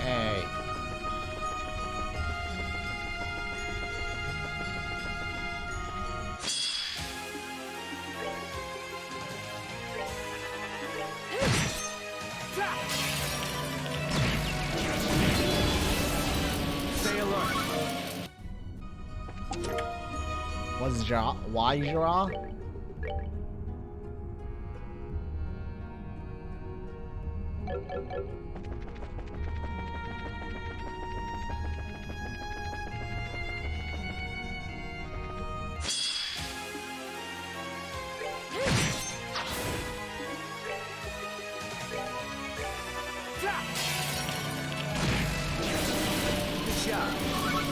Hey. Stay alert. What's Jira? Why Jira? Good job.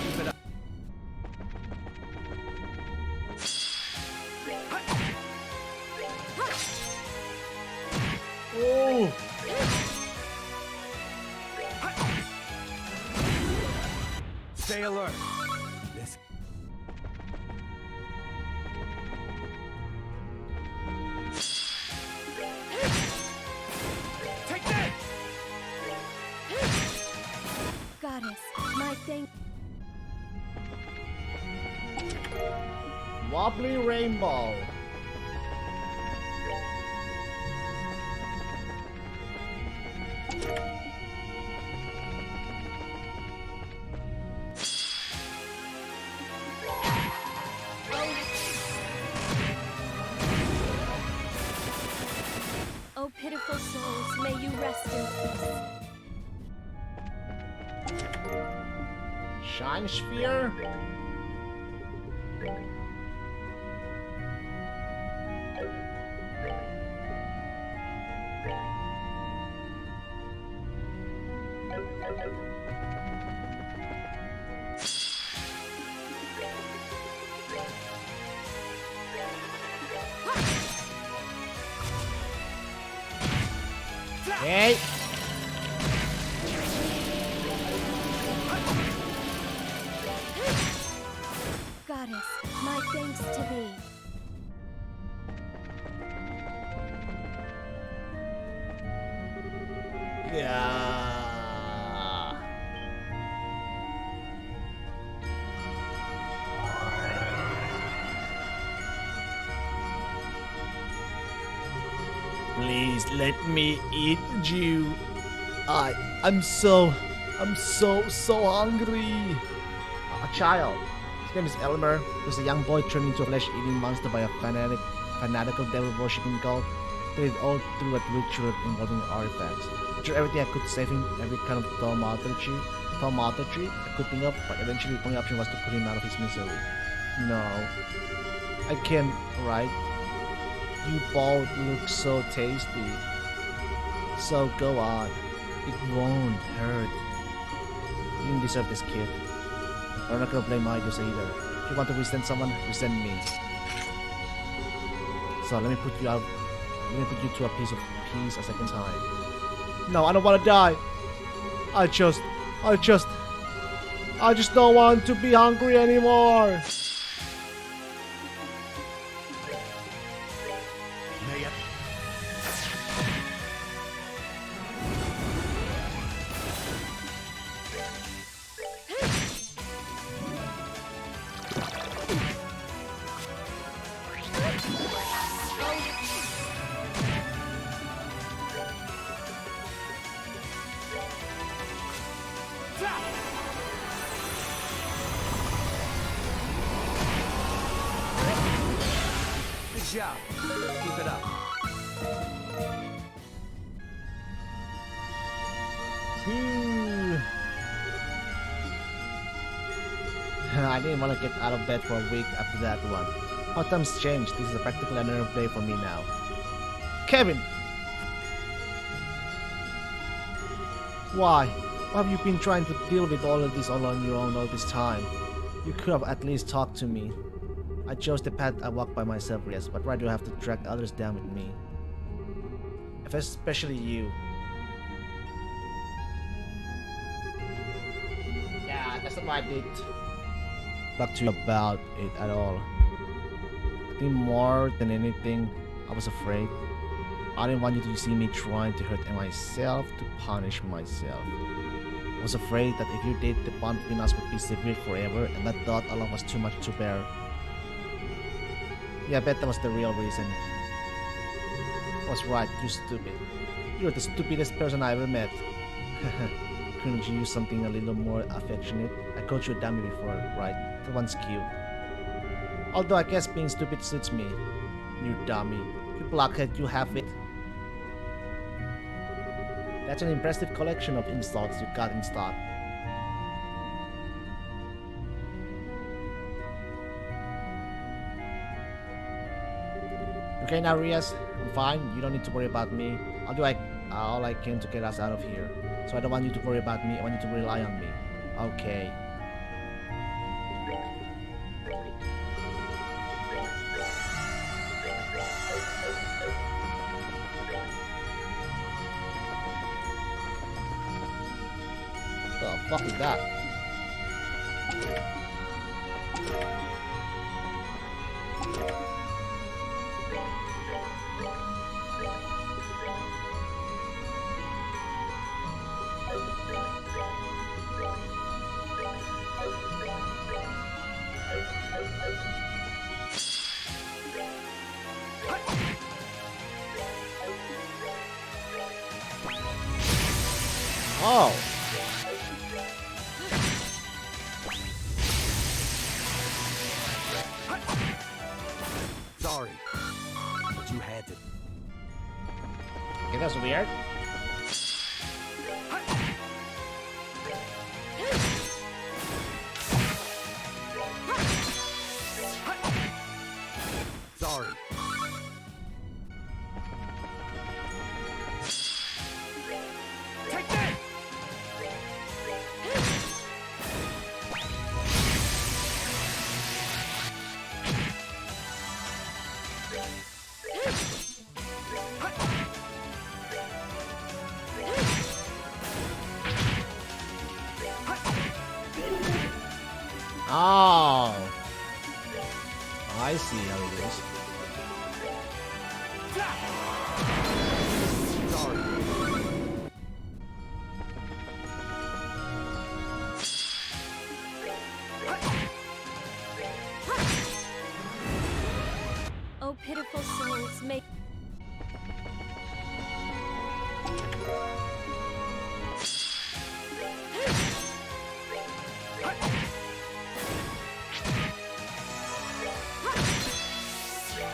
Keep it up. Oh. Stay alert. This. Take that! Goddess, my thank. Wobbly rainbow. Oh, pitiful souls, may you rest in peace. Shine sphere. Hey. Goddess, my thanks to thee. Yeah. Please let me eat you. I'm so hungry. A child. His name is Elmer. He's a young boy turned into a flesh-eating monster by a fanatical devil-worshipping cult. Did it all through a ritual involving artifacts. I tried everything I could to save him, every kind of thaumaturgy I could think of, but eventually the only option was to put him out of his misery. No. I can't, right? You both look so tasty. So go on. It won't hurt. You didn't deserve this, kid. I'm not gonna blame Midas either. If you want to resent someone, resent me. So let me put you out. Let me put you to a piece of peace a second time. No, I don't want to die. I just don't want to be hungry anymore. May it. I didn't want to get out of bed for a week after that one. How times changed. This is a practical a nerve day for me now. Kevin! Why? Why have you been trying to deal with all of this all on your own all this time? You could have at least talked to me. I chose the path I walked by myself, yes, but why do I have to drag others down with me? Especially you. Yeah, that's not what I did. Talk to you about it at all. I think more than anything, I was afraid. I didn't want you to see me trying to hurt myself to punish myself. I was afraid that if you did, the bond between us would be severed forever, and that thought alone was too much to bear. Yeah, I bet that was the real reason. I was right, you're stupid. You're the stupidest person I ever met. Couldn't you use something a little more affectionate? I called you a dummy before, right? That one's cute. Although I guess being stupid suits me. You dummy. You blockhead, you have it. That's an impressive collection of insults you got in stock. Okay now, Rias, I'm fine. You don't need to worry about me. I'll do all I can to get us out of here. So I don't want you to worry about me. I want you to rely on me. Okay. The fuck is that? Oh. Sorry, but you had to. Okay, that's weird. Sorry. Take that! Oh. I see how it is. Sorry. Oh, pitiful souls, may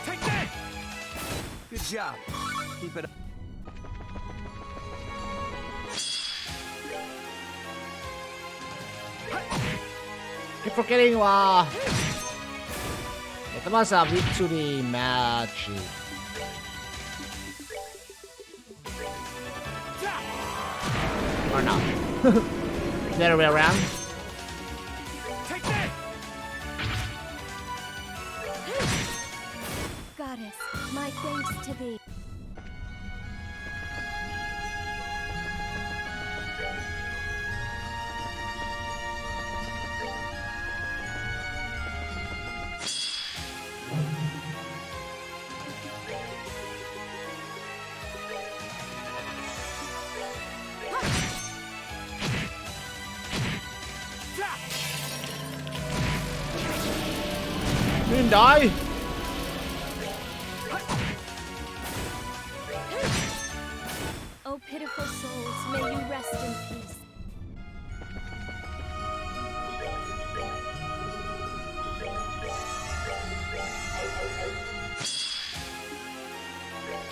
Take that! Good job. Keep it up. Keep forgetting ito naman sa victory magic. Or not. The other way around. Take that! goddess, my thanks to thee. You didn't die. Oh, pitiful souls, may you rest in peace.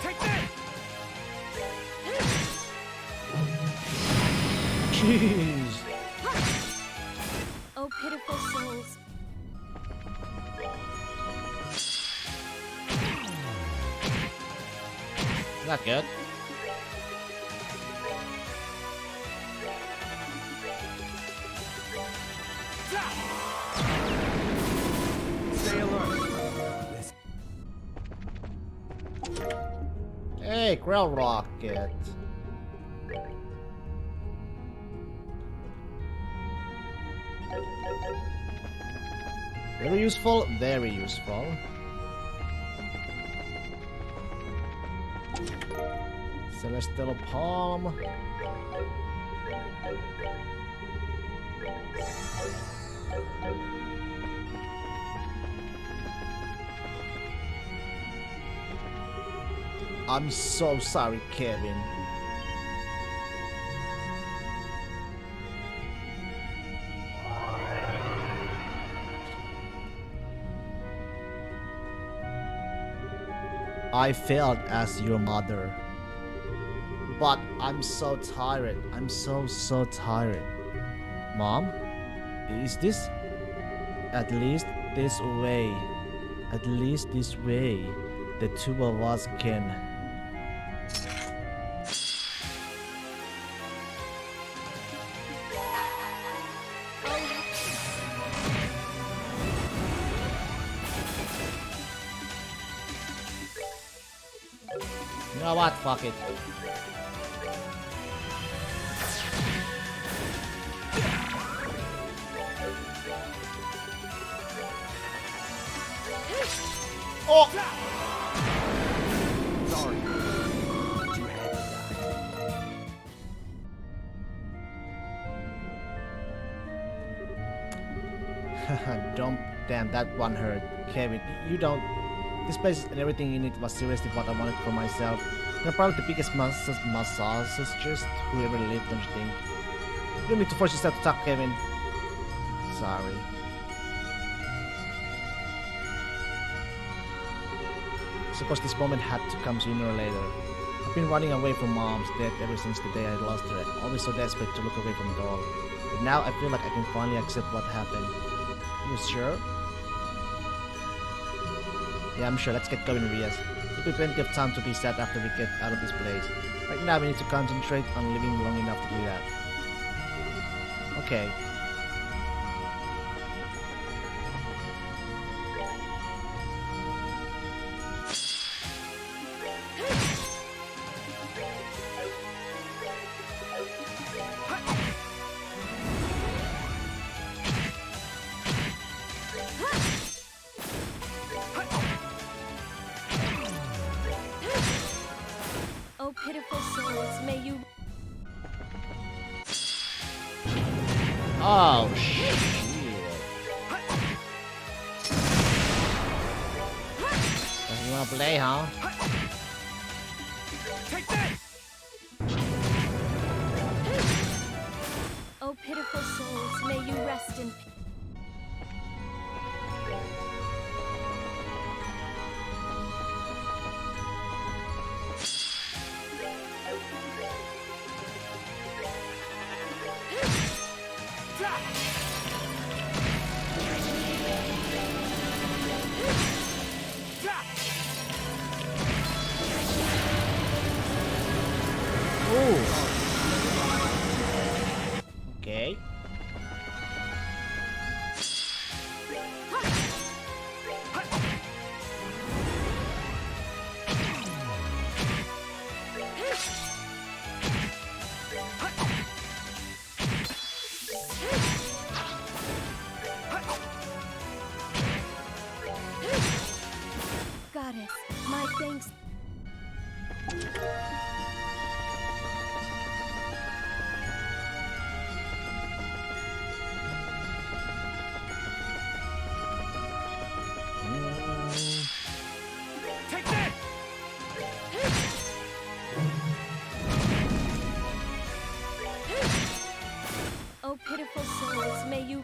Take that! Jeez. Oh, pitiful souls, Not good. Stay alert. Hey, Grell Rocket. Very useful, very useful. Celestial Palm. I'm so sorry, Kevin. I failed as your mother. But I'm so tired. I'm so tired. Mom? Is this? At least this way. At least this way. The two of us can. You know what? Fuck it. Oh! Sorry. You had to die. Don't. Damn, that one hurt. Kevin, you don't. This place and everything in it was seriously what I wanted for myself. And probably the biggest just whoever lived, don't you think? You don't need to force yourself to talk, Kevin. Sorry. Suppose this moment had to come sooner or later. I've been running away from Mom's death ever since the day I lost her. Always so desperate to look away from it all. But now I feel like I can finally accept what happened. You sure? Yeah, I'm sure. Let's get going, Rias. There'll be plenty of time to be sad after we get out of this place. Right now, we need to concentrate on living long enough to do that. Okay. Oh, pitiful souls, may you... Oh, shit. You wanna play, huh? Take this! Oh, pitiful souls, may you rest in peace. Ooh. Okay. Goddess, my thanks. Take this! Oh, pitiful souls, may you...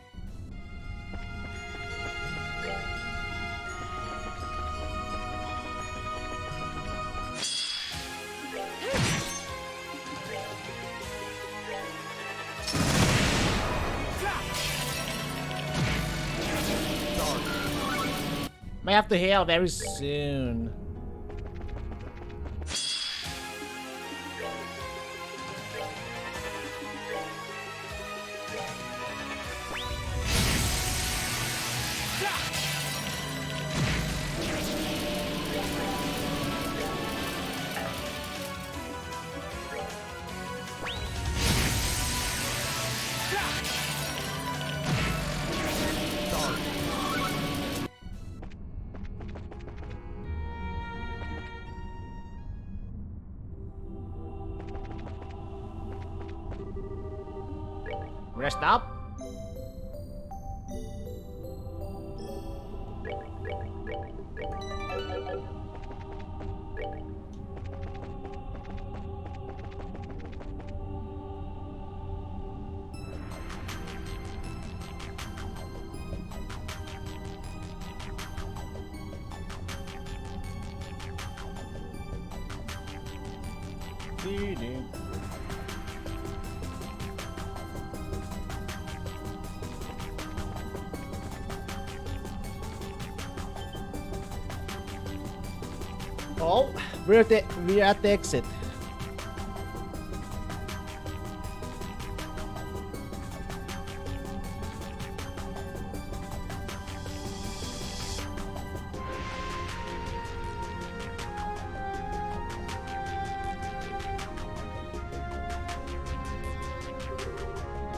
May have to heal very soon. Rest up. Oh, we're at the exit.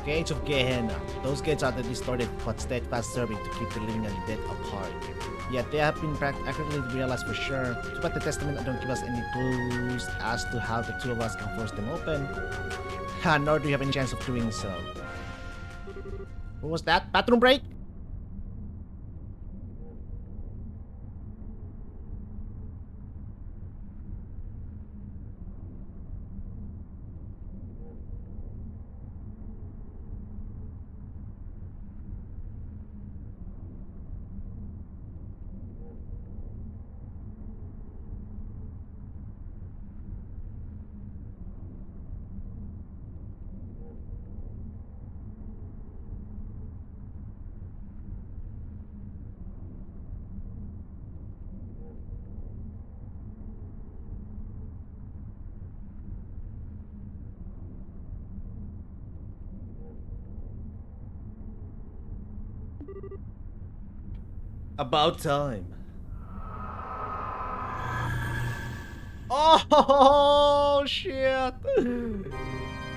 Gates of Gehenna. Those gates are the distorted but steadfast serving to keep the living and dead apart. Yet they have been accurately realized for sure. Too bad the testament don't give us any clues as to how the two of us can force them open. Nor do we have any chance of doing so. What was that? Bathroom break? About time. Oh shit!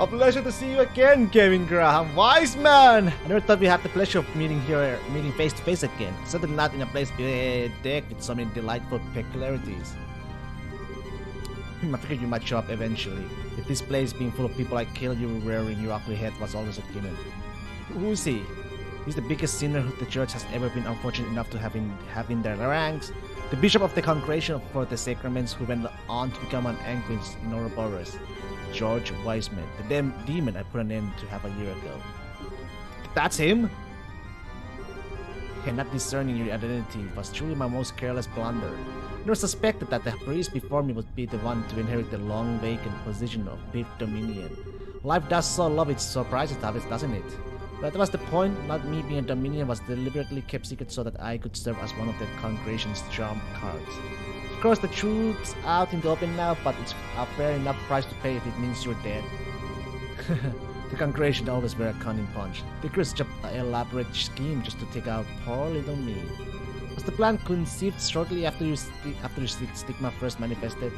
A pleasure to see you again, Kevin Graham. Wise man! I never thought we had the pleasure of meeting face to face again. Certainly not in a place decked with so many delightful peculiarities. I figured you might show up eventually. With this place being full of people like kill you rearing your ugly head was always a given. Who is he? He's the biggest sinner who the church has ever been unfortunate enough to have in their ranks. The bishop of the congregation for the sacraments who went on to become an anguish in Ouroboros. George Wiseman, the damn demon I put an end to half a year ago. That's him? And not discerning your identity was truly my most careless blunder. Nor suspected that the priest before me would be the one to inherit the long vacant position of fifth dominion. Life does so love its surprises, doesn't it? But that was the point. Not me being a dominion was deliberately kept secret so that I could serve as one of the congregation's trump cards. Of course, the truth's out in the open now, but it's a fair enough price to pay if it means you're dead. The congregation always wear a cunning punch. They create such an elaborate scheme just to take out poor little me. Was the plan conceived shortly after your stigma first manifested?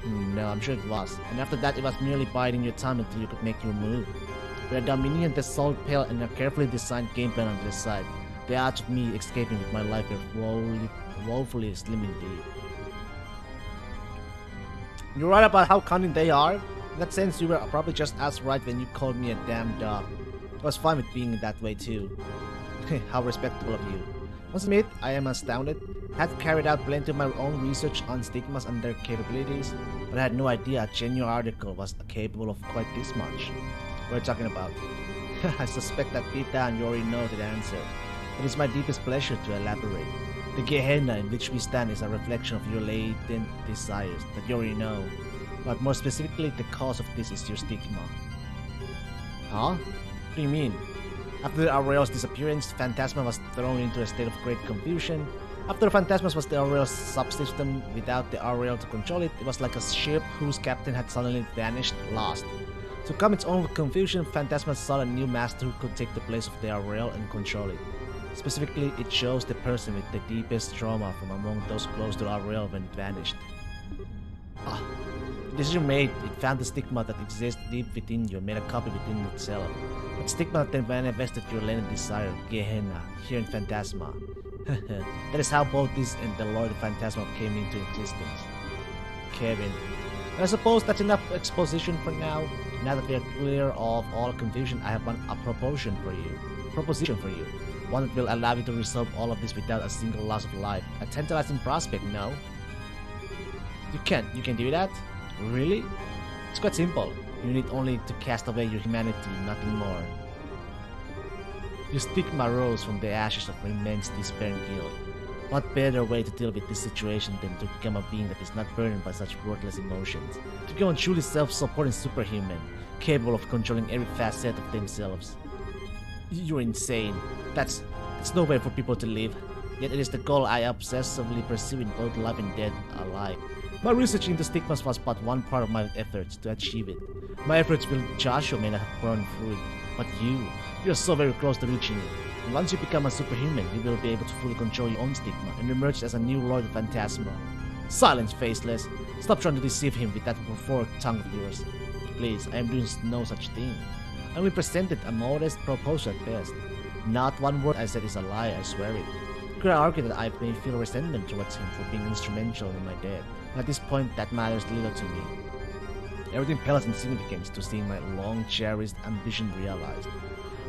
No, I'm sure it was. And after that, it was merely biding your time until you could make your move. With a Dominion the salt pail and a carefully designed game plan on the side, the odds of me escaping with my life were woefully slim indeed. You're right about how cunning they are. In that sense, you were probably just as right when you called me a damn dog. I was fine with being that way too. How respectable of you. Must admit, I am astounded. Had carried out plenty of my own research on stigmas and their capabilities, but I had no idea a genuine article was capable of quite this much. What are you talking about? I suspect that deep down you already know the answer. It is my deepest pleasure to elaborate. The Gehenna in which we stand is a reflection of your latent desires that you already know. But more specifically, the cause of this is your stigma. Huh? What do you mean? After Aurel's disappearance, Phantasma was thrown into a state of great confusion. After Phantasma was the Aurel's subsystem, without the Aurel to control it, it was like a ship whose captain had suddenly vanished, lost. To calm its own confusion, Phantasma sought a new master who could take the place of the Aurel and control it. Specifically, it chose the person with the deepest trauma from among those close to Aurel when it vanished. The decision made, it found the stigma that exists deep within you and made a copy within itself. That stigma then manifested your latent desire, Gehenna, here in Phantasma. That is how both this and the Lord of Phantasma came into existence. Kevin, I suppose that's enough exposition for now. Now that we are clear of all confusion, I have a proposition for you. One that will allow you to resolve all of this without a single loss of life. A tantalizing prospect, no? You can do that? Really? It's quite simple. You need only to cast away your humanity, nothing more. Your stigma rose from the ashes of immense despair and guilt. What better way to deal with this situation than to become a being that is not burdened by such worthless emotions? To become a truly self-supporting superhuman, capable of controlling every facet of themselves. You're insane. That's no way for people to live. Yet it is the goal I obsessively pursue in both life and death alike. My research into stigmas was but one part of my efforts to achieve it. My efforts with Joshua may not have borne fruit, but you're so very close to reaching it. And once you become a superhuman, you will be able to fully control your own stigma and emerge as a new Lord of Phantasma. Silence, Faceless. Stop trying to deceive him with that forked tongue of yours. Please, I am doing no such thing. I only presented a modest proposal at best. Not one word I said is a lie, I swear it. You could argue that I may feel resentment towards him for being instrumental in my death. At this point, that matters little to me. Everything pales in significance to seeing my long-cherished ambition realized.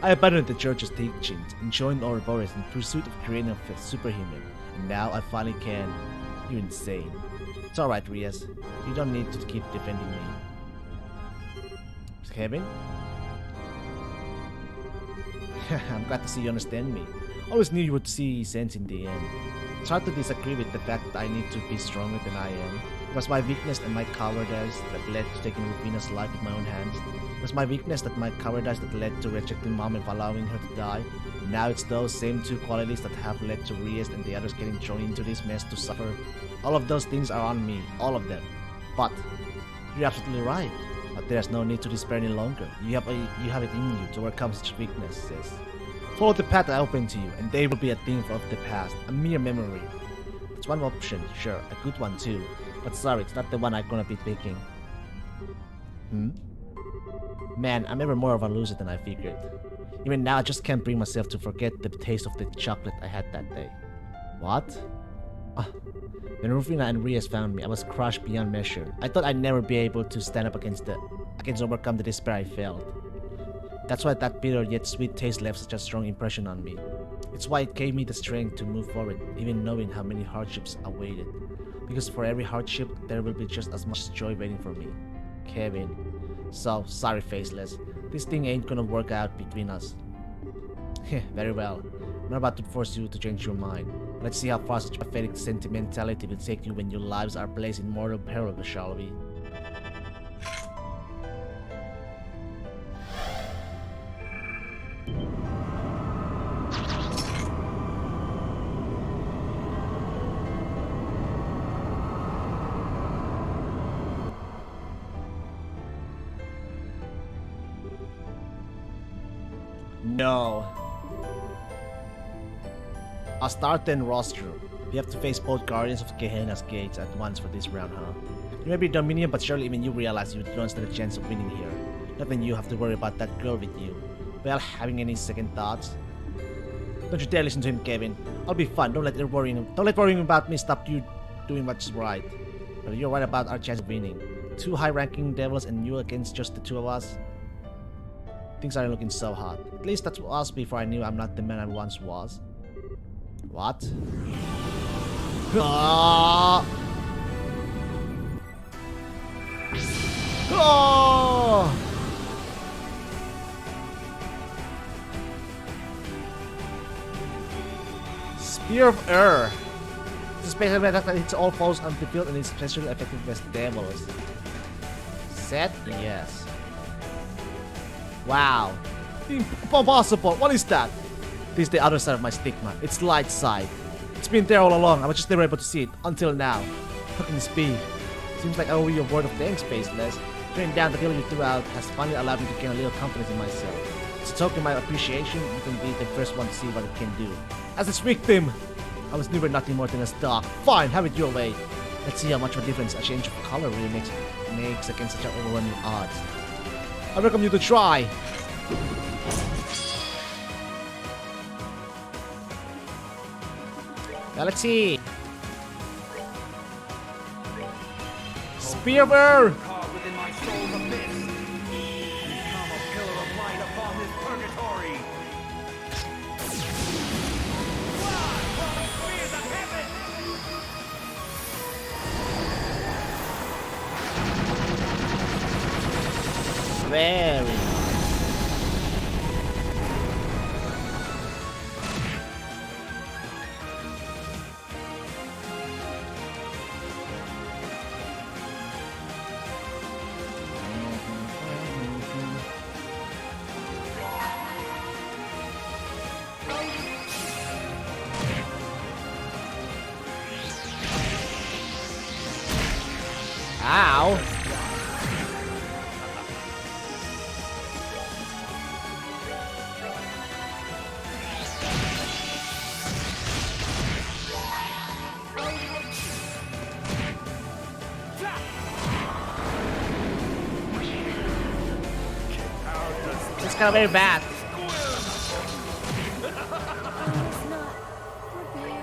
I abandoned the church's teachings and joined Ouroboros in pursuit of creating a superhuman, and now I finally can. You're insane. It's alright, Rias. You don't need to keep defending me. Kevin? I'm glad to see you understand me. Always knew you would see sense in the end. It's hard to disagree with the fact that I need to be stronger than I am. It was my weakness and my cowardice that led to taking Rufina's life with my own hands. It was my weakness and my cowardice that led to rejecting Mom and allowing her to die. And now it's those same two qualities that have led to Rias and the others getting thrown into this mess to suffer. All of those things are on me, all of them. But you're absolutely right. But there's no need to despair any longer. You have it in you to overcome such weaknesses. Follow the path I opened to you, and they will be a thing of the past, a mere memory. That's one option, sure, a good one too. But sorry, it's not the one I'm gonna be picking. Man, I'm ever more of a loser than I figured. Even now, I just can't bring myself to forget the taste of the chocolate I had that day. What? When Rufina and Rias found me, I was crushed beyond measure. I thought I'd never be able to stand up against overcome the despair I felt. That's why that bitter yet sweet taste left such a strong impression on me. It's why it gave me the strength to move forward, even knowing how many hardships awaited. Because for every hardship, there will be just as much joy waiting for me. Kevin. So, sorry, Faceless. This thing ain't gonna work out between us. Very well. I'm not about to force you to change your mind. Let's see how far such pathetic sentimentality will take you when your lives are placed in mortal peril, shall we? No. Astarte and Rostrum. You have to face both Guardians of Gehenna's gates at once for this round, huh? You may be Dominion, but surely even you realize you don't stand a chance of winning here. Nothing you have to worry about that girl with you. Well, having any second thoughts? Don't you dare listen to him, Kevin. I'll be fine. Don't let worrying about me stop you doing what's right. But you're right about our chance of winning. Two high-ranking devils and you against just the two of us. Things aren't looking so hot. At least that was before I knew I'm not the man I once was. What? Ah! Oh! Spear of Air. This is special attack that hits all foes on the field and is especially effective against devils. Set? Yes. Wow. Impossible. What is that? This is the other side of my stigma. It's light side. It's been there all along. I was just never able to see it until now. How can this be? Seems like I owe you a word of thanks, Faceless. Turning down the deal you threw out has finally allowed me to gain a little confidence in myself. As a token of my appreciation, you can be the first one to see what it can do. As its victim, I was never nothing more than a star. Fine, have it your way. Let's see how much of a difference a change of color really makes against such overwhelming odds. I welcome you to try. Now let's see. Fever! Caught within my soul's abyss. Become a pillar of light upon this purgatory. Fly, falling spears of heaven! Very nice. Ow! It's kind of very bad. I was not prepared.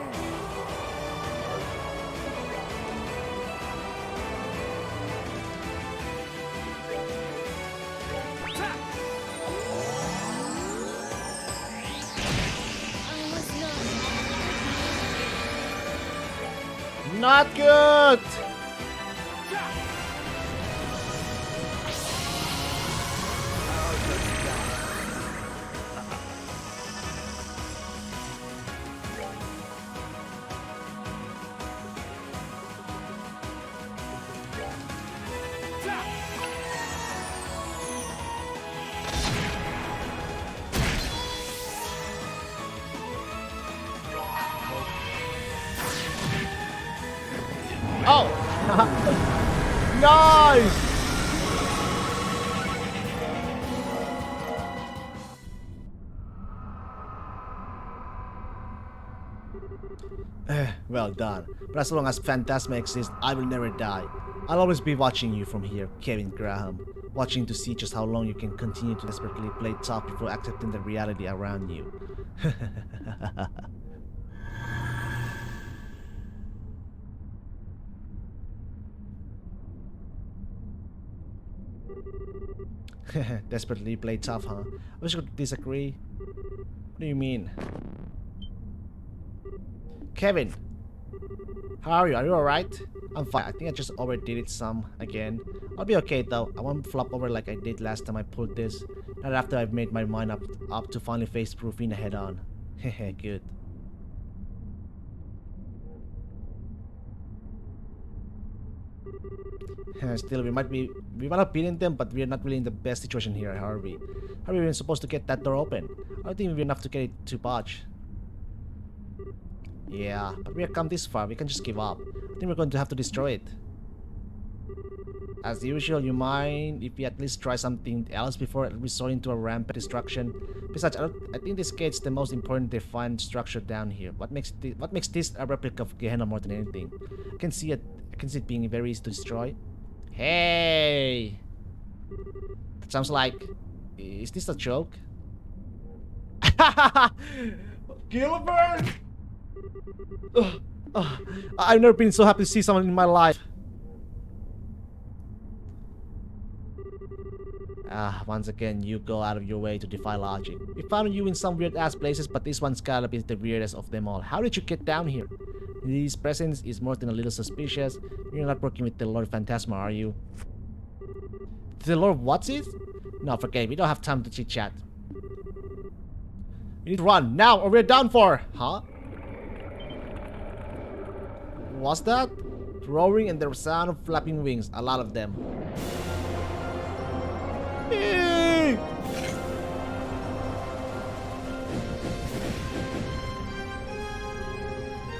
I was not. Not good! Oh! Nice! Well done. But as long as Phantasma exists, I will never die. I'll always be watching you from here, Kevin Graham. Watching to see just how long you can continue to desperately play tough before accepting the reality around you. Desperately play tough, huh? I wish you could disagree. What do you mean? Kevin! How are you? Are you alright? I'm fine. I think I just overdid it some again. I'll be okay though. I won't flop over like I did last time I pulled this. Not after I've made my mind up to finally face Rufina head on. Hehe, good. Still, we might have beaten them, but we're not really in the best situation here, are we? How are we even supposed to get that door open? I don't think we're enough to get it to budge. Yeah, but we have come this far, we can just give up. I think we're going to have to destroy it. As usual, you mind if we at least try something else before resorting to a rampant destruction? Besides, I think this gate's the most important defined structure down here. What makes this a replica of Gehenna more than anything? I can see it being very easy to destroy. Hey! That sounds like... Is this a joke? Gilbert! I've never been so happy to see someone in my life. Once again, you go out of your way to defy logic. We found you in some weird-ass places, but this one's gotta be the weirdest of them all. How did you get down here? His presence is more than a little suspicious. You're not working with the Lord Phantasma, are you? The Lord what's it? No, forget it. We don't have time to chit-chat. We need to run, now, or we're done for! Huh? What's that? Roaring and the sound of flapping wings. A lot of them. Hey!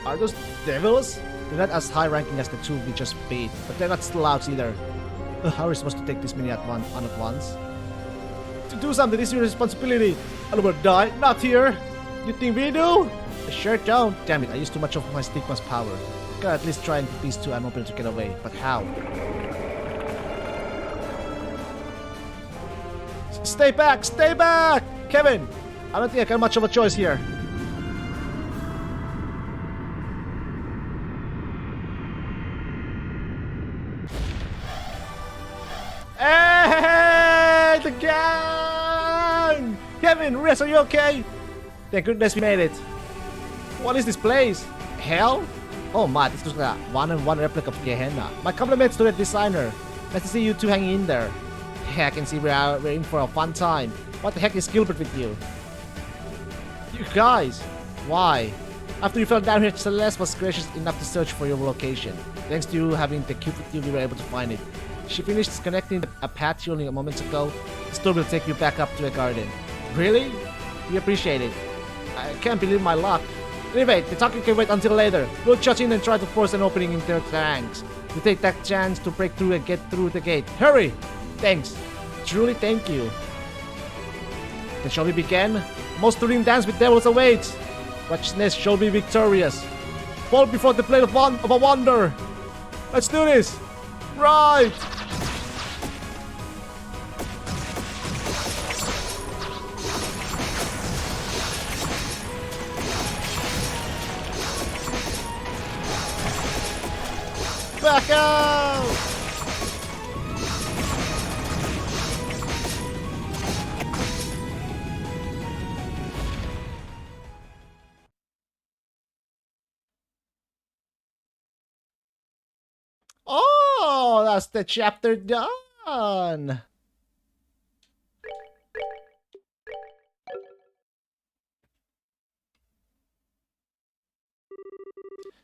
Are those devils? They're not as high ranking as the two we just beat, but they're not slouts either. How are we supposed to take this many on at once? To do something is your responsibility. I don't want to die. Not here. You think we do? I sure don't. Damn it, I used too much of my Stigma's power. Gotta at least try and put these two Unholy to get away, but how? Stay back! Stay back! Kevin! I don't think I got much of a choice here. Hey, the gang! Kevin, Riz, are you okay? Thank goodness we made it. What is this place? Hell? Oh my, this looks like a one-on-one replica of Gehenna. My compliments to the designer. Nice to see you two hanging in there. Yeah, I can see we're in for a fun time. What the heck is Gilbert with you? You guys, why? After you fell down here, Celeste was gracious enough to search for your location. Thanks to you having the cube with you, we were able to find it. She finished disconnecting a patio only a moment ago. The store will take you back up to the garden. Really? We appreciate it. I can't believe my luck. Anyway, the talking can wait until later. We'll charge in and try to force an opening in their tanks. You take that chance to break through and get through the gate. Hurry! Thanks. Truly thank you. Then shall we begin? Most thrilling dance with devils awaits. Righteousness shall be victorious. Fall before the plate of a wonder. Let's do this. Right. Back out! Oh, that's the chapter done.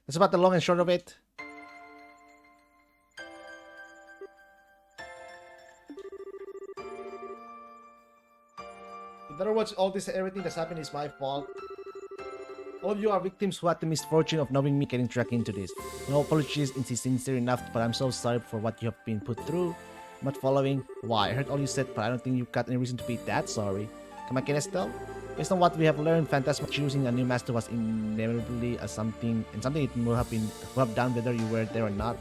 That's about the long and short of it. In other words, everything that's happened is my fault. All of you are victims who had the misfortune of knowing me getting dragged into this. No apologies is sincere enough, but I'm so sorry for what you have been put through. I'm not following. Why? I heard all you said, but I don't think you've got any reason to be that sorry. Come again, Estelle? Based on what we have learned, Phantasma choosing a new master was inevitably something it would have done whether you were there or not.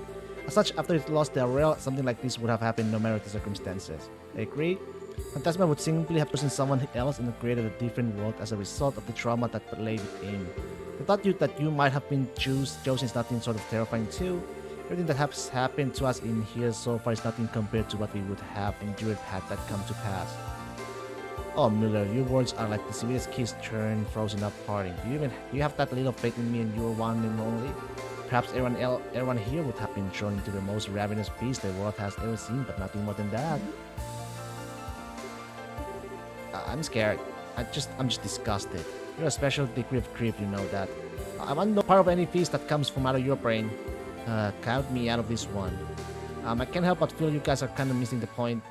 As such, after it lost the Aurel, something like this would have happened no matter the circumstances. I agree. Phantasma would simply have chosen someone else and created a different world as a result of the trauma that lay within. The thought that you might have been chosen is nothing sort of terrifying too. Everything that has happened to us in here so far is nothing compared to what we would have endured had that come to pass. Oh, Miller, your words are like the severest kiss turned frozen up parting. Do you have that little faith in me and your one and only? Perhaps everyone here would have been thrown into the most ravenous beast the world has ever seen, but nothing more than that. I'm scared. I'm just disgusted. You're a special degree of creep, you know that. I want no part of any feast that comes from out of your brain. Count me out of this one. I can't help but feel you guys are kind of missing the point.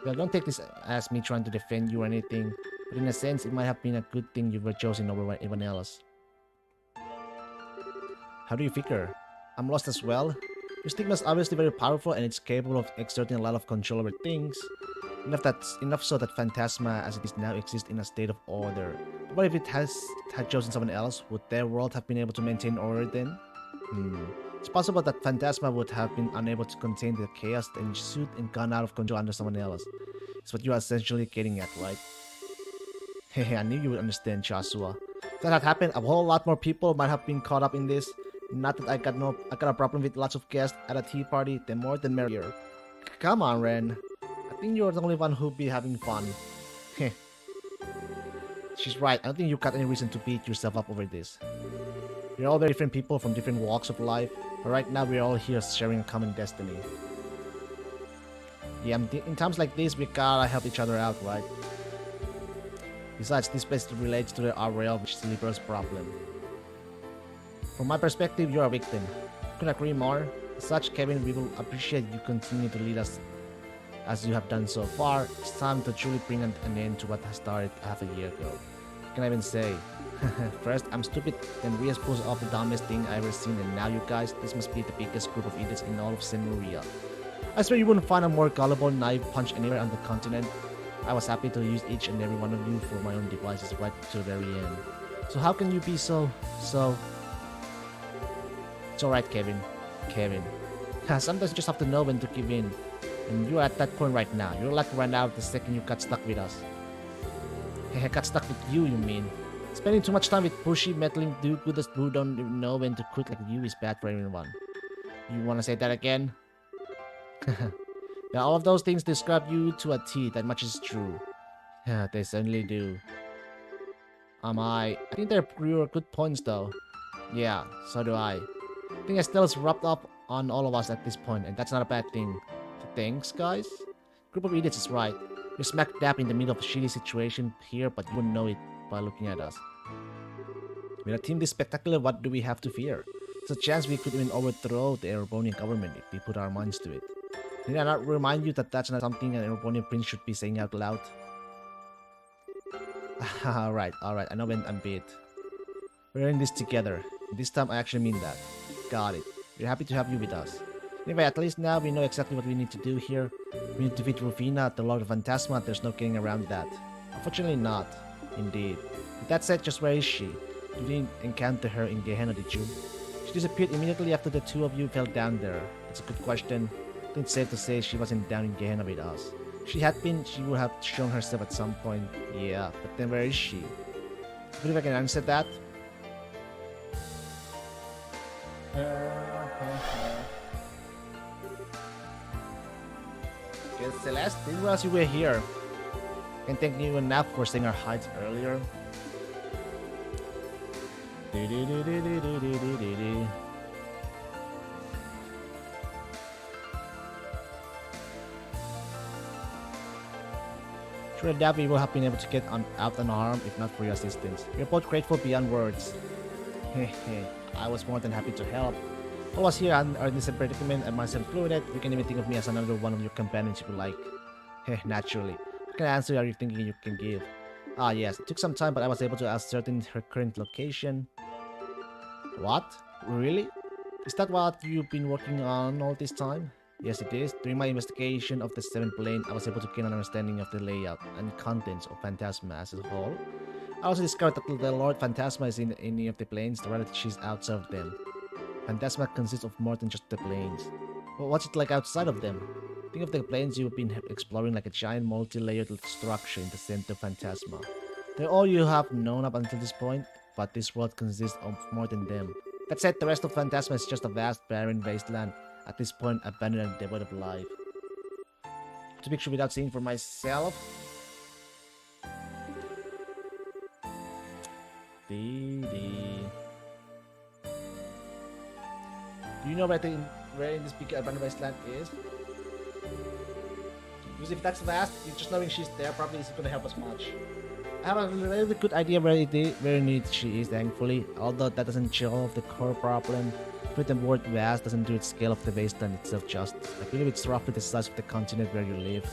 Well, don't take this as me trying to defend you or anything, but in a sense, it might have been a good thing you were chosen over everyone else. How do you figure? I'm lost as well. Your stigma is obviously very powerful and it's capable of exerting a lot of control over things. Enough so that Phantasma as it is now exists in a state of order. What if it had chosen someone else? Would their world have been able to maintain order then? It's possible that Phantasma would have been unable to contain the chaos that ensued and gone out of control under someone else. It's what you are essentially getting at, right? Hehe, I knew you would understand, Joshua. If that had happened, a whole lot more people might have been caught up in this. Not that I got a problem with lots of guests at a tea party, the more the merrier. Come on, Ren. I think you're the only one who'll be having fun. Heh. She's right, I don't think you've got any reason to beat yourself up over this. We're all very different people from different walks of life, but right now we're all here sharing a common destiny. Yeah, in times like this, we gotta help each other out, right? Besides, this place relates to the Aurel, which is Liber's problem. From my perspective, you're a victim. Couldn't agree more. As such, Kevin, we will appreciate you continue to lead us as you have done so far. It's time to truly bring an end to what has started half a year ago. What can I even say? First, I'm stupid, then Rias pulls off the dumbest thing I've ever seen, and now you guys, this must be the biggest group of idiots in all of Senmuria. I swear you wouldn't find a more gullible knife punch anywhere on the continent. I was happy to use each and every one of you for my own devices right to the very end. So how can you be so... It's alright, Kevin. Sometimes you just have to know when to give in. And you're at that point right now. You're like right now the second you got stuck with us. Hehe, got stuck with you mean. Spending too much time with pushy, meddling do-gooders who don't even know when to quit like you is bad for everyone. You wanna say that again? Well, Yeah, all of those things describe you to a T. That much is true. Yeah, they certainly do. I think they're real good points though. Yeah, so do I. I think Estelle's rubbed up on all of us at this point, and that's not a bad thing. Thanks, guys. Group of idiots is right. We're smack dab in the middle of a shitty situation here, but you wouldn't know it by looking at us. With a team this spectacular, what do we have to fear? There's a chance we could even overthrow the Erebonian government if we put our minds to it. Did I not remind you that that's not something an Erebonian prince should be saying out loud? alright, I know when I'm beat. We're in this together. This time I actually mean that. Got it. We're happy to have you with us. Anyway, at least now we know exactly what we need to do here. We need to defeat Rufina, the Lord of Phantasma. There's no getting around that. Unfortunately not. Indeed. With that said, just where is she? You didn't encounter her in Gehenna, did you? She disappeared immediately after the two of you fell down there. That's a good question. I think it's safe to say she wasn't down in Gehenna with us. If she had been, she would have shown herself at some point. Yeah, but then where is she? I believe I can answer that. Yes, Celeste, didn't realize you were here. And thank you enough for saying our heights earlier. Sure, that we will have been able to get out unharmed if not for your assistance. We're both grateful beyond words. I was more than happy to help. All of us here are in this predicament and myself included. You can even think of me as another one of your companions if you like. Naturally. What kind of answer are you thinking you can give? Ah yes, it took some time but I was able to ascertain her current location. What? Really? Is that what you've been working on all this time? Yes it is. During my investigation of the 7th plane, I was able to gain an understanding of the layout and contents of Phantasma as a whole. I also discovered that the Lord Phantasma is in any of the planes, rather she's outside of them. Phantasma consists of more than just the planes. Well, what's it like outside of them? Think of the planes you've been exploring like a giant multi-layered structure in the center of Phantasma. They're all you have known up until this point, but this world consists of more than them. That said, the rest of Phantasma is just a vast barren wasteland, at this point abandoned and devoid of life. To picture without seeing for myself. Do you know where in this big abandoned wasteland is? Because if that's vast, just knowing she's there probably isn't gonna help us much. I have a really good idea where neat she is, thankfully, although that doesn't solve the core problem. But the word vast doesn't do its scale of the wasteland itself justice. I believe it's roughly the size of the continent where you live.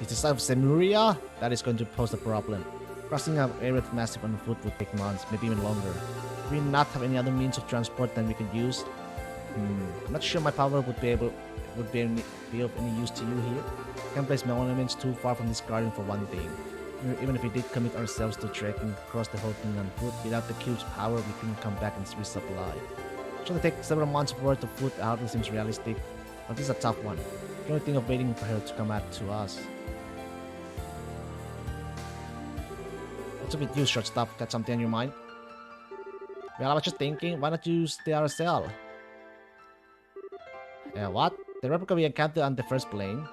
It's the size of Semuria? That is going to pose a problem. Crossing an area massive on foot would take months, maybe even longer. Do we not have any other means of transport than we could use? I'm not sure my power would be of any use to you here. Can't place monuments too far from this garden for one thing. Even if we did commit ourselves to trekking across the whole thing on foot, without the cube's power, we couldn't come back and resupply. Should it take several months worth of food out? It seems realistic, but this is a tough one. You can only think of waiting for her to come out to us. What's up with you, short stuff? Got something on your mind? Well, I was just thinking, why not use the RSL? What? The replica we encountered on the first plane?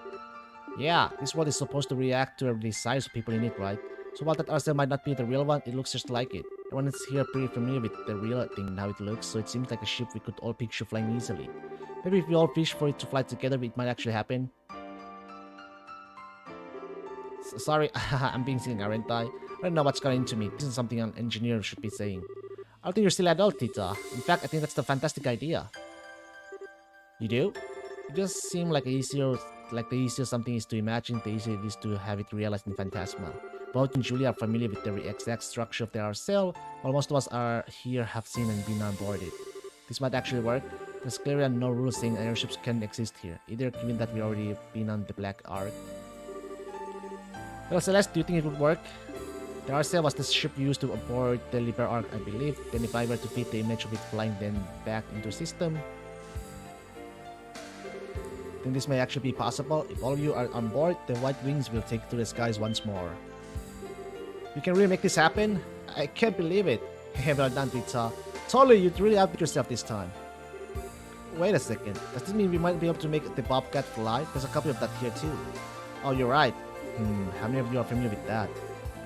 Yeah, this world is supposed to react to the desires of people in it, right? So while that RSL might not be the real one, it looks just like it. Everyone is here pretty familiar with the real thing and how it looks, so it seems like a ship we could all picture flying easily. Maybe if we all wish for it to fly together, it might actually happen. Sorry, I'm being silly, aren't I? I don't know what's got into me. This isn't something an engineer should be saying. I don't think you're still adult, Tita. In fact, I think that's the fantastic idea. You do? It does seem like the easier something is to imagine, the easier it is to have it realized in Phantasma. Both and Julia are familiar with the exact structure of their cell, while most of us are here have seen and been on board it. This might actually work. There's clearly no rule saying airships can exist here, either given that we already been on the Black Ark. Well, Celeste, do you think it would work? The RCL was the ship used to aboard the Liber Ark, I believe. Then if I were to fit the image of it flying then back into the system, then this may actually be possible. If all of you are on board, the White Wings will take to the skies once more. You can really make this happen? I can't believe it. Well done, Pizza. Totally, you really outdid yourself this time. Wait a second. Does this mean we might be able to make the Bobcat fly? There's a copy of that here too. Oh, you're right. How many of you are familiar with that?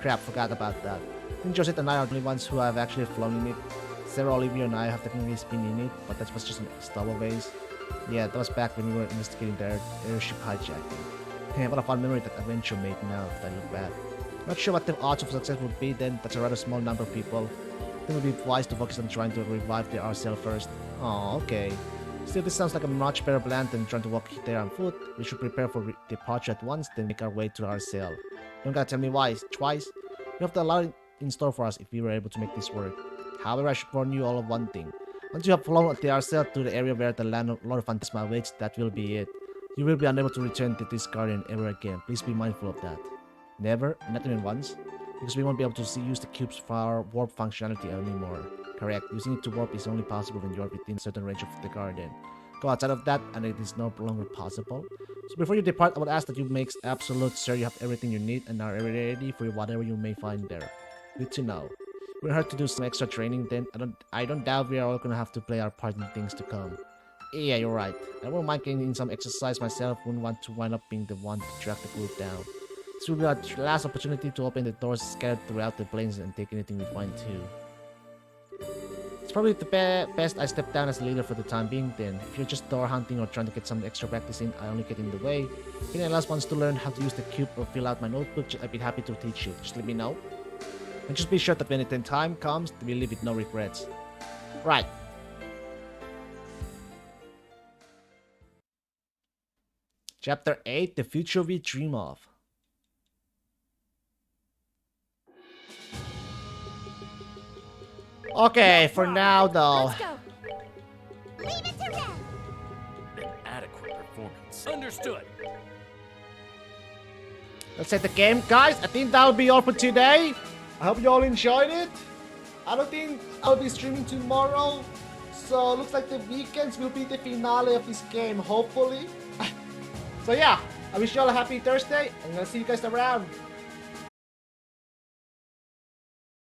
Crap, forgot about that. I think Josette and I are the only ones who have actually flown in it. Sarah, Olivia, and I have technically been in it, but that was just a stowaways. Yeah, that was back when we were investigating the airship hijacking. Yeah, what a fun memory that adventure made now that I look back. Not sure what the odds of success would be then, that's a rather small number of people. I think it would be wise to focus on trying to revive the RCL first. Oh, okay. Still, this sounds like a much better plan than trying to walk there on foot. We should prepare for departure at once, then make our way to the RCL. You don't gotta tell me why, twice. We have a lot in store for us if we were able to make this work. However, I should warn you all of one thing. Once you have flown the RCL to the area where the land of Lord Phantasma awaits, that will be it. You will be unable to return to this Guardian ever again. Please be mindful of that. Never? Not even once? Because we won't be able to use the cube's warp functionality anymore. Correct. Using it to warp is only possible when you are within a certain range of the Guardian. Go outside of that and it is no longer possible. So before you depart, I would ask that you make absolute sure you have everything you need and are ready for whatever you may find there. Good to know. We'll have to do some extra training then. I don't doubt we are all gonna have to play our part in things to come. Yeah, you're right. I won't mind getting in some exercise myself. Wouldn't want to wind up being the one to track the group down. This will be our last opportunity to open the doors scattered throughout the plains and take anything we find too. It's probably the best I step down as a leader for the time being then. If you're just door hunting or trying to get some extra practice in, I only get in the way. If anyone else wants to learn how to use the cube or fill out my notebook, I'd be happy to teach you. Just let me know. And just be sure that when the time comes, we leave with no regrets. Right. Chapter 8, The Future We Dream Of. Okay, for now though. Let's go. Leave it to them. An adequate performance. Understood. Let's set the game, guys. I think that'll be all for today. I hope you all enjoyed it. I don't think I'll be streaming tomorrow, so looks like the weekends will be the finale of this game, hopefully. So yeah, I wish you all a happy Thursday, and I'll see you guys around.